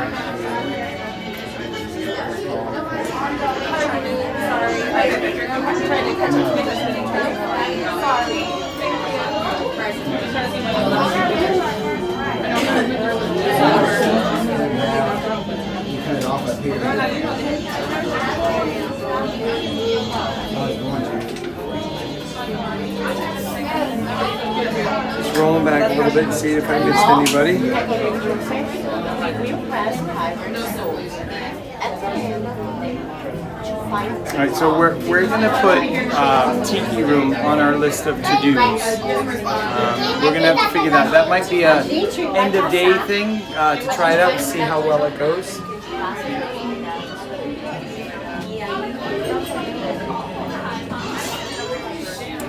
Just rolling back a little bit and see if I missed anybody. Alright, so we're going to put Tiki Room on our list of to-dos. We're going to have to figure that. That might be a end of day thing to try it out and see how well it goes.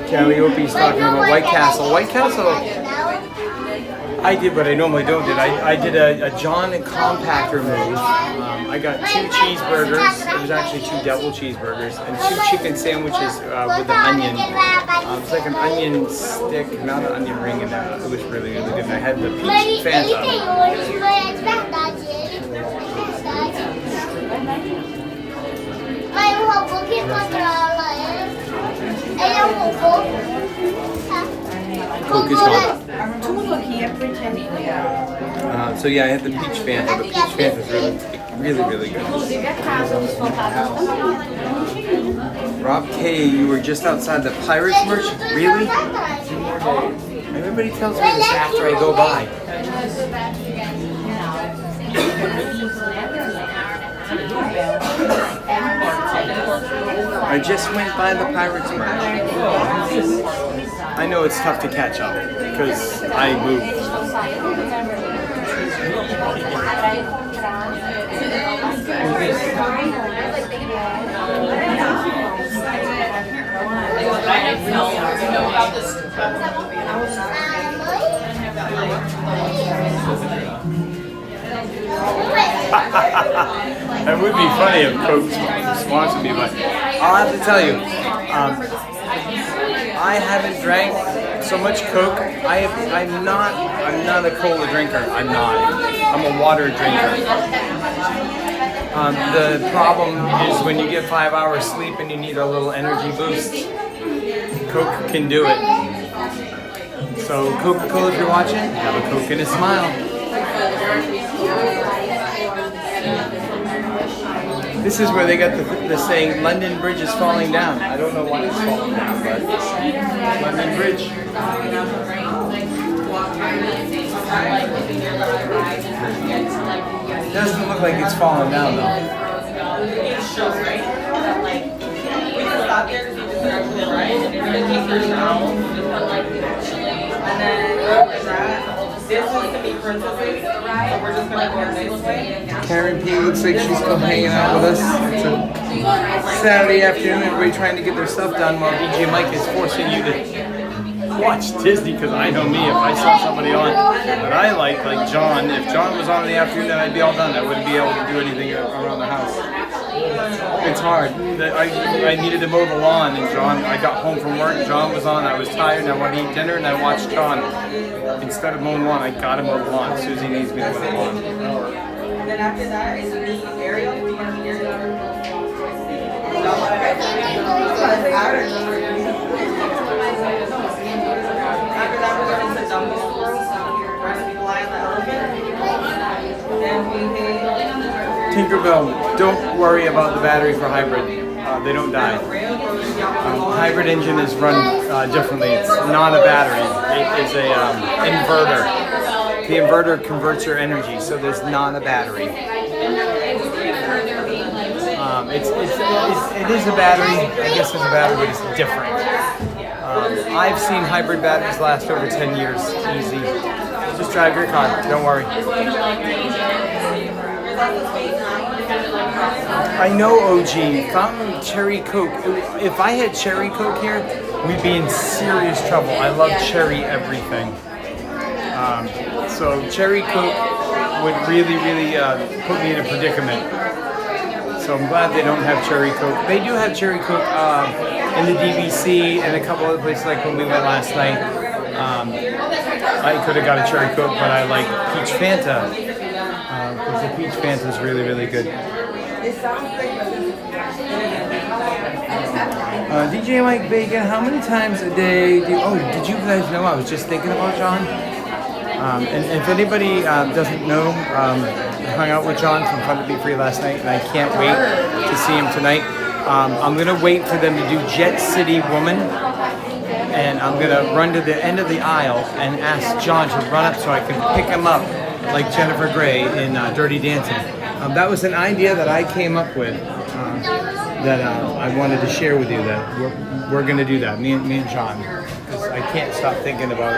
Calliope's talking about White Castle. White Castle, I did what I normally don't do. I did a John compactor move. I got 2 cheeseburgers. It was actually 2 double cheeseburgers and 2 chicken sandwiches with the onion. It's like an onion stick, not an onion ring, and it was really, really good. And I had the peach Fanta. Coke is gone. So yeah, I had the peach Fanta. The peach Fanta is really good. Rob K, you were just outside the Pirates merchant. Really? 2 more days. Everybody tells me this after I go by. I just went by the Pirates merchant. I know it's tough to catch up because I moved. That would be funny if Coke sponsored me, but I'll have to tell you, I haven't drank so much Coke. I'm not a cola drinker. I'm a water drinker. The problem is when you get 5 hours sleep and you need a little energy boost, Coke can do it. So Coca-Cola, if you're watching, have a Coke and a smile. This is where they got the saying, London Bridge is falling down. I don't know why it's falling down, but London Bridge. It doesn't look like it's falling down though. It shows, right? That like, we can stop there because you just actually right. And if you take your towel, you just put like chili. And then after that, this is to be princesses. So we're just gonna go this way. Karen P looks like she's still hanging out with us. It's a Saturday afternoon, everybody trying to get their stuff done while DJ Mike is forcing you to watch Disney, because I know me, if I saw somebody on that I like John, if John was on in the afternoon, then I'd be all done. I wouldn't be able to do anything around the house. It's hard. I needed to mow the lawn, and I got home from work, John was on, I was tired, and I wanted to eat dinner, and I watched John. Instead of mowing the lawn, I gotta mow the lawn. Susie needs me to mow the lawn. And then after that is me, Ariel. Do you want to be Ariel? After that, we're going to Dumbo World. We're going to be flying the elephant. Then we Tinkerbell, don't worry about the battery for hybrid. They don't die. Hybrid engine is run differently. It's not a battery. It is a inverter. The inverter converts your energy, so there's not a battery. It is a battery. I guess it's a battery, but it's different. I've seen hybrid batteries last over 10 years, easy. Just drive your car, don't worry. I know OG, Fountain Cherry Coke. If I had Cherry Coke here, we'd be in serious trouble. I love cherry everything. So Cherry Coke would really put me in a predicament. So I'm glad they don't have Cherry Coke. They do have Cherry Coke in the DVC and a couple other places, like when we went last night. I could have got a Cherry Coke, but I like Peach Fanta. Because the Peach Fanta is really good. DJ Mike Bacon, how many times a day did you guys know I was just thinking about John? And if anybody doesn't know, I hung out with John from Fun to Be Free last night, and I can't wait to see him tonight. I'm going to wait for them to do Jet City Woman, and I'm going to run to the end of the aisle and ask John to run up so I can pick him up like Jennifer Grey in Dirty Dancing. That was an idea that I came up with that I wanted to share with you, that we're going to do that, me and John, because I can't stop thinking about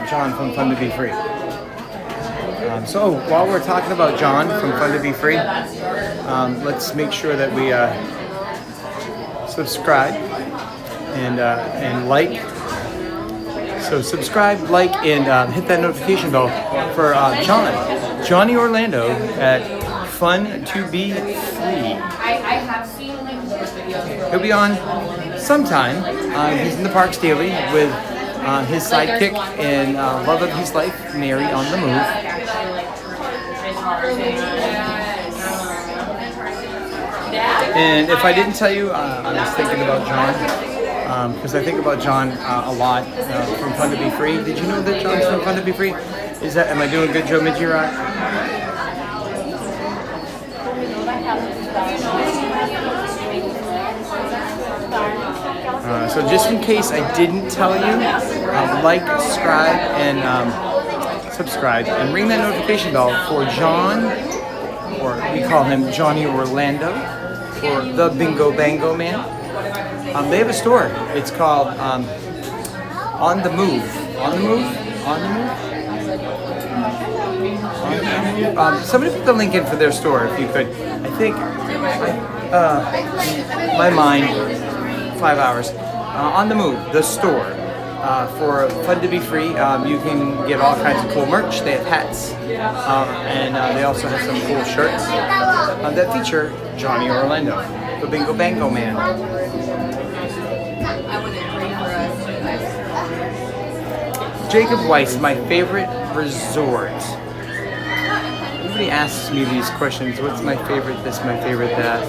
John from Fun to Be Free. So while we're talking about John from Fun to Be Free, let's make sure that we subscribe and like. So subscribe, like, and hit that notification bell for Johnny Orlando at Fun to Be Free. I have seen He'll be on sometime. He's in the parks daily with his sidekick and love of his life, Mary on the Move. And if I didn't tell you, I was thinking about John, because I think about John a lot from Fun to Be Free. Did you know that John's from Fun to Be Free? Am I doing a good, Joe Midgirock? So just in case I didn't tell you, like, subscribe, and ring that notification bell for John, or we call him Johnny Orlando, or the Bingo Bango Man. They have a store. It's called On the Move. On the Move? On the Move? Somebody put the link in for their store if you could. I think my mind, 5 hours. On the Move, the store. For Fun to Be Free, you can get all kinds of cool merch. They have hats, and they also have some cool shirts that feature Johnny Orlando, the Bingo Bango Man. Jacob Weiss, my favorite resort. Everybody asks me these questions. What's my favorite this, my favorite that?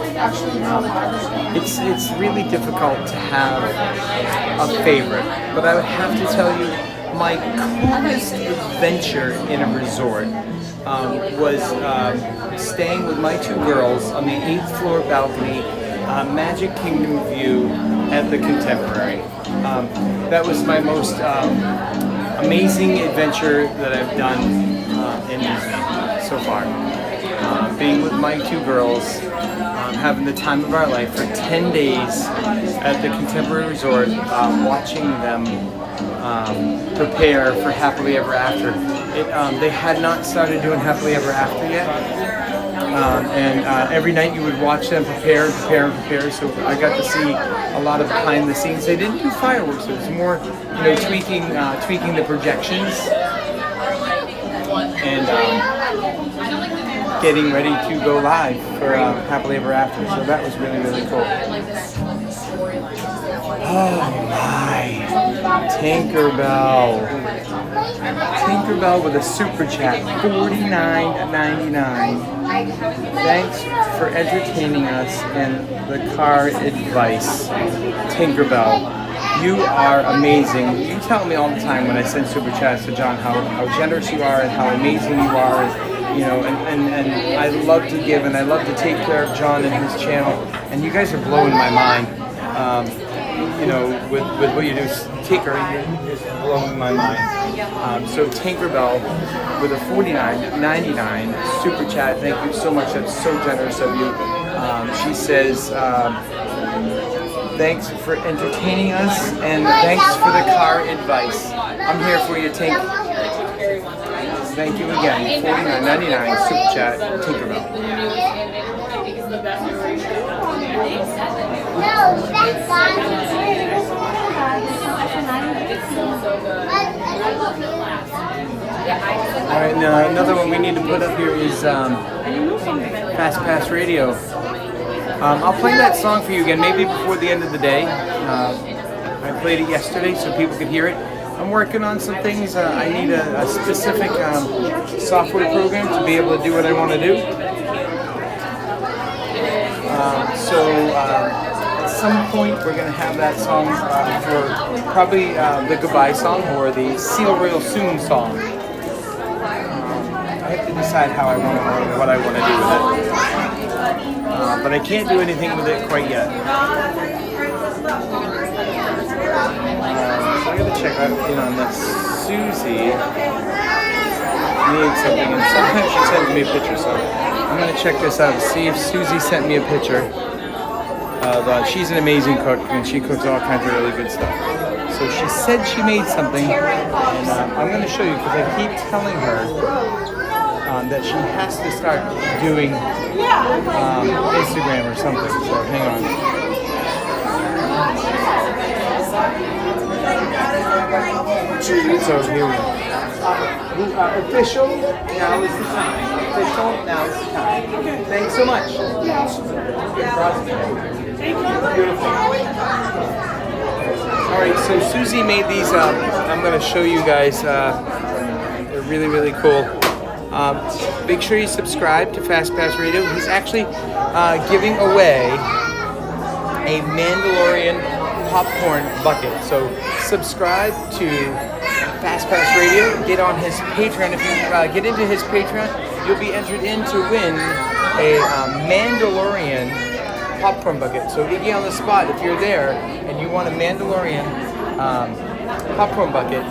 It's really difficult to have a favorite, but I would have to tell you my coolest adventure in a resort was staying with my two girls on the 8th floor balcony, Magic Kingdom view at the Contemporary. That was my most amazing adventure that I've done in Disney so far. Being with my two girls, having the time of our life for 10 days at the Contemporary Resort, watching them prepare for Happily Ever After. They had not started doing Happily Ever After yet, and every night you would watch them prepare. So I got to see a lot of behind the scenes. They didn't do fireworks; it was more, tweaking the projections and getting ready to go live for Happily Ever After. So that was really, really cool. Oh my, Tinkerbell with a super chat, $49.99. Thanks for entertaining us and the car advice, Tinkerbell. You are amazing. You tell me all the time when I send super chats to John how generous you are and how amazing you are. And I love to give and I love to take care of John and his channel. And you guys are blowing my mind. With what you do, Tinker is blowing my mind. So Tinkerbell with a $49.99 super chat. Thank you so much. That's so generous of you. She says, thanks for entertaining us and thanks for the car advice. I'm here for you, Tink. Thank you again. $49.99 super chat, Tinkerbell. Alright, now another one we need to put up here is Fast Pass Radio. I'll play that song for you again, maybe before the end of the day. I played it yesterday so people could hear it. I'm working on some things. I need a specific software program to be able to do what I want to do. At some point we're going to have that song for probably the goodbye song or the Seal Real Soon song. I have to decide what I want to do with it. But I can't do anything with it quite yet. So I gotta check in on this. Susie needs something, and sometimes she sends me a picture, so I'm gonna check this out and see if Susie sent me a picture of, she's an amazing cook, and she cooks all kinds of really good stuff. So she said she made something, and I'm gonna show you, because I keep telling her that she has to start doing Instagram or something, so hang on. So here we go. Official, now is the time. Official, now is the time. Thanks so much. Beautiful. Alright, so Susie made these up. I'm going to show you guys. They're really, really cool. Make sure you subscribe to Fast Pass Radio. He's actually giving away a Mandalorian popcorn bucket. So subscribe to Fast Pass Radio. Get on his Patreon. If you get into his Patreon, you'll be entered in to win a Mandalorian popcorn bucket. So Iggy on the spot, if you're there and you want a Mandalorian popcorn bucket,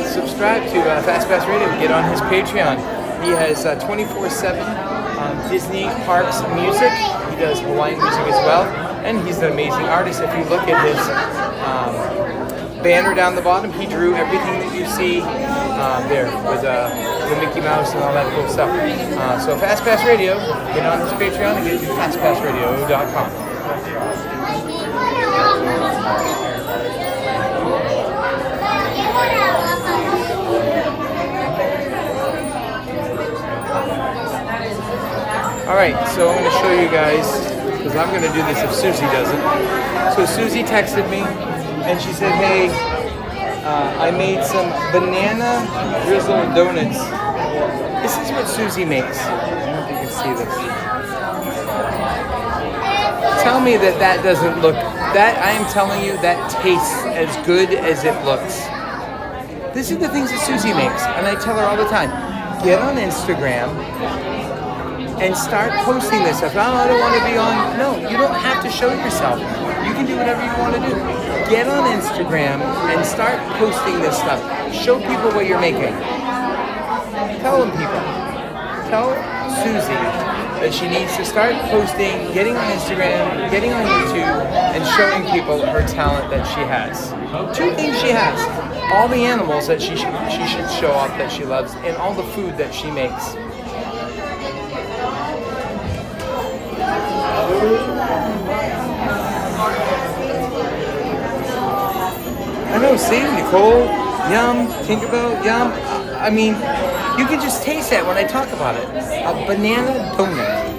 subscribe to Fast Pass Radio. Get on his Patreon. He has 24/7 Disney parks music. He does Hawaiian music as well, and he's an amazing artist. If you look at his banner down the bottom, he drew everything that you see there with the Mickey Mouse and all that cool stuff. So Fast Pass Radio, get on his Patreon and get to fastpassradio.com. Alright, so I'm going to show you guys, because I'm going to do this if Susie doesn't. So Susie texted me, and she said, hey, I made some banana drizzle donuts. This is what Susie makes. I don't know if you can see this. Tell me that doesn't look, that I am telling you, that tastes as good as it looks. These are the things that Susie makes, and I tell her all the time, get on Instagram and start posting this stuff. Oh, I don't want to be on. No, you don't have to show yourself. You You can do whatever you want to do. Get on Instagram and start posting this stuff. Show people what you're making. Tell them, people. Tell Susie that she needs to start posting, getting on Instagram, getting on YouTube, and showing people her talent that she has. 2 things she has. All the animals that she should show off that she loves, and all the food that she makes. I know, see, Nicole, yum, Tinkerbell, yum. I mean, you can just taste that when I talk about it. A banana donut.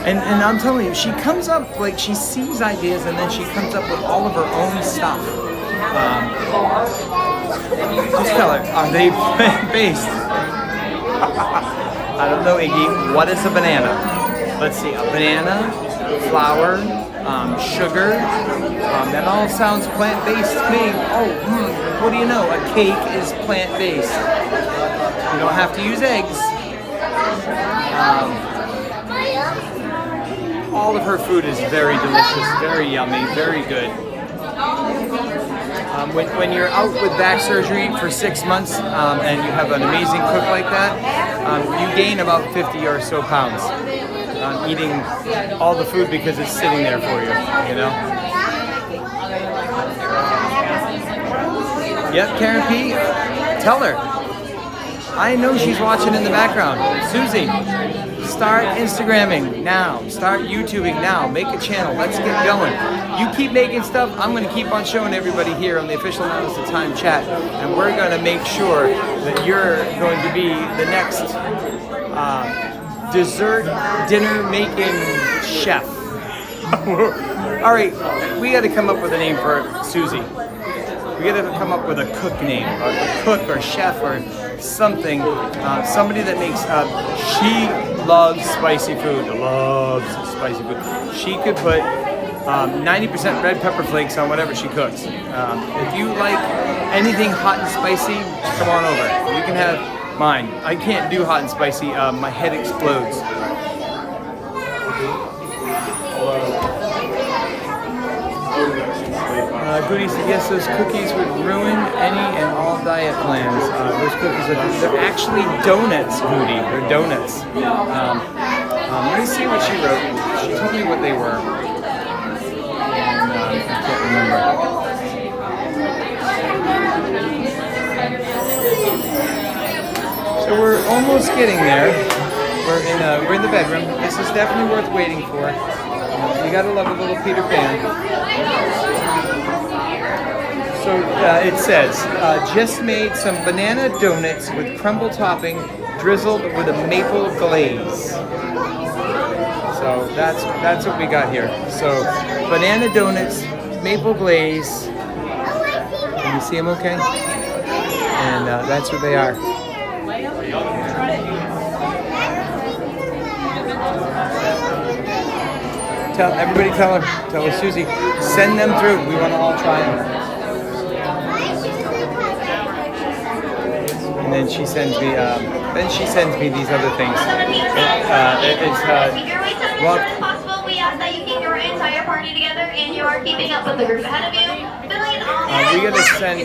And I'm telling you, she comes up, like, she sees ideas and then she comes up with all of her own stuff. Just tell her, are they plant-based? I don't know, Iggy. What is a banana? Let's see, a banana, flour, sugar. That all sounds plant-based to me. Oh, what do you know? A cake is plant-based. You don't have to use eggs. All of her food is very delicious, very yummy, very good. When you're out with back surgery for 6 months and you have an amazing cook like that, you gain about 50 or so pounds eating all the food because it's sitting there for you, you know? Yep, Karen P. Tell her. I know she's watching in the background. Susie, start Instagramming now. Start YouTubing now. Make a channel. Let's get going. You keep making stuff. I'm going to keep on showing everybody here on the official Now's the Time chat. And we're going to make sure that you're going to be the next dessert dinner making chef. All right, we got to come up with a name for Susie. We got to come up with a cook name, a cook or chef or something. Somebody that makes. She loves spicy food. Loves spicy food. She could put 90% red pepper flakes on whatever she cooks. If you like anything hot and spicy, come on over. You can have mine. I can't do hot and spicy. My head explodes. Goody said, yes, those cookies would ruin any and all diet plans. Those cookies, they're actually donuts, Goody. They're donuts. Let me see what she wrote. She told me what they were. And I can't remember. So we're almost getting there. We're in the bedroom. This is definitely worth waiting for. You gotta love a little Peter Pan. So it says, just made some banana donuts with crumble topping drizzled with a maple glaze. So that's what we got here. So banana donuts, maple glaze. Can you see them okay? And that's what they are. Everybody tell her Susie, send them through. We want to all try them. And then she sends me these other things. We ask that you keep your entire party together and you are keeping up with the group ahead of you. We gotta send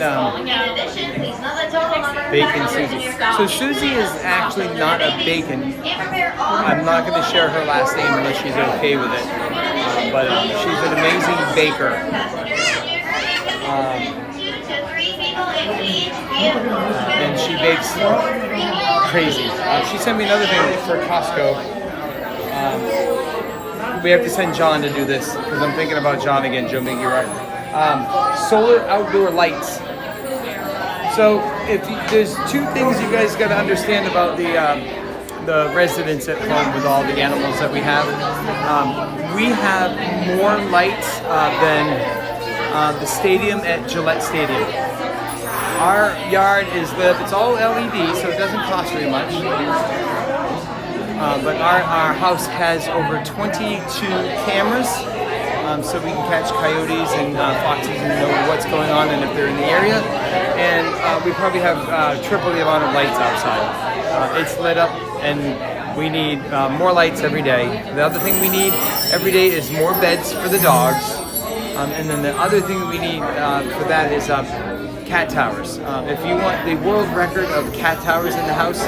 bacon Susie. So Susie is actually not a bacon. I'm not going to share her last name unless she's okay with it. But she's an amazing baker. And she bakes crazy. She sent me another thing for Costco. We have to send John to do this because I'm thinking about John again. Joe Miggy, right? Solar outdoor lights. So there's 2 things you guys got to understand about the residents at home with all the animals that we have. We have more lights than the stadium at Gillette Stadium. Our yard is lit up. It's all LED, so it doesn't cost very much. But our house has over 22 cameras, so we can catch coyotes and foxes and know what's going on and if they're in the area. And we probably have triple the amount of lights outside. It's lit up, and We need more lights every day. The other thing we need every day is more beds for the dogs. And then the other thing that we need for that is cat towers. If you want the world record of cat towers in the house,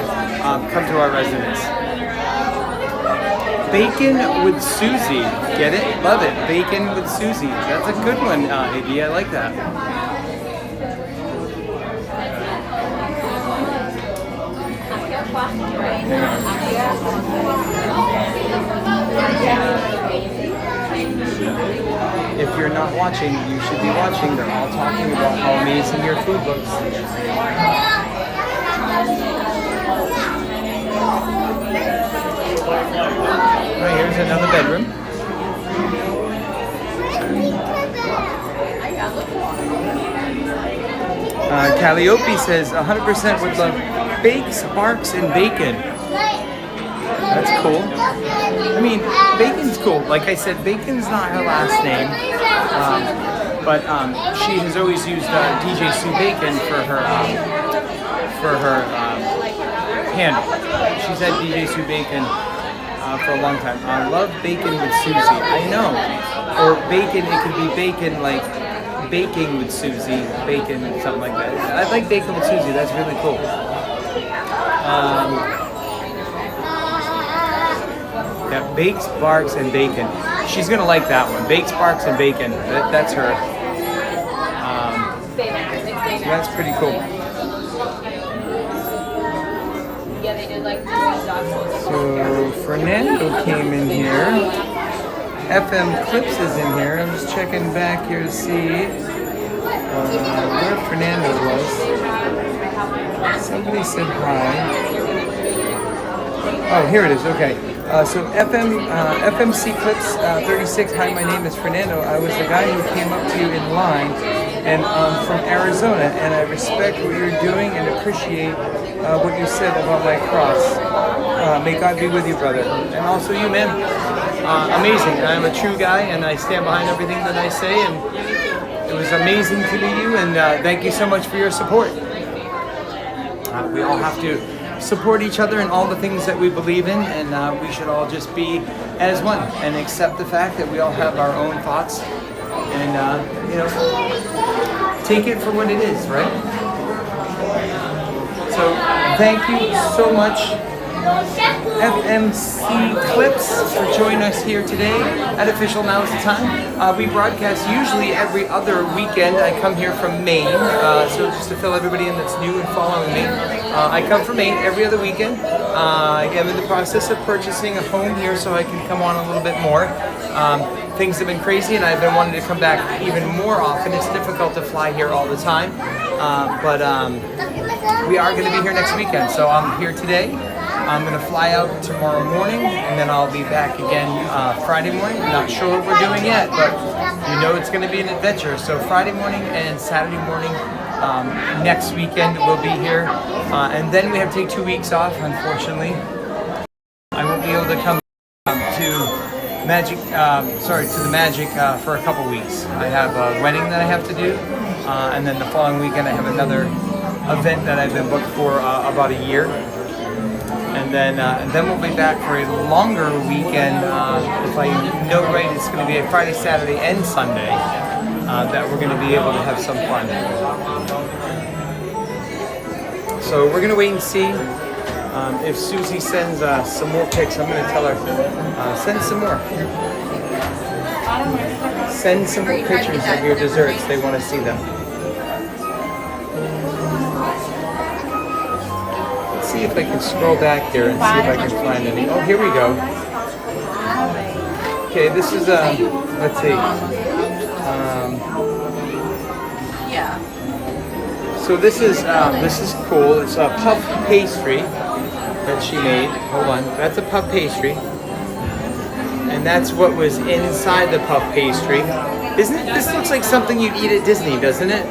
come to our residence. Bacon with Susie. Get it? Love it. Bacon with Susie. That's a good one, Iggy. I like that. If you're not watching, you should be watching. They're all talking about how amazing your food looks. Right, here's another bedroom. Calliope says 100% would love bakes, barks, and bacon. That's cool. I mean, bacon's cool. Like I said, bacon's not her last name, but she has always used DJ Sue Bacon for her handle. She's had DJ Sue Bacon for a long time. I love bacon with Susie. I know. Or bacon, it could be bacon like baking with Susie, bacon, something like that. I like bacon with Susie. That's really cool. Yeah, bakes, barks, and bacon. She's gonna like that one. Bakes, barks, and bacon. That's her. So that's pretty cool. So Fernando came in here. FM Clips is in here. I'm just checking back here to see where Fernando was. Somebody said hi. Oh, here it is. Okay. So FMC Clips 36. Hi, my name is Fernando. I was the guy who came up to you in line, and I'm from Arizona, and I respect what you're doing and appreciate what you said about my cross. May God be with you, brother, and also you, man. Amazing. I'm a true guy, and I stand behind everything that I say, and it was amazing to meet you, and thank you so much for your support. We all have to support each other in all the things that we believe in, and we should all just be as one and accept the fact that we all have our own thoughts, and take it for what it is, right? So thank you so much, FMC Clips, for joining us here today at Official Now is the Time. We broadcast usually every other weekend. I come here from Maine, so just to fill everybody in that's new and following me, I come from Maine every other weekend. I am in the process of purchasing a home here so I can come on a little bit more. Things have been crazy, and I've been wanting to come back even more often. It's difficult to fly here all the time, but we are going to be here next weekend, so I'm here today. I'm going to fly out tomorrow morning, and then I'll be back again Friday morning. I'm not sure what we're doing yet, but you know it's going to be an adventure. So Friday morning and Saturday morning next weekend we'll be here, and then we have to take 2 weeks off, unfortunately. I won't be able to come to the Magic for a couple weeks. I have a wedding that I have to do, and then the following weekend I have another event that I've been booked for about a year. And then we'll be back for a longer weekend. If I know right, it's going to be a Friday, Saturday, and Sunday that we're going to be able to have some fun. So we're going to wait and see if Susie sends some more pics. I'm going to tell her, send some more. Send some more pictures of your desserts. They want to see them. See if I can scroll back here and see if I can find any. Oh, here we go. Okay, this is let's see. So this is cool. It's a puff pastry that she made. Hold on, that's a puff pastry, and that's what was inside the puff pastry. Isn't it? This looks like something you'd eat at Disney, doesn't it?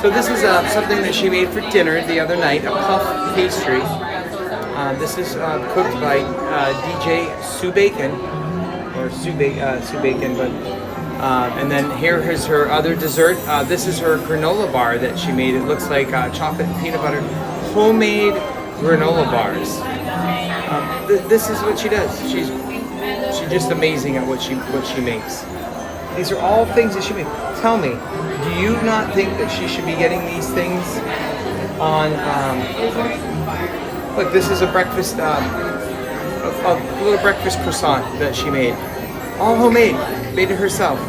So this is something that she made for dinner the other night, a puff pastry. This is cooked by DJ Sue Bacon, or Sue Bacon, but and then here is her other dessert. This is her granola bar that she made. It looks like chocolate and peanut butter, homemade granola bars. this is what she does. She's just amazing at what she makes. These are all things that she makes. Tell me, do you not think that she should be getting these things on? Look, this is a breakfast, a little breakfast croissant that she made, all homemade, made it herself.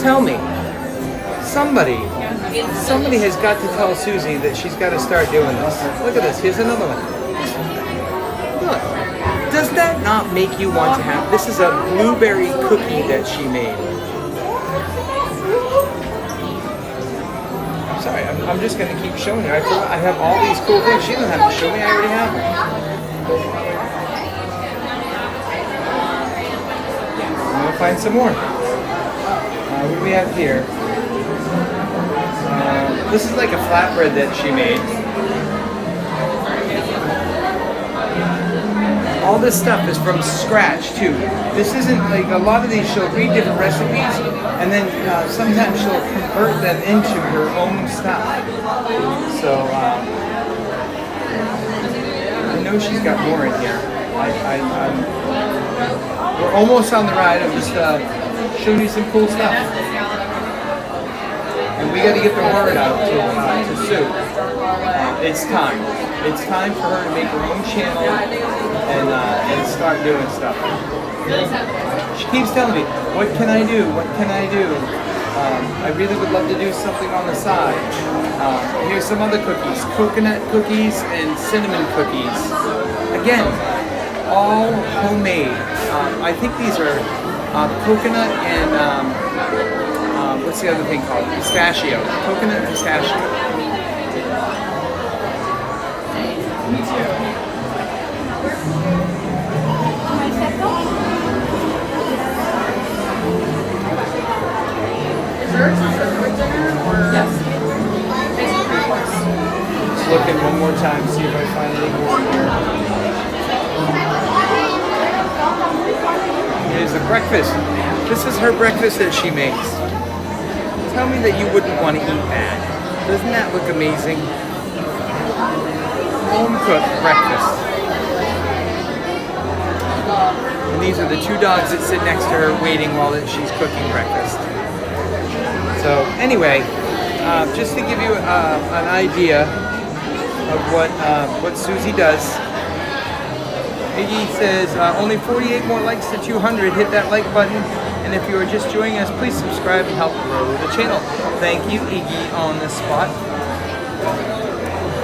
Tell me, somebody has got to tell Susie that she's got to start doing this. Look at this. Here's another one. Look. Does that not make you want to have? This is a blueberry cookie that she made. I'm sorry. I'm just going to keep showing you. I have all these cool things. She doesn't have to show me. I already have them. I'm going to find some more. What do we have here? This is like a flatbread that she made. All this stuff is from scratch too. This isn't like a lot of these. She'll read different recipes, and then sometimes she'll convert them into her own stuff. So I know she's got more in here. We're almost on the ride. I'm just showing you some cool stuff. And we got to get the word out to Sue. It's time. It's time for her to make her own channel and start doing stuff. She keeps telling me, what can I do? What can I do? I really would love to do something on the side. Here's some other cookies. Coconut cookies and cinnamon cookies. Again, all homemade. I think these are coconut and what's the other thing called? Pistachio. Coconut and pistachio. Yes. Just looking one more time, see if I find any more here. Here's the breakfast. This is her breakfast that she makes. Tell me that you wouldn't want to eat that. Doesn't that look amazing? Home cooked breakfast. And these are the two dogs that sit next to her waiting while she's cooking breakfast. So anyway, just to give you an idea of what Susie does, Iggy says, only 48 more likes to 200. Hit that like button. And if you are just joining us, please subscribe and help grow the channel. Thank you, Iggy, on the spot.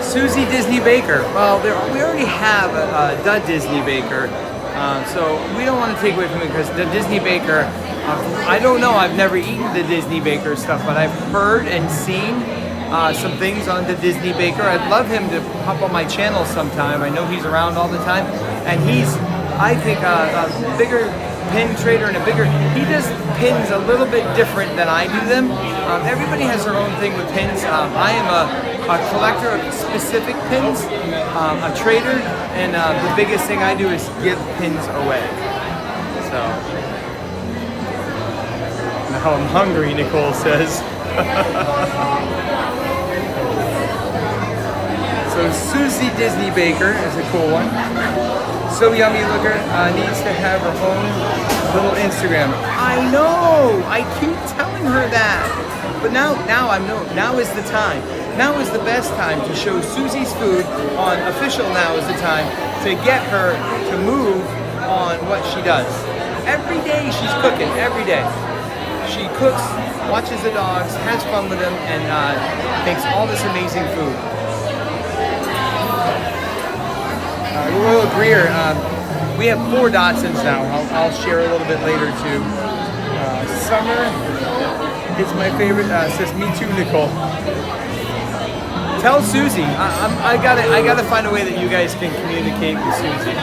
Susie Disney Baker. Well, we already have the Disney Baker, so we don't want to take away from it because the Disney Baker, I don't know, I've never eaten the Disney Baker stuff, but I've heard and seen some things on the Disney Baker. I'd love him to pop on my channel sometime. I know he's around all the time, and he's, I think, a bigger pin trader and he does pins a little bit different than I do them. Everybody has their own thing with pins. I am a collector of specific pins, a trader, and the biggest thing I do is give pins away. So, now I'm hungry, Nicole says. So Susie Disney Baker is a cool one. So Yummy Looker needs to have her own little Instagram. I know! I keep telling her that. But now is the time. Now is the best time to show Susie's food on official. Now is the time to get her to move on what she does. Every day she's cooking, every day. She cooks, watches the dogs, has fun with them, and makes all this amazing food. Royal Greer, we have 4 Dachshunds now. I'll share a little bit later too. Summer is my favorite. Says me too, Nicole. Tell Susie. I gotta find a way that you guys can communicate with Susie.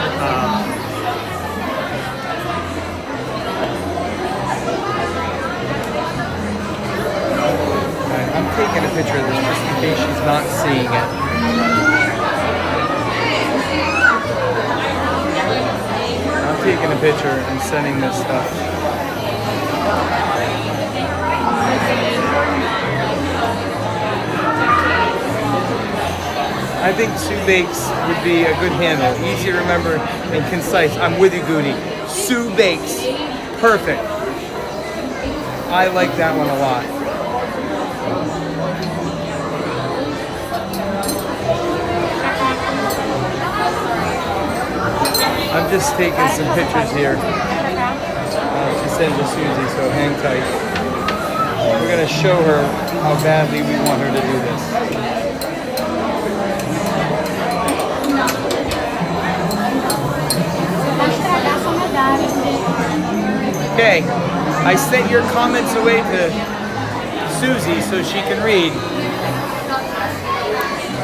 I'm taking a picture of this just in case she's not seeing it. I'm taking a picture and sending this stuff. I think Sue Bakes would be a good handle. Easy to remember and concise. I'm with you, Goody. Sue Bakes. Perfect. I like that one a lot. I'm just taking some pictures here to send to Susie, so hang tight. We're going to show her how badly we want her to do this. Okay, I sent your comments away to Susie so she can read.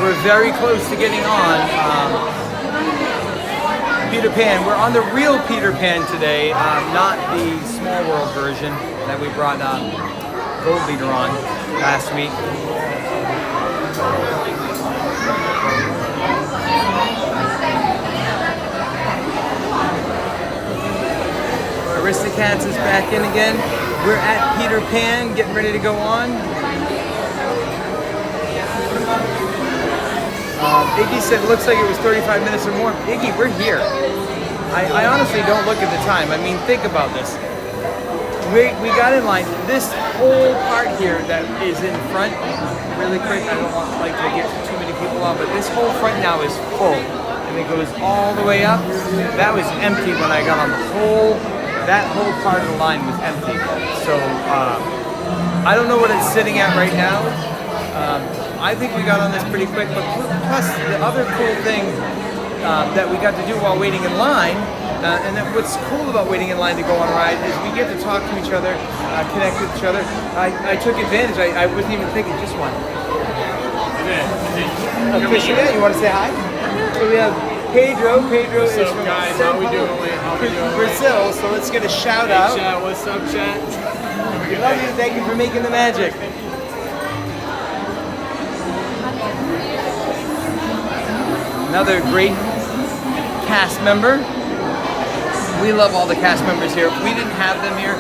We're very close to getting on Peter Pan. We're on the real Peter Pan today, not the Small World version that we brought Gold Leader on last week. Aristocats is back in again. We're at Peter Pan, getting ready to go on. Iggy said it looks like it was 35 minutes or more. Iggy, we're here. I honestly don't look at the time. I mean, think about this. We got in line. This whole part here that is in front, really quick, I don't want to get too many people on, but this whole front now is full. And it goes all the way up. That was empty when I got on that whole part of the line was empty. So, I don't know what it's sitting at right now. I think we got on this pretty quick, but plus the other cool thing that we got to do while waiting in line, and then what's cool about waiting in line to go on a ride is we get to talk to each other, connect with each other. I took advantage. I wasn't even thinking, just one. Official, yeah, you want to say hi? So we have Pedro. Pedro is from guys? How we doing? Brazil, so let's get a shout out. Chat, what's up, chat? Love you, thank you for making the magic. Another great cast member. We love all the cast members here. If we didn't have them here,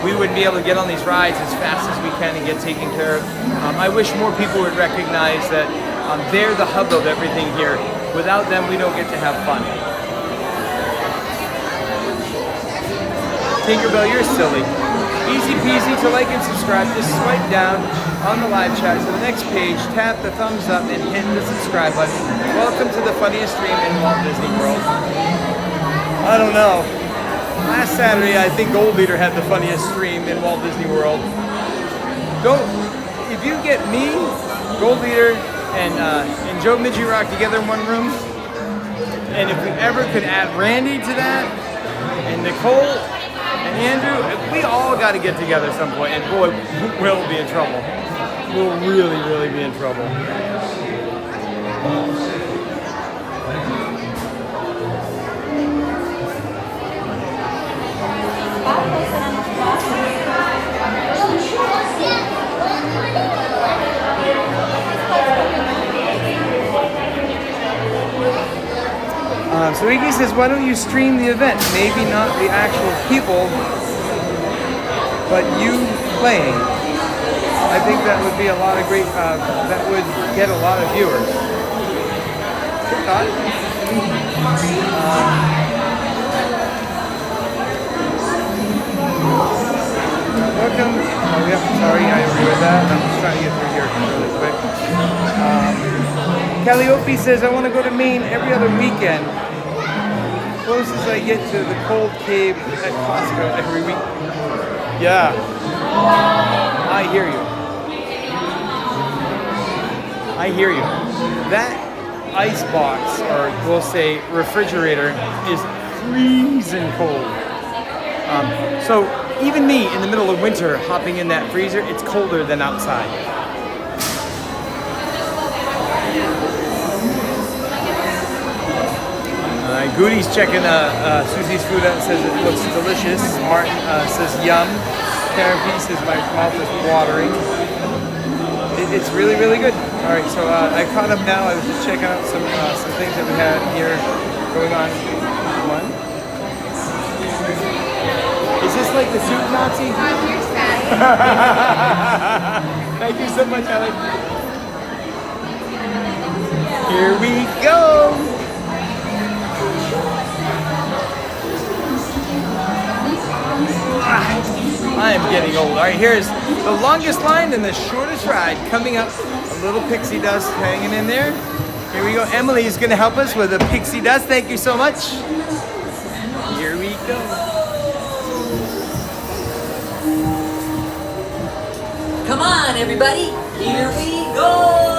we wouldn't be able to get on these rides as fast as we can and get taken care of. I wish more people would recognize that they're the hub of everything here. Without them, we don't get to have fun. Tinkerbell, you're silly. Easy peasy to like and subscribe. Just swipe down on the live chat to the next page, tap the thumbs up and hit the subscribe button. Welcome to the funniest stream in Walt Disney World. I don't know. Last Saturday, I think Gold Leader had the funniest stream in Walt Disney World. If you get me, Gold Leader, and Joe Midgie Rock together in one room, and if we ever could add Randy to that, and Nicole, and Andrew, we all got to get together at some point, and boy, we'll be in trouble. We'll really, really be in trouble. So Iggy says, why don't you stream the event? Maybe not the actual people, but you playing. I think that would be a lot of great, that would get a lot of viewers. Good thought. Welcome. Oh, yeah, sorry, I agree with that. I'm just trying to get through here really quick. Calliope says, I want to go to Maine every other weekend. Closest I get to the cold cave at Costco every week. Yeah, I hear you. I hear you. That ice box, or we'll say refrigerator, is freezing cold. So even me in the middle of winter hopping in that freezer, it's colder than outside. Goody's checking Susie's food out and says it looks delicious. Martin says yum. Karen P says my mouth is watering. It's really, really good. All right, so I caught up now. I was just checking out some things that we had here going on. One. Is this like the soup Nazi? Thank you so much, Alex. Here we go. I am getting old. All right, here's the longest line and the shortest ride coming up. A little pixie dust hanging in there. Here we go. Emily is going to help us with a pixie dust. Thank you so much. Here we go. Come on, everybody. Here we go.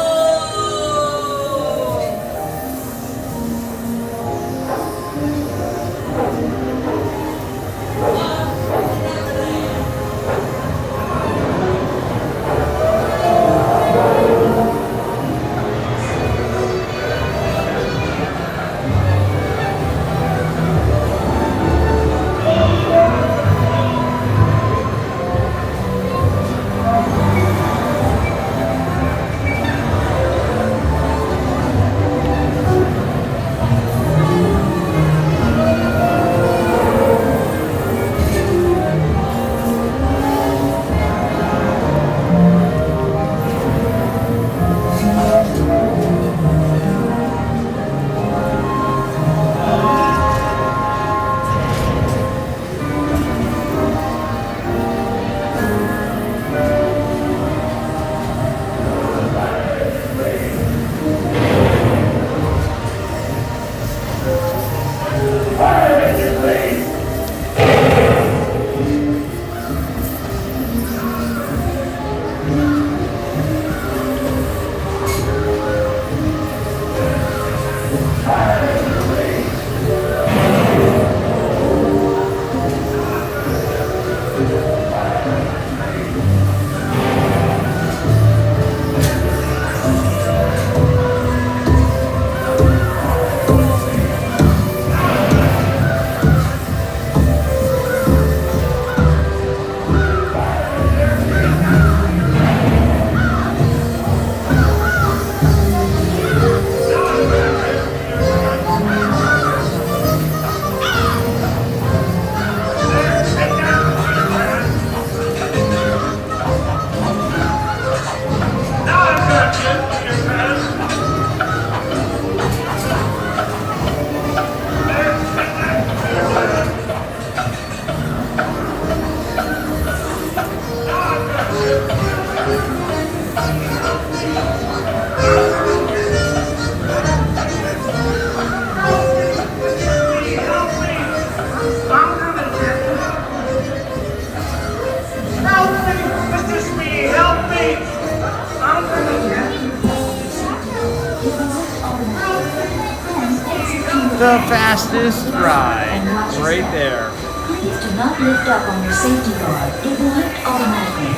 The fastest ride, right there. Please do not lift up on your safety guard. It will lift automatically.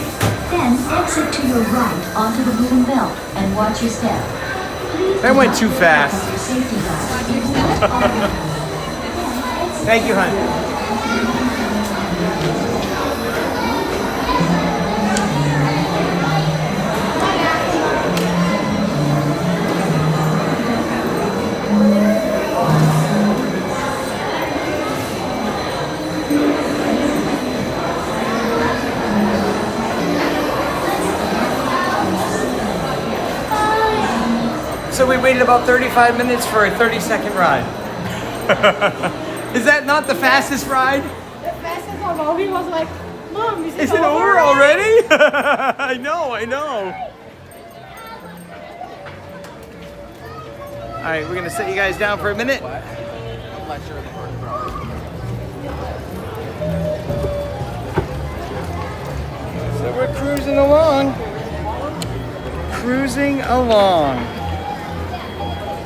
Then exit to your right onto the wooden belt and watch your step. Please That went too fast. your safety guard. It will lift automatically. Thank you, honey. So we waited about 35 minutes for a 30-second ride. Is that not the fastest ride? The fastest one, Obi was like, Mom, Is it over already? I know. All right, we're gonna set you guys down for a minute. I'm not sure they work properly. So we're cruising along. Cruising along.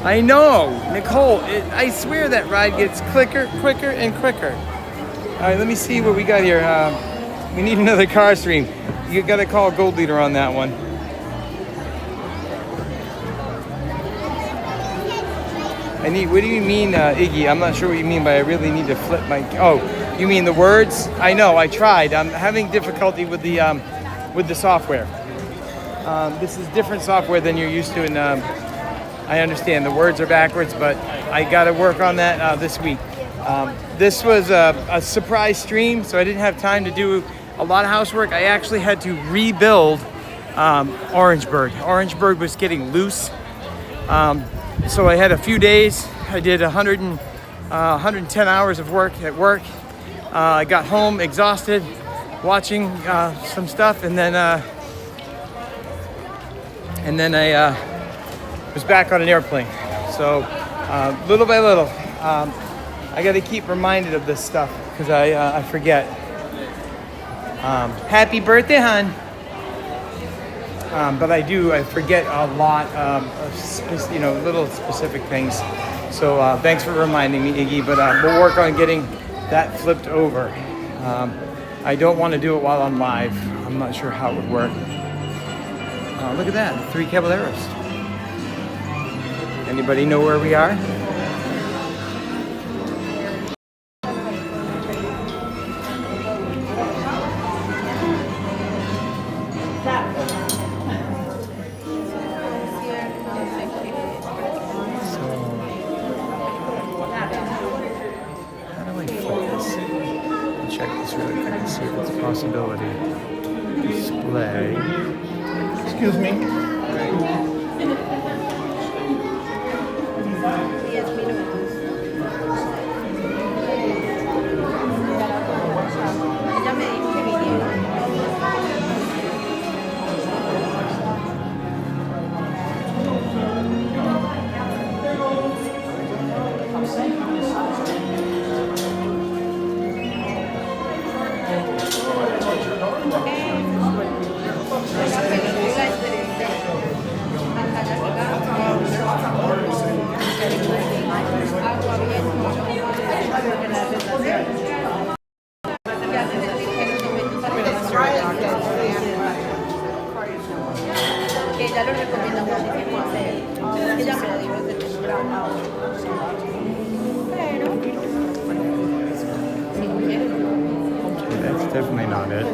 I know, Nicole, I swear that ride gets quicker and quicker. All right, let me see what we got here. We need another car stream. You gotta call Gold Leader on that one. What do you mean, Iggy? I'm not sure what you mean by I really need to flip my, oh, you mean the words? I know, I tried. I'm having difficulty with the software. This is different software than you're used to, and I understand the words are backwards, but I got to work on that this week. This was a surprise stream, so I didn't have time to do a lot of housework. I actually had to rebuild Orangeburg. Orangeburg was getting loose. So I had a few days. I did 110 hours of work at work. I got home exhausted, watching some stuff, and then I was back on an airplane. So little by little, I got to keep reminded of this stuff because I forget. Happy birthday, hon. But I forget a lot of little specific things. So thanks for reminding me, Iggy. But we'll work on getting that flipped over. I don't want to do it while I'm live. I'm not sure how it would work. Look at that, the 3 Caballeros. Anybody know where we are? Possibility. Display. Excuse me. That's definitely not it.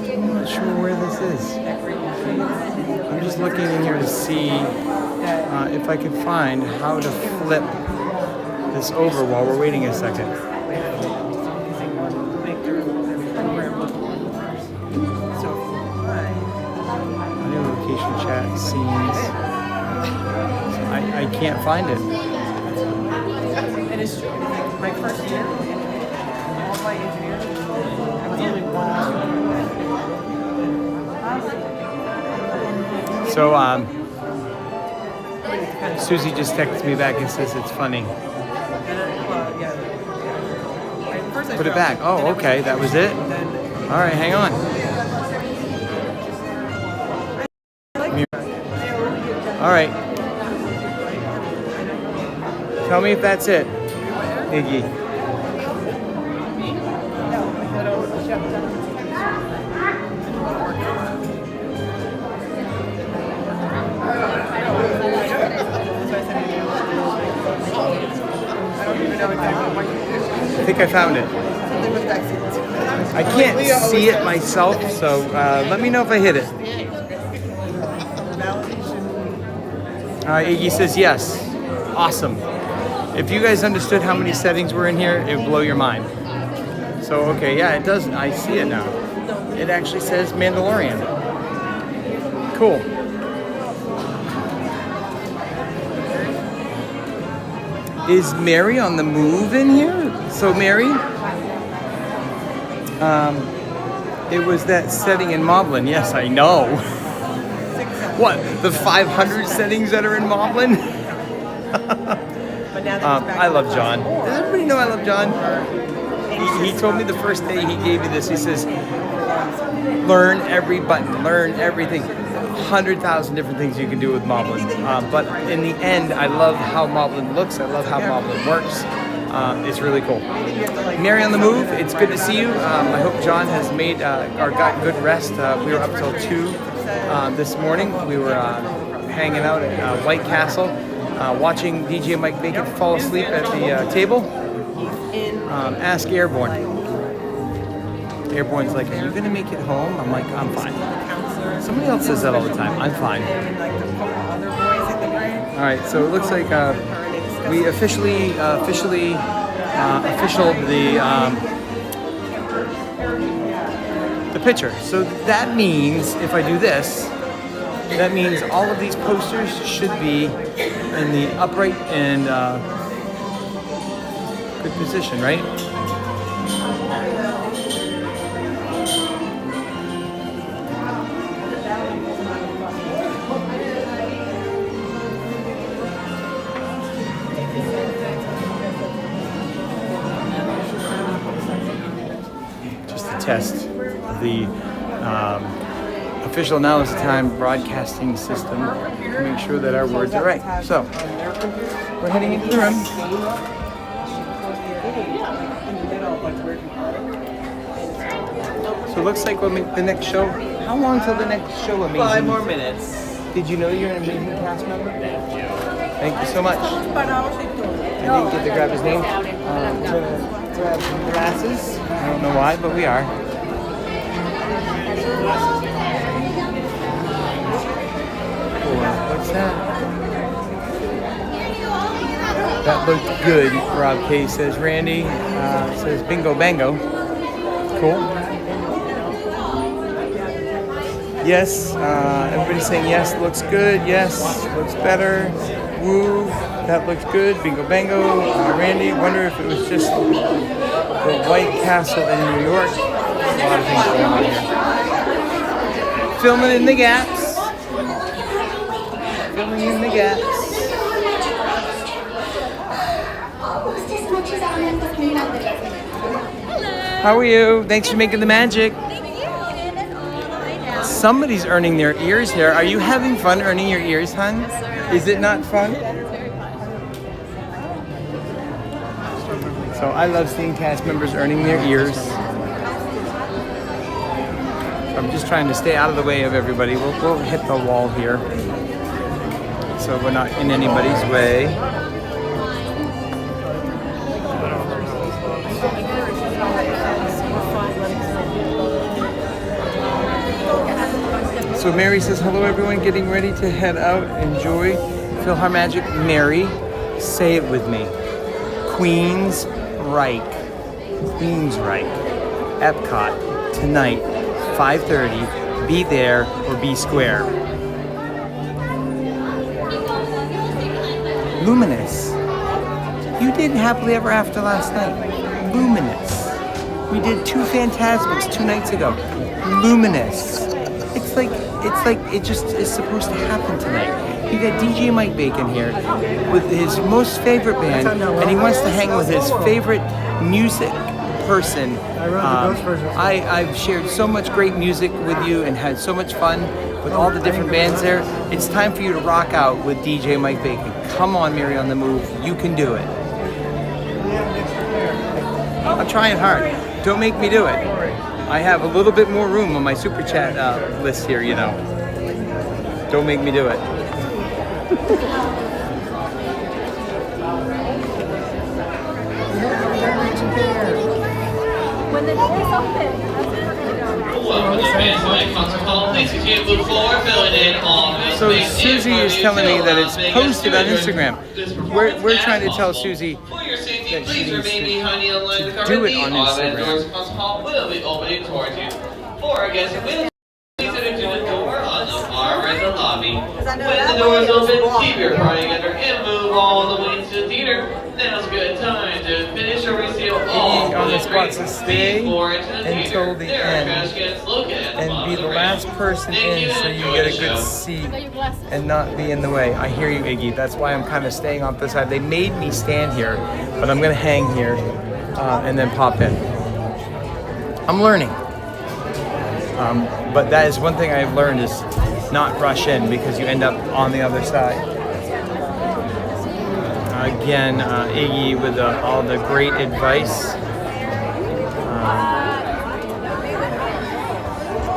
I'm not sure where this is. I'm just looking in here to see if I can find how to flip this over while we're waiting a second. New location chat scenes. I can't find it. It is true. My first year, all my engineers, I was only one. So, Susie just texted me back and says it's funny. Put it back. Oh, okay, that was it? All right, hang on. All right. Tell me if that's it, Iggy. I think I found it. I can't see it myself, so let me know if I hit it. Iggy says yes. Awesome. If you guys understood how many settings were in here, it would blow your mind. So, okay, yeah, it does. I see it now. It actually says Mandalorian. Cool. Is Mary on the move in here? So Mary, it was that setting in Moblin. Yes, I know. What, the 500 settings that are in Moblin? I love John. Does everybody know I love John? He told me the first day he gave me this, he says, learn every button, learn everything. 100,000 different things you can do with Moblin. But in the end, I love how Moblin looks. I love how Moblin works. It's really cool. Mary on the move, it's good to see you. I hope John has made or got good rest. We were up till 2 this morning. We were hanging out at White Castle, watching DJ Mike Bacon fall asleep at the table. Ask Airborne. Airborne's like, are you gonna make it home? I'm like, I'm fine. Somebody else says that all the time. I'm fine. All right, so it looks like we officially officialed the picture. So that means if I do this, that means all of these posters should be in the upright and good position, right? Test the official now is the time broadcasting system to make sure that our words are right. So we're heading into the room. So it looks like we'll make the next show. How long till the next show? Amazing. 5 more minutes. Did you know you're an amazing cast member? Thank you. Thank you so much. I didn't get to grab his name. Grab some glasses. I don't know why, but we are. What's that? That looked good, Rob K says. Randy says bingo bango. Cool. Yes, everybody's saying yes, looks good. Yes, looks better. Woo, that looks good. Bingo bango. Randy, wonder if it was just the White Castle in New York. A lot of things going on here. Filming in the gaps. Filming in the gaps. How are you? Thanks for making the magic. Somebody's earning their ears here. Are you having fun earning your ears, hon? Is it not fun? So I love seeing cast members earning their ears. I'm just trying to stay out of the way of everybody. We'll hit the wall here, so we're not in anybody's way. So Mary says, hello everyone, getting ready to head out. Enjoy PhilharMagic. Mary, say it with me. Queensryche. Queensryche. Epcot. Tonight, 5:30. Be there or be square. Luminous. You did Happily Ever After last night. Luminous. We did 2 Phantasmics 2 nights ago. Luminous. It's like it just is supposed to happen tonight. You got DJ Mike Bacon here with his most favorite band, and he wants to hang with his favorite music person. I've shared so much great music with you and had so much fun with all the different bands there. It's time for you to rock out with DJ Mike Bacon. Come on, Mary on the Move. You can do it. I'm trying hard. Don't make me do it. I have a little bit more room on my super chat list here, you know. Don't make me do it. When the doors open, that's when we're gonna go. Welcome to Fantasyland Concert Hall. Please continue to move forward, filling in all this. So Susie is telling me that it's posted on Instagram. We're trying to tell Susie that she needs to do it on Instagram. Will be opening towards you. For our guests, please enter to the door on the far right of the lobby. When the doors open, keep your party together and move all the way to the theater. Now's a good time to finish or reseal all On the spot to stay until the end and be the last person in so you get a good seat and not be in the way. I hear you, Iggy. That's why I'm kind of staying off the side. They made me stand here, but I'm going to hang here and then pop in. I'm learning. But that is one thing I've learned is not rush in because you end up on the other side. Again, Iggy with all the great advice.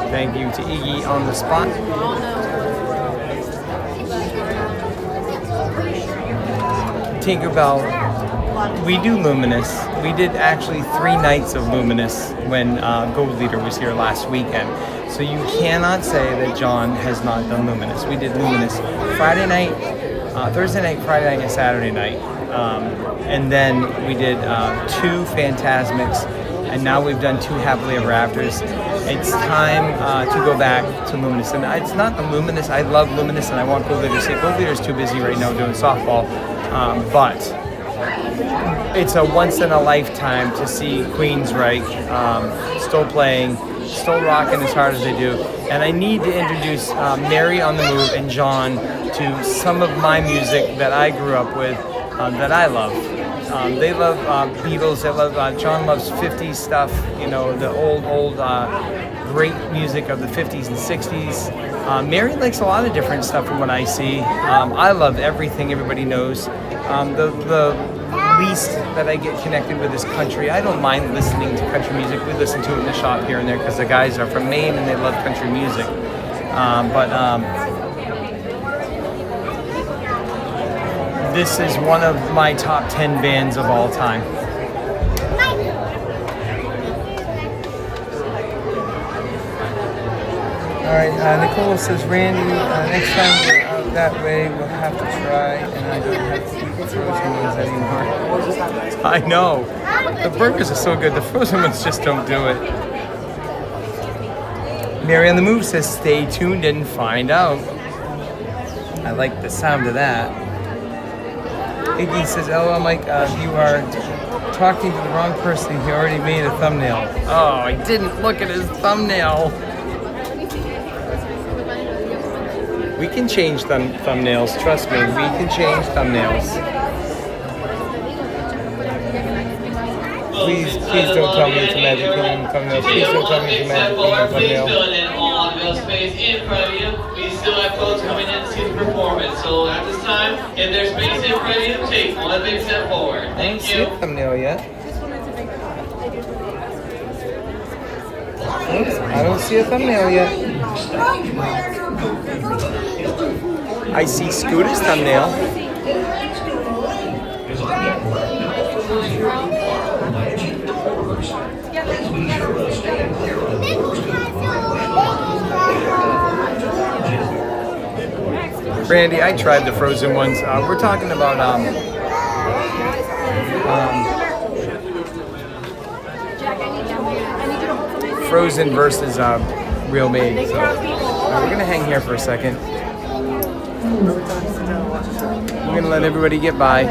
Thank you to Iggy on the spot. Tinkerbell, we do Luminous. We did actually 3 nights of Luminous when Gold Leader was here last weekend. So you cannot say that John has not done Luminous. We did Luminous Friday night, Thursday night, Friday night, and Saturday night. And then we did 2 Phantasmics, and now we've done 2 Happily Ever Afters. It's time to go back to Luminous. And it's not the Luminous. I love Luminous, and I want Go Leader to see it. Go Leader's too busy right now doing softball. But it's a once in a lifetime to see Queensryche still playing, still rocking as hard as they do. And I need to introduce Mary on the Move and John to some of my music that I grew up with, that I love. They love Beatles. They love John loves 50s stuff. You know, the old great music of the 50s and 60s. Mary likes a lot of different stuff from what I see. I love everything everybody knows. The least that I get connected with is country. I don't mind listening to country music. We listen to it in the shop here and there because the guys are from Maine and they love country music. This is one of my top 10 bands of all time. All right, Nicole says, Randy, next time we're out that way, we'll have to try, and I don't have to eat frozen ones anymore. I know. The burgers are so good. The frozen ones just don't do it. Mary on the Move says, stay tuned and find out. I like the sound of that. Iggy says, LOL, Mike, you are talking to the wrong person. He already made a thumbnail. Oh, I didn't look at his thumbnail. We can change thumbnails, trust me. We can change thumbnails. Please don't tell me it's a Magic Kingdom thumbnail. Please don't tell me it's a Magic Kingdom thumbnail. Please fill in all the space in front of you. We still have folks coming in to see the performance. So at this time, if there's space in front of you, take one big step forward. Thank you. I don't see a thumbnail yet. Oops, I don't see a thumbnail yet. I see Scooter's thumbnail. Randy, I tried the frozen ones. We're talking about frozen versus real made. So we're gonna hang here for a second. We're gonna let everybody get by.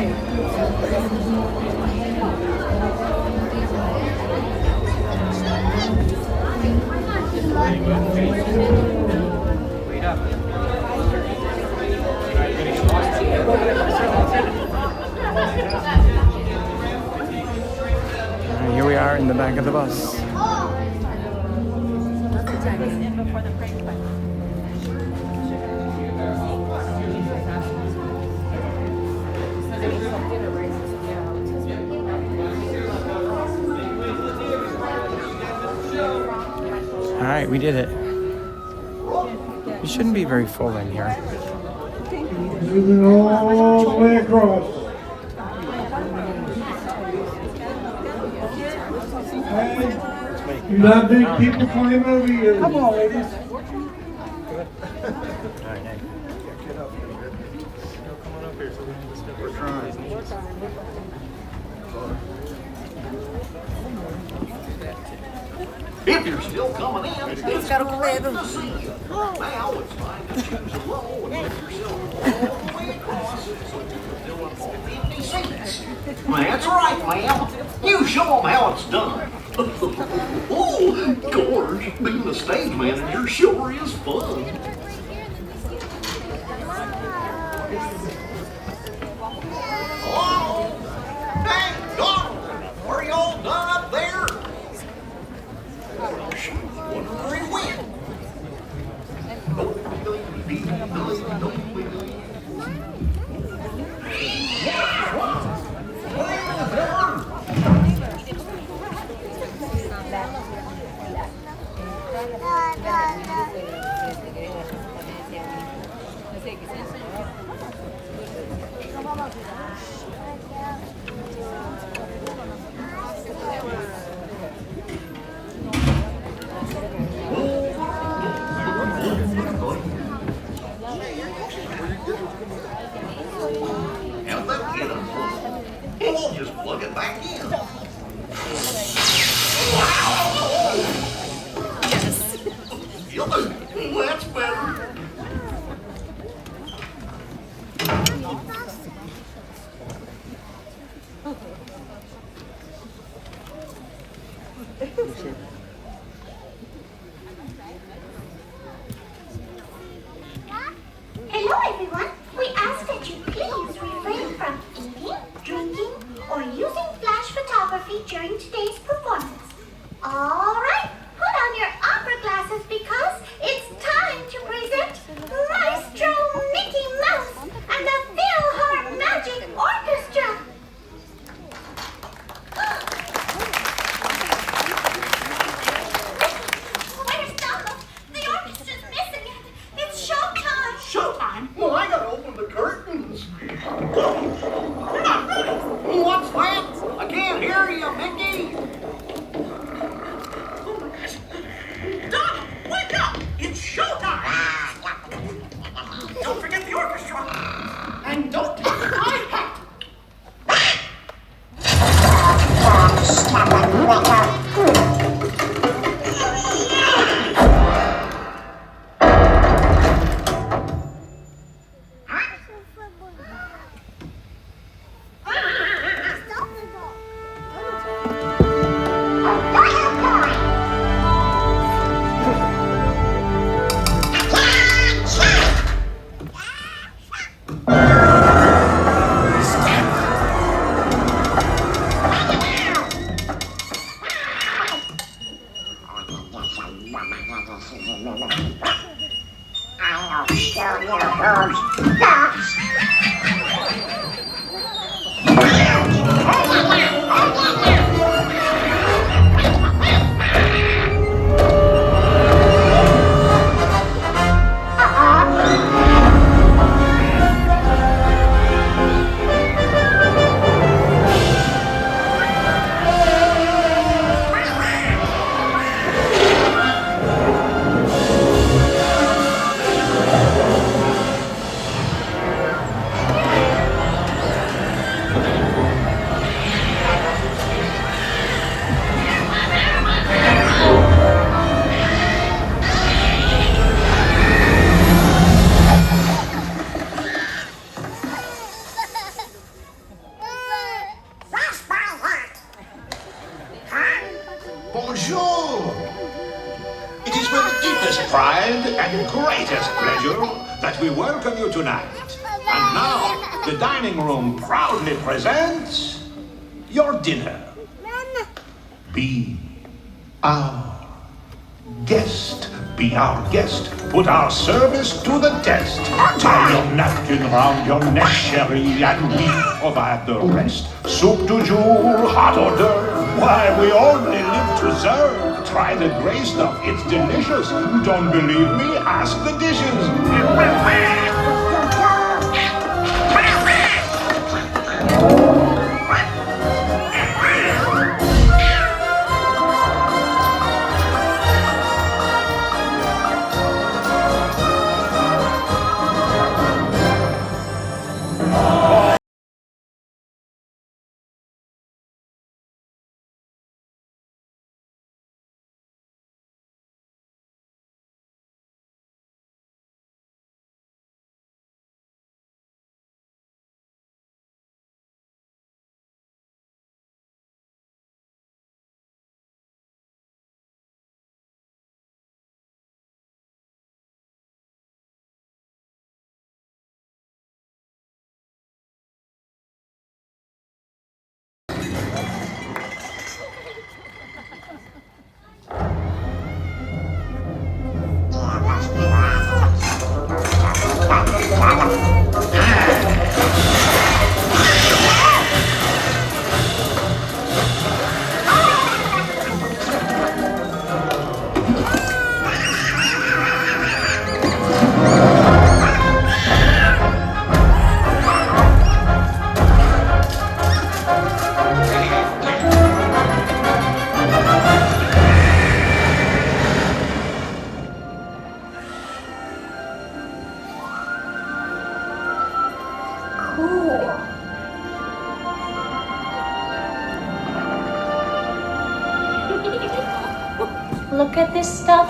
Wait up. And here we are in the back of the bus. All right, we did it. We shouldn't be very full in here. Moving all the way across. Hey, you not big people climb over here. Come on, ladies. We're trying. If you're still coming in, it's great to see you. Now it's time to choose a row and make yourself all the way across so you can fill up all 50 seats. That's right, ma'am. You show them how it's done. Oh, Gorge, being the stage manager sure is fun. Hello? Hey, Donald, are y'all done up there? Wonder where he went. Hello, everyone. We ask that you please refrain from eating, drinking, or using flash photography during today's performance. All right, put on your opera glasses because it's time to present Maestro Mickey Mouse and the Philharmagic Orchestra. Where's Donald? The orchestra's missing it. It's showtime. Showtime? Well, I gotta open the curtains. What's that? I can't hear you, Mickey. Donald, wake up! It's showtime! Don't forget the orchestra. And don't take my hat. Bonjour! It is with the deepest pride and greatest pleasure that we welcome you tonight. And now, the dining room proudly presents your dinner. Be our guest. Be our guest. Put our service to the test. Tie your napkin round your neck, chérie, and we provide the rest. Soup du jour, hot hors d'oeuvre. Why, we only live to serve. Try the gray stuff, it's delicious. Don't believe me? Ask the dishes. Look at this stuff.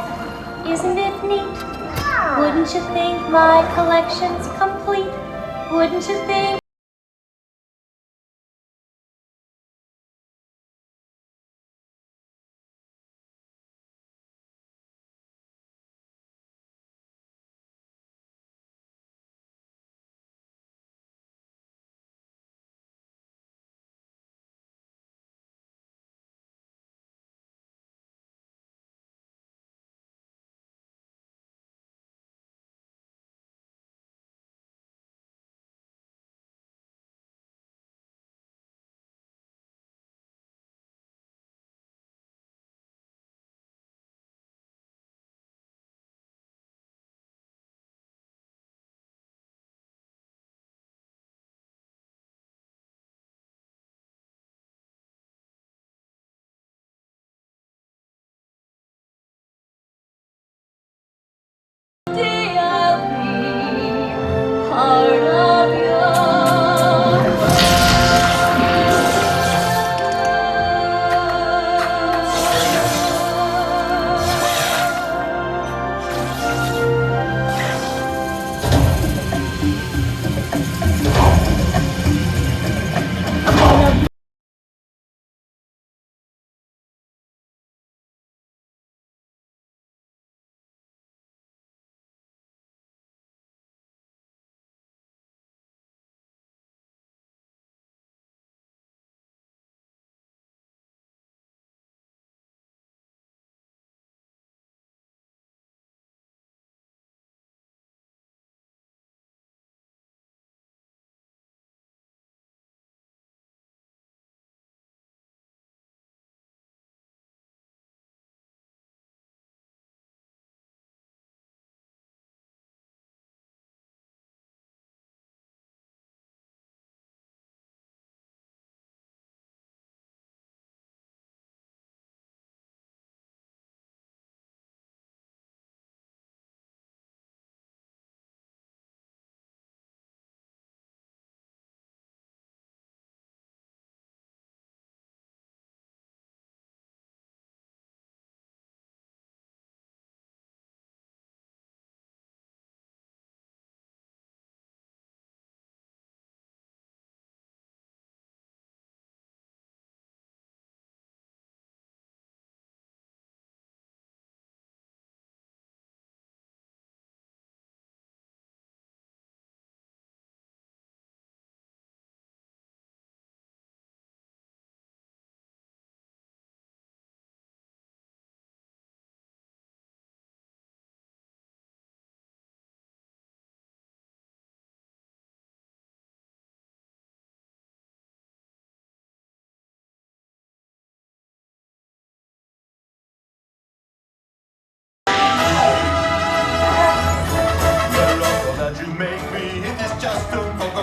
Isn't it neat? Wouldn't you think my collection's complete? Wouldn't you think?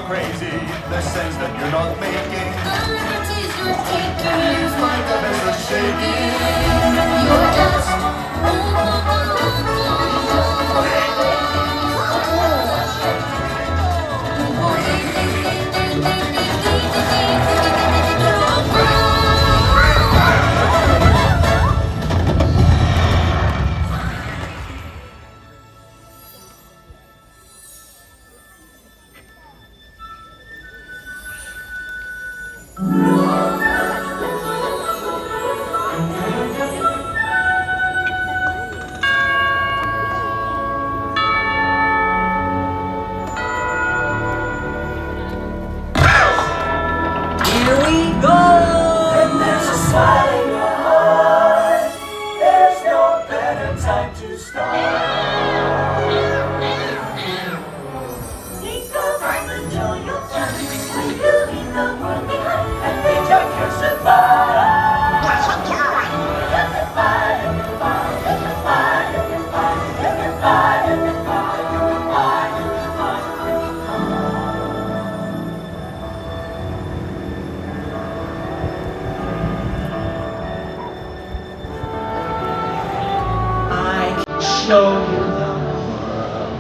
crazy. This sense that you're not making the liberties you're taking. It's like a mess of shaking. You're just show you the world.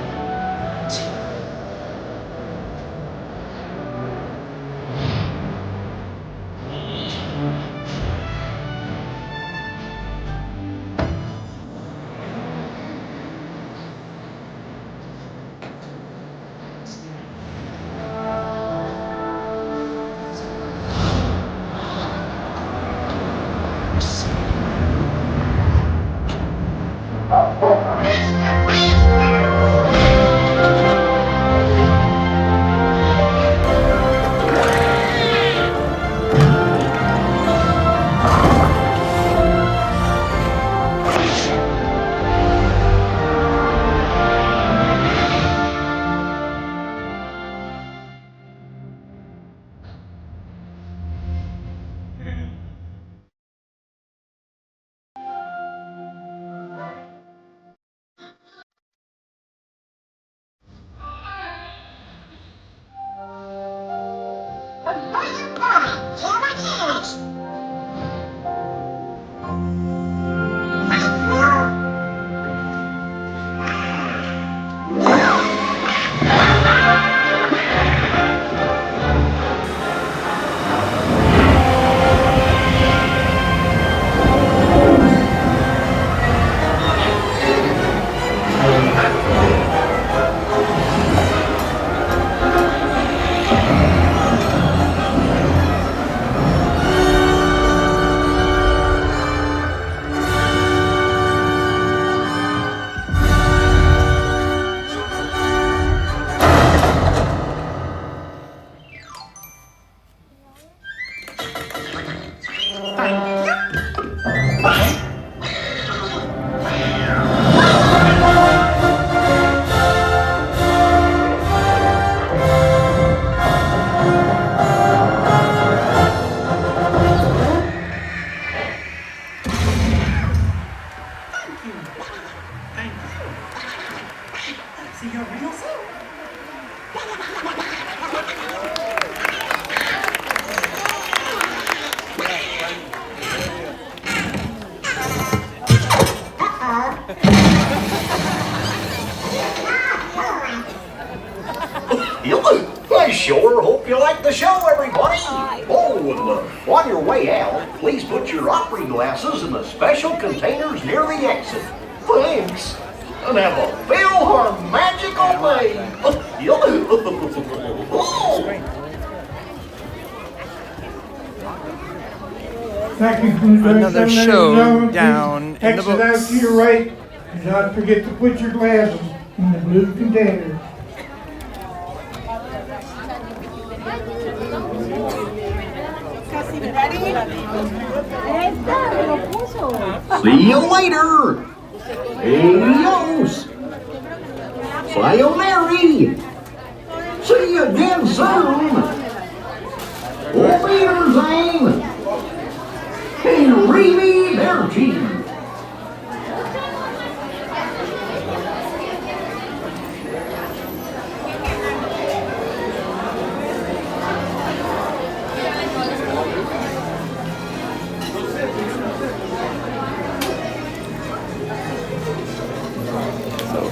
I sure hope you like the show, everybody. Oh, and on your way out, please put your opera glasses in the special containers near the exit. Thanks, and have a Philharmagical day. That concludes Another show down in the Exit out books. to your right. Do not forget to put your glasses in the blue container. See you later. Adios. Sayonara. See you again soon. Auf Wiedersehen. And Arrivederci.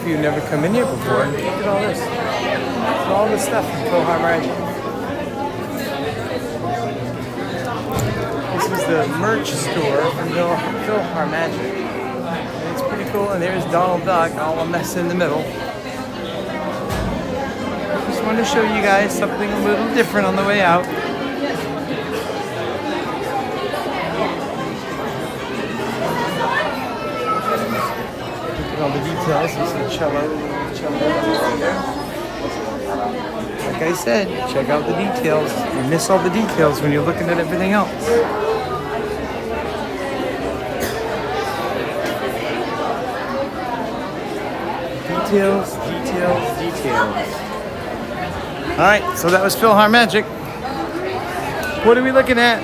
if you've never come in here before, look at all this. All this stuff from Philhar Magic. This is the merch store from Philhar Magic. And it's pretty cool. And there's Donald Duck, all a mess in the middle. Just wanted to show you guys something a little different on the way out. All the details. You see the cello right there. Like I said, check out the details. You miss all the details when you're looking at everything else. Details, details, details. All right, so that was Philhar Magic. What are we looking at?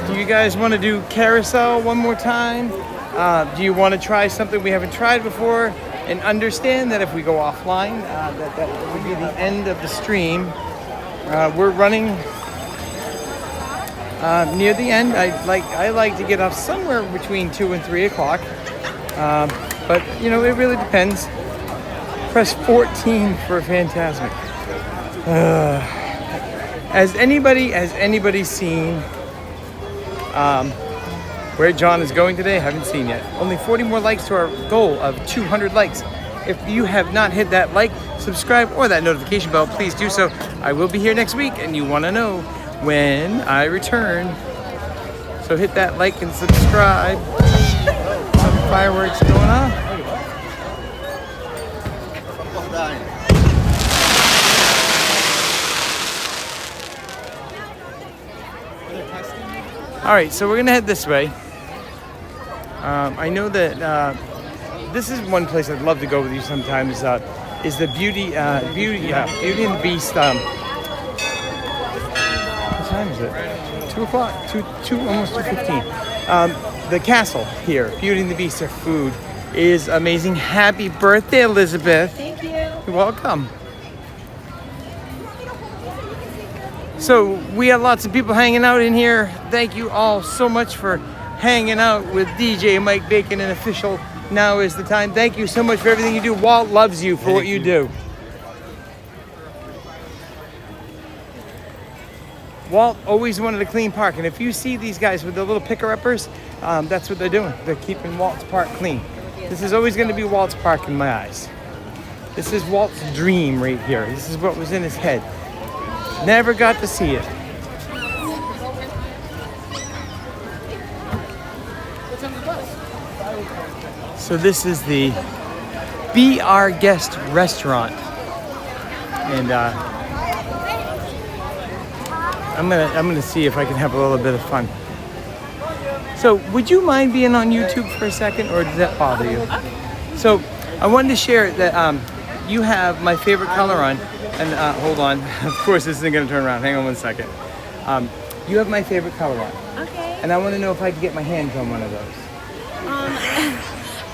Do you guys want to do carousel one more time? Do you want to try something we haven't tried before? And understand that if we go offline, that will be the end of the stream. We're running near the end. I like to get off somewhere between 2 and 3 o'clock. But you know, it really depends. Press 14 for Fantasmic. Has anybody seen where John is going today? I haven't seen yet. Only 40 more likes to our goal of 200 likes. If you have not hit that like, subscribe, or that notification bell, please do so. I will be here next week, and you want to know when I return. So hit that like and subscribe. Some fireworks going on. All right, so we're gonna head this way. I know that this is one place I'd love to go with you sometimes. Is the Beauty and the Beast? What time is it? 2 o'clock. Almost 2:15. The castle here, Beauty and the Beast. Their food is amazing. Happy birthday, Elizabeth! Thank you. You're welcome. So we have lots of people hanging out in here. Thank you all so much for hanging out with DJ Mike Bacon, and official Now Is the Time. Thank you so much for everything you do. Walt loves you for what you do. Walt always wanted a clean park, and if you see these guys with the little picker-uppers, that's what they're doing. They're keeping Walt's park clean. This is always going to be Walt's park in my eyes. This is Walt's dream right here. This is what was in his head. Never got to see it. So this is the Be Our Guest restaurant, and I'm gonna see if I can have a little bit of fun. So would you mind being on YouTube for a second, or does that bother you? So I wanted to share that you have my favorite color on, and hold on, of course this isn't gonna turn around, hang on one second. You have my favorite color on. Okay. And I wanna know if I can get my hands on one of those.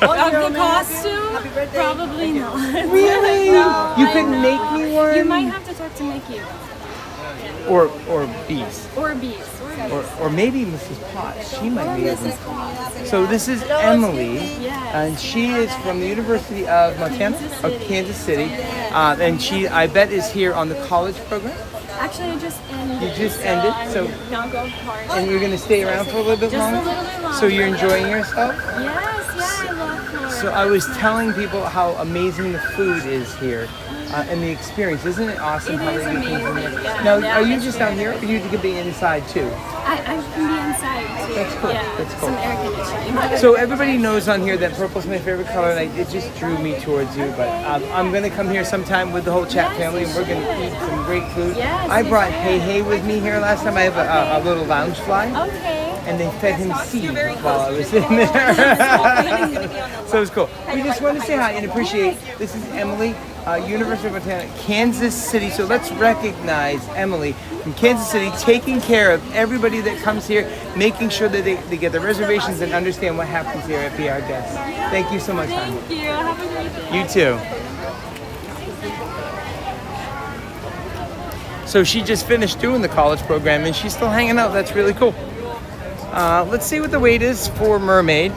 Of the costume? Probably not. Really? No, You couldn't make me one? You might have to talk to Mickey. Or Beast. Or Beast. Or maybe Mrs. Potts. She might be able to. So this is Emily, and she is from the University of Montana, of Kansas City, and she, I bet, is here on the college program. Actually, I just ended. You just ended, so now go hard. and you're gonna stay around for a little bit Just longer. a little bit longer. So you're enjoying yourself. Yes, yeah, I love Florida. So I was telling people how amazing the food is here, and the experience. Isn't it awesome how they do things in here? Yeah. Now, Yeah, are you it's just down here, or you could be inside too? I can be inside too. That's cool. Yeah, That's cool. some air conditioning. So everybody knows on here that purple's my favorite color, and it just drew me towards you. But I'm gonna come here sometime with the whole chat family, and we're gonna eat some great food. Yes, I brought Hey with me here last time. I have a little lounge fly. Okay. And they fed him seeds while I was in there. So it was cool. We just want to say hi and appreciate. This is Emily, University of Montana, Kansas City. So let's recognize Emily from Kansas City, taking care of everybody that comes here, making sure that they get their reservations and understand what happens here at Be Our Guest. Thank you so much, hon. Thank you. Have a great day. You too. So she just finished doing the college program, and she's still hanging out. That's really cool. Let's see what the wait is for Mermaid.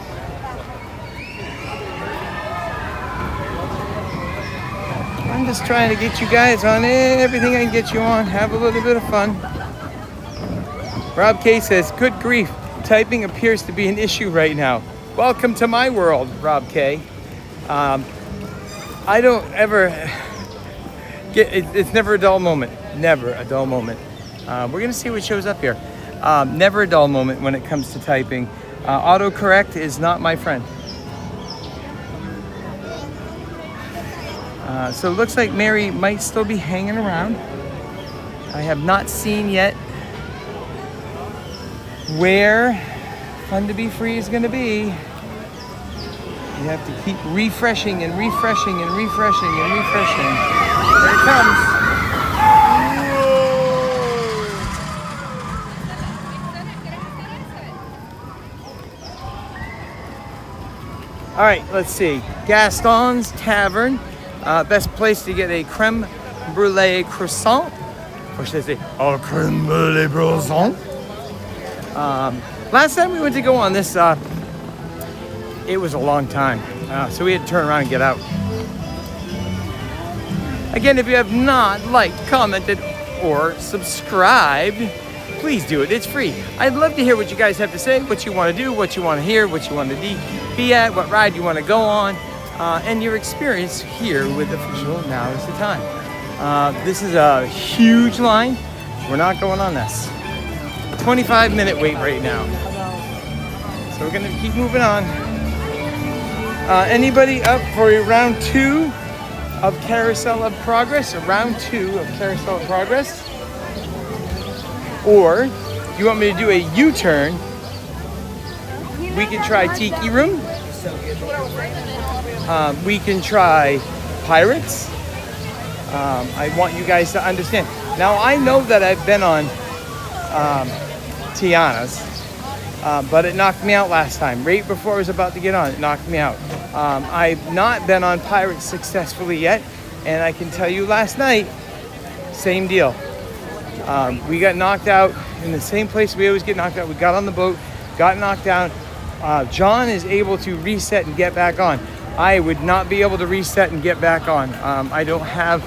I'm just trying to get you guys on everything I can get you on. Have a little bit of fun. Rob K says, good grief, typing appears to be an issue right now. Welcome to my world, Rob K. I don't ever get, it's never a dull moment. Never a dull moment. We're gonna see what shows up here. Never a dull moment when it comes to typing. Autocorrect is not my friend. So it looks like Mary might still be hanging around. I have not seen yet where Fun to Be Free is gonna be. You have to keep refreshing and refreshing and refreshing and refreshing. There it comes. All right, let's see. Gaston's Tavern. Best place to get a creme brulee croissant. Or should I say, a creme brulee croissant. Last time we went to go on this, it was a long time. So we had to turn around and get out. Again, if you have not liked, commented, or subscribed, please do it. It's free. I'd love to hear what you guys have to say, what you want to do, what you want to hear, what you want to be at, what ride you want to go on, and your experience here with Official Now is the Time. This is a huge line. We're not going on this. 25-minute wait right now. So we're going to keep moving on. Anybody up for round 2 of Carousel of Progress? Round 2 of Carousel of Progress? Or you want me to do a U-turn? We can try Tiki Room. We can try Pirates. I want you guys to understand. Now I know that I've been on Tiana's, but it knocked me out last time. Right before I was about to get on, it knocked me out. I've not been on Pirates successfully yet, and I can tell you last night, same deal. We got knocked out in the same place we always get knocked out. We got on the boat, got knocked down. John is able to reset and get back on. I would not be able to reset and get back on. I don't have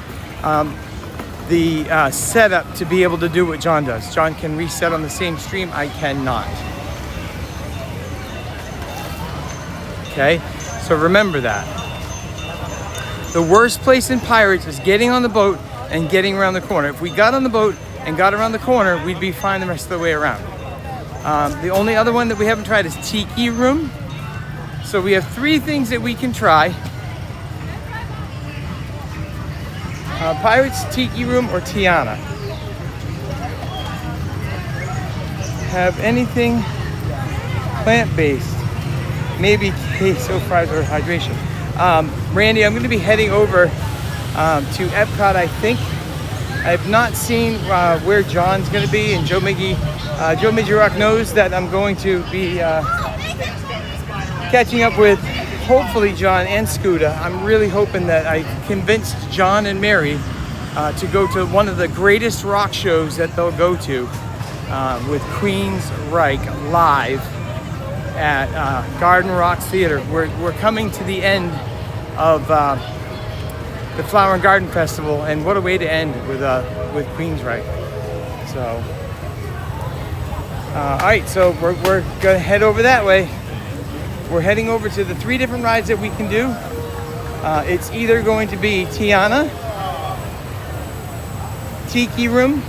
the setup to be able to do what John does. John can reset on the same stream. I cannot. Okay, so remember that. The worst place in Pirates is getting on the boat and getting around the corner. If we got on the boat and got around the corner, we'd be fine the rest of the way around. The only other one that we haven't tried is Tiki Room. So we have 3 things that we can try. Pirates, Tiki Room, or Tiana. Have anything plant-based? Maybe queso fries or hydration. Randy, I'm going to be heading over to Epcot, I think. I have not seen where John's going to be, and Joe Midgerock knows that I'm going to be catching up with hopefully John and Scooter. I'm really hoping that I convinced John and Mary to go to one of the greatest rock shows that they'll go to with Queensryche live at Garden Rocks Theater. We're coming to the end of the Flower and Garden Festival, and what a way to end with Queensryche. So, all right, so we're gonna head over that way. We're heading over to the 3 different rides that we can do. It's either going to be Tiana, Tiki Room,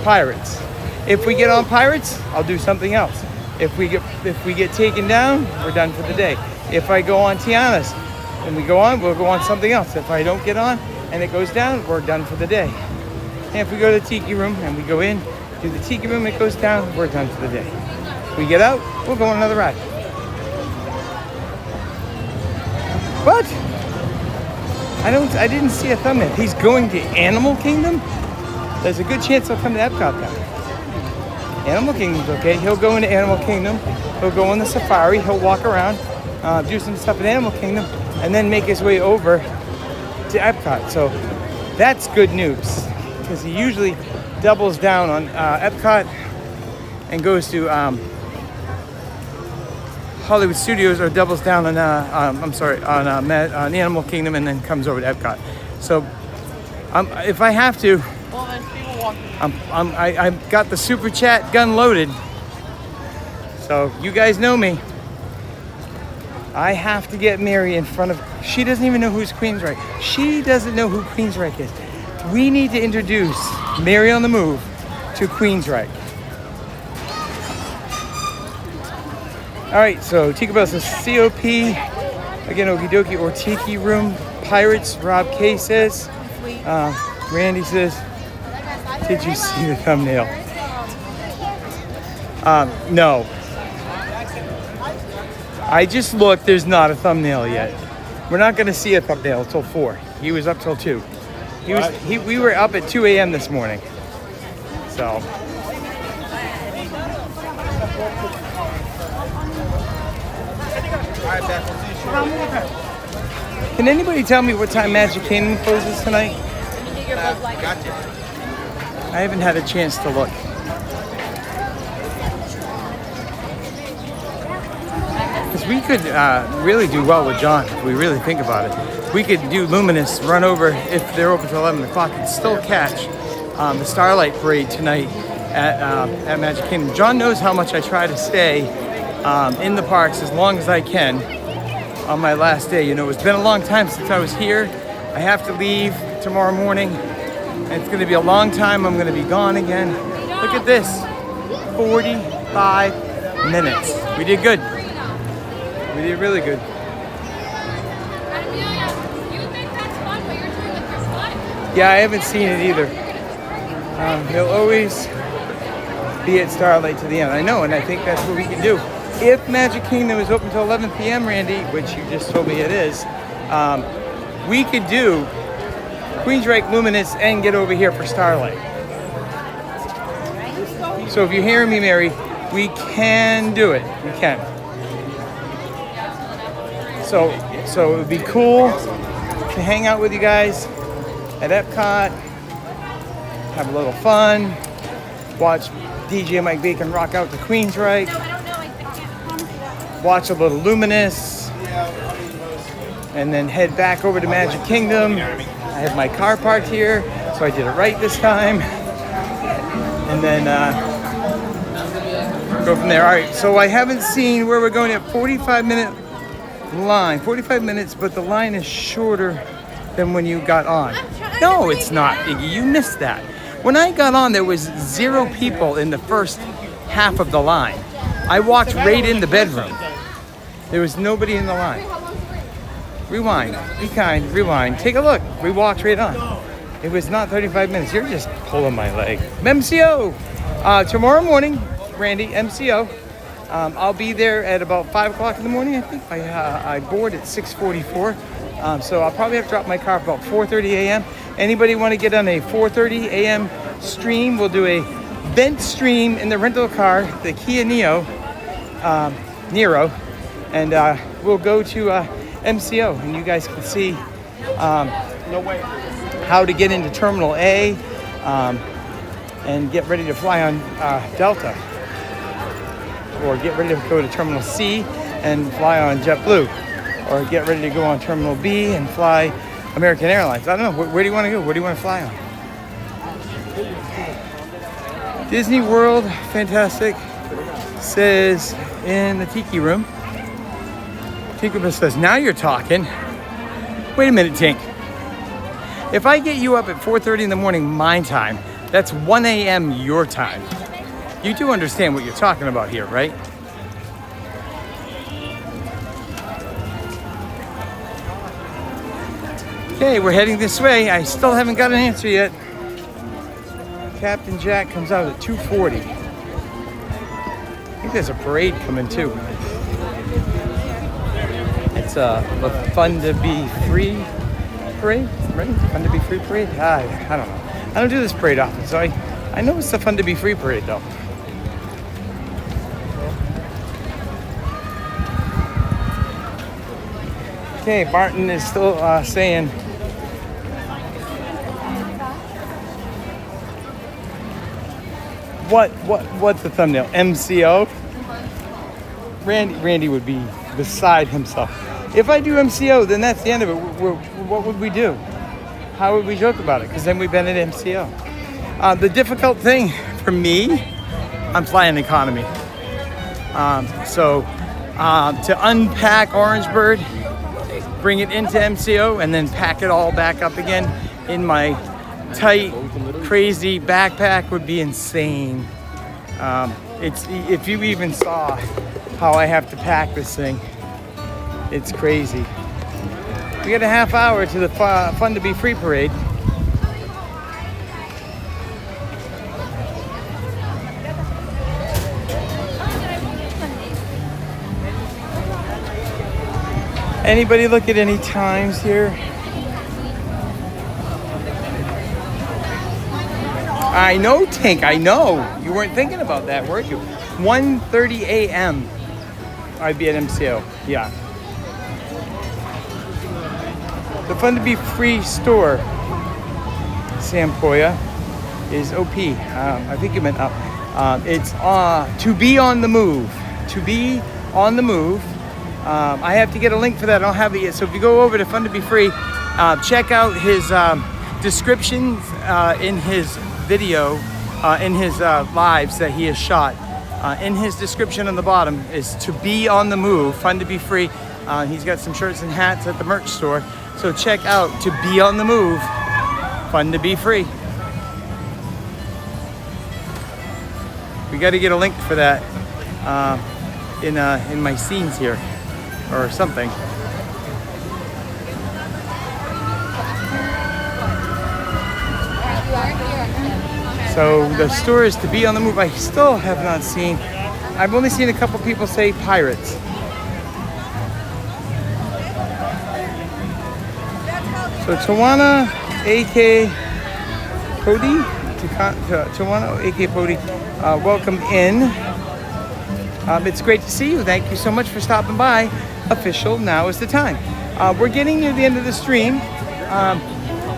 Pirates. If we get on Pirates, I'll do something else. If we get taken down, we're done for the day. If I go on Tiana's and we go on, we'll go on something else. If I don't get on and it goes down, we're done for the day. And if we go to the Tiki Room and we go in, do the Tiki Room, it goes down, we're done for the day. If we get out, we'll go on another ride. What? I didn't see a thumbnail. He's going to Animal Kingdom? There's a good chance he'll come to Epcot then. Animal Kingdom's okay. He'll go into Animal Kingdom. He'll go on the safari. He'll walk around, do some stuff at Animal Kingdom, and then make his way over to Epcot. So that's good news, because he usually doubles down on Epcot and goes to Hollywood Studios, or doubles down on on Animal Kingdom and then comes over to Epcot. So, if I have to, Well, then people walk. I've got the super chat gun loaded. So you guys know me. I have to get Mary in front of. She doesn't even know who's Queensryche. She doesn't know who Queensryche is. We need to introduce Mary on the Move to Queensryche. All right, so Tika Bell says COP, again, Okie Dokie or Tiki Room, Pirates, Rob K says. Randy says, did you see the thumbnail? No. I just looked, there's not a thumbnail yet. We're not gonna see a thumbnail till 4. He was up till 2. We were up at 2 a.m. this morning. So. Can anybody tell me what time Magic Kingdom closes tonight? Gotcha. I haven't had a chance to look. Because we could really do well with John if we really think about it. We could do Luminous, run over if they're open till 11 o'clock, and still catch the Starlight Parade tonight at Magic Kingdom. John knows how much I try to stay in the parks as long as I can on my last day. You know, it's been a long time since I was here. I have to leave tomorrow morning. And it's going to be a long time. I'm going to be gone again. Look at this. 45 minutes. We did good. We did really good. Yeah, I haven't seen it either. He'll always be at Starlight to the end. I know, and I think that's what we can do. If Magic Kingdom is open till 11 p.m., Randy, which you just told me it is, we could do Queensryche, Luminous, and get over here for Starlight. So if you're hearing me, Mary, we can do it. We can. So it would be cool to hang out with you guys at Epcot, have a little fun, watch DJ Mike Bacon rock out to Queensryche, watch a little Luminous, and then head back over to Magic Kingdom. I have my car parked here, so I did it right this time. And then go from there. All right, so I haven't seen where we're going at 45-minute line. 45 minutes, but the line is shorter than when you got on. No, it's not, Iggy. You missed that. When I got on, there was 0 people in the first half of the line. I walked right in the bedroom. There was nobody in the line. Rewind. Be kind. Rewind. Take a look. We walked right on. It was not 35 minutes. You're just pulling my leg. MCO. Tomorrow morning, Randy, MCO. I'll be there at about 5 o'clock in the morning, I think. I board at 6:44. So I'll probably have to drop my car about 4:30 a.m. Anybody want to get on a 4:30 a.m. stream? We'll do a vent stream in the rental car, the Kia Niro, and we'll go to MCO, and you guys can see how to get into Terminal A and get ready to fly on Delta, or get ready to go to Terminal C and fly on JetBlue, or get ready to go on Terminal B and fly American Airlines. I don't know. Where do you want to go? Where do you want to fly on? Disney World, fantastic, says in the Tiki Room. Tinkerbell says, now you're talking. Wait a minute, Tink. If I get you up at 4:30 in the morning, my time, that's 1 a.m. your time. You do understand what you're talking about here, right? Okay, we're heading this way. I still haven't got an answer yet. Captain Jack comes out at 2:40. I think there's a parade coming too. It's the Fun to Be Free parade, right? Fun to Be Free parade? I don't know. I don't do this parade often, so I know it's the Fun to Be Free parade though. Okay, Barton is still saying what's the thumbnail? MCO? Randy would be beside himself. If I do MCO, then that's the end of it. What would we do? how would we joke about it? Because then we've been at MCO. The difficult thing for me, I'm flying economy. So to unpack Orangeburg, bring it into MCO, and then pack it all back up again in my tight, crazy backpack would be insane. If you even saw how I have to pack this thing, it's crazy. We got a half hour to the Fun to Be Free parade. Anybody look at any times here? I know, Tank, I know. You weren't thinking about that, were you? 1:30 a.m. I'd be at MCO, yeah. The Fun to Be Free store, Sampoya, is OP. I think you meant up. It's to be on the move. To be on the move. I have to get a link for that. I don't have it yet. So if you go over to Fun to Be Free, check out his descriptions in his video, in his lives that he has shot. In his description on the bottom is to be on the move, Fun to Be Free. He's got some shirts and hats at the merch store. So check out to be on the move, Fun to Be Free. We got to get a link for that in my scenes here or something. So the store is to be on the move. I still have not seen, I've only seen a couple people say pirates. So Tawana, AK Pody, Tawana, AK Pody, welcome in. It's great to see you. Thank you so much for stopping by. Official, now is the time. We're getting near the end of the stream.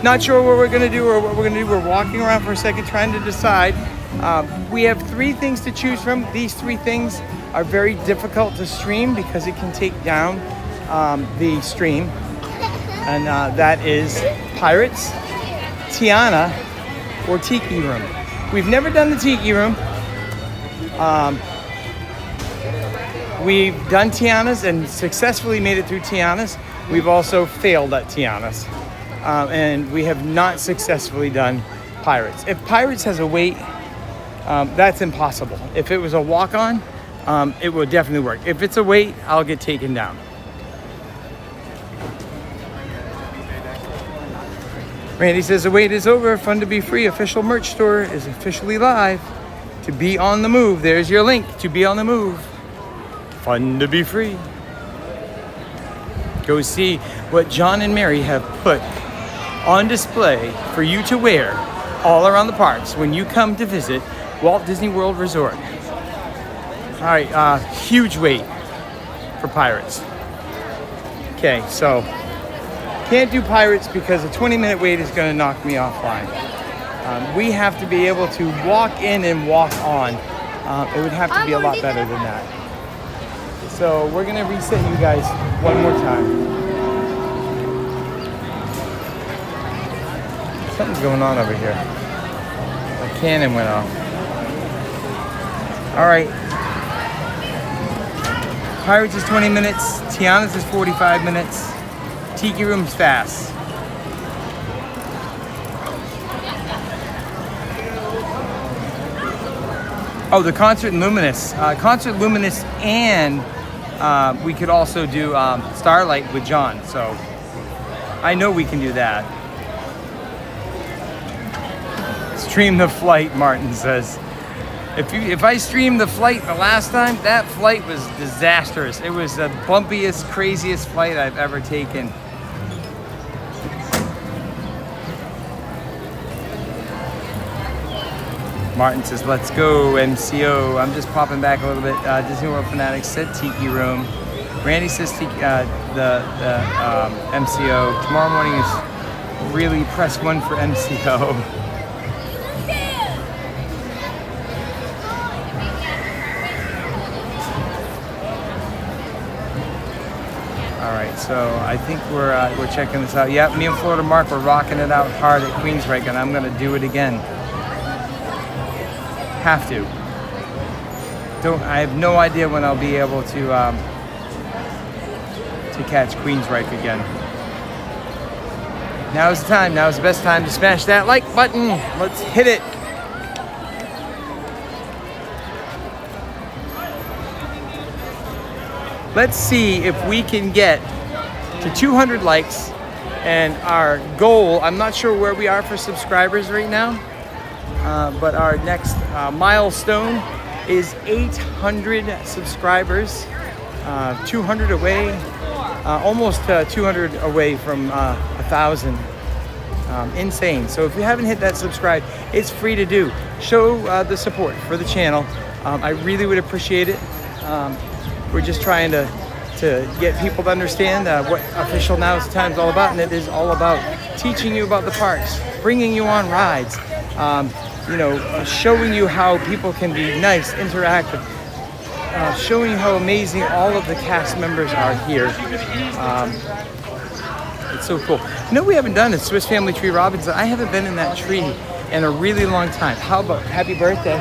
Not sure what we're going to do or what we're going to do. We're walking around for a second trying to decide. We have 3 things to choose from. These 3 things are very difficult to stream because it can take down the stream. And that is Pirates, Tiana, or Tiki Room. We've never done the Tiki Room. We've done Tiana's and successfully made it through Tiana's. We've also failed at Tiana's. And we have not successfully done Pirates. If Pirates has a wait, that's impossible. If it was a walk-on, it would definitely work. If it's a wait, I'll get taken down. Randy says the wait is over. Fun to Be Free official merch store is officially live. To be on the move. There's your link. To be on the move. Fun to Be Free. Go see what John and Mary have put on display for you to wear all around the parks when you come to visit Walt Disney World Resort. All right, huge wait for Pirates. Okay, so can't do Pirates because a 20-minute wait is going to knock me offline. We have to be able to walk in and walk on. It would have to be a lot better than that. So we're going to reset you guys one more time. Something's going on over here. My cannon went off. All right. Pirates is 20 minutes. Tiana's is 45 minutes. Tiki Room's fast. Oh, the Concert in Luminous. Concert Luminous, and we could also do Starlight with John. So I know we can do that. Stream the flight, Martin says. If I streamed the flight the last time, that flight was disastrous. It was the bumpiest, craziest flight I've ever taken. Martin says, let's go, MCO. I'm just popping back a little bit. Disney World Fanatics said Tiki Room. Randy says the MCO. Tomorrow morning is really press 1 for MCO. All All right, so I think we're checking this out. Yep, me and Florida Mark were rocking it out hard at Queensryche, and I'm gonna do it again. Have to. I have no idea when I'll be able to catch Queensryche again. Now's the time. Now's the best time to smash that like button. Let's hit it. Let's see if we can get to 200 likes, and our goal, I'm not sure where we are for subscribers right now, but our next milestone is 800 subscribers, 200 away, almost 200 away from 1,000. Insane. So if you haven't hit that subscribe, it's free to do. Show the support for the channel. I really would appreciate it. We're just trying to get people to understand what Official Now's Time is all about, and it is all about teaching you about the parks, bringing you on rides, showing you how people can be nice, interactive, showing you how amazing all of the cast members are here. It's so cool. You know what we haven't done is Swiss Family Tree Robinson. I haven't been in that tree in a really long time. How about happy birthday?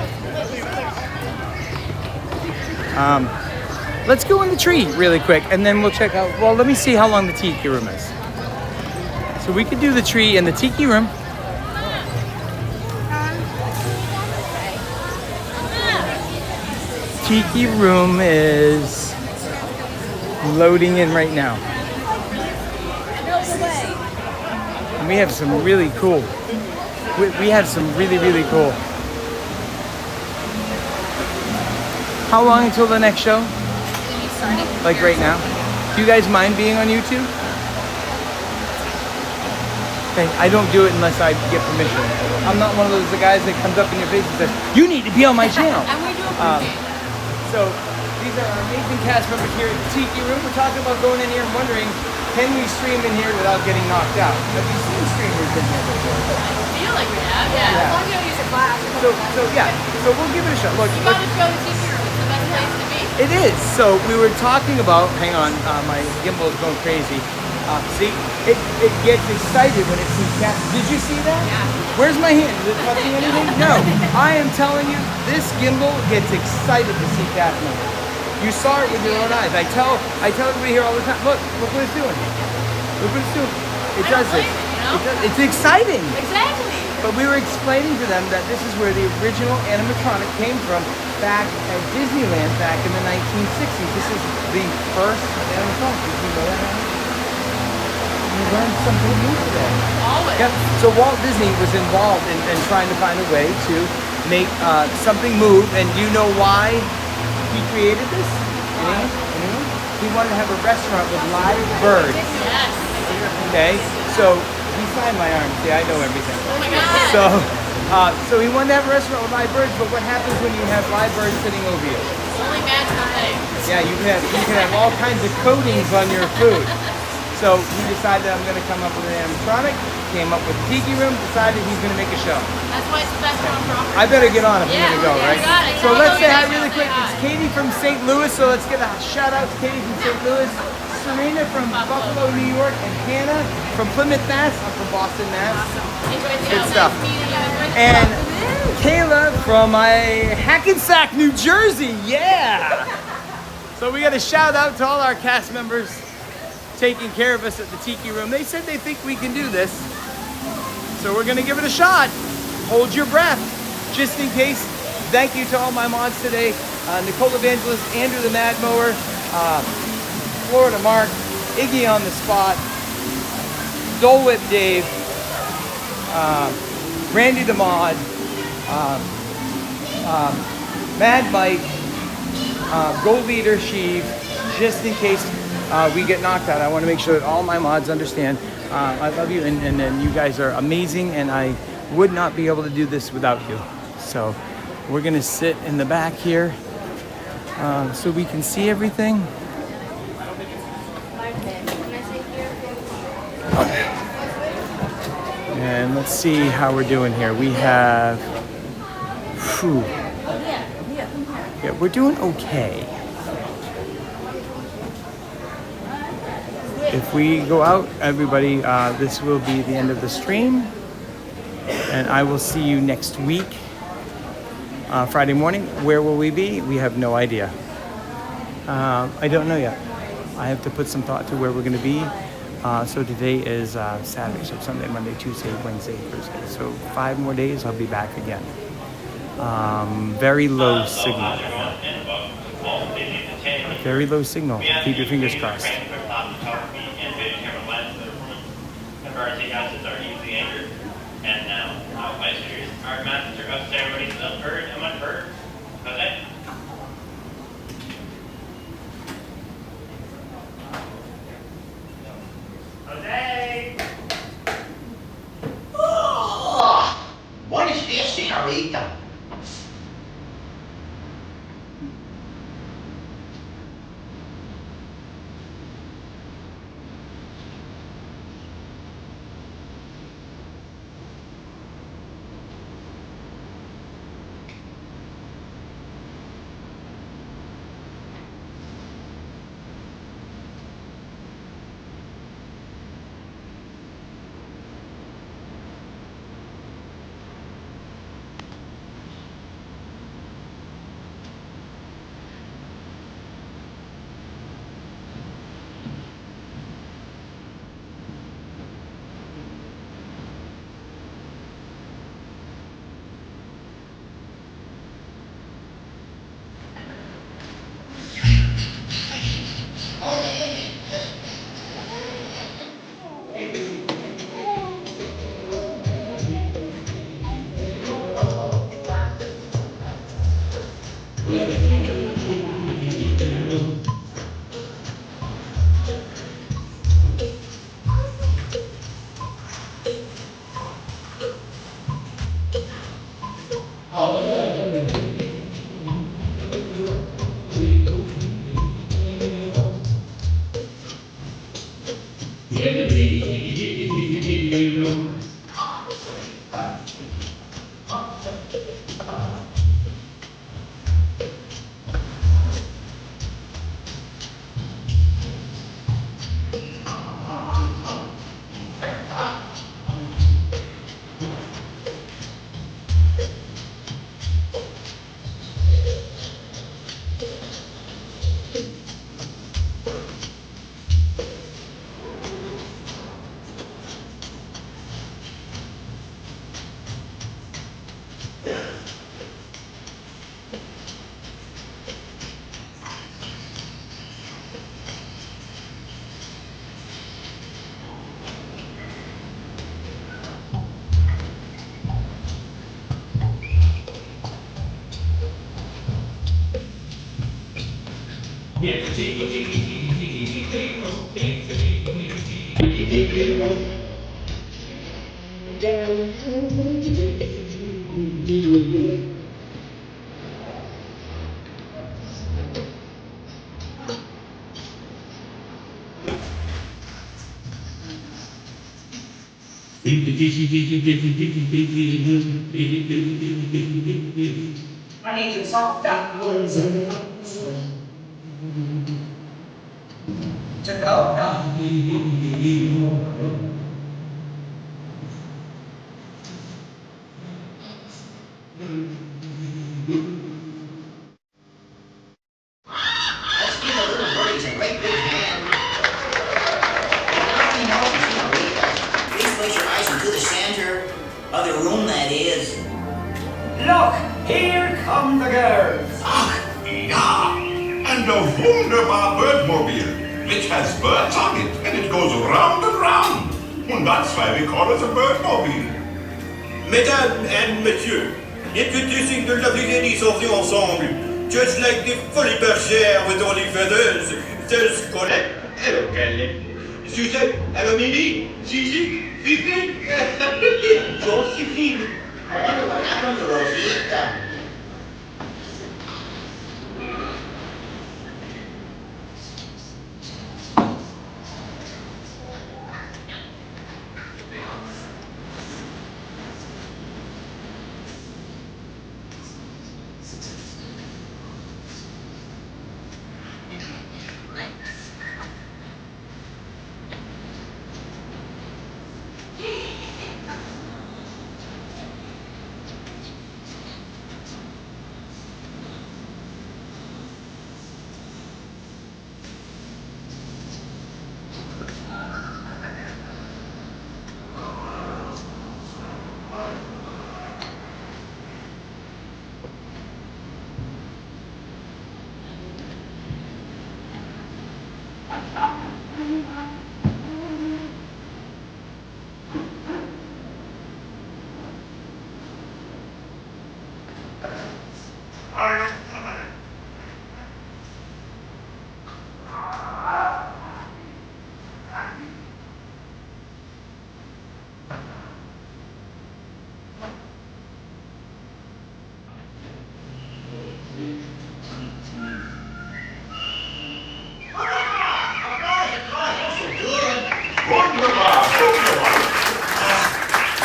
Let's go in the tree really quick, and then we'll check out, well, let me see how long the tiki room is. So we could do the tree in the tiki room. Tiki room is loading in right now. And we have some really cool, we have some really, really cool. How long until the next show? Like right now? Do you guys mind being on YouTube? Okay, I don't do it unless I get permission. I'm not one of those guys that comes up in your face and says, you need to be on my channel. So these are our amazing cast members here at the Tiki Room. We're talking about going in here and wondering, can we stream in here without getting knocked out? Have you seen streamers in here before? I feel like we have, yeah. As long as you don't use a flash. So we'll give it a shot. Look, You gotta go to the Tiki Room. It's the best place to be. it is. So we were talking about, hang on, my gimbal is going crazy. See, it gets excited when it sees cats. Did you see that? Yeah. Where's my hand? Is it touching anything? No. I am telling you, this gimbal gets excited to see cat members. You saw it with your own eyes. I tell everybody here all the time, look what it's doing. Look what it's doing. It does this. It's exciting. Exactly. But we were explaining to them that this is where the original animatronic came from back at Disneyland back in the 1960s. This is the first animatronic. Did you know that? You learned something new today. Always. Yep. So Walt Disney was involved in trying to find a way to make something move, and you know why he created this? Anyone? He wanted to have a restaurant with live birds. Yes. Okay, so he signed my arm. See, I know everything. Oh my God. So he wanted to have a restaurant with live birds, but what happens when you have live birds sitting over you? Only magical things. Yeah, you can have all kinds of coatings on your food. So he decided I'm going to come up with an animatronic, came up with a Tiki Room, decided he's going to make a show. That's why it's the best one property. I better get on if we're going to go, right? Got it. So let's say hi really quick. It's Katie from St. Louis, so let's get a shout out to Katie from St. Louis, Serena from Buffalo, New York, and Hannah from Plymouth, Mass. I'm from Boston, Mass. Good stuff. And Kayla from Hackensack, New Jersey. Yeah! So we got a shout out to all our cast members taking care of us at the Tiki Room. They said they think we can do this. So we're gonna give it a shot. Hold your breath, just in case. Thank you to all my mods today. Nicole Evangelist, Andrew the Mad Mower, Florida Mark, Iggy on the Spot, Dole Whip Dave, Randy the Mod, Mad Mike, Gold Leader Sheev, just in case we get knocked out. I want to make sure that all my mods understand. I love you, and you guys are amazing, and I would not be able to do this without you. So we're gonna sit in the back here so we can see everything. And let's see how we're doing here. We have, yeah, we're doing okay. if we go out, everybody, this will be the end of the stream. And I will see you next week, Friday morning. Where will we be? We have no idea. I don't know yet. I have to put some thought to where we're going to be. So today is Saturday, so Sunday, Monday, Tuesday, Wednesday, Thursday. So 5 more days, I'll be back again. Very low signal. Very low signal. Keep your fingers crossed. And now, our master of ceremonies, unheard and unheard. Jose? Jose! Oh, buenos dias, señorita. I need to solve that. To go now. Let's give the little birdies a great big hand. And now we know, señoritas, please place your eyes into the center of the room, that is. Look, here come the girls. Yeah, and a wunderbar birdmobile, which has birds on it, and it goes round and round. And that's why we call it a birdmobile. Mesdames and messieurs, introducing the lovely ladies of the ensemble, just like the fully bergère with only feathers. There's Colette, hello Kelly. Suzette, hello Mimi, Gigi, Fifi, Josephine. Rosita.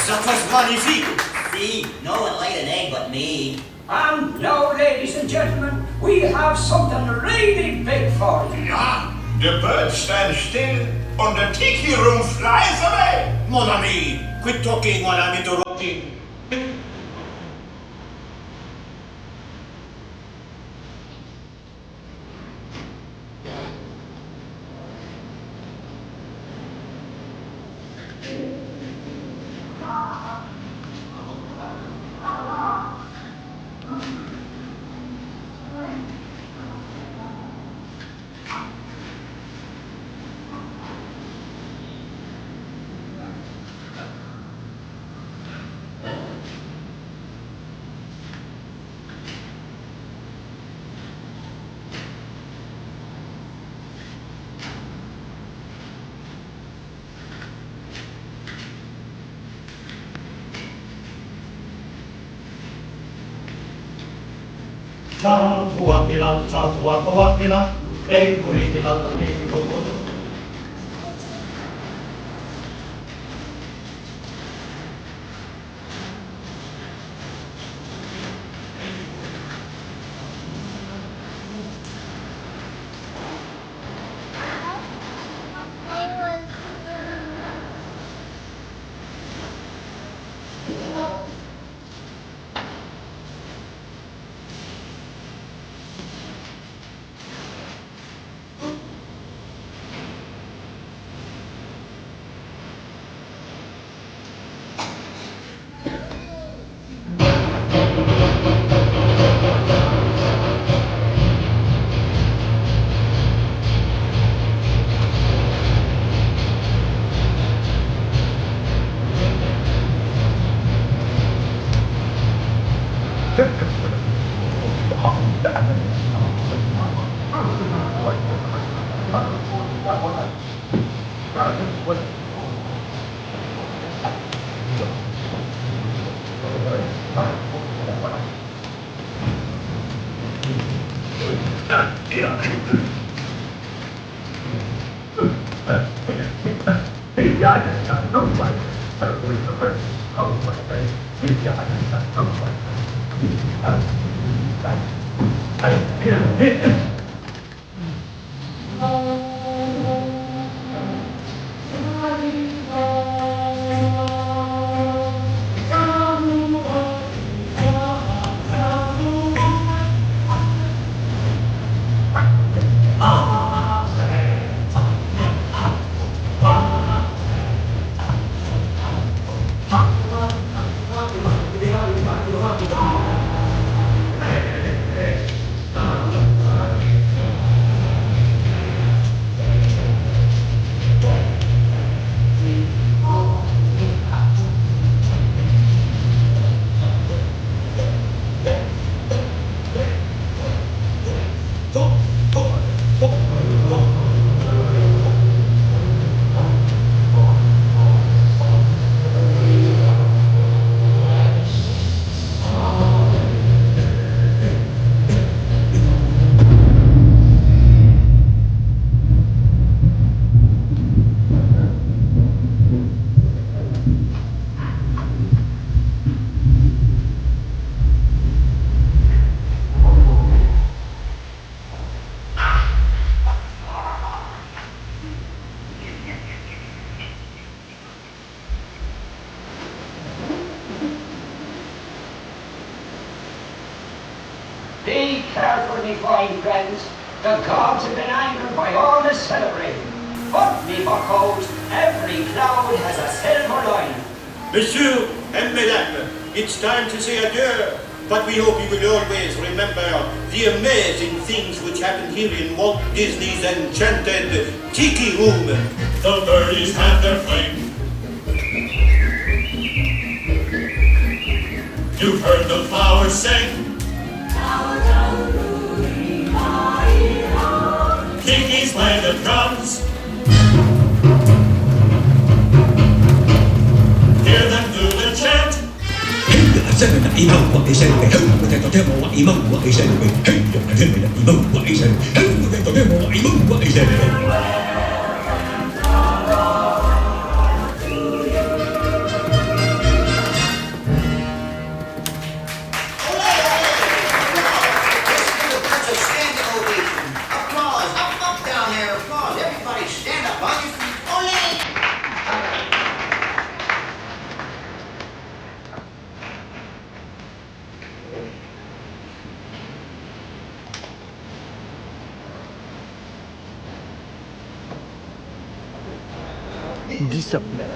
That was magnifique. See, no one laid an egg but me. And now, ladies and gentlemen, we have something really big for you. Yeah, the bird stands still and the tiki room flies away. Mon ami, quit talking while I'm interrupting. Be careful, me fine friends. The gods have been angered by all this celebrating. But, me buckos, every cloud has a silver line. Messieurs and mesdames, it's time to say adieu. But we hope you will always remember the amazing things which happen here in Walt Disney's enchanted Tiki Room. The birdies have their fling. You've heard the flowers sing. Tiki's play the drums. Hear them do the chant. Discipline.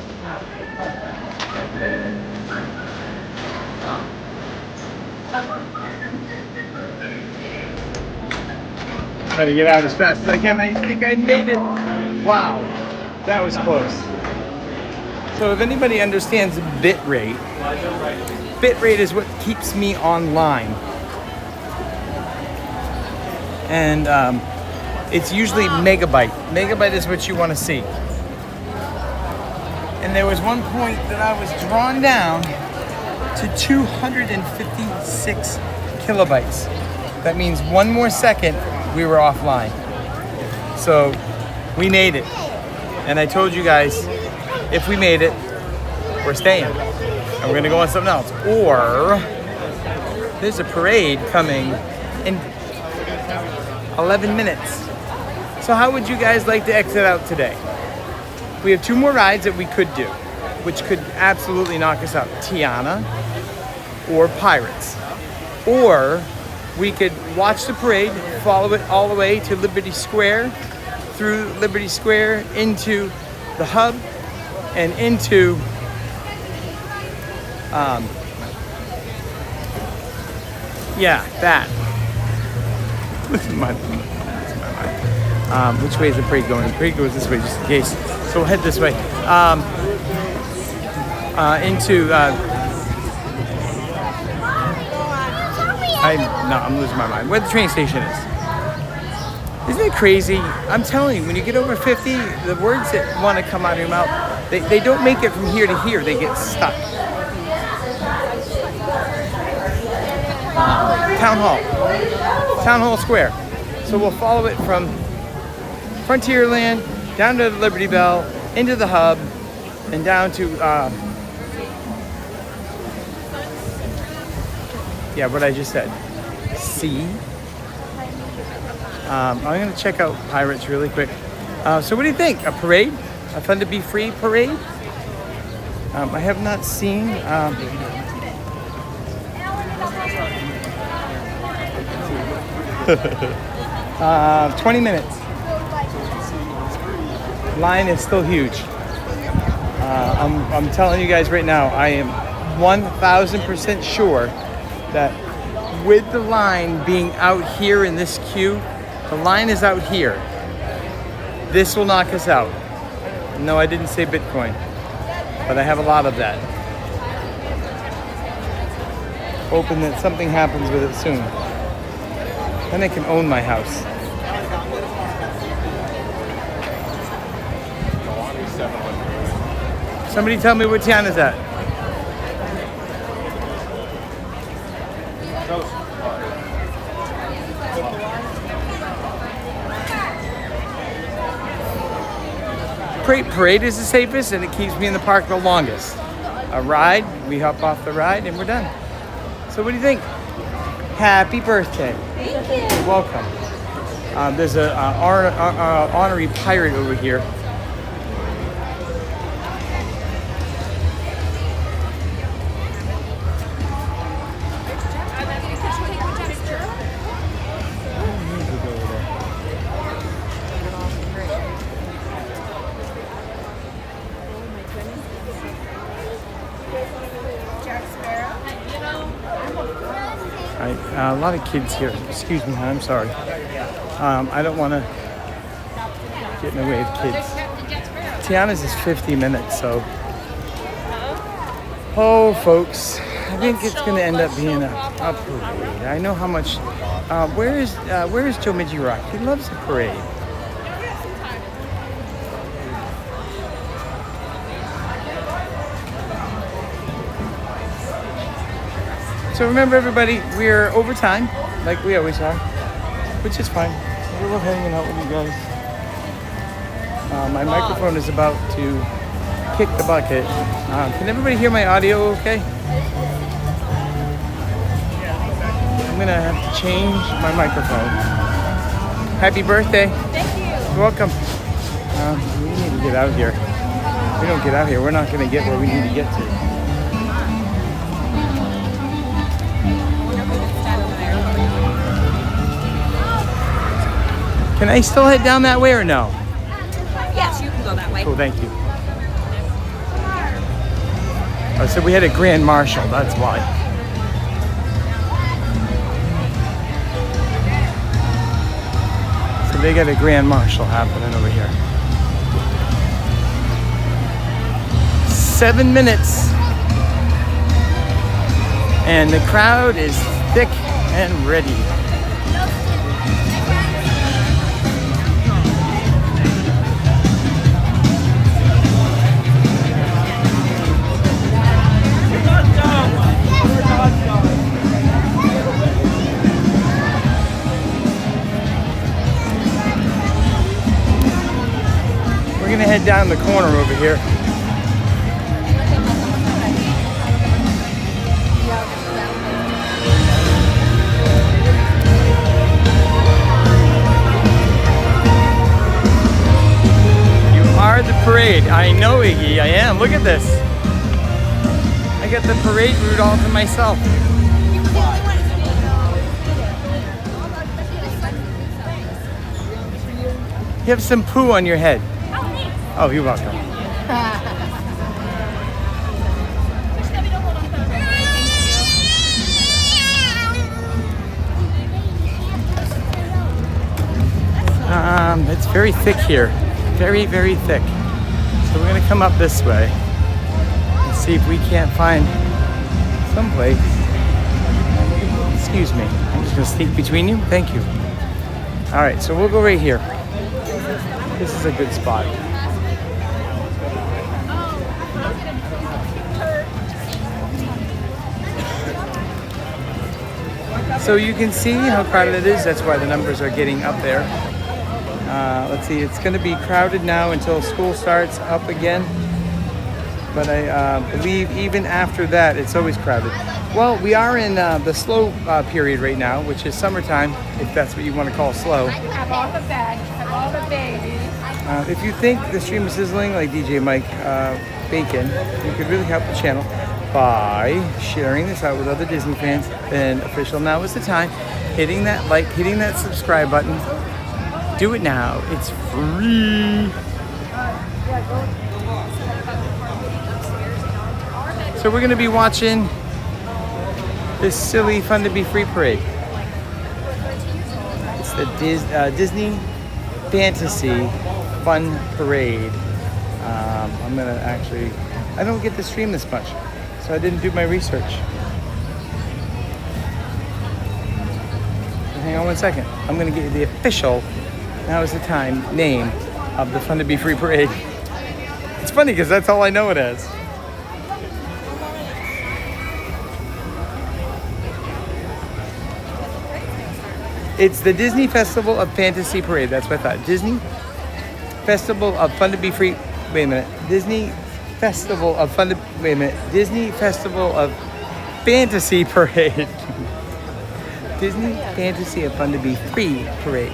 Try to get out as fast as I can. I think I made it. Wow, that was close. So if anybody understands bit rate is what keeps me online. And it's usually megabyte. Megabyte is what you want to see. And there was one point that I was drawn down to 256 kilobytes. That means one more second, we were offline. So we made it. And I told you guys, if we made it, we're staying. And we're gonna go on something else. Or there's a parade coming in 11 minutes. So how would you guys like to exit out today? We have two more rides that we could do, which could absolutely knock us out. Tiana or Pirates. Or we could watch the parade, follow it all the way to Liberty Square, through Liberty Square into the hub and into that. Listen to my mind. Which way is the parade going? The parade goes this way, just in case. So we'll head this way. I'm losing my mind. Where the train station is. Isn't it crazy? I'm telling you, when you get over 50, the words that want to come out of your mouth, they don't make it from here to here. They get stuck. Town Hall Square. So we'll follow it from Frontierland down to the Liberty Bell, into the hub, and down to what I just said. C. I'm gonna check out Pirates really quick. So what do you think? A parade? A Fun to Be Free parade? I have not seen. 20 minutes. Line is still huge. I'm telling you guys right now, I am 1,000% sure that with the line being out here in this queue, the line is out here. This will knock us out. No, I didn't say Bitcoin, but I have a lot of that. Hoping that something happens with it soon. Then I can own my house. Somebody tell me where Tiana's at. Parade is the safest and it keeps me in the park the longest. A ride, we hop off the ride and we're done. So what do you think? Happy birthday. Thank you. You're welcome. There's an honorary pirate over here. A lot of kids here. Excuse me, I'm sorry. I don't want to get in the way of kids. Tiana's is 50 minutes, so. Oh, folks, I think it's going to end up being a parade. I know how much. Where is Joe Midgie Rock? He loves a parade. So remember, everybody, we're over time, like we always are, which is fine. We love hanging out with you guys. My microphone is about to kick the bucket. Can everybody hear my audio okay? I'm gonna have to change my microphone. Happy birthday. Thank you. You're welcome. We need to get out here. If we don't get out here, we're not gonna get where we need to get to. Can I still head down that way or no? Yes, you can go that way. Cool, thank you. Oh, so we had a grand marshal, that's why. So they got a grand marshal happening over here. 7 minutes. And the crowd is thick and ready. We're gonna head down the corner over here. You are the parade. I know, Iggy, I am. Look at this. I got the parade route all to myself. You have some poo on your head. Oh, you're welcome. It's very thick here. Very, very thick. So we're gonna come up this way and see if we can't find someplace. Excuse me. I'm just gonna sneak between you. Thank you. All right, so we'll go right here. This is a good spot. So you can see how crowded it is. That's why the numbers are getting up there. Let's see, it's going to be crowded now until school starts up again. But I believe even after that, it's always crowded. Well, we are in the slow period right now, which is summertime, if that's what you want to call slow. I have all the bags, have all the babies. If you think the stream is sizzling like DJ Mike Bacon, you could really help the channel by sharing this out with other Disney fans. And official, now is the time. Hitting that like, hitting that subscribe button. Do it now. It's free. So we're going to be watching this silly Fun to Be Free parade. It's the Disney Fantasy Fun Parade. I'm going to actually, I don't get to stream this much, so I didn't do my research. Hang on one second. I'm going to get you the official, now is the time, name of the Fun to Be Free parade. It's funny because that's all I know it as. It's the Disney Festival of Fantasy Parade. That's what I thought. Disney Festival of Fun to Be Free. Wait a minute. Disney Festival of Fun to... Wait a minute. Disney Festival of Fantasy Parade. Disney Fantasy of Fun to Be Free Parade.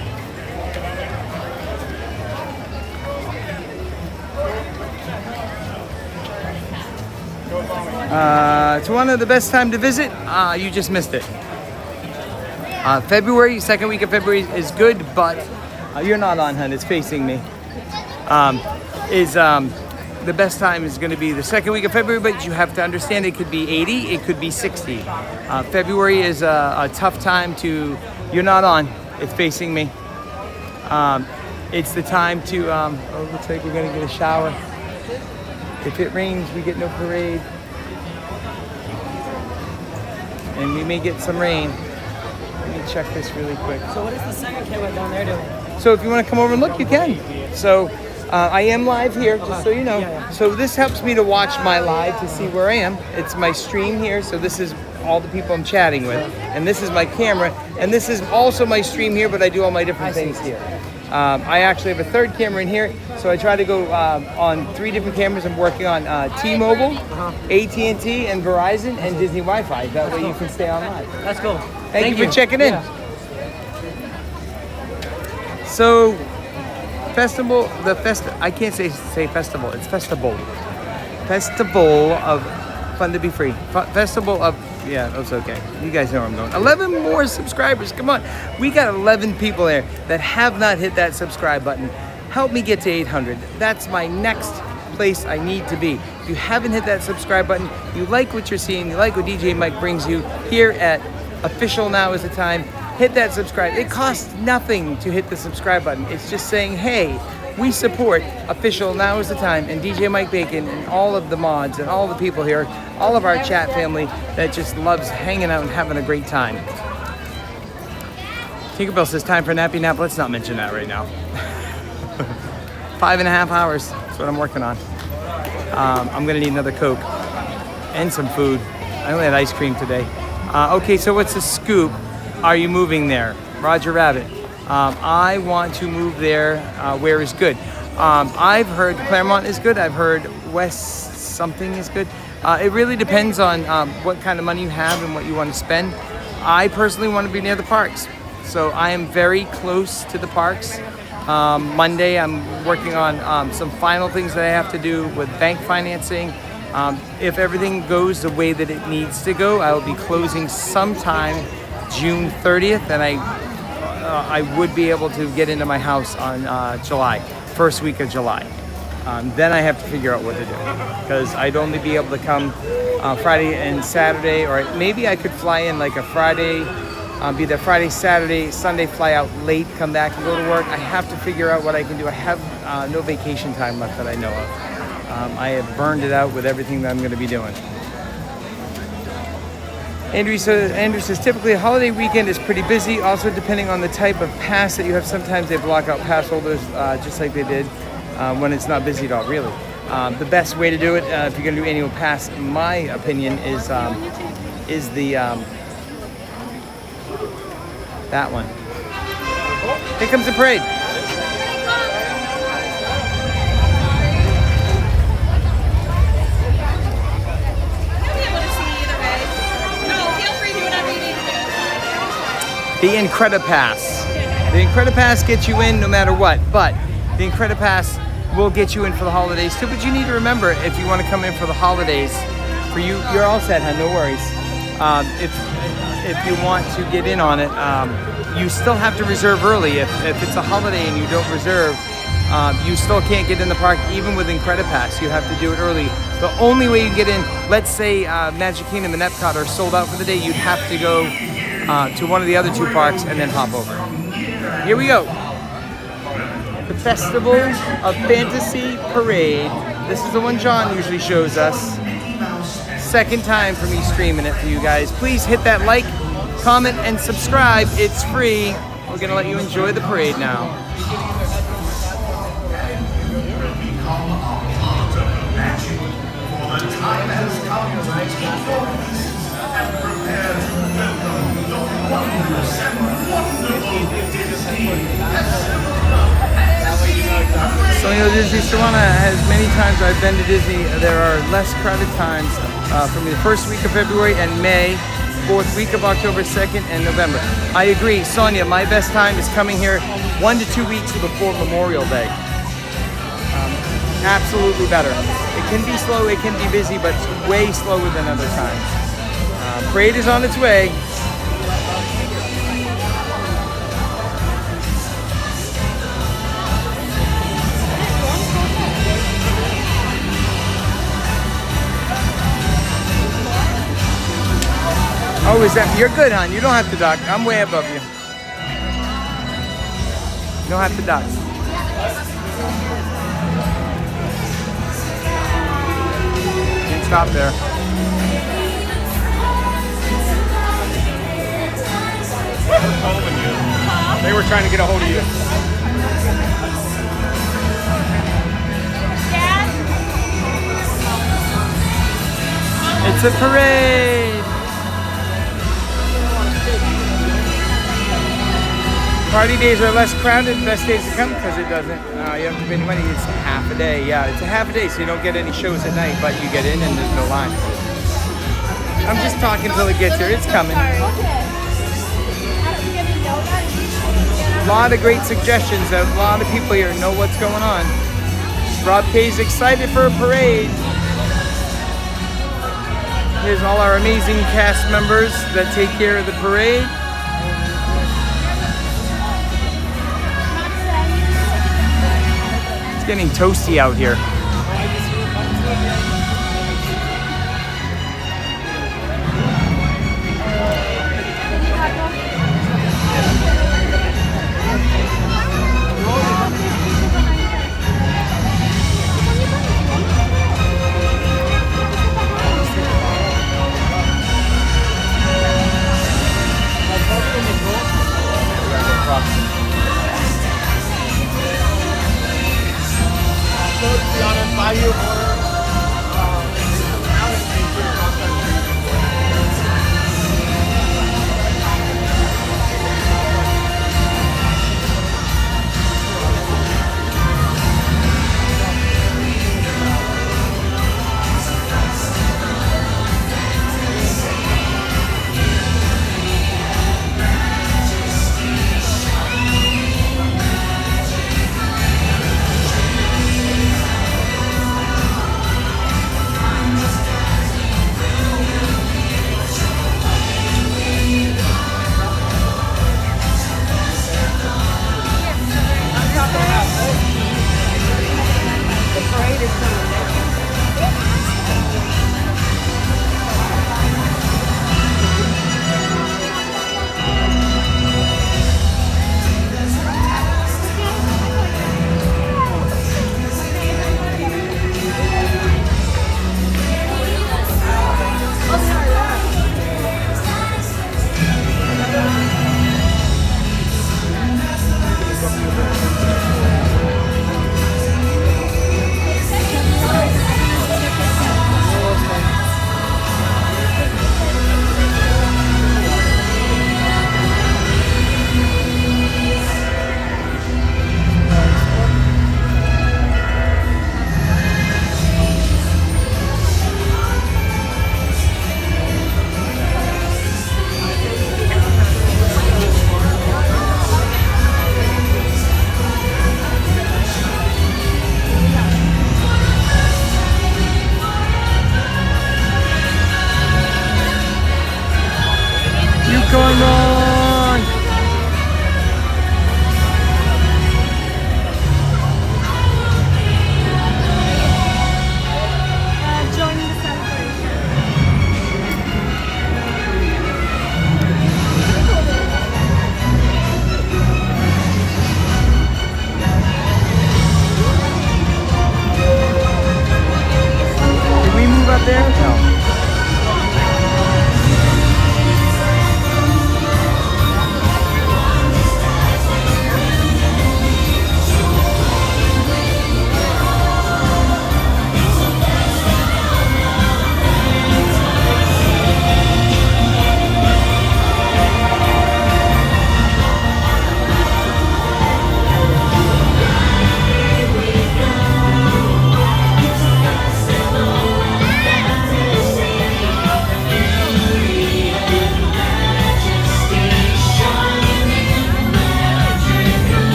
It's one of the best time to visit. You just missed it. February, second week of February is good, but you're not on, hun. It's facing me. the best time is going to be the second week of February, but you have to understand it could be 80, it could be 60. February is a tough time to, you're not on, it's facing me. It's the time to, oh, looks like we're going to get a shower. If it rains, we get no parade. And we may get some rain. Let me check this really quick. So what is the second kid down there doing? So if you want to come over and look, you can. So I am live here, just so you know. So this helps me to watch my live to see where I am. It's my stream here, so this is all the people I'm chatting with. And this is my camera. And this is also my stream here, but I do all my different things here. I actually have a third camera in here, so I try to go on 3 different cameras. I'm working on T-Mobile, AT&T, and Verizon, and Disney Wi-Fi. That way you can stay on live. That's cool. Thank you for checking in. So, festival, I can't say festival, it's festival. Festival of Fun to Be Free. Festival of, yeah, that's okay. You guys know where I'm going. 11 more subscribers, come on. We got 11 people there that have not hit that subscribe button. Help me get to 800. That's my next place I need to be. If you haven't hit that subscribe button, you like what you're seeing, you like what DJ Mike brings you here at Official Now Is the Time, hit that subscribe. It costs nothing to hit the subscribe button. It's just saying, hey, we support Official Now Is the Time and DJ Mike Bacon and all of the mods and all the people here, all of our chat family that just loves hanging out and having a great time. Tinkerbell says time for a nappy nap. Let's not mention that right now. 5.5 hours. That's what I'm working on. I'm gonna need another Coke and some food. I only had ice cream today. Okay, so what's the scoop? Are you moving there? Roger Rabbit. I want to move there. Where is good? I've heard Claremont is good. I've heard West something is good. It really depends on what kind of money you have and what you want to spend. I personally want to be near the parks. So I am very close to the parks. Monday I'm working on some final things that I have to do with bank financing. If everything goes the way that it needs to go, I will be closing sometime June 30th, and I would be able to get into my house on first week of July. Then I have to figure out what to do, because I'd only be able to come Friday and Saturday, or maybe I could fly in like a Friday, be there Friday, Saturday, Sunday, fly out late, come back and go to work. I have to figure out what I can do. I have no vacation time left that I know of. I have burned it out with everything that I'm going to be doing. Andrew says, typically a holiday weekend is pretty busy. Also, depending on the type of pass that you have, sometimes they block out pass holders just like they did when it's not busy at all, really. The best way to do it, if you're going to do annual pass, in my opinion, is the that one. Here comes the parade. The Incredipass. The Incredipass gets you in no matter what, but the Incredipass will get you in for the holidays too. But you need to remember, if you want to come in for the holidays, for you, you're all set, huh? No worries. If you want to get in on it, you still have to reserve early. If it's a holiday and you don't reserve, you still can't get in the park, even with Incredipass. You have to do it early. The only way you get in, let's say Magic Kingdom and Epcot are sold out for the day, you'd have to go to one of the other 2 parks and then hop over. Here we go. The Festival of Fantasy Parade. This is the one John usually shows us. Second time for me streaming it for you guys. Please hit that like, comment, and subscribe. It's free. We're gonna let you enjoy the parade now. For the time has come to make performance and prepare to welcome the wondrous and wonderful Disney Disney Savannah has many times I've been to Disney. There are less crowded times for me the first week of February and May, 4th week of October, 2nd, and November. I agree, Sonia, my best time is coming here 1 to 2 weeks before Memorial Day. Absolutely better. It can be slow, it can be busy, but it's way slower than other times. Parade is on its way. Oh, is that? You're good, hon. You don't have to duck. I'm way above you. You don't have to duck. Can't stop there. They were trying to get a hold of you. It's a parade. Party days are less crowded, best days to come because it doesn't. You don't give any money. It's half a day. Yeah, it's a half a day, so you don't get any shows at night, but you get in and there's no line. I'm just talking till it gets here. It's coming. A lot of great suggestions. A lot of people here know what's going on. Rob K's excited for a parade. Here's all our amazing cast members that take care of the parade. It's getting toasty out here.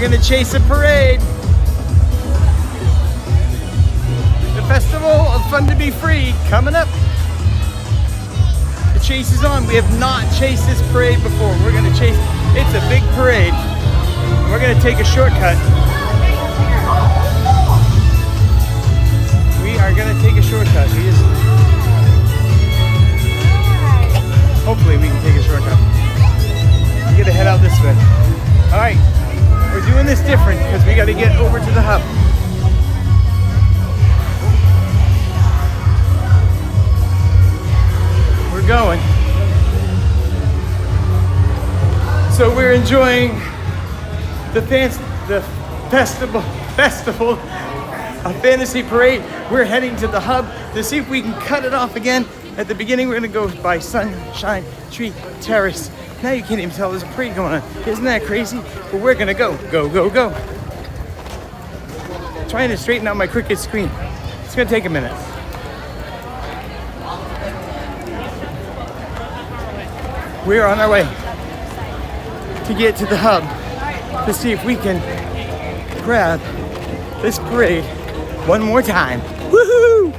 gonna chase a parade. The Festival of Fun to Be Free coming up. The chase is on. We have not chased this parade before. We're gonna chase, it's a big parade. We're gonna take a shortcut. We are gonna take a shortcut. Hopefully we can take a shortcut. We gotta head out this way. All right, we're doing this different because we gotta get over to the hub. We're going. So we're enjoying the festival of Fantasy Parade. We're heading to the hub to see if we can cut it off again. At the beginning, we're gonna go by Sunshine Tree Terrace. Now you can't even tell there's a parade going on. Isn't that crazy? But we're gonna go. Trying to straighten out my crooked screen. It's gonna take a minute. We're on our way to get to the hub to see if we can grab this parade one more time. Woohoo!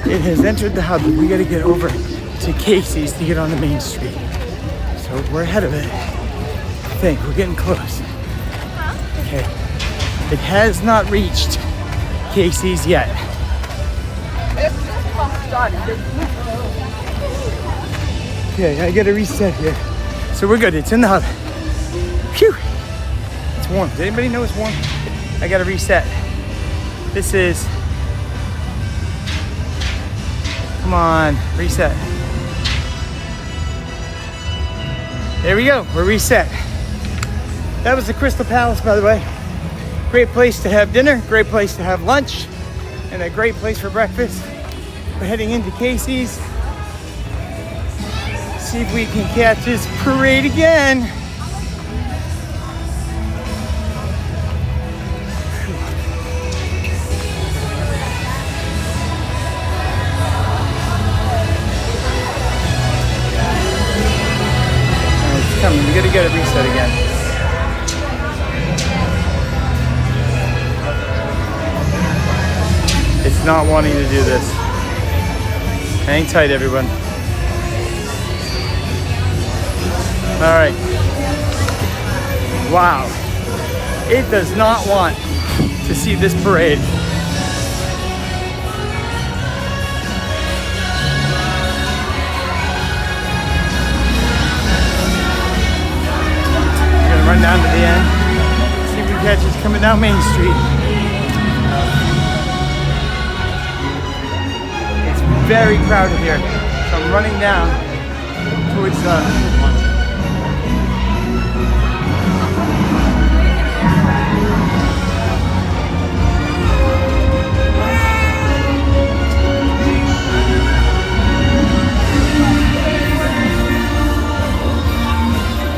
It has entered the hub. We gotta get over to Casey's to get on the main street. So we're ahead of it. I think we're getting close. Okay. It has not reached Casey's yet. Okay, I gotta reset here. So we're good. It's in the hub. Phew! It's warm. Does anybody know it's warm? I gotta reset. This is. Come on, reset. There we go. We're reset. That was the Crystal Palace, by the way. Great place to have dinner, great place to have lunch, and a great place for breakfast. We're heading into Casey's. See if we can catch this parade again. It's coming. We gotta get it reset again. It's not wanting to do this. Hang tight, everyone. All right. Wow. It does not want to see this parade. We're gonna run down to the end. See if we catch us coming down Main Street. Very crowded here, so I'm running down towards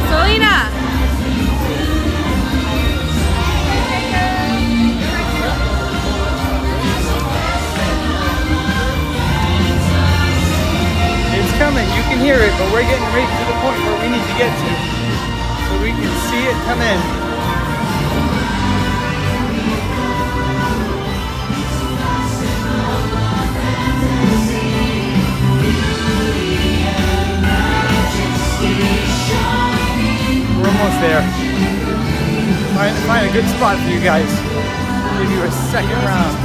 Selena! coming. You can hear it, but we're getting right to the point where we need to get to, so we can see it come in. We're almost there. Find a good spot for you guys. Give you a second round.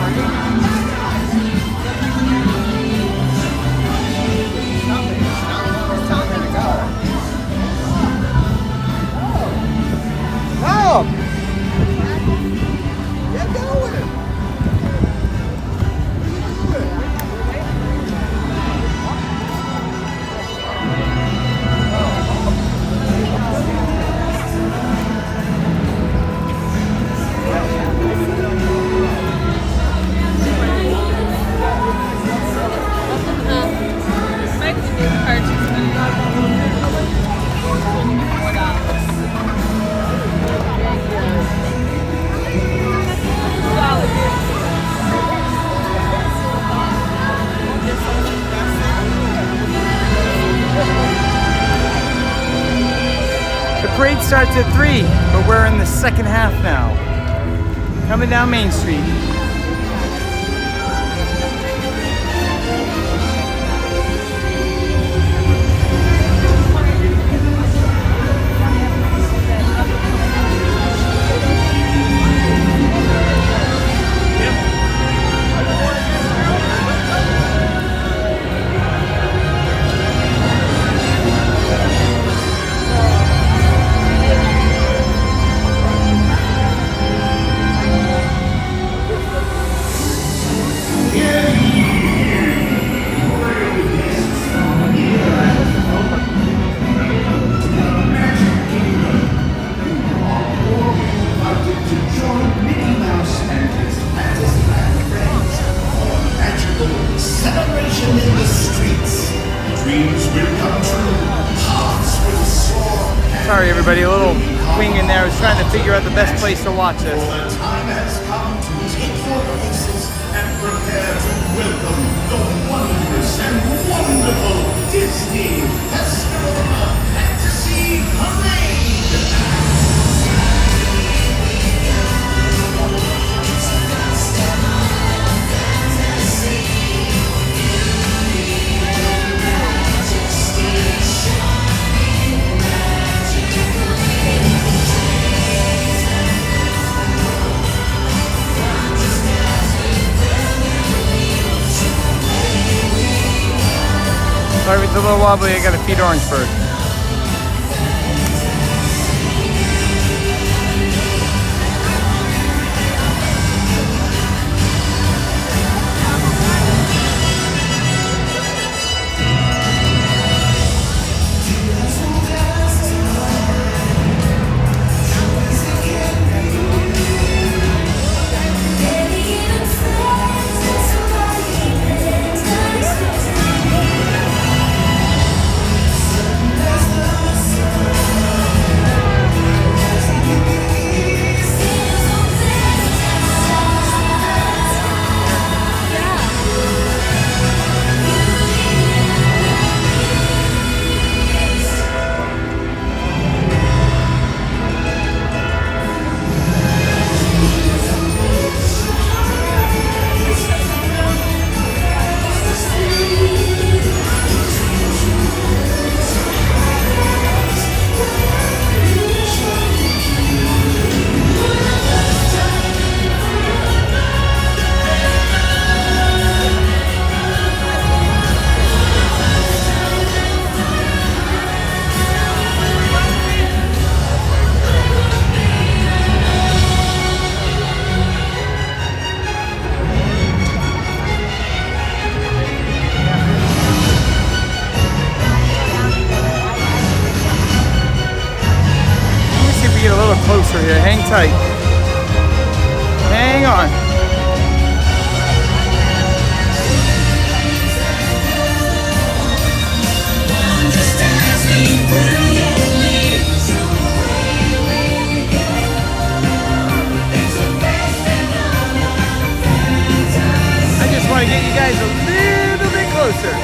Come! Get going! parade starts at 3, but we're in the second half now. Coming down Main Street. Celebration in the streets. Dreams will come true. Hearts will soar. Sorry everybody, a little wing in there. I was trying to figure out the best place to watch this. The time has come to take your places and prepare to welcome the wondrous and wonderful Disney Festival of Fantasy Parade. Sorry if it's a little wobbly, I got a feed Orangeburg. Closer here, hang tight. Hang on. I just want to get you guys a little bit closer.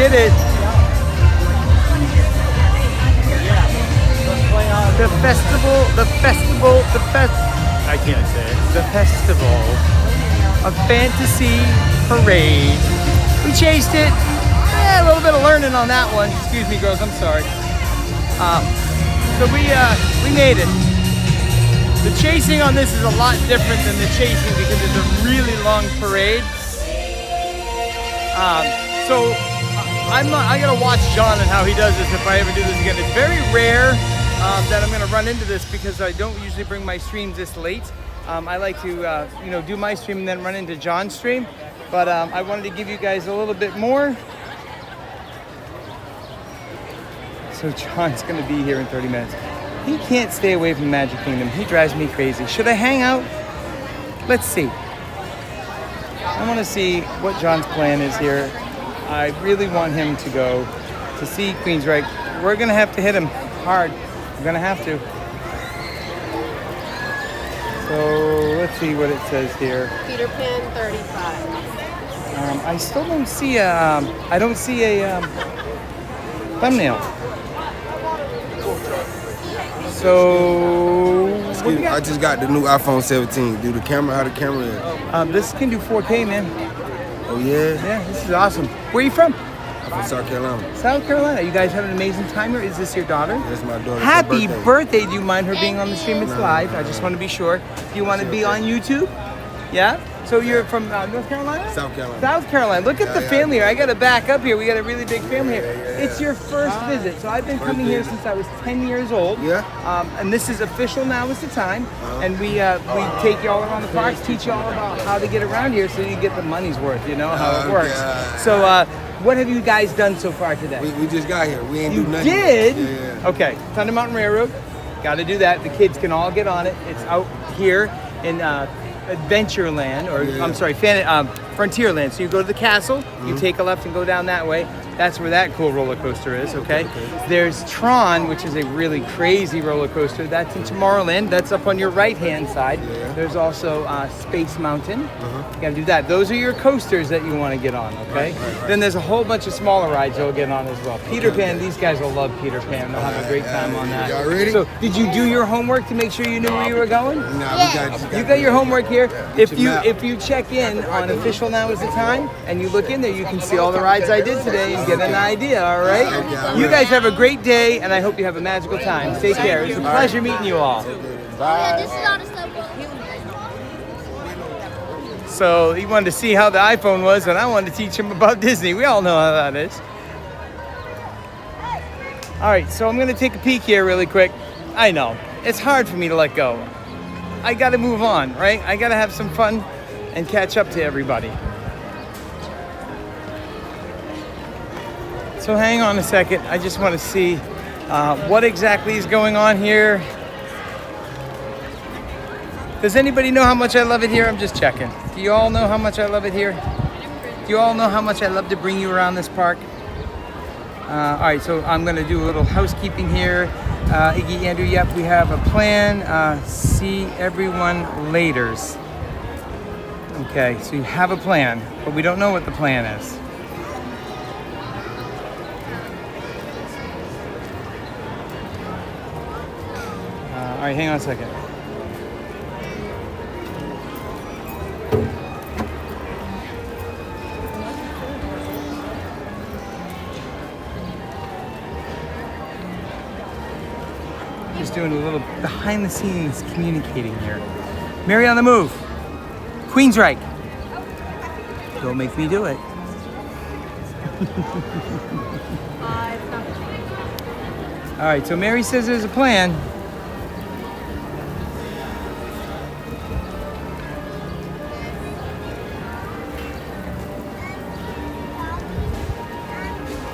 did it. The I can't say it. The festival of Fantasy Parade. We chased it. A little bit of learning on that one. Excuse me, girls, I'm sorry. So we made it. The chasing on this is a lot different than the chasing because it's a really long parade. So I gotta watch John and how he does this if I ever do this again. It's very rare that I'm gonna run into this because I don't usually bring my streams this late. I like to do my stream and then run into John's stream. But I wanted to give you guys a little bit more. So John's gonna be here in 30 minutes. He can't stay away from Magic Kingdom. He drives me crazy. Should I hang out? Let's see. I wanna see what John's plan is here. I really want him to go to see Queensryche. We're gonna have to hit him hard. We're gonna have to. So let's see what it says here. Peter Pan 35. I still don't see a, thumbnail. So, excuse me, I just got the new iPhone 17. Do the camera, how the camera is? This can do 4K, man. Oh yeah? Yeah, this is awesome. Where are you from? I'm from South Carolina. South Carolina. You guys have an amazing time here. Is this your daughter? That's my daughter. Happy birthday. Do you mind her being on the stream? It's live. I just want to be sure. Do you want to be on YouTube? Yeah? So you're from North Carolina? South Carolina. South Carolina. Look at the family here. I got to back up here. We got a really big family here. It's your first visit. So I've been coming here since I was 10 years old. Yeah. And this is official now is the time. And we take you all around the parks, teach you all about how to get around here so you get the money's worth, you know, how it works. So what have you guys done so far today? We just got here. We ain't do nothing. You did? Yeah. Okay. Thunder Mountain Railroad. Got to do that. The kids can all get on it. It's out here in Adventureland, or I'm sorry, Frontierland. So you go to the castle, you take a left and go down that way. That's where that cool roller coaster is, okay? There's Tron, which is a really crazy roller coaster. That's in Tomorrowland. That's up on your right-hand side. There's also Space Mountain. You gotta do that. Those are your coasters that you wanna get on, okay? Then there's a whole bunch of smaller rides you'll get on as well. Peter Pan, these guys will love Peter Pan. They'll have a great time on that. Y'all ready? So, did you do your homework to make sure you knew where you were going? Nah, You got your homework here. If you check in on Official Now is the Time and you look in there, you can see all the rides I did today and get an idea, all right? You guys have a great day, and I hope you have a magical time. Take care. It's a pleasure meeting you all. Bye. So he wanted to see how the iPhone was, and I wanted to teach him about Disney. We all know how that is. All right, so I'm going to take a peek here really quick. I know, it's hard for me to let go. I got to move on, right? I got to have some fun and catch up to everybody. So hang on a second. I just want to see what exactly is going on here. Does anybody know how much I love it here? I'm just checking. Do you all know how much I love it here? Do you all know how much I love to bring you around this park? All right, so I'm going to do a little housekeeping here. Iggy, Andrew, yep, we have a plan. See everyone laters. Okay, so you have a plan, but we don't know what the plan is. All right, hang on a second. Just doing a little behind the scenes communicating here. Mary on the move. Queensryche. Don't make me do it. All right, so Mary says there's a plan.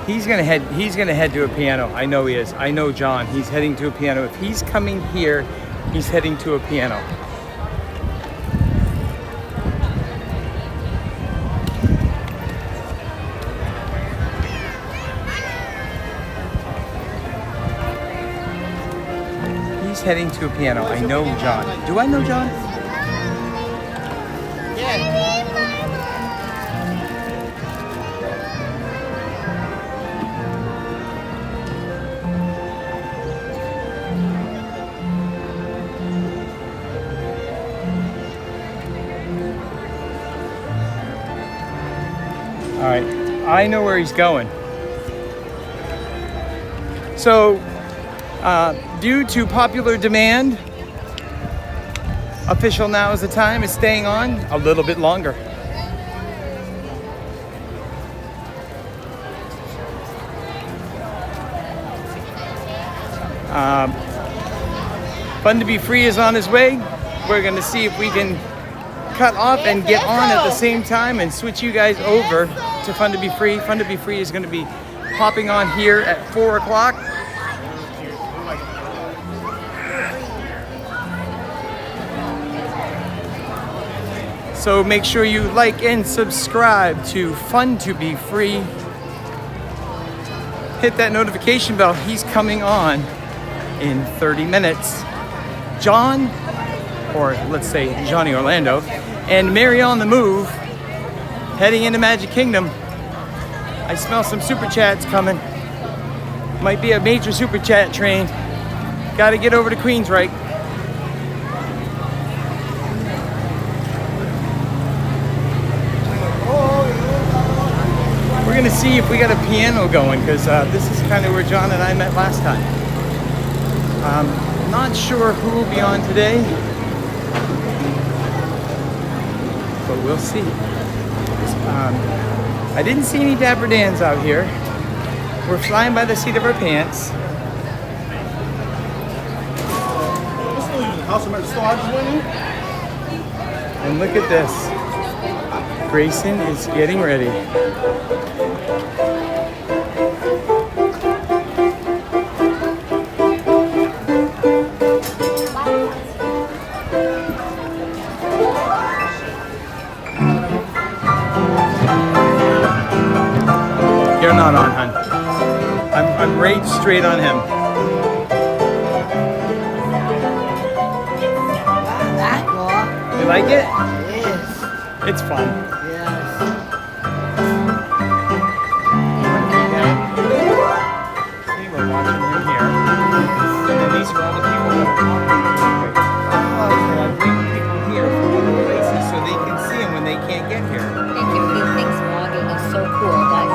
He's gonna head to a piano. I know he is. I know John. He's heading to a piano. If he's coming here, he's heading to a piano. He's heading to a piano. I know John. Do I know John? right, I know where he's going. So, due to popular demand, official now is the time is staying on a little bit longer. Fun to Be Free is on his way. We're gonna see if we can cut off and get on at the same time and switch you guys over to Fun to Be Free. Fun to Be Free is gonna be popping on here at 4 o'clock. So make sure you like and subscribe to Fun to Be Free. Hit that notification bell. He's coming on in 30 minutes. John, or let's say Johnny Orlando, and Mary on the Move, heading into Magic Kingdom. I smell some super chats coming. Might be a major super chat train. Gotta get over to Queensryche. We're gonna see if we got a piano going, because this is kind of where John and I met last time. Not sure who will be on today, but we'll see. I didn't see any Dapper Dans out here. We're flying by the seat of our pants. And look at this. Grayson is getting ready. You're not on, hun. I'm right straight on him. You like it? Yes. It's fun. Yes. See, we're watching him here. And then these are all the people that are bringing people here from other places so they can see him when they can't get here. Thank you. He thinks vlogging is so cool, but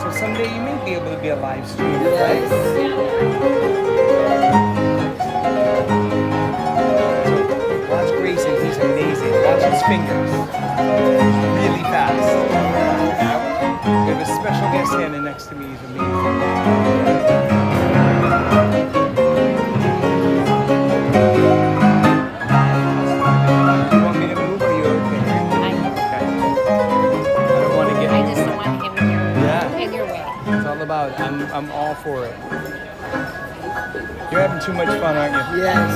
So someday you may be able to be a live streamer, right? Watch Grayson, he's amazing. Watch his fingers. Really fast. We have a special guest standing next to me. He's amazing. You want me to move or are you okay? Okay. I don't want to get... I just don't want him in your way. It's all about, I'm all for it. You're having too much fun, aren't you? Yes.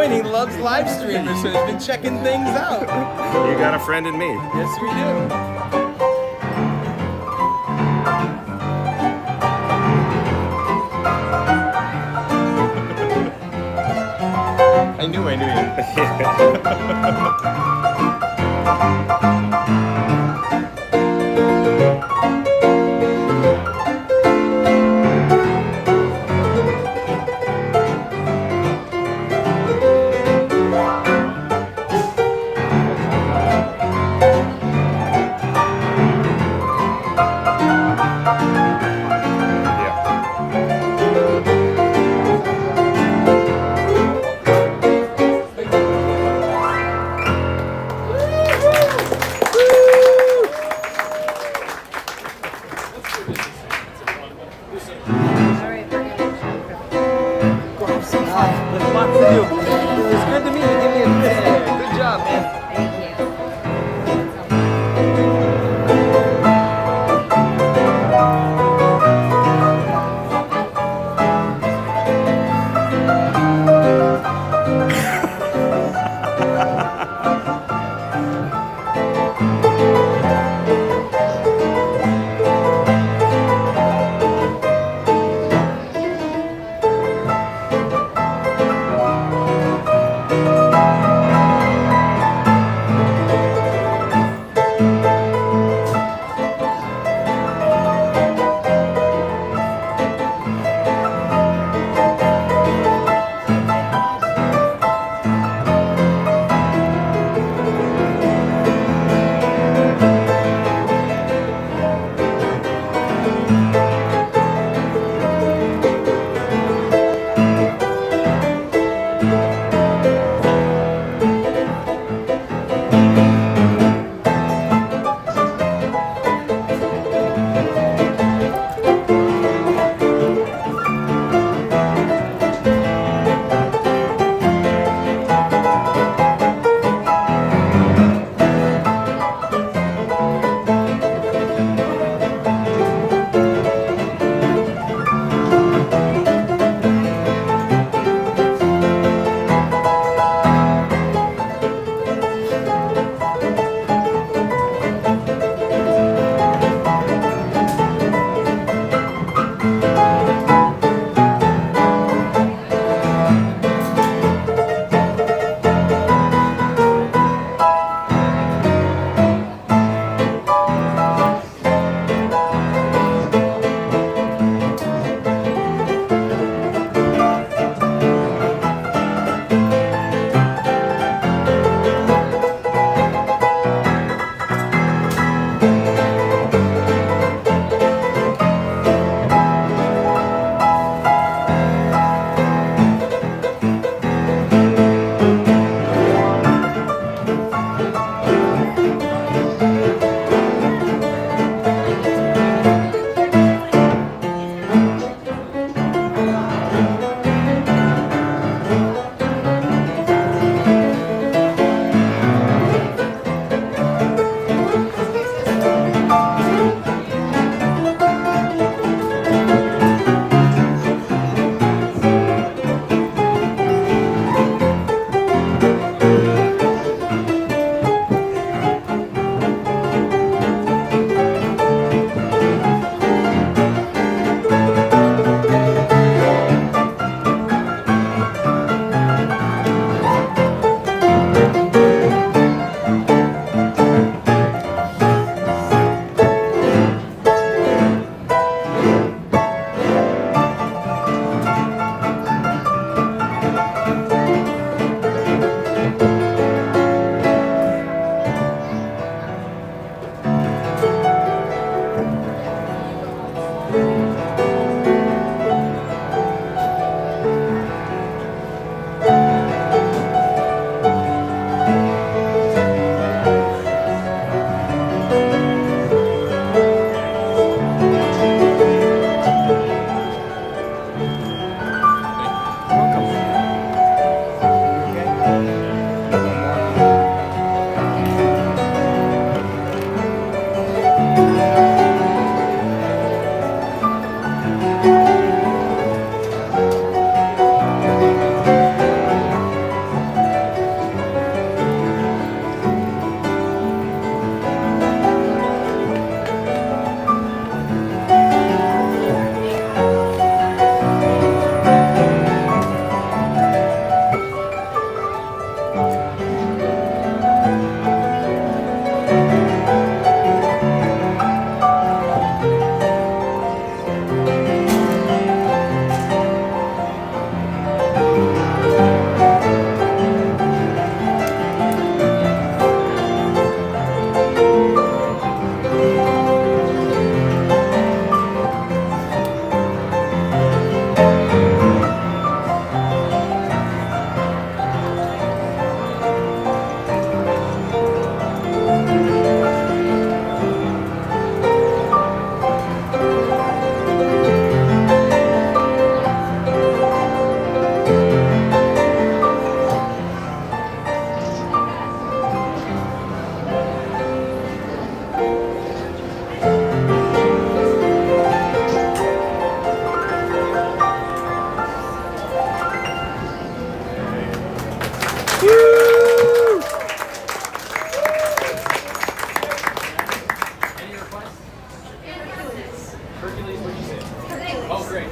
He loves live streamers, so he's been checking things out. You got a friend in me. Yes, we do. I knew Any requests? Hercules, what'd you say? Oh, great.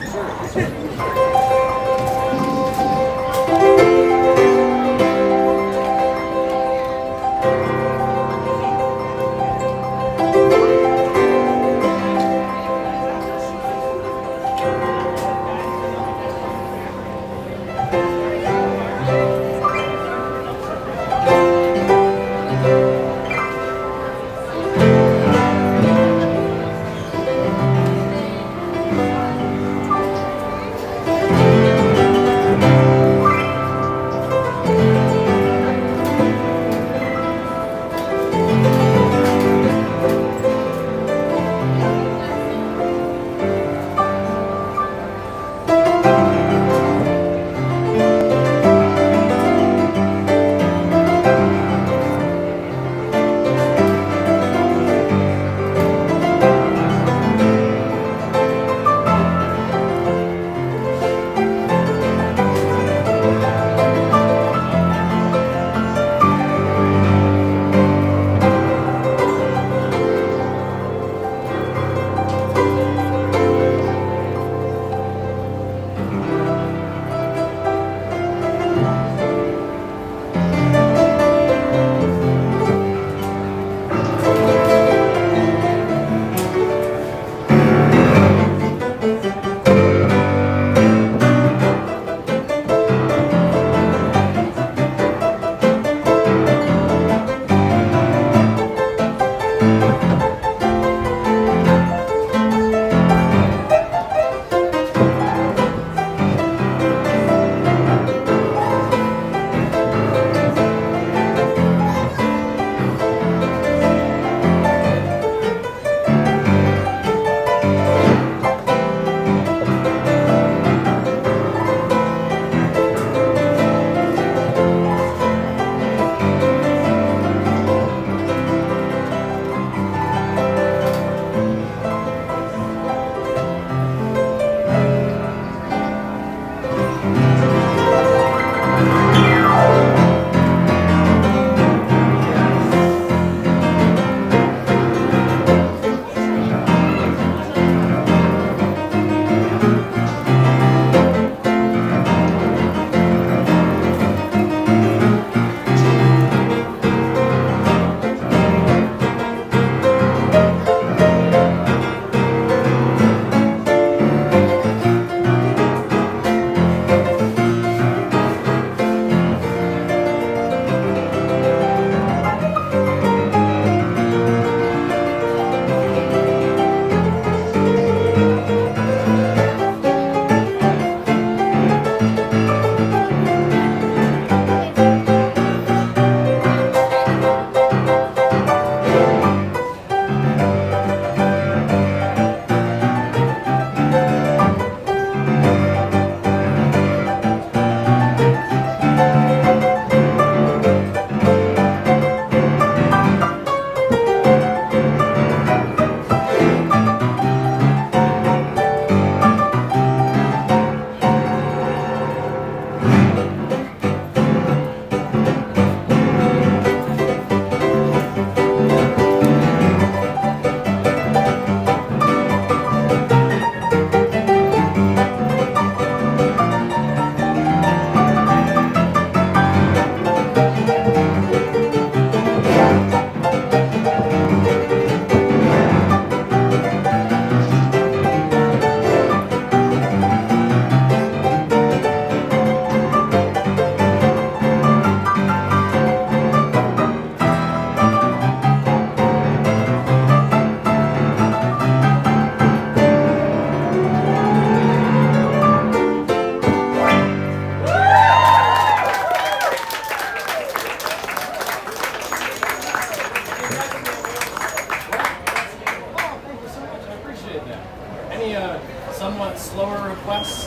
somewhat slower requests?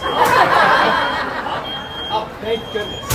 Oh, thank goodness.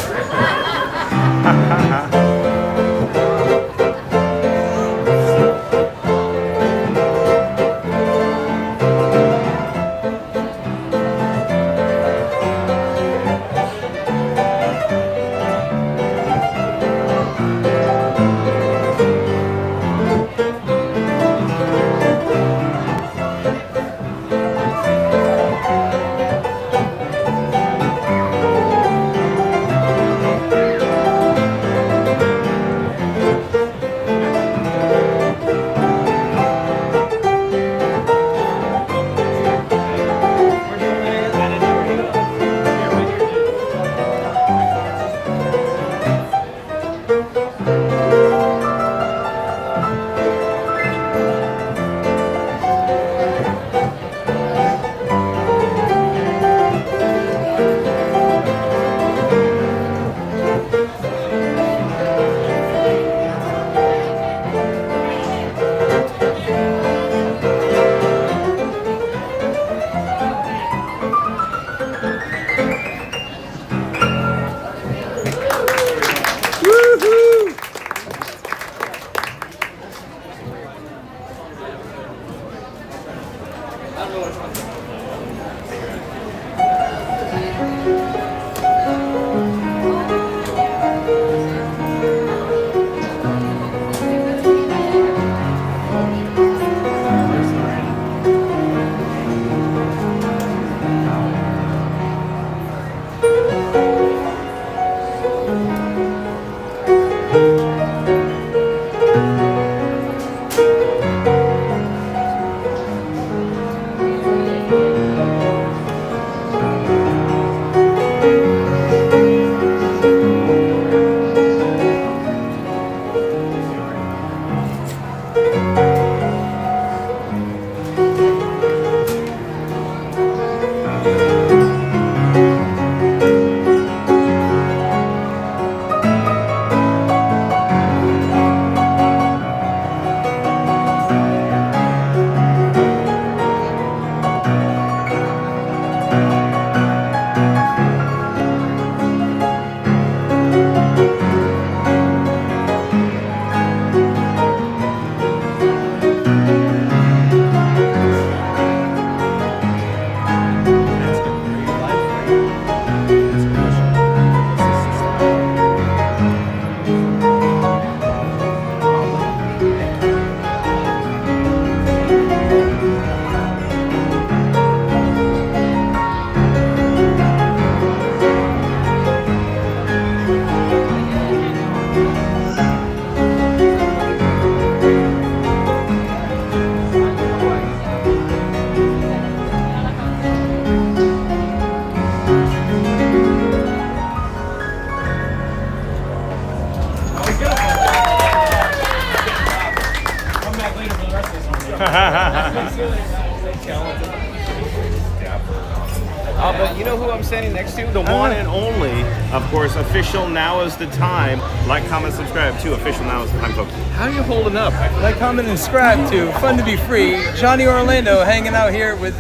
But you know who I'm standing next to? The one and only, of course, official Now Is the Time. Like, comment, subscribe to official Now Is the Time, folks. How are you holding up? Like, comment, and subscribe to Fun to Be Free. Johnny Orlando hanging out here with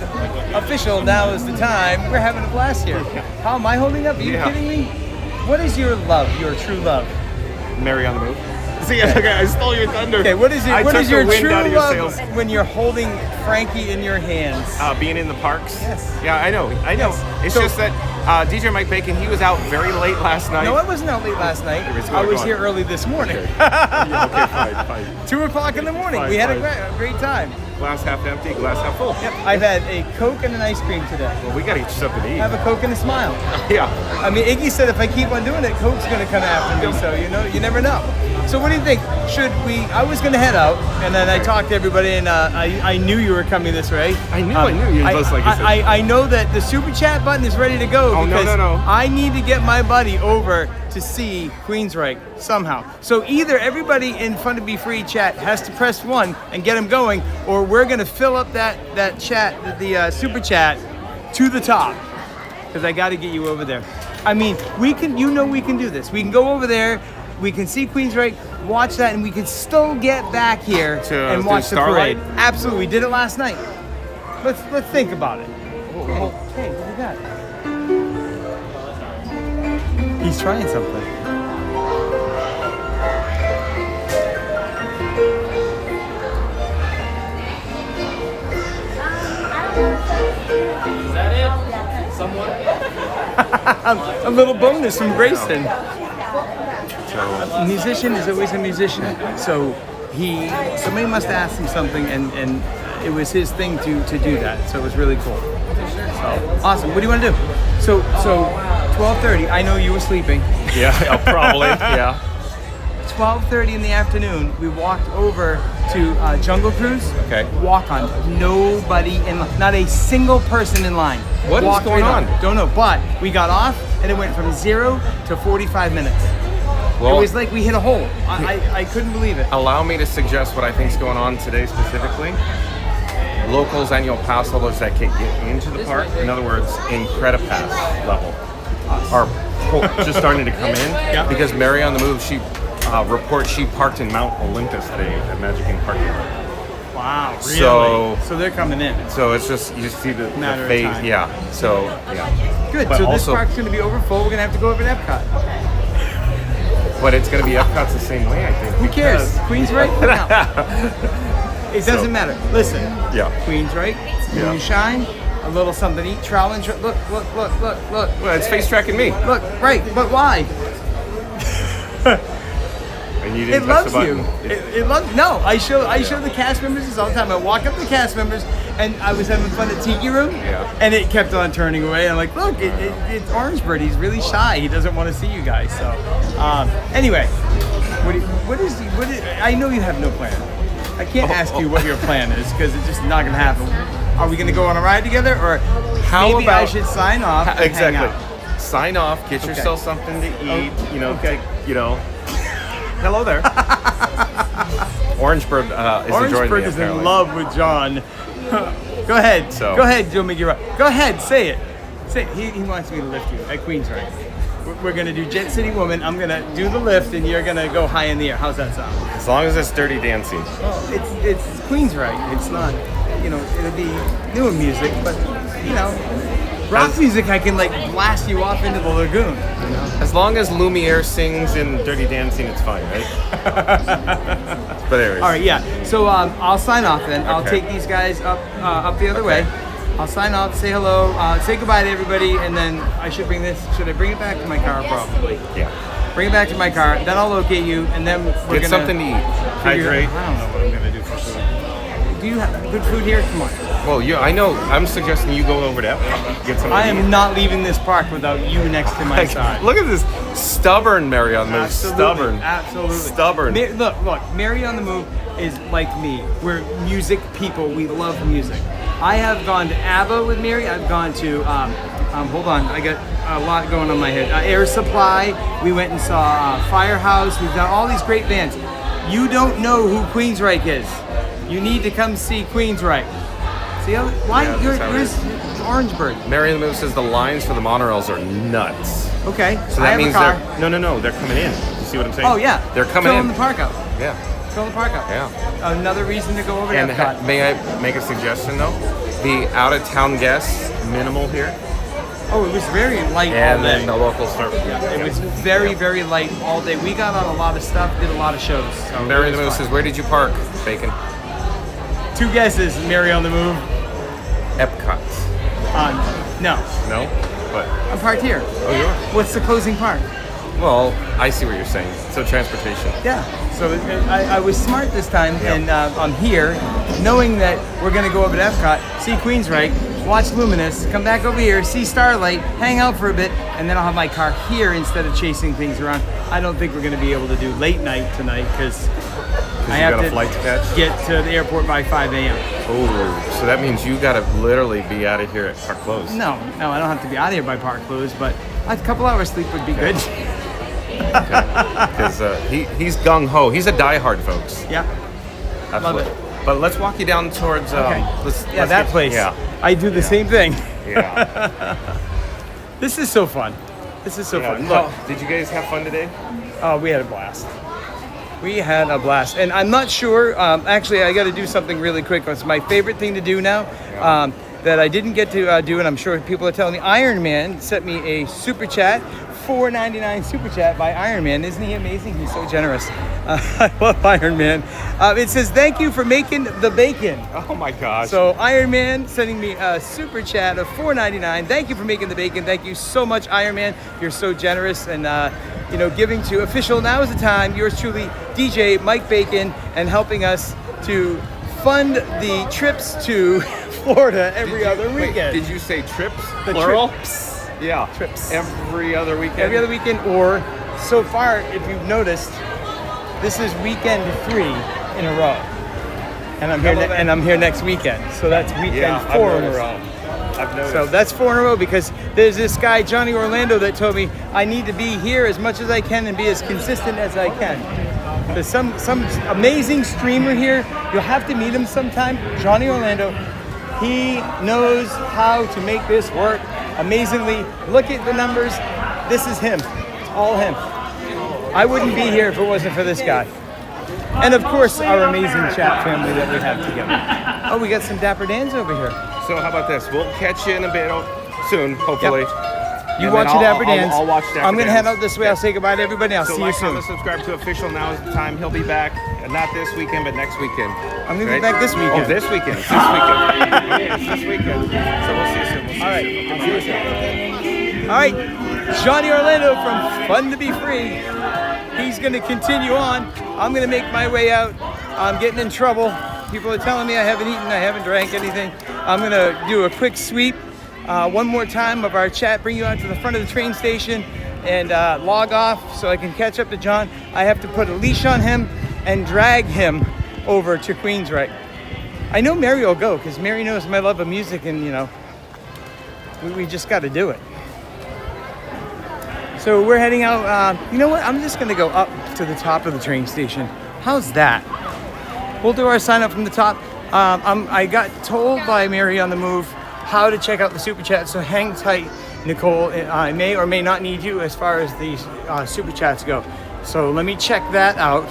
official Now Is the Time. We're having a blast here. How am I holding up? Are you kidding me? What is your love, your true love? Mary on the Move. See, okay, I stole your thunder. Okay, what is your true out of your love sails. when you're holding Frankie in your hands? Being in the parks. Yes. Yeah, I know. Yes. It's So- just that DJ Mike Bacon, he was out very late last night. No, I wasn't out late last night. I was here early this morning. Okay, fine. 2 o'clock in the morning. Fine, We had fine. a great time. Glass half empty, glass half full. Yep. I've had a Coke and an ice cream today. Well, we got each something to eat. Have a Coke and a smile. Yeah. I mean, Iggy said if I keep on doing it, Coke's going to come after me. So, you never know. So what do you think? I was going to head out, and then I talked to everybody, and I knew you were coming this way. I knew you. Just like you said. I know that the super chat button is ready to go because no. I need to get my buddy over to see Queensryche somehow. So either everybody in Fun to Be Free chat has to press 1 and get him going, or we're going to fill up that chat, the super chat, to the top. Because I got to get you over there. I mean, we can do this. We can go over there. We can see Queensryche, watch that, and we can still get back here and watch the parade. Absolutely, we did it last night. Let's think about it. Hey, what do you got? He's trying something. Is that it? Somewhat? A little bonus from Grayson. A musician is always a musician. So somebody must ask him something, and it was his thing to do that. So it was really cool. So awesome. What do you want to do? So 12:30. I know you were sleeping. Yeah, probably. Yeah. 12:30 in the afternoon, we walked over to Jungle Cruise. Okay. Walk on. Nobody in line. Not a single person in line. What is going on? Don't know. But we got off, and it went from 0 to 45 minutes. Well, it was like we hit a hole. I couldn't believe it. Allow me to suggest what I think is going on today specifically. Locals annual pass holders that can get into the park, in other words, in Credipass level, are just starting to come in. Because Mary on the Move, she reports she parked in Mount Olympus today at Magic Inn parking lot. Wow, really? So they're coming in. So it's just, you just see the Matter of phase. time. Yeah. So, yeah. Good. But so this also, park's going to be over full. We're going to have to go over to Epcot. but it's going to be Epcot's the same way, I think. Who cares? Queensryche? No. It doesn't matter. Listen. Yeah. Queensryche, moonshine, a little something to eat, trowel and look. Well, it's face tracking me. Look, right, but why? And you didn't It touch loves the you. button. It loves. No, I show the cast members this all the time. I walk up to the cast members, and I was having fun at Tiki Room, and it kept on turning away. I'm like, look, it's Orangebird. He's really shy. He doesn't want to see you guys. So, anyway, I know you have no plan. I can't ask you what your plan is because it's just not going to happen. Are we going to go on a ride together, or maybe I should sign off? And Exactly. hang out? Sign off. Get yourself something to eat. Hello there. Orangebird is enjoying Orangebird me, is in apparently. love with John. Go ahead. So. Go ahead, Joe McGee. Go ahead, say it. Say it. He wants me to lift you at Queensryche. We're going to do Jet City Woman. I'm going to do the lift, and you're going to go high in the air. How's that sound? As long as it's Dirty Dancing. Well, it's Queensryche. It's not, it'll be newer music, but, rock music, I can, blast you off into the lagoon. As long as Lumiere sings in Dirty Dancing, it's fine, right? But anyways. All right, yeah. So I'll sign off then. I'll Okay. take these guys up the other way. I'll sign off, say hello, say goodbye to everybody, and then I should bring this. Should I bring it back to my car? Probably. Yeah. Bring it back to my car. Then I'll locate you, and then we're Get gonna something to eat. Hydrate. I don't know what I'm gonna do for food. Do you have good food here? Come on. Well, I know. I'm suggesting you go over to Epcot. Get something I to am eat. not leaving this park without you next to my side. Look at this stubborn Mary on the Move. Absolutely, Stubborn. absolutely. Stubborn. Look, Mary on the Move is like me. We're music people. We love music. I have gone to ABBA with Mary. I've gone to, hold on, I got a lot going on my head. Air Supply. We went and saw Firehouse. We've done all these great bands. You don't know who Queensryche is. You need to come see Queensryche. See how, why? Yeah, that's how it Where's is. Orangeburg? Mary and the Move says the lines for the monorails are nuts. Okay, So I that have means a car. they're coming in. You see what I'm saying? Oh yeah, They're coming Filling in. the park out. Yeah. Filling the park out. Yeah. Another reason to go over to And Epcot. may I make a suggestion though? The out of town guests minimal here. Oh, it was very light all And day. then the locals start. It was very, very light all day. We got on a lot of stuff, did a lot of shows. So Mary it and the Move was says, fun. where did you park, Bacon? 2 guesses, Mary on the Move. Epcot. No. No? What? I'm parked here. Oh, you are? What's the closing park? Well, I see what you're saying. So transportation. Yeah. So I was smart this time, Yeah. and I'm here, knowing that we're going to go over to Epcot, see Queensryche, watch Luminous, come back over here, see Starlight, hang out for a bit, and then I'll have my car here instead of chasing things around. I don't think we're going to be able to do late night tonight because I you have got a to flight to catch? get to the airport by 5 a.m. Oh, so that means you got to literally be out of here at park close. No, I don't have to be out of here by park close, but a couple hours sleep would be good. Because he's gung ho. He's a diehard, folks. Yeah. Absolutely. Love it. But let's walk you down towards. Let's that get- place. Yeah. I do the same thing. Yeah. This is so fun. This is so Yeah. fun. No, Look. did you guys have fun today? Oh, we had a blast. We had a blast. And I'm not sure, actually, I got to do something really quick. It's my favorite thing to do now that I didn't get to do, and I'm sure people are telling me. Iron Man sent me a super chat, $4.99 super chat by Iron Man. Isn't he amazing? He's so generous. I love Iron Man. It says, thank you for making the bacon. Oh my gosh. So Iron Man sending me a super chat of $4.99. Thank you for making the bacon. Thank you so much, Iron Man. You're so generous and giving to official. Now is the time. Yours truly, DJ Mike Bacon, and helping us to fund the trips to Florida every other weekend. Did you say trips? The Plural? trips. Yeah. Trips. Every other weekend. Every other weekend, or so far, if you've noticed, this is weekend 3 in a row, and I'm here next weekend. So that's weekend 4 in a row. I've noticed. So that's 4 in a row because there's this guy Johnny Orlando that told me I need to be here as much as I can and be as consistent as I can. There's some amazing streamer here. You'll have to meet him sometime. Johnny Orlando. He knows how to make this work amazingly. Look at the numbers. This is him. It's all him. I wouldn't be here if it wasn't for this guy. And of course, our amazing chat family that we have together. Oh, we got some Dapper Dans over here. So how about this? We'll catch you in a bit soon, hopefully. You And watch then your Dapper Dans. I'll watch Dapper I'm going to Dans. head out this way. I'll say goodbye to everybody. I'll So see you like, soon. comment, subscribe to Official. Now is the time. He'll be back. Not this weekend, but next weekend. I'm going to be back this weekend. Oh, this weekend. It's this weekend. Okay, it's this weekend. So we'll see you soon. All right. I'll see you soon. All right. Johnny Orlando from Fun to Be Free. He's going to continue on. I'm going to make my way out. I'm getting in trouble. People are telling me I haven't eaten, I haven't drank anything. I'm going to do a quick sweep one more time of our chat, bring you out to the front of the train station and log off so I can catch up to John. I have to put a leash on him and drag him over to Queensryche. I know Mary will go because Mary knows my love of music and, we just got to do it. So we're heading out. You know what? I'm just going to go up to the top of the train station. How's that? We'll do our sign up from the top. I got told by Mary on the Move how to check out the super chat, so hang tight, Nicole. I may or may not need you as far as these super chats go. So let me check that out.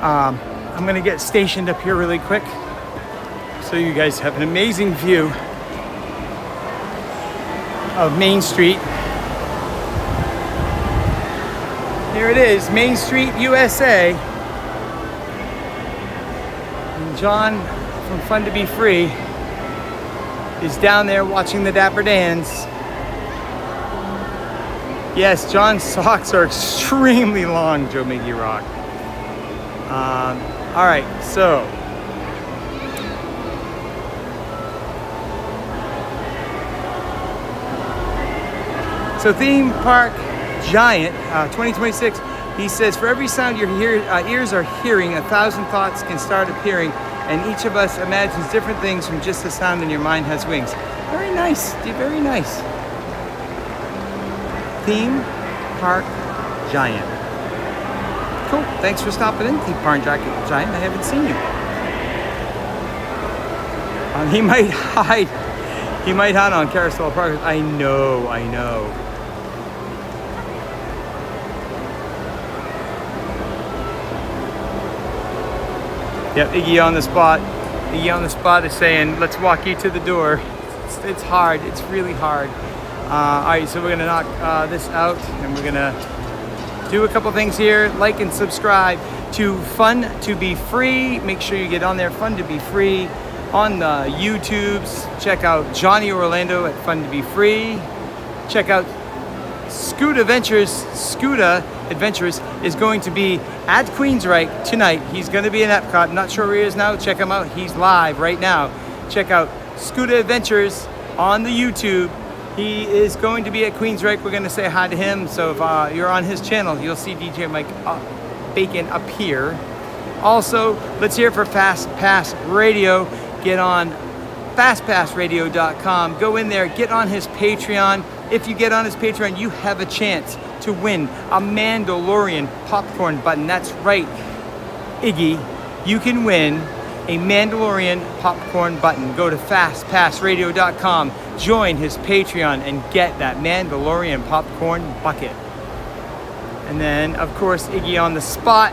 I'm gonna get stationed up here really quick so you guys have an amazing view of Main Street. Here it is, Main Street, USA. And John from Fun to Be Free is down there watching the Dapper Dans. Yes, John's socks are extremely long, Joe Miggy Rock. All right, so. So Theme Park Giant 2026, he says, for every sound your ears are hearing, 1,000 thoughts can start appearing, and each of us imagines different things from just the sound, and your mind has wings. Very nice, dude, very nice. Theme Park Giant. Cool, thanks for stopping in, Theme Park Giant. I haven't seen you. He might hide. He might hide on Carousel Park. I know. Yep, Iggy on the spot. Iggy on the spot is saying, let's walk you to the door. It's hard. It's really hard. All right, so we're going to knock this out, and we're going to do a couple things here. Like and subscribe to Fun to Be Free. Make sure you get on there, Fun to Be Free. On the YouTubes, check out Johnny Orlando at Fun to Be Free. Check out Scooter Adventures is going to be at Queensryche tonight. He's going to be in Epcot. Not sure where he is now. Check him out. He's live right now. Check out Scooter Adventures on the YouTube. He is going to be at Queensryche. We're going to say hi to him. So if you're on his channel, you'll see DJ Mike Bacon appear. Also, let's hear it for Fast Pass Radio. Get on fastpassradio.com. Go in there, get on his Patreon. If you get on his Patreon, you have a chance to win a Mandalorian popcorn button. That's right, Iggy. You can win a Mandalorian popcorn button. Go to fastpassradio.com, join his Patreon, and get that Mandalorian popcorn bucket. And then, of course, Iggy on the spot.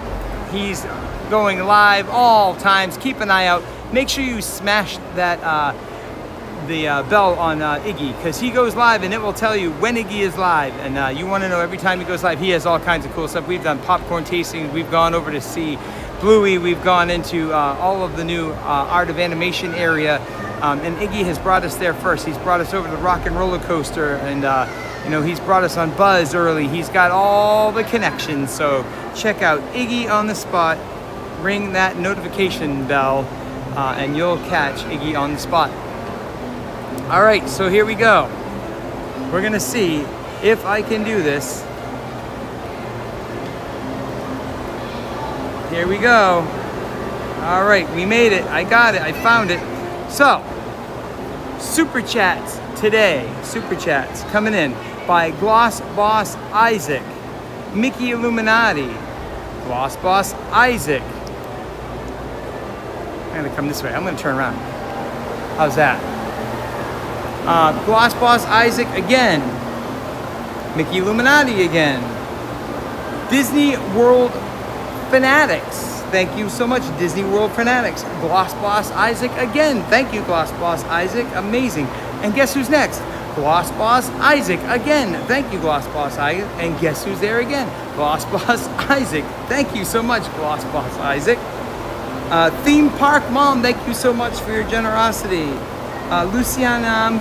He's going live all times. Keep an eye out. Make sure you smash that the bell on Iggy, because he goes live and it will tell you when Iggy is live. And you want to know every time he goes live. He has all kinds of cool stuff. We've done popcorn tastings. We've gone over to see Bluey. We've gone into all of the new Art of Animation area. And Iggy has brought us there first. He's brought us over to the Rock and Roller Coaster, and he's brought us on Buzz early. He's got all the connections. So check out Iggy on the spot. Ring that notification bell. And you'll catch Iggy on the spot. All right, so here we go. We're gonna see if I can do this. Here we go. All right, we made it. I got it. I found it. So, Super Chats today. Super Chats coming in by Gloss Boss Isaac, Mickey Illuminati, Gloss Boss Isaac. I'm gonna come this way. I'm gonna turn around. How's that? Gloss Boss Isaac again. Mickey Illuminati again. Disney World Fanatics. Thank you so much, Disney World Fanatics. Gloss Boss Isaac again. Thank you, Gloss Boss Isaac. Amazing. And guess who's next? Gloss Boss Isaac again. Thank you, Gloss Boss Isaac. And guess who's there again? Gloss Boss Isaac. Thank you so much, Gloss Boss Isaac. Theme Park Mom, thank you so much for your generosity. Lucia Nam,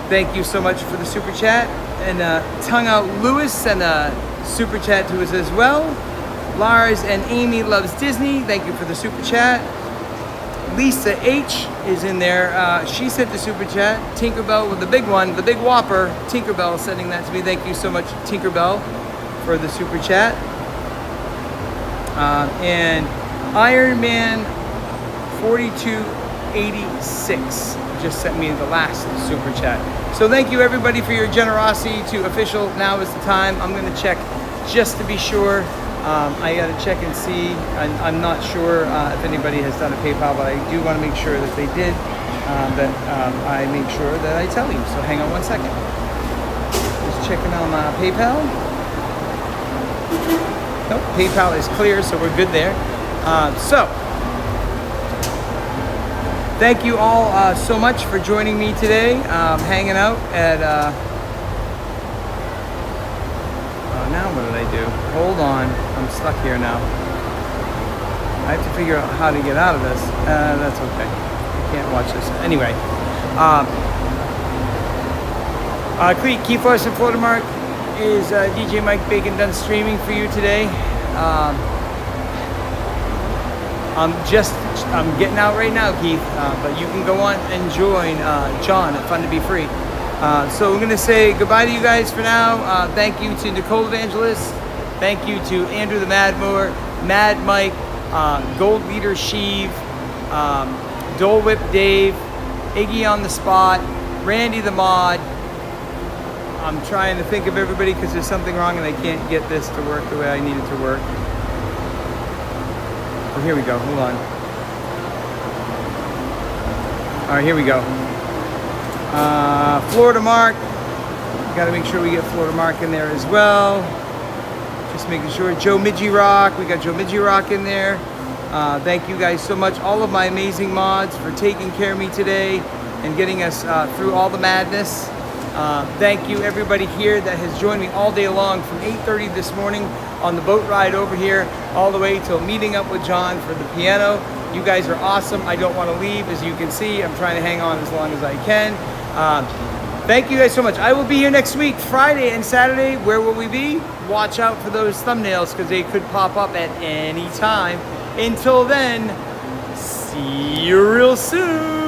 thank you so much for the super chat. And Tongue Out Lewis sent a super chat to us as well. Lars and Amy Loves Disney, thank you for the super chat. Lisa H is in there. She sent the super chat. Tinkerbell with the big one, the big whopper. Tinkerbell sending that to me. Thank you so much, Tinkerbell, for the super chat. And Iron Man 4286 just sent me the last super chat. So thank you everybody for your generosity to official. Now is the time. I'm going to check just to be sure. I got to check and see. I'm not sure if anybody has done a PayPal, but I do want to make sure that they did. I make sure that I tell you. So hang on one second. Just checking on my PayPal. Nope, PayPal is clear, so we're good there. So, thank you all so much for joining me today, hanging out at, now what did I do? Hold on, I'm stuck here now. I have to figure out how to get out of this. That's okay, I can't watch this. Anyway, Key Force and Florida Mark, is DJ Mike Bacon done streaming for you today? I'm getting out right now, Keith, but you can go on and join John at Fun to Be Free. So we're gonna say goodbye to you guys for now. Thank you to Nicole Evangelist. Thank you to Andrew the Mad Mower, Mad Mike, Gold Leader Sheev, Dole Whip Dave, Iggy on the Spot, Randy the Mod. I'm trying to think of everybody because there's something wrong and I can't get this to work the way I need it to work. Oh, here we go. Hold on. All right, here we go. Florida Mark. Got to make sure we get Florida Mark in there as well. Just making sure. Joe Midgie Rock. We got Joe Midgie Rock in there. Thank you guys so much, all of my amazing mods, for taking care of me today and getting us through all the madness. Thank you everybody here that has joined me all day long from 8:30 this morning on the boat ride over here all the way till meeting up with John for the piano. You guys are awesome. I don't want to leave. As you can see, I'm trying to hang on as long as I can. Thank you guys so much. I will be here next week, Friday and Saturday. Where will we be? Watch out for those thumbnails because they could pop up at any time. Until then, see you real soon.